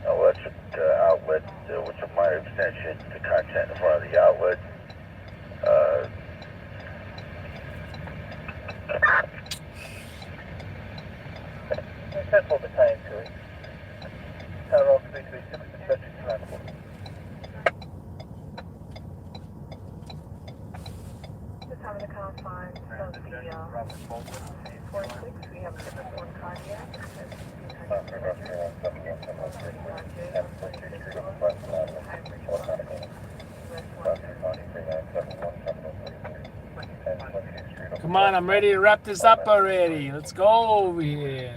electric outlet with some minor extension to contact in front of the outlet. Central Battalion 2. Tower 336, dispatch to Transport. Just having a confine of the 46, we have a different one cardiac. Come on, I'm ready to wrap this up already. Let's go over here.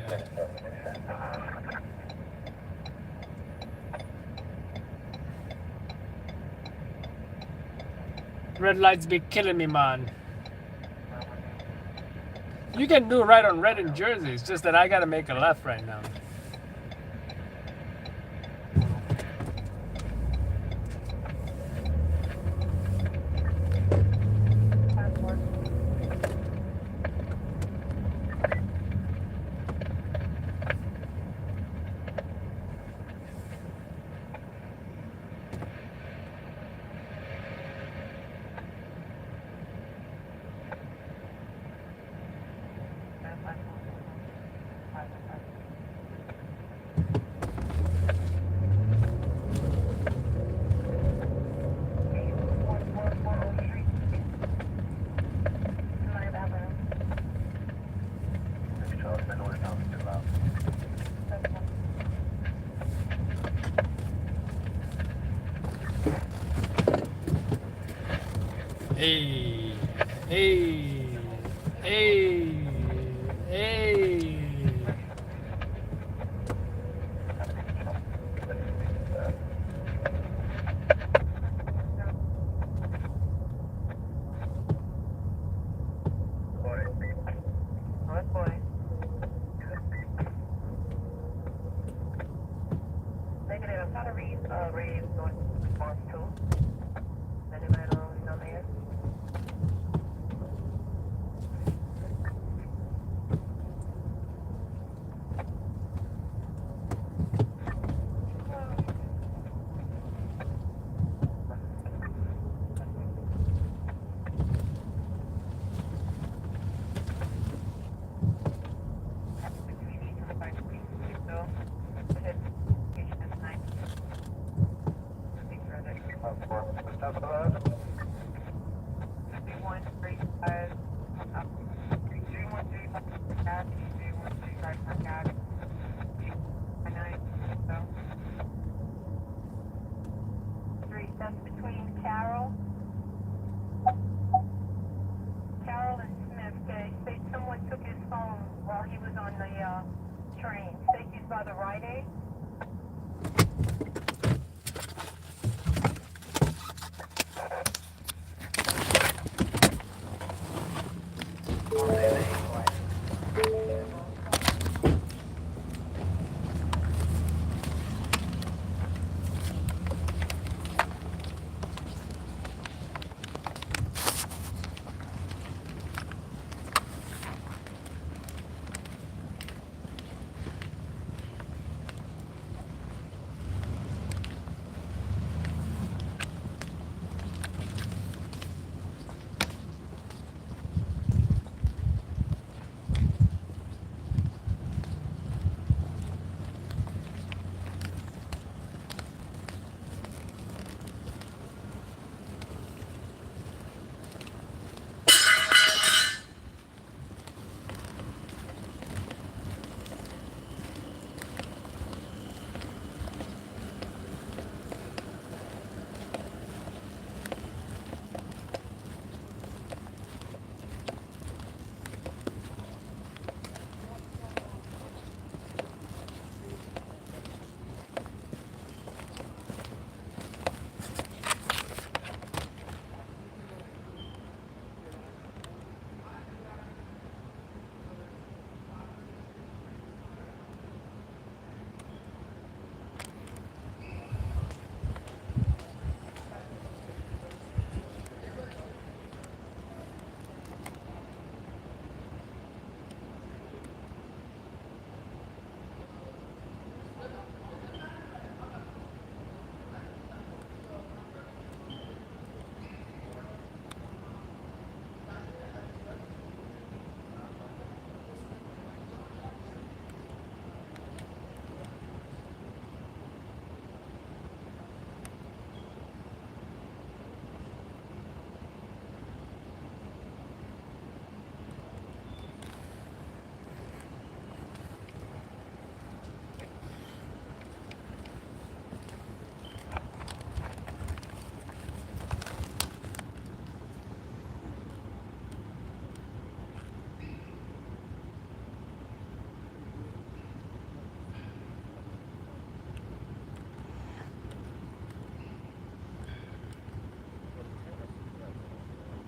Red lights be killing me, man. You can do right on red in Jersey. It's just that I gotta make a left right now. Hey, hey, hey, hey. Negative, I'm trying to read north response 2. Anybody know there? That's between Carroll and Smith. Say someone took his phone while he was on the train. Stacy's by the Rite Aid.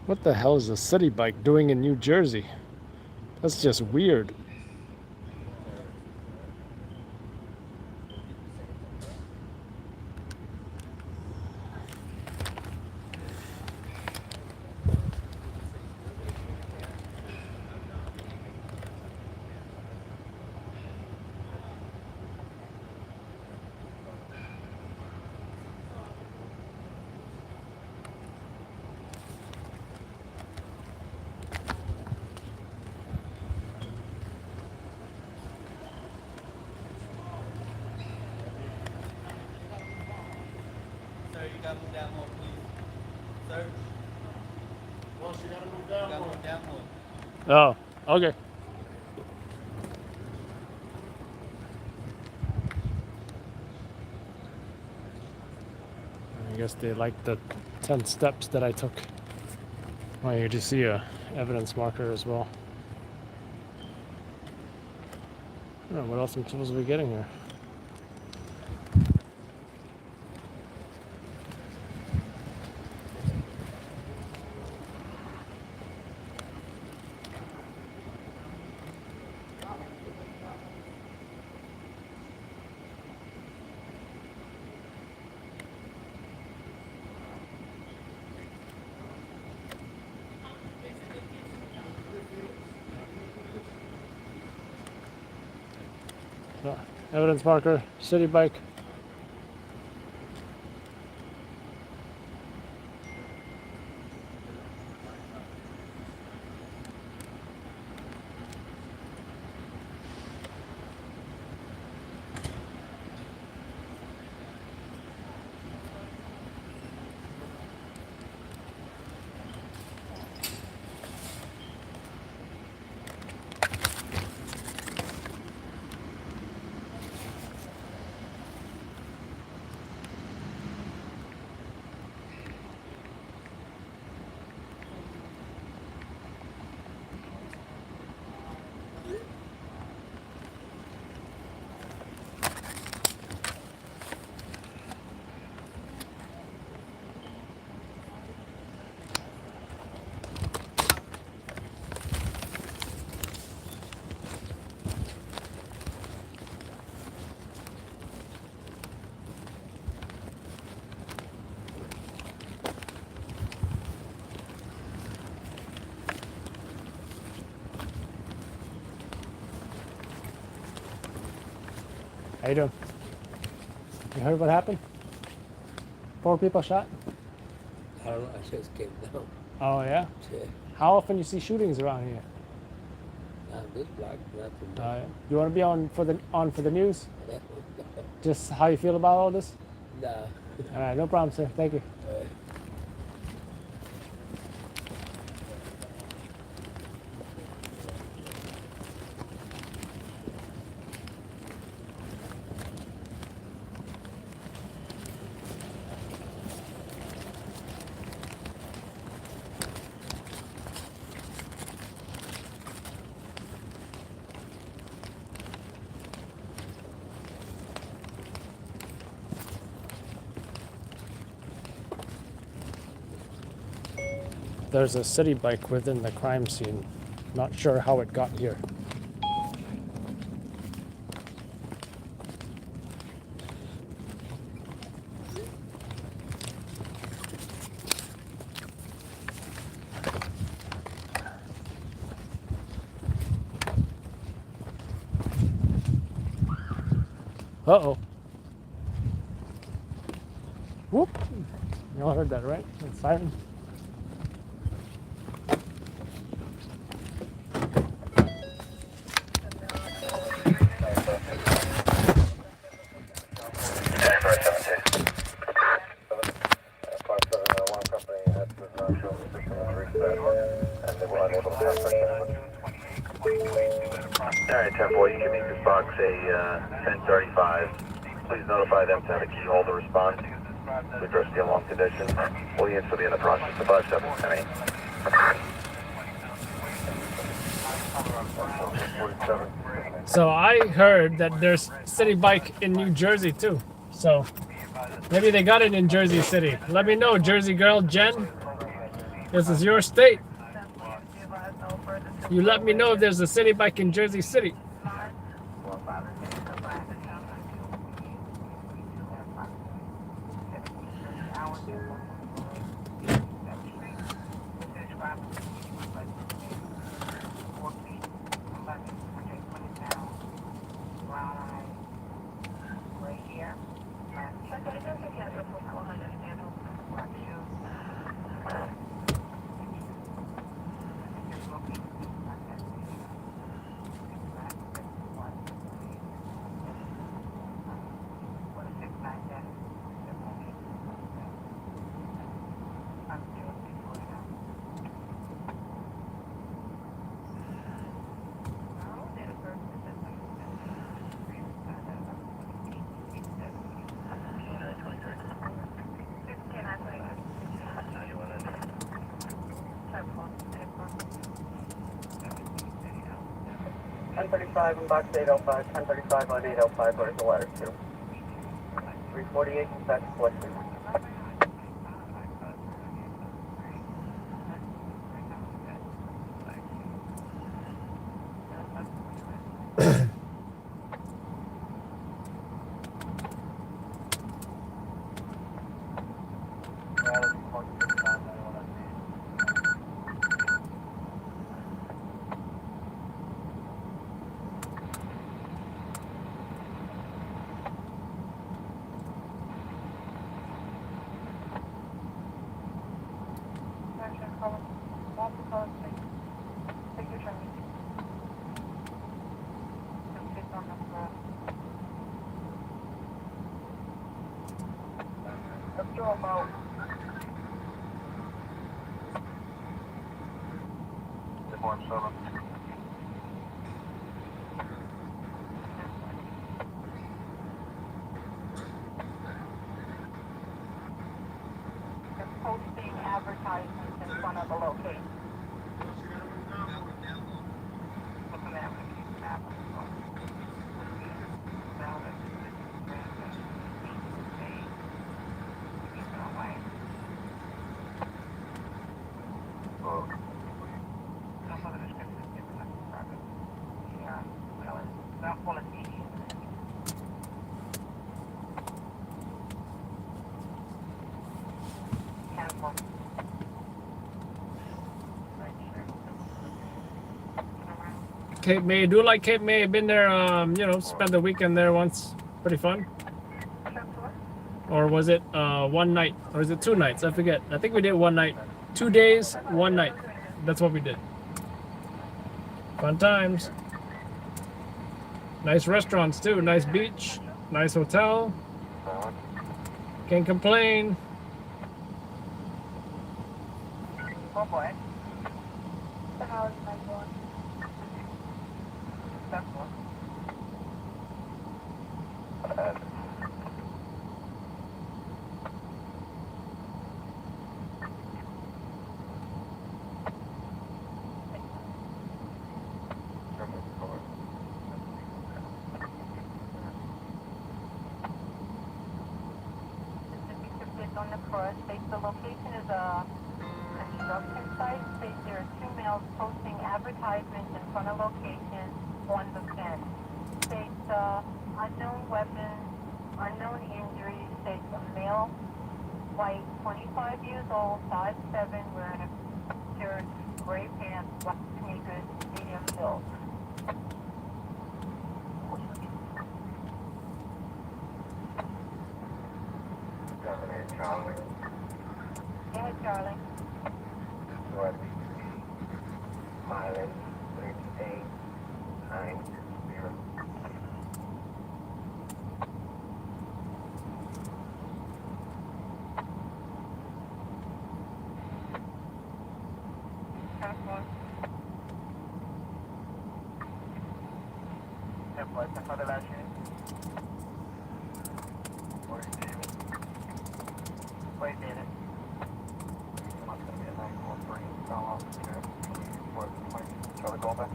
What the hell is a city bike doing in New Jersey? That's just weird. Sir, you gotta move down more, please. Sir? Well, you gotta move down more. Move down more. Oh, okay. I guess they like the 10 steps that I took. Oh, you just see a evidence marker as well. I don't know what else I'm supposed to be getting here. Evidence marker, city bike. you doing? You heard what happened? 4 people shot? I don't know, I just came down. Oh yeah? Yeah. How often you see shootings around here? This block, nothing. Yeah. You want to be on for the news? Just how you feel about all this? Nah. All right, no problem, sir. Thank you. There's a city bike within the crime scene. Not sure how it got here. Uh-oh. Whoop. You all heard that, right? That siren. Alright, 10-4, you can make this box a 1035. Please notify them to have a key holder respond to address the alarm condition. All units will be in the process of 5710. So I heard that there's city bike in New Jersey too. So maybe they got it in Jersey City. Let me know, Jersey girl Jen. This is your state. You let me know if there's a city bike in Jersey City. In box 805, 1035 on 805, where's the letter to? 348 in fact, collection. Posting advertisements in front of the location. Cape May, do like Cape May. Been there, you know, spent the weekend there once. Pretty fun. Or was it one night? Or is it 2 nights? I forget. I think we did 1 night. 2 days, 1 night. That's what we did. Fun times. Nice restaurants too. Nice beach. Nice hotel. Can't complain. Oh boy. The house my door. That's one. On the cross, the location is a construction site. There are 2 males posting advertisements in front of location. One's a pen. States unknown weapons, unknown injuries. States a male, white, 25 years old, 5'7", wearing a shirt, gray pants, black sneakers, medium heels. Charlie. Go ahead, Charlie. Mileage 3890. Wait a minute. Must be a 943. Charlie, go back.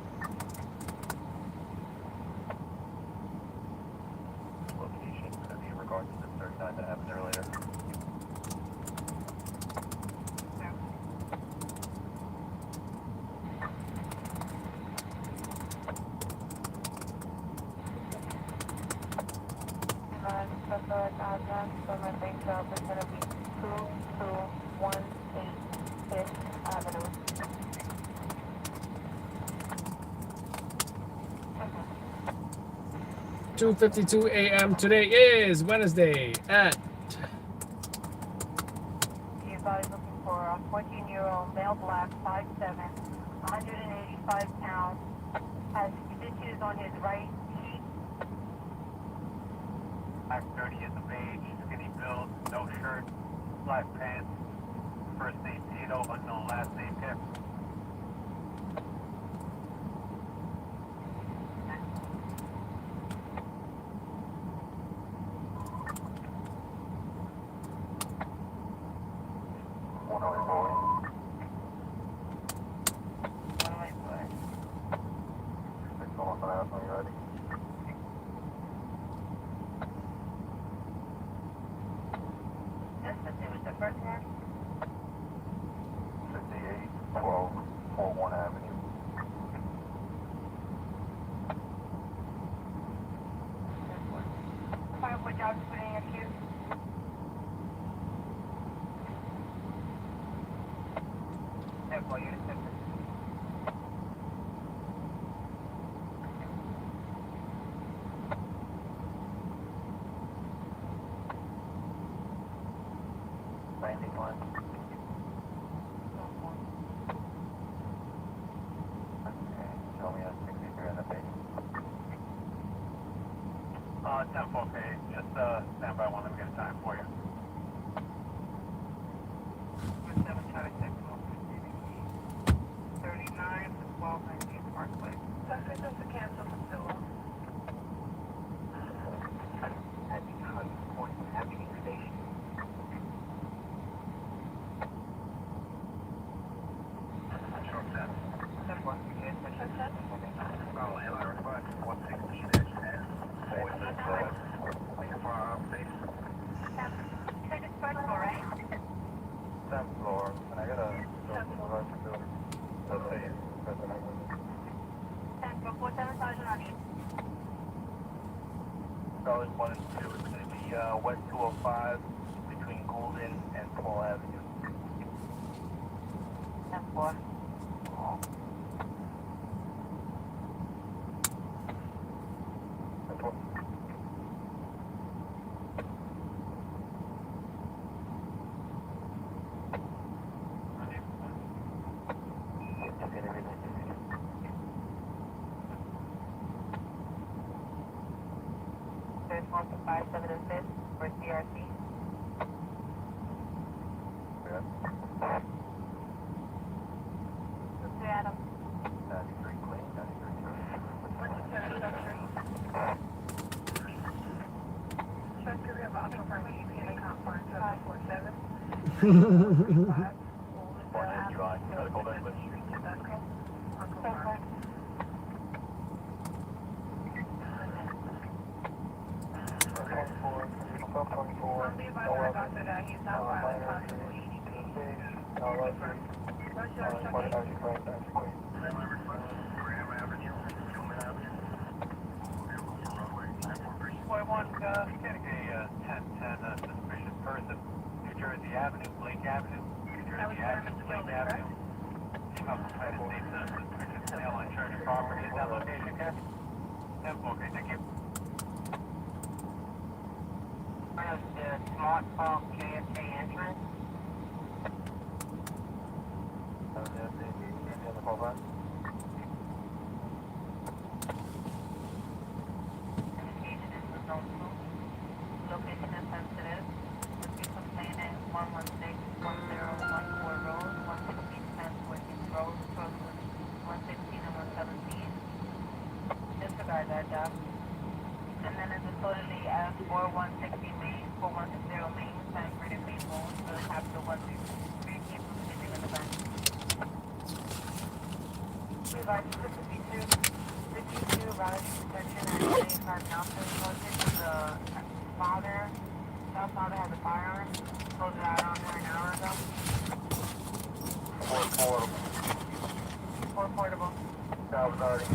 Location in regards to the 39 that happened earlier. So my bank job is going to be 2218 Fifth Avenue. 2:52 a.m. Today is Wednesday at. You guys looking for a 14-year-old male, black, 5'7", 185 pounds, has stitches on his right cheek. I'm 30 years of age, skinny build, no shirt, black pants, first name Tito, unknown last name Pip. First one? 5812 41 Avenue. What jobs put in your queue? Therefore, you're accepted. Landing one. Okay, show me a 63 on the page. 10-4 page, just stand by one, let me get a time for you. 39 to 1219 Parkway. That's it, just to cancel the bill. At the Hunts Point Avenue Station. Short 10. 10-1, you can't push it, 10? Oh, and I request 160 voice is waiting for our update. Second floor, right? 10th floor. Can I get a supervisor building? Let's say President. 10, before 7,000 on you. Charlie 1 and 2 is going to be West 205 between Golden and Paul Avenue. 10-4. 7 and 5th for CRC. Adam. 93 clean, 93 Chester, we have auto from EPA conference 747. July, medical language. He's not violent, possible EDP. Suspicious person, New Jersey Avenue, Blake Avenue, New Jersey Avenue, Blake Avenue. Suspicious sale on church property. Is that location, okay? Okay, thank you. The smart call KFK entrance. Location is sensitive. Repeat complaint at 116-1014 Road, 116 1014 Road, 116 and 117. Disregard that, Doc. And then it's totally as 4160 Main, 4160 Main, Sanford and Maple, for the capital 163, people sitting in the back. Regards to 52, routing protection at 85 Nelson, posted to the father has a firearm, closed it out on there an hour ago. 4 portable. That was already in.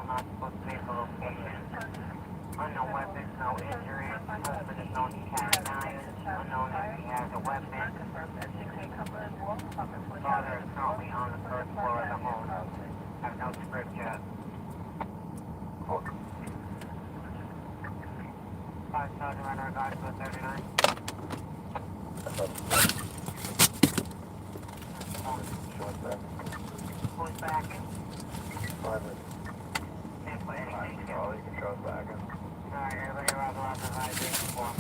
Not supposed to be at the location. Unknown weapons, no injuries. Husband is known to carry knives. Unknown if he has a weapon. Father is currently on the first floor of the home. Have no script yet. 5,000 runner regards to 39. Who's backing? Oh, you can show us back. Alright, everybody rock around the high station form.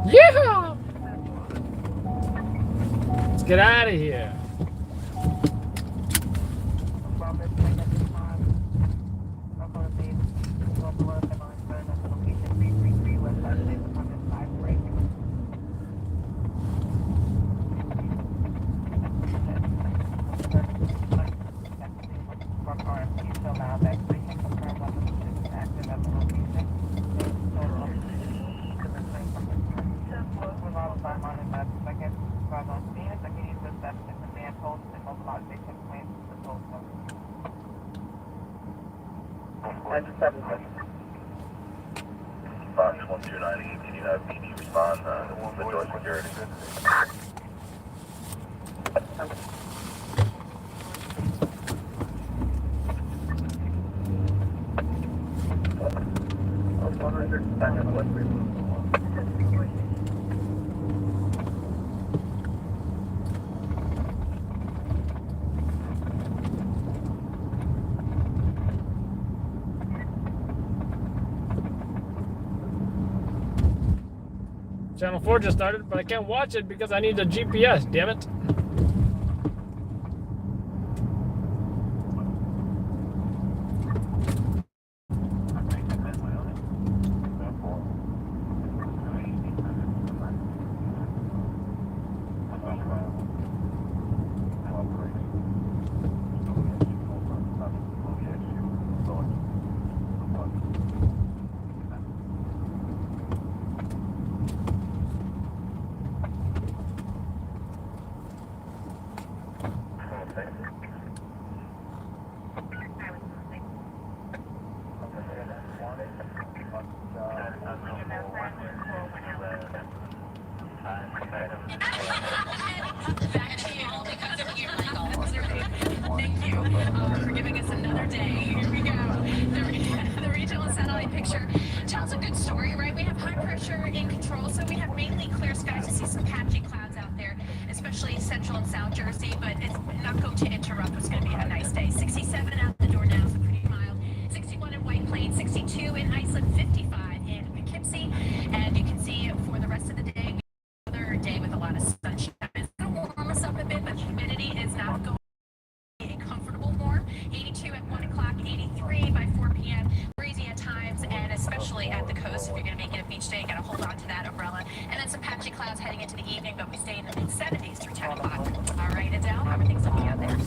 Yeah! Let's get out of here. Fox 129, can you have PD respond with door security? Channel 4 just started, but I can't watch it because I need a GPS, damn it. Thank you for giving us another day. Here we go. The regional satellite picture tells a good story, right? We have high pressure in control, so we have mainly clear skies. To see some patchy clouds out there, especially central and south Jersey, but it's not going to interrupt. It's going to be a nice day. 67 out the door now, so pretty mild. 61 in White Plains, 62 in Iceland, 55 in Poughkeepsie, and you can see for the rest of the day, another day with a lot of sunshine. It's going to warm us up a bit, but humidity is not going. 82 at 1 o'clock, 83 by 4 p.m. Breezy at times, and especially at the coast. If you're going to make it a beach day, you got to hold on to that umbrella. And then some patchy clouds heading into the evening, but we stay in the mid-70s through 10 o'clock. All right, Adele, everything's looking out there.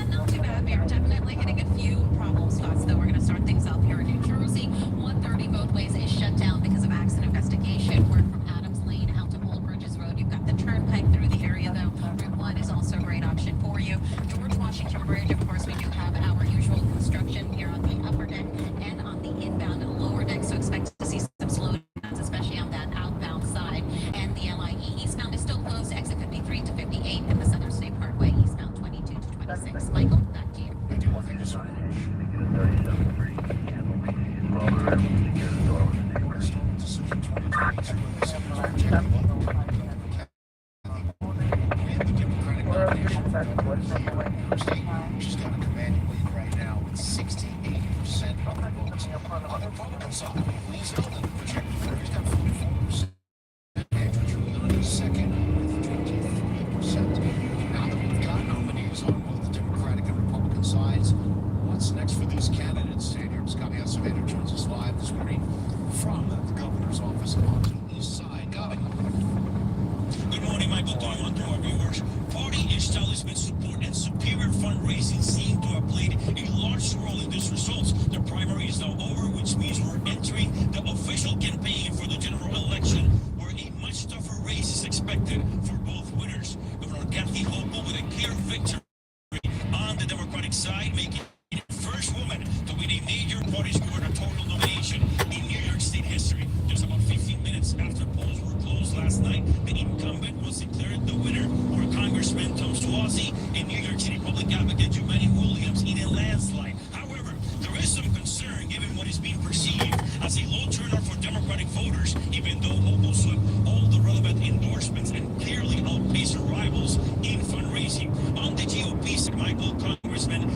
Not too bad. We are definitely hitting a few problem spots, though. We're going to start things up here in New Jersey. 130 boatways is shut down because of accident investigation. Word from Adams Lane out to Old Bridges Road. You've got the turnpike through the area, though. Route 1 is also a great option for you. George Washington Bridge, of course, we do have our usual construction here on the upper deck and on the inbound and lower deck, so expect to see some slowdowns, especially on that outbound side. And the LIE eastbound is still closed, exit 53 to 58 in the Southern State Parkway, eastbound 22 to 26. Michael, back to you. She's got a commanding lead right now with 68% of the votes. On the Republican side, Lee Zeldin projected for he's got 44%. Andrew Giuliani is second with 23%. Now that we've got nominees on both the Democratic and Republican sides, what's next for these candidates? And here's Gabby Acevedo joins us live this morning from the governor's office on the east side. Gabby. Good morning, Michael. Do you want to our viewers? Party establishment support and superior fundraising seem to have played a large role in these results. The primary is now over, which means we're entering the official campaign for the general election, where a much tougher race is expected for both winners. Governor Kathy Hochul with a clear victory on the Democratic side, making it the first woman to win a major party scored a total nomination in New York State history. Just about 15 minutes after polls were closed last night, the incumbent was declared the winner, where Congressman Tom Suozzi and New York City public advocate Jumaane Williams in a landslide. However, there is some concern given what is being perceived as a low turnout for Democratic voters, even though Hochul swept all the relevant endorsements and clearly outpaced her rivals in fundraising. On the GOP side, Michael, Congressman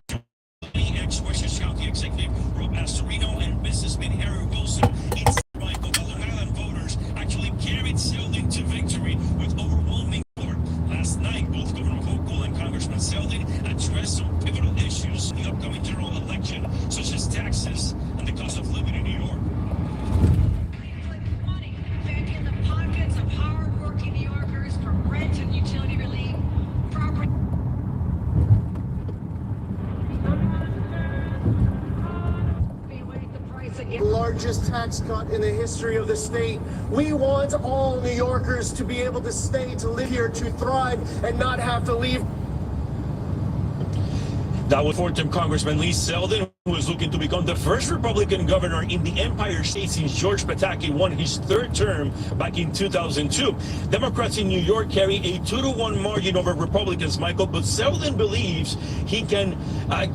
ex-Westchester County Executive Rob Astorino and businessman Harry Wilson in Michael, the Long Island voters actually carried Zeldin to victory with overwhelming support. Last night, both Governor Hochul and Congressman Zeldin addressed some pivotal issues in the upcoming general election, such as taxes and the cost of living in New York. Money back in the pockets of hard-working New Yorkers for rent and utility relief, property. Largest tax cut in the history of the state. We want all New Yorkers to be able to stay, to live here, to thrive, and not have to leave. That was 4th Congressman Lee Zeldin. who is looking to become the first Republican governor in the Empire State since George Pataki won his third term back in 2002. Democrats in New York carry a 2-to-1 margin over Republicans, Michael, but Selden believes he can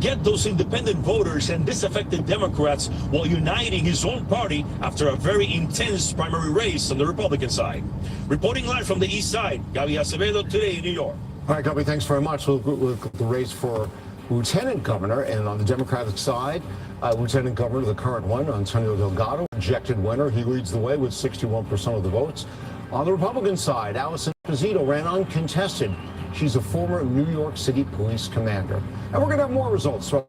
get those independent voters and disaffected Democrats while uniting his own party after a very intense primary race on the Republican side. Reporting live from the East Side, Gaby Acevedo, Today in New York. All right, Gaby, thanks very much. We'll look at the race for Lieutenant Governor, and on the Democratic side, Lieutenant Governor, the current one, Antonio Delgado, projected winner. He leads the way with 61% of the votes. On the Republican side, Allison Esposito ran uncontested. She's a former New York City police commander. And we're going to have more results throughout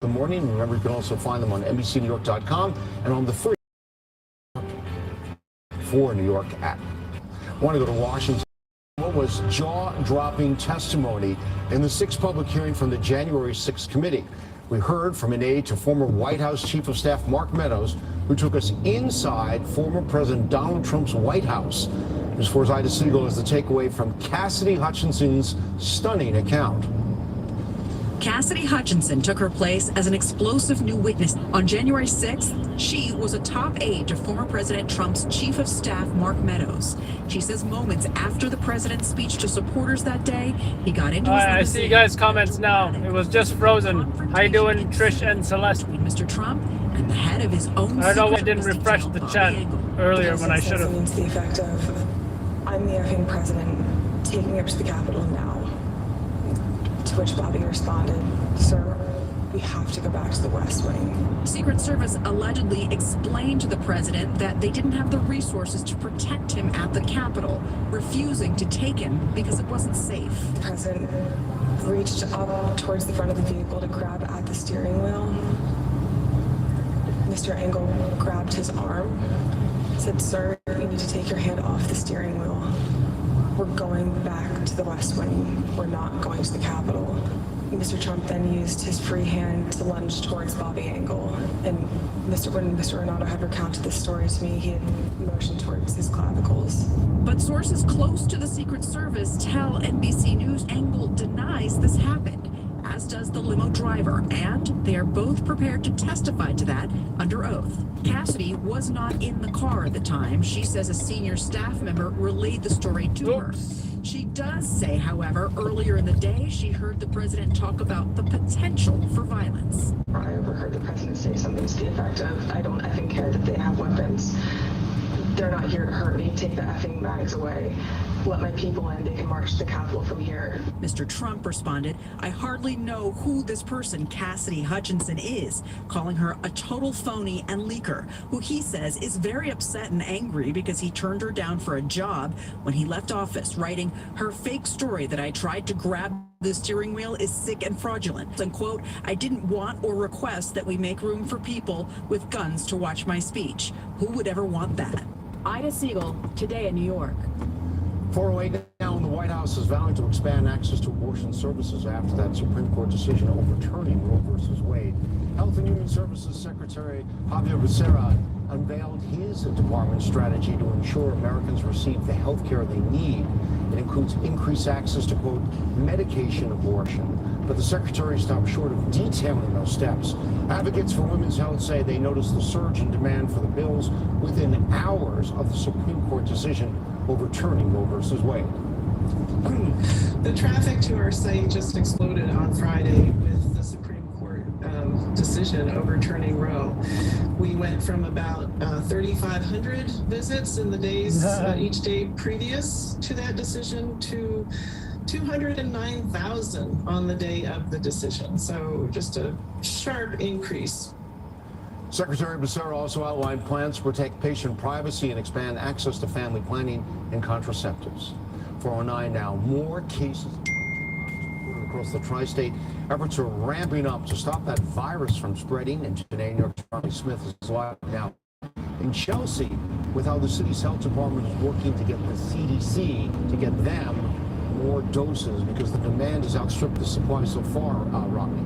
the morning. Remember, you can also find them on NBCNewYork.com and on the free for New York app. I want to go to Washington. What was jaw-dropping testimony in the 6th public hearing from the January 6th committee. We heard from an aide to former White House Chief of Staff Mark Meadows, who took us inside former President Donald Trump's White House. Ms. Forsythe Siegel has the takeaway from Cassidy Hutchinson's stunning account. Cassidy Hutchinson took her place as an explosive new witness. On January 6th, she was a top aide to former President Trump's Chief of Staff, Mark Meadows. She says moments after the president's speech to supporters that day, he got into his I see you guys' comments now. It was just frozen. How you doing, Trish and Celeste? Mr. Trump and the head of his own. I don't know why I didn't refresh the chat earlier when I should have. Means the effect of, I'm the effing president, taking up to the Capitol now. To which Bobby responded, sir, we have to go back to the West Wing. Secret Service allegedly explained to the president that they didn't have the resources to protect him at the Capitol, refusing to take him because it wasn't safe. The president reached up towards the front of the vehicle to grab at the steering wheel. Mr. Engel grabbed his arm, said, sir, you need to take your hand off the steering wheel. We're going back to the West Wing. We're not going to the Capitol. Mr. Trump then used his free hand to lunge towards Bobby Engel. And when Mr. Renato had recounted this story to me, he had motioned towards his clavicles. But sources close to the Secret Service tell NBC News Engel denies this happened, as does the limo driver, and they are both prepared to testify to that under oath. Cassidy was not in the car at the time. She says a senior staff member relayed the story to her. She does say, however, earlier in the day, she heard the president talk about the potential for violence. I overheard the president say something to the effect of, I don't effing care that they have weapons. They're not here to hurt me. Take the effing bags away. Let my people in. They can march to the Capitol from here. Mr. Trump responded, I hardly know who this person, Cassidy Hutchinson, is, calling her a total phony and leaker, who he says is very upset and angry because he turned her down for a job when he left office, writing, her fake story that I tried to grab the steering wheel is sick and fraudulent. And quote, I didn't want or request that we make room for people with guns to watch my speech. Who would ever want that? Ida Siegel, Today in New York. 408 now, and the White House is vowing to expand access to abortion services after that Supreme Court decision overturning Roe versus Wade. Health and Human Services Secretary Javier Becerra unveiled his department's strategy to ensure Americans receive the health care they need. It includes increased access to, quote, medication abortion. But the secretary stopped short of detailing those steps. Advocates for women's health say they noticed the surge in demand for the bills within hours of the Supreme Court decision overturning Roe versus Wade. The traffic to our site just exploded on Friday with the Supreme Court decision overturning Roe. We went from about 3,500 visits in the days each day previous to that decision to 209,000 on the day of the decision. So just a sharp increase. Secretary Becerra also outlined plans to protect patient privacy and expand access to family planning and contraceptives. 409 now, more cases across the tri-state. Efforts are ramping up to stop that virus from spreading. And today, New York's Charlie Smith is live now in Chelsea with how the city's health department is working to get the CDC to get them more doses because the demand has outstripped the supply so far, Rodney.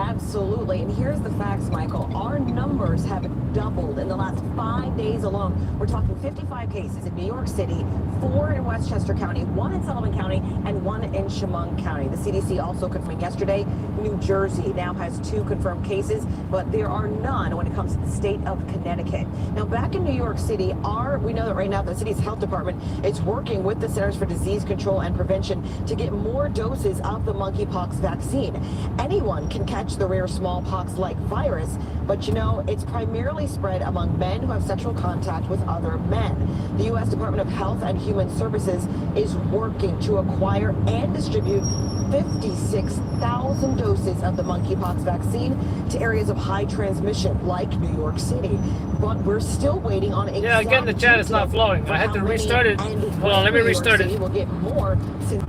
Absolutely. And here's the facts, Michael. Our numbers have doubled in the last 5 days alone. We're talking 55 cases in New York City, 4 in Westchester County, 1 in Sullivan County, and 1 in Chemung County. The CDC also confirming yesterday, New Jersey now has 2 confirmed cases, but there are none when it comes to the state of Connecticut. Now, back in New York City, we know that right now the city's health department is working with the Centers for Disease Control and Prevention to get more doses of the monkeypox vaccine. Anyone can catch the rare smallpox-like virus, but you know, it's primarily spread among men who have sexual contact with other men. The U.S. Department of Health and Human Services is working to acquire and distribute 56,000 doses of the monkeypox vaccine to areas of high transmission like New York City. But we're still waiting on exact Yeah, again, the chat is not flowing. I had to restart it. Hold on, let me restart it. We'll get more since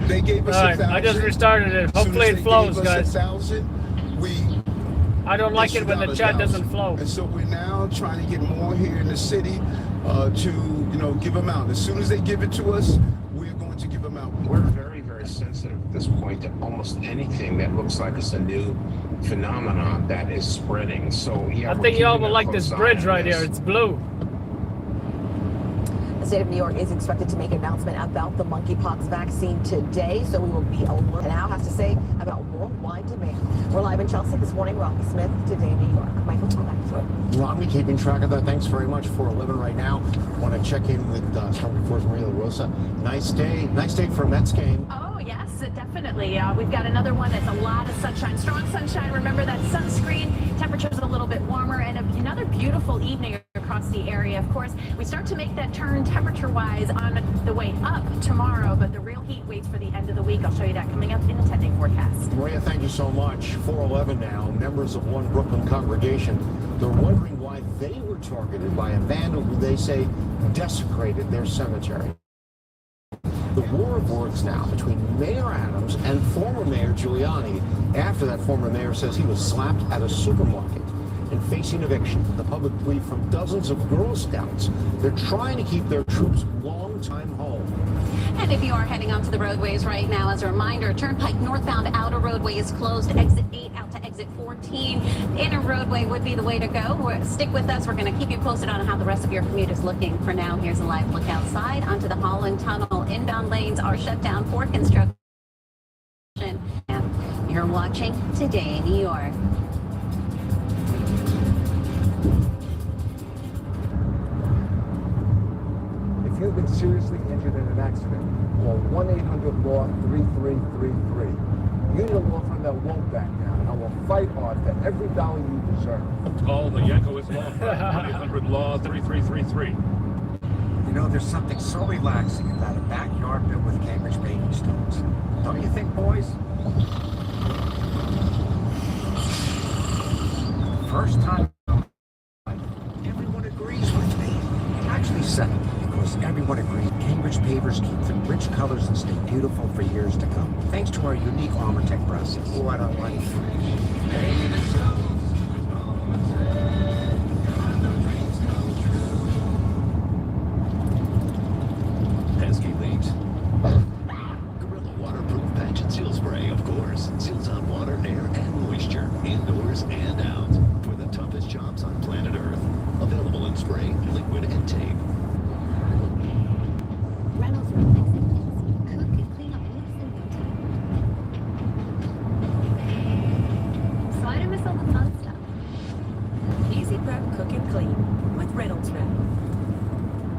they gave us all right, 1,000. I just restarted it. Hopefully it flows, guys. 1,000, I don't like it when the chat doesn't flow. And so we're now trying to get more here in the city to, give them out. As soon as they give it to us, we're going to give them out. We're very, very sensitive at this point to almost anything that looks like it's a new phenomenon that is spreading. So yeah, I think y'all will like this bridge right here. It's blue. The state of New York is expected to make an announcement about the monkeypox vaccine today, so we will be alert. And now has to say about worldwide demand. We're live in Chelsea this morning. Rodney Smith, Today New York. Michael, come back to it. Rodney, keeping track of that. Thanks very much. 4:11 right now. Want to check in with Storm Reporter's Maria Rosa. Nice day for a Mets game. Oh, yes, definitely. We've got another one that's a lot of sunshine, strong sunshine. Remember that sunscreen. Temperatures a little bit warmer and another beautiful evening across the area. Of course, we start to make that turn temperature-wise on the way up tomorrow, but the real heat waits for the end of the week. I'll show you that coming up in the 10-day forecast. Maria, thank you so much. 4:11 now. Members of one Brooklyn congregation, they're wondering why they were targeted by a vandal who they say desecrated their cemetery. The war of words now between Mayor Adams and former Mayor Giuliani after that former mayor says he was slapped at a supermarket and facing eviction. The public plea from dozens of Girl Scouts. They're trying to keep their troops long time home. And if you are heading onto the roadways right now, as a reminder, Turnpike northbound outer roadway is closed. Exit 8 out to exit 14. Inner roadway would be the way to go. Stick with us. We're going to keep you posted on how the rest of your commute is looking. For now, here's a live look outside onto the Holland Tunnel. Inbound lanes are shut down for construction. You're watching Today in New York. If you've been seriously injured in an accident, call 1-800-LAW-3333. You need a law firm that won't back down and will fight hard for every dollar you deserve. Call the Yankowitz Law Firm, 1-800-LAW-3333. You know, there's something so relaxing about a backyard built with Cambridge paving stones. Don't you think, boys? First time everyone agrees with me. Actually, second, because everyone agrees Cambridge pavers keep the rich colors and stay beautiful for years to come, thanks to our unique Armortech process. Oh, I don't like it. Pesky leaves. Gorilla waterproof patch and seal spray, of course. Seals out water, air, and moisture, indoors and out. For the toughest jobs on planet Earth. Available in spray, liquid, and tape. Reynolds Road, cook and clean up leaks and winter. Sorry to miss all the fun stuff. Easy prep, cook and clean with Reynolds Road.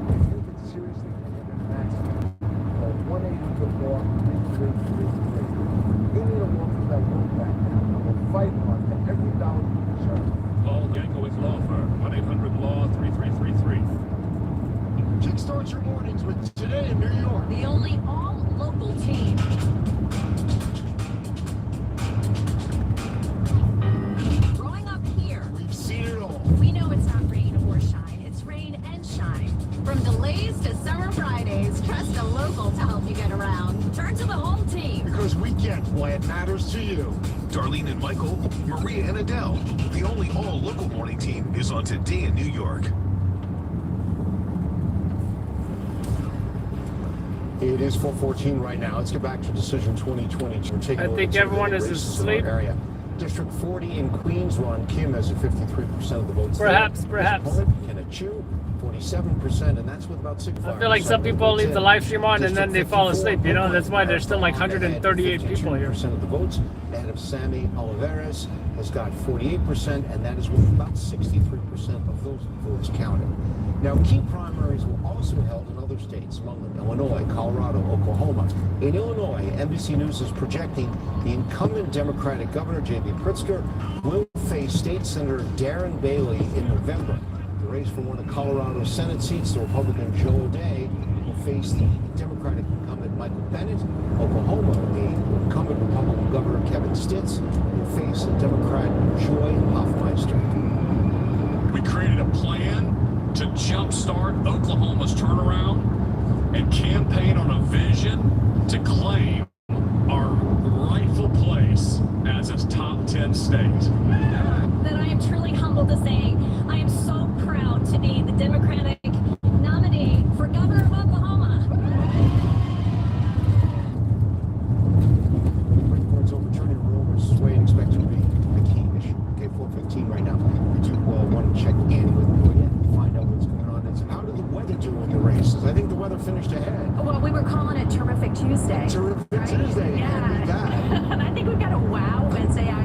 If you've been seriously injured in an accident, call 1-800-LAW-3333. You need a law firm that won't back down and will fight hard for every dollar you deserve. Call Yankowitz Law Firm, 1-800-LAW-3333. Kickstart your mornings with Today in New York. The only all-local team. Growing up here, we've seen it all. We know it's not rain or shine. It's rain and shine. From delays to summer Fridays, trust a local to help you get around. Turn to the home team. Because we get why it matters to you. Darlene and Michael, Maria and Adele. The only all-local morning team is on Today in New York. It is 4:14 right now. Let's get back to Decision 2022. I think everyone is asleep. District 40 in Queens, Ron Kim has a 53% of the votes. Perhaps. Kenneth Chu, 47%, and that's with about 65%. I feel like some people leave the live stream on and then they fall asleep, you know? That's why there's still like 138 people here. Of the votes. Adam Sammy Oliveras has got 48%, and that is with about 63% of those votes counted. Now, key primaries were also held in other states, among them Illinois, Colorado, Oklahoma. In Illinois, NBC News is projecting the incumbent Democratic Governor, J.B. Pritzker, will face State Senator Darren Bailey in November. The race for one of Colorado's Senate seats, the Republican Joe Day will face the Democratic incumbent Michael Bennett. Oklahoma, the incumbent Republican Governor Kevin Stitt will face Democrat Joy Hoffmeister. We created a plan to jumpstart Oklahoma's turnaround and campaign on a vision to claim our rightful place as its top 10 state. That I am truly humbled to say I am so proud to be the Democratic nominee for Governor of Oklahoma. Supreme Court's overturning Roe versus Wade expected to be a key issue. Okay, 4:15 right now. We do want to check in with Korea and find out what's going on. It's how did the weather do in the races? I think the weather finished ahead. Well, we were calling it Terrific Tuesday. Terrific Tuesday. Yeah. And I think we've got a wow Wednesday. I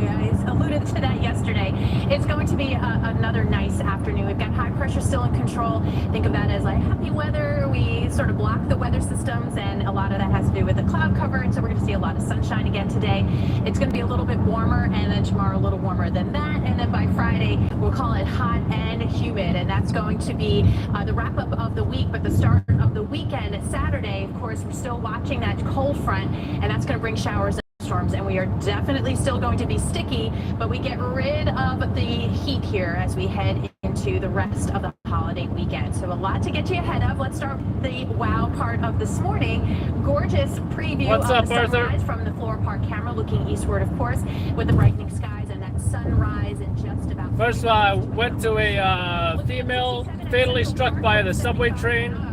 alluded to that yesterday. It's going to be another nice afternoon. We've got high pressure still in control. Think of that as like happy weather. We sort of block the weather systems, and a lot of that has to do with the cloud cover. So we're going to see a lot of sunshine again today. It's going to be a little bit warmer, and then tomorrow a little warmer than that. And then by Friday, we'll call it hot and humid. And that's going to be the wrap up of the week. But the start of the weekend, Saturday, of course, we're still watching that cold front, and that's going to bring showers and storms, and we are definitely still going to be sticky, but we get rid of the heat here as we head into the rest of the holiday weekend. So a lot to get you ahead of. Let's start with the wow part of this morning. Gorgeous preview of the sunrise from the Floral Park camera, looking eastward, of course, with the brightening skies and that sunrise in just about. First, I went to a female fatally struck by the subway train.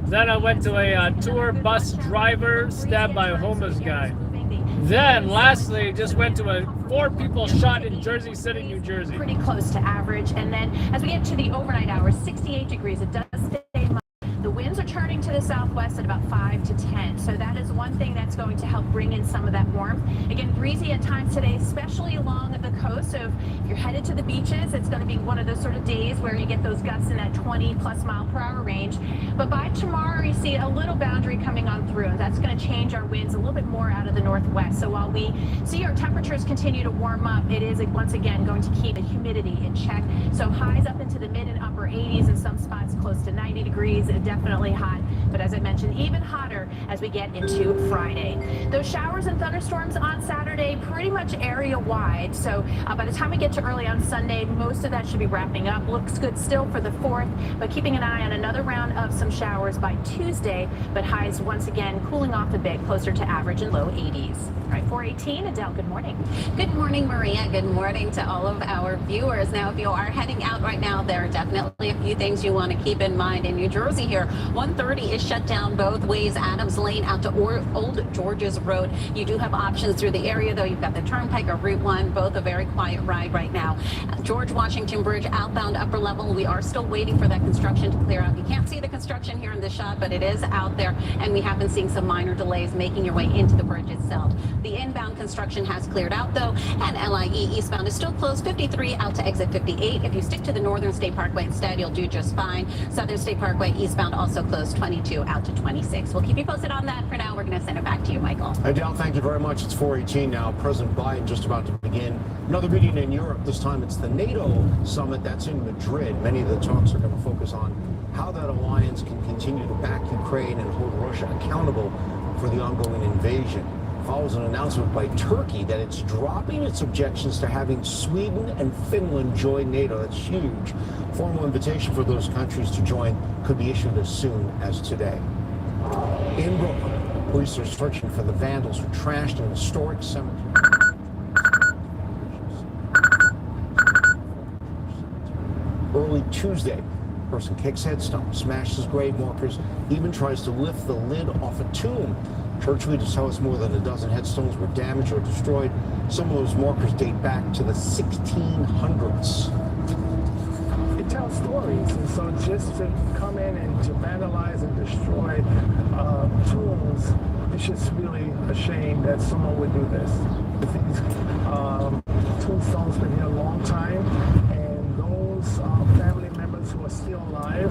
Then I went to a tour bus driver stabbed by a homeless guy. Then, lastly, just went to 4 people shot in Jersey City, New Jersey. Pretty close to average. And then, as we get to the overnight hours, 68 degrees. It does stay mild. The winds are turning to the southwest at about 5 to 10. So that is one thing that's going to help bring in some of that warmth. Again, breezy at times today, especially along the coast. So if you're headed to the beaches, it's going to be one of those sort of days where you get those gusts in that 20+ mile per hour range. But by tomorrow, you see a little boundary coming on through, and that's going to change our winds a little bit more out of the northwest. So while we see our temperatures continue to warm up, it is once again going to keep the humidity in check. So highs up into the mid and upper 80s, in some spots close to 90 degrees. Definitely hot, but as I mentioned, even hotter as we get into Friday. Those showers and thunderstorms on Saturday, pretty much area-wide. So by the time we get to early on Sunday, most of that should be wrapping up. Looks good still for the 4th, but keeping an eye on another round of some showers by Tuesday, but highs once again cooling off a bit, closer to average and low 80s. All right, 418, Adele, good morning. Good morning, Maria. Good morning to all of our viewers. Now, if you are heading out right now, there are definitely a few things you want to keep in mind. In New Jersey here, 130 is shut down both ways, Adams Lane out to Old George's Road. You do have options through the area, though. You've got the Turnpike or Route 1, both a very quiet ride right now. George Washington Bridge outbound upper level, we are still waiting for that construction to clear out. You can't see the construction here in this shot, but it is out there, and we have been seeing some minor delays making your way into the bridge itself. The inbound construction has cleared out, though, and LIE eastbound is still closed, 53 out to exit 58. If you stick to the Northern State Parkway instead, you'll do just fine. Southern State Parkway eastbound also closed, 22 out to 26. We'll keep you posted on that. For now, we're going to send it back to you, Michael. Adele, thank you very much. It's 4:18 now. President Biden just about to begin another meeting in Europe. This time it's the NATO summit that's in Madrid. Many of the talks are going to focus on how that alliance can continue to back Ukraine and hold Russia accountable for the ongoing invasion. Follows an announcement by Turkey that it's dropping its objections to having Sweden and Finland join NATO. That's huge. Formal invitation for those countries to join could be issued as soon as today. In Brooklyn, police are searching for the vandals who trashed an historic cemetery. Early Tuesday, a person kicks headstones, smashes grave markers, even tries to lift the lid off a tomb. Church leaders tell us more than a dozen headstones were damaged or destroyed. Some of those markers date back to the 1600s. It tells stories, and so just to come in and to vandalize and destroy tombs, it's just really a shame that someone would do this. These tombstones been here a long time, and those family members who are still alive,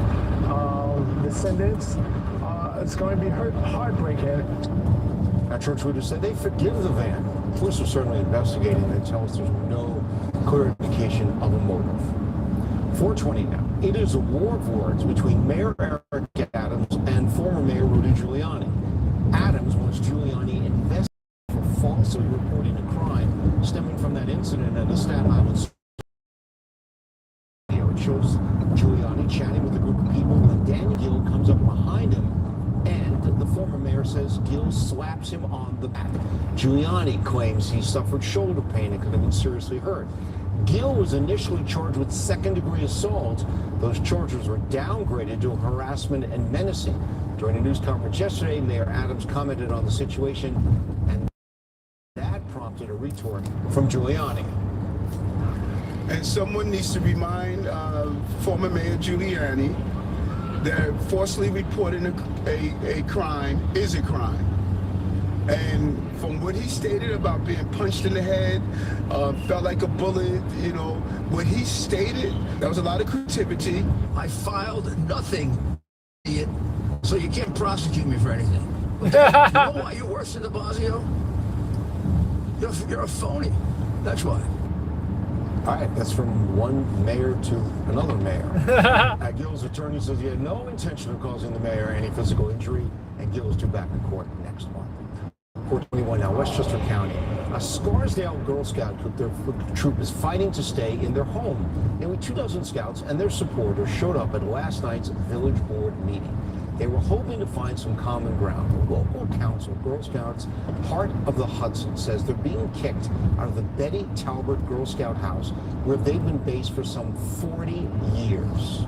descendants, it's going to be heartbreaking. Now, church leaders said they forgive the van. Police are certainly investigating. They tell us there's no clear indication of a motive. 420 now. It is a war of words between Mayor Eric Adams and former Mayor Rudy Giuliani. Adams wants Giuliani investigated for falsely reporting a crime stemming from that incident at a Staten Island. It shows Giuliani chatting with a group of people when Daniel Gill comes up behind him, and the former mayor says Gill slaps him on the back. Giuliani claims he suffered shoulder pain and could have been seriously hurt. Gill was initially charged with second-degree assault. Those charges were downgraded to harassment and menacing. During a news conference yesterday, Mayor Adams commented on the situation, and that prompted a retort from Giuliani. And someone needs to remind former Mayor Giuliani that falsely reporting a crime is a crime. And from what he stated about being punched in the head, felt like a bullet, you know, what he stated, there was a lot of creativity. I filed nothing, idiot, so you can't prosecute me for anything. You know why you're worse than de Blasio? You're a phony. That's why. All right, that's from one mayor to another mayor. Gill's attorney says he had no intention of causing the mayor any physical injury, and Gill is due back in court next month. 421 now, Westchester County. A Scarsdale Girl Scout troop is fighting to stay in their home. Nearly 24 scouts and their supporters showed up at last night's village board meeting. They were hoping to find some common ground. The local council, Girl Scouts Heart of the Hudson, says they're being kicked out of the Betty Talbert Girl Scout house, where they've been based for some 40 years.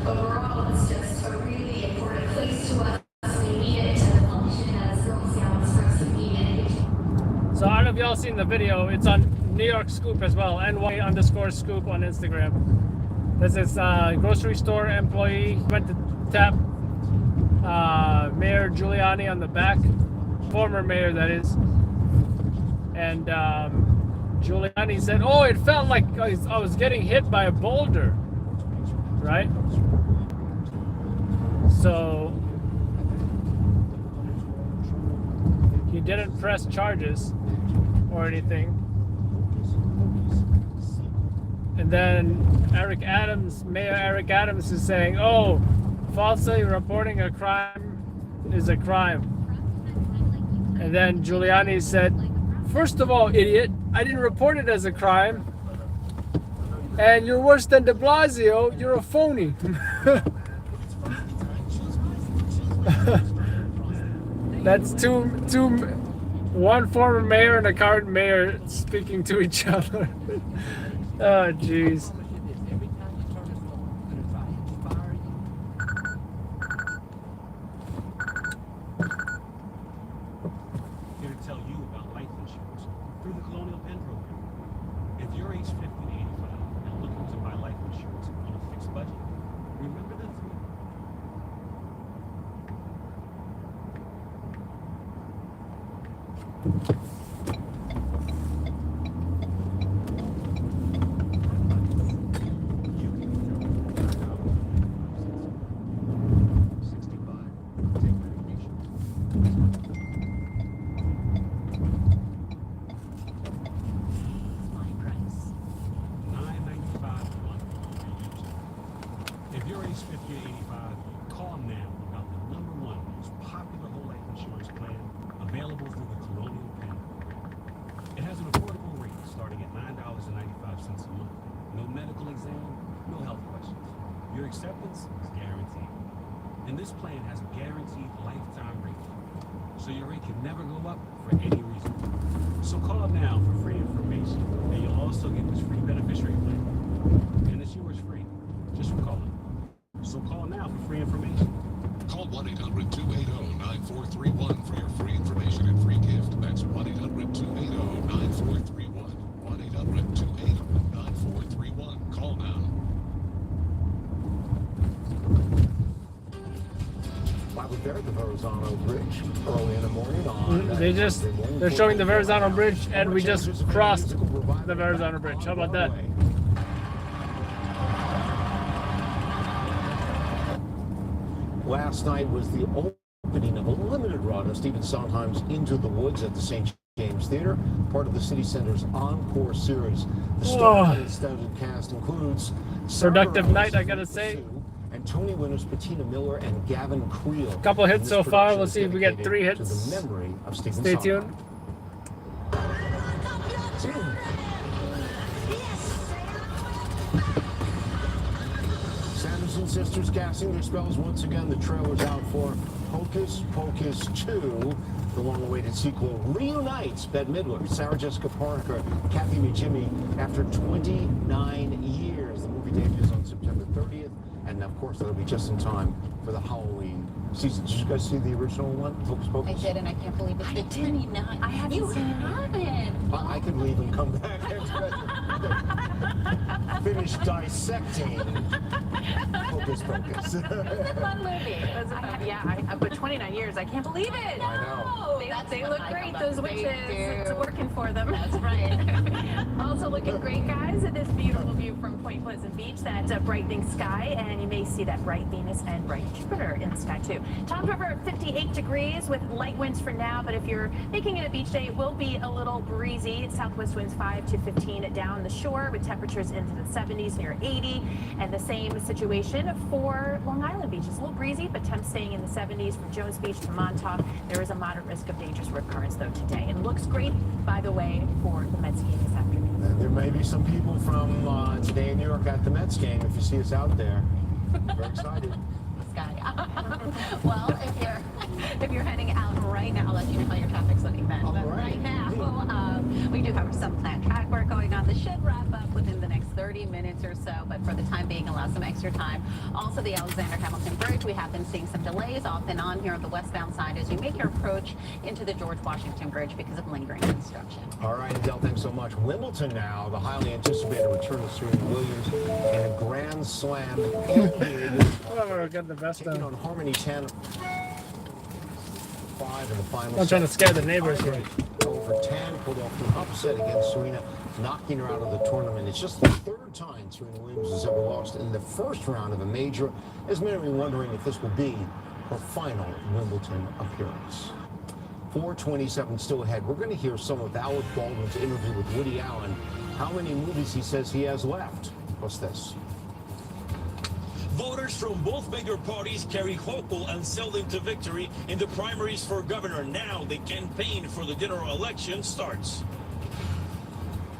Overall, it's just a really important place to us. We need it to function as Girl Scouts for us to be in. So I don't know if y'all seen the video. It's on New York Scoop as well. NY_Scoop on Instagram. This is a grocery store employee went to tap Mayor Giuliani on the back, former mayor that is, and Giuliani said, "Oh, it felt like I was getting hit by a boulder," right? So he didn't press charges or anything. And then Mayor Eric Adams is saying, "Oh, falsely reporting a crime is a crime." And then Giuliani said, "First of all, idiot, I didn't report it as a crime. And you're worse than de Blasio, you're a phony." That's one former mayor and a current mayor speaking to each other. Oh, jeez. Here to tell you about life insurance through the Colonial Penn program. If you're age 50 to 85 and looking to buy life insurance on a fixed budget, remember the three. If you're age 50 to 85, call now about the #1 most popular whole life insurance plan available through the Colonial Penn program. It has an affordable rate starting at $9.95 a month. No medical exam, no health questions. Your acceptance is guaranteed. And this plan has a guaranteed lifetime rate, so your rate can never go up for any reason. So call now for free information, and you'll also get this free beneficiary plan. And it's yours free, just for calling. So call now for free information. Call Call 1-800-280-9431 for your free information and free gift. That's 1-800-280-9431. 1-800-280-9431. Call now. I was there at the Verrazano Bridge early in the morning. They're showing the Verrazano Bridge, and we just crossed the Verrazano Bridge. How about that? Last night was the opening of a limited run of Stephen Sondheim's Into the Woods at the St. James Theater, part of the City Center's Encore series. The star-studded cast includes productive night, I gotta say. And Tony winners Bettina Miller and Gavin Creel. Couple hits so far. We'll see if we get 3 hits. To the memory of Stephen Stay Sondheim. tuned. Sanderson sisters casting their spells once again. The trailer's out for Hocus Pocus 2. The long-awaited sequel reunites Bette Midler, Sarah Jessica Parker, Kathy McJimmy after 29 years. The movie debuts on September 30th, and of course that'll be just in time for the Halloween season. Did you guys see the original one, Hocus Pocus? I did, and I can't believe it's been 29. I haven't seen it. I could leave and come back and finish dissecting Hocus Pocus. It was a fun movie. It was a fun, yeah, but 29 years, I can't believe it. I know. They look great, those witches. It's working for them. That's right. Also looking great, guys, at this beautiful view from Point Pleasant Beach, that brightening sky, and you may see that bright Venus and bright Jupiter in the sky too. Tom's River at 58 degrees with light winds for now, but if you're making it a beach day, it will be a little breezy. Southwest winds 5 to 15 down the shore with temperatures into the 70s near 80, and the same situation for Long Island Beach. It's a little breezy, but temps staying in the 70s from Jones Beach to Montauk. There is a moderate risk of dangerous rip currents though today. And it looks great, by the way, for the Mets game this afternoon. There may be some people from today in New York at the Mets game if you see us out there. Very excited. Well, if you're heading out right now, I'll let you know how your traffic's looking then. But right now, we do have some planned track work going on. This should wrap up within the next 30 minutes or so, but for the time being, allow some extra time. Also, the Alexander Hamilton Bridge, we have been seeing some delays off and on here on the westbound side as you make your approach into the George Washington Bridge because of lingering construction. All right, Adele, thanks so much. Wimbledon now, the highly anticipated return of Serena Williams in a Grand Slam. Got the best taking on Harmony 10. 5 in the final. I'm trying to scare the neighbors here. Over 10, pulled off an upset against Serena, knocking her out of the tournament. It's just the third time Serena Williams has ever lost in the first round of a major. As many are wondering if this will be her final Wimbledon appearance. 4:27 still ahead. We're going to hear some of Alec Baldwin's interview with Woody Allen. How many movies he says he has left. What's this? Voters from both major parties carry hopeful and seldom to victory in the primaries for governor. Now the campaign for the general election starts.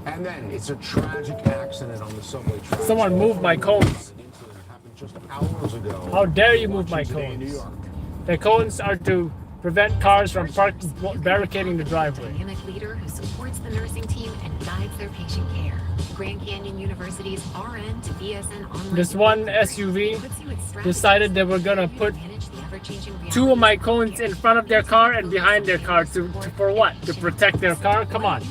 And then it's a tragic accident on the subway track. Someone moved my cones. Happened just hours ago. How dare you move my cones? The cones are to prevent cars from barricading the driveway. Dynamic leader who supports the nursing team and guides their patient care. Grand Canyon University's RN to BSN online. This one SUV decided they were gonna put 2 of my cones in front of their car and behind their car for what? To protect their car? Come on.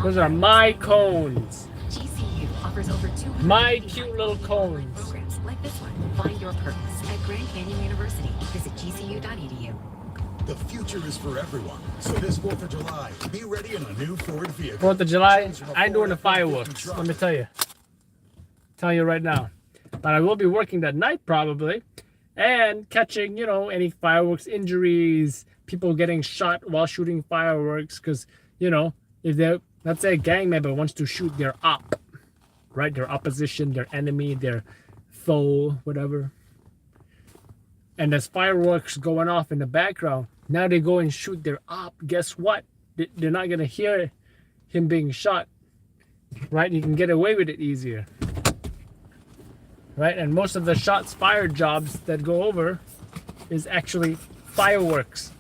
Those are my cones. GCU offers over 200 my cute little cones. Programs like this one. Find your purpose at Grand Canyon University. Visit gcu.edu. The future is for everyone. So this 4th of July, be ready in a new Ford vehicle. 4th of July, I ain't doing the fireworks. Let me tell you. Tell you right now. But I will be working that night probably. And catching, you know, any fireworks injuries, people getting shot while shooting fireworks. Because, you know, if they're, let's say a gang member wants to shoot their op, right? Their opposition, their enemy, their foe, whatever. And there's fireworks going off in the background. Now they go and shoot their op. Guess what? They're not going to hear him being shot. Right? You can get away with it easier. Right? And most of the shots fired jobs that go over is actually fireworks.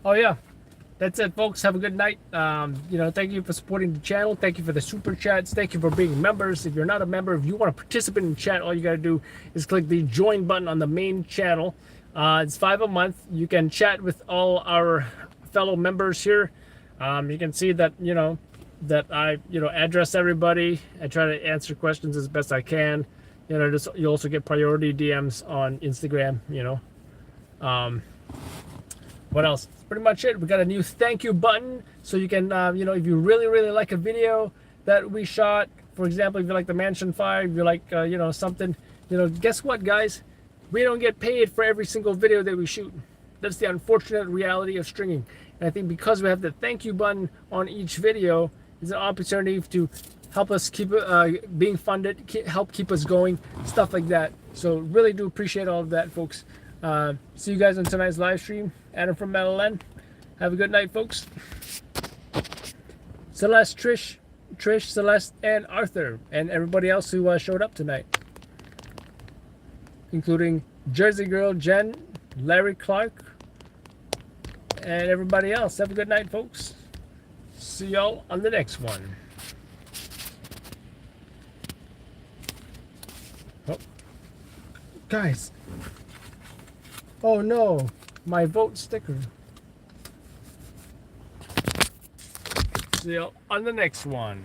Oh yeah, that's it, folks. Have a good night. You know, thank you for supporting the channel. Thank you for the super chats. Thank you for being members. If you're not a member, if you want to participate in the chat, all you got to do is click the join button on the main channel. It's $5 a month. You can chat with all our fellow members here. You can see that, you know, that I, you know, address everybody. I try to answer questions as best I can. You know, just, you also get priority DMs on Instagram, you know. What else? That's pretty much it. We got a new thank you button, so you can, you know, if you really like a video that we shot, for example, if you like the Mansion 5, you like, you know, something, you know, guess what, guys? We don't get paid for every single video that we shoot. That's the unfortunate reality of streaming. And I think because we have the thank you button on each video, it's an opportunity to help us keep being funded, help keep us going, stuff like that. So really do appreciate all of that, folks. See you guys on tonight's live stream. Adam from LN. Have a good night, folks. Celeste, Trish, Celeste, and Arthur, and everybody else who showed up tonight, including Jersey Girl, Jen, Larry Clark, and everybody else. Have a good night, folks. See y'all on the next one. Oh, guys. Oh no, my vote sticker. See you on the next one.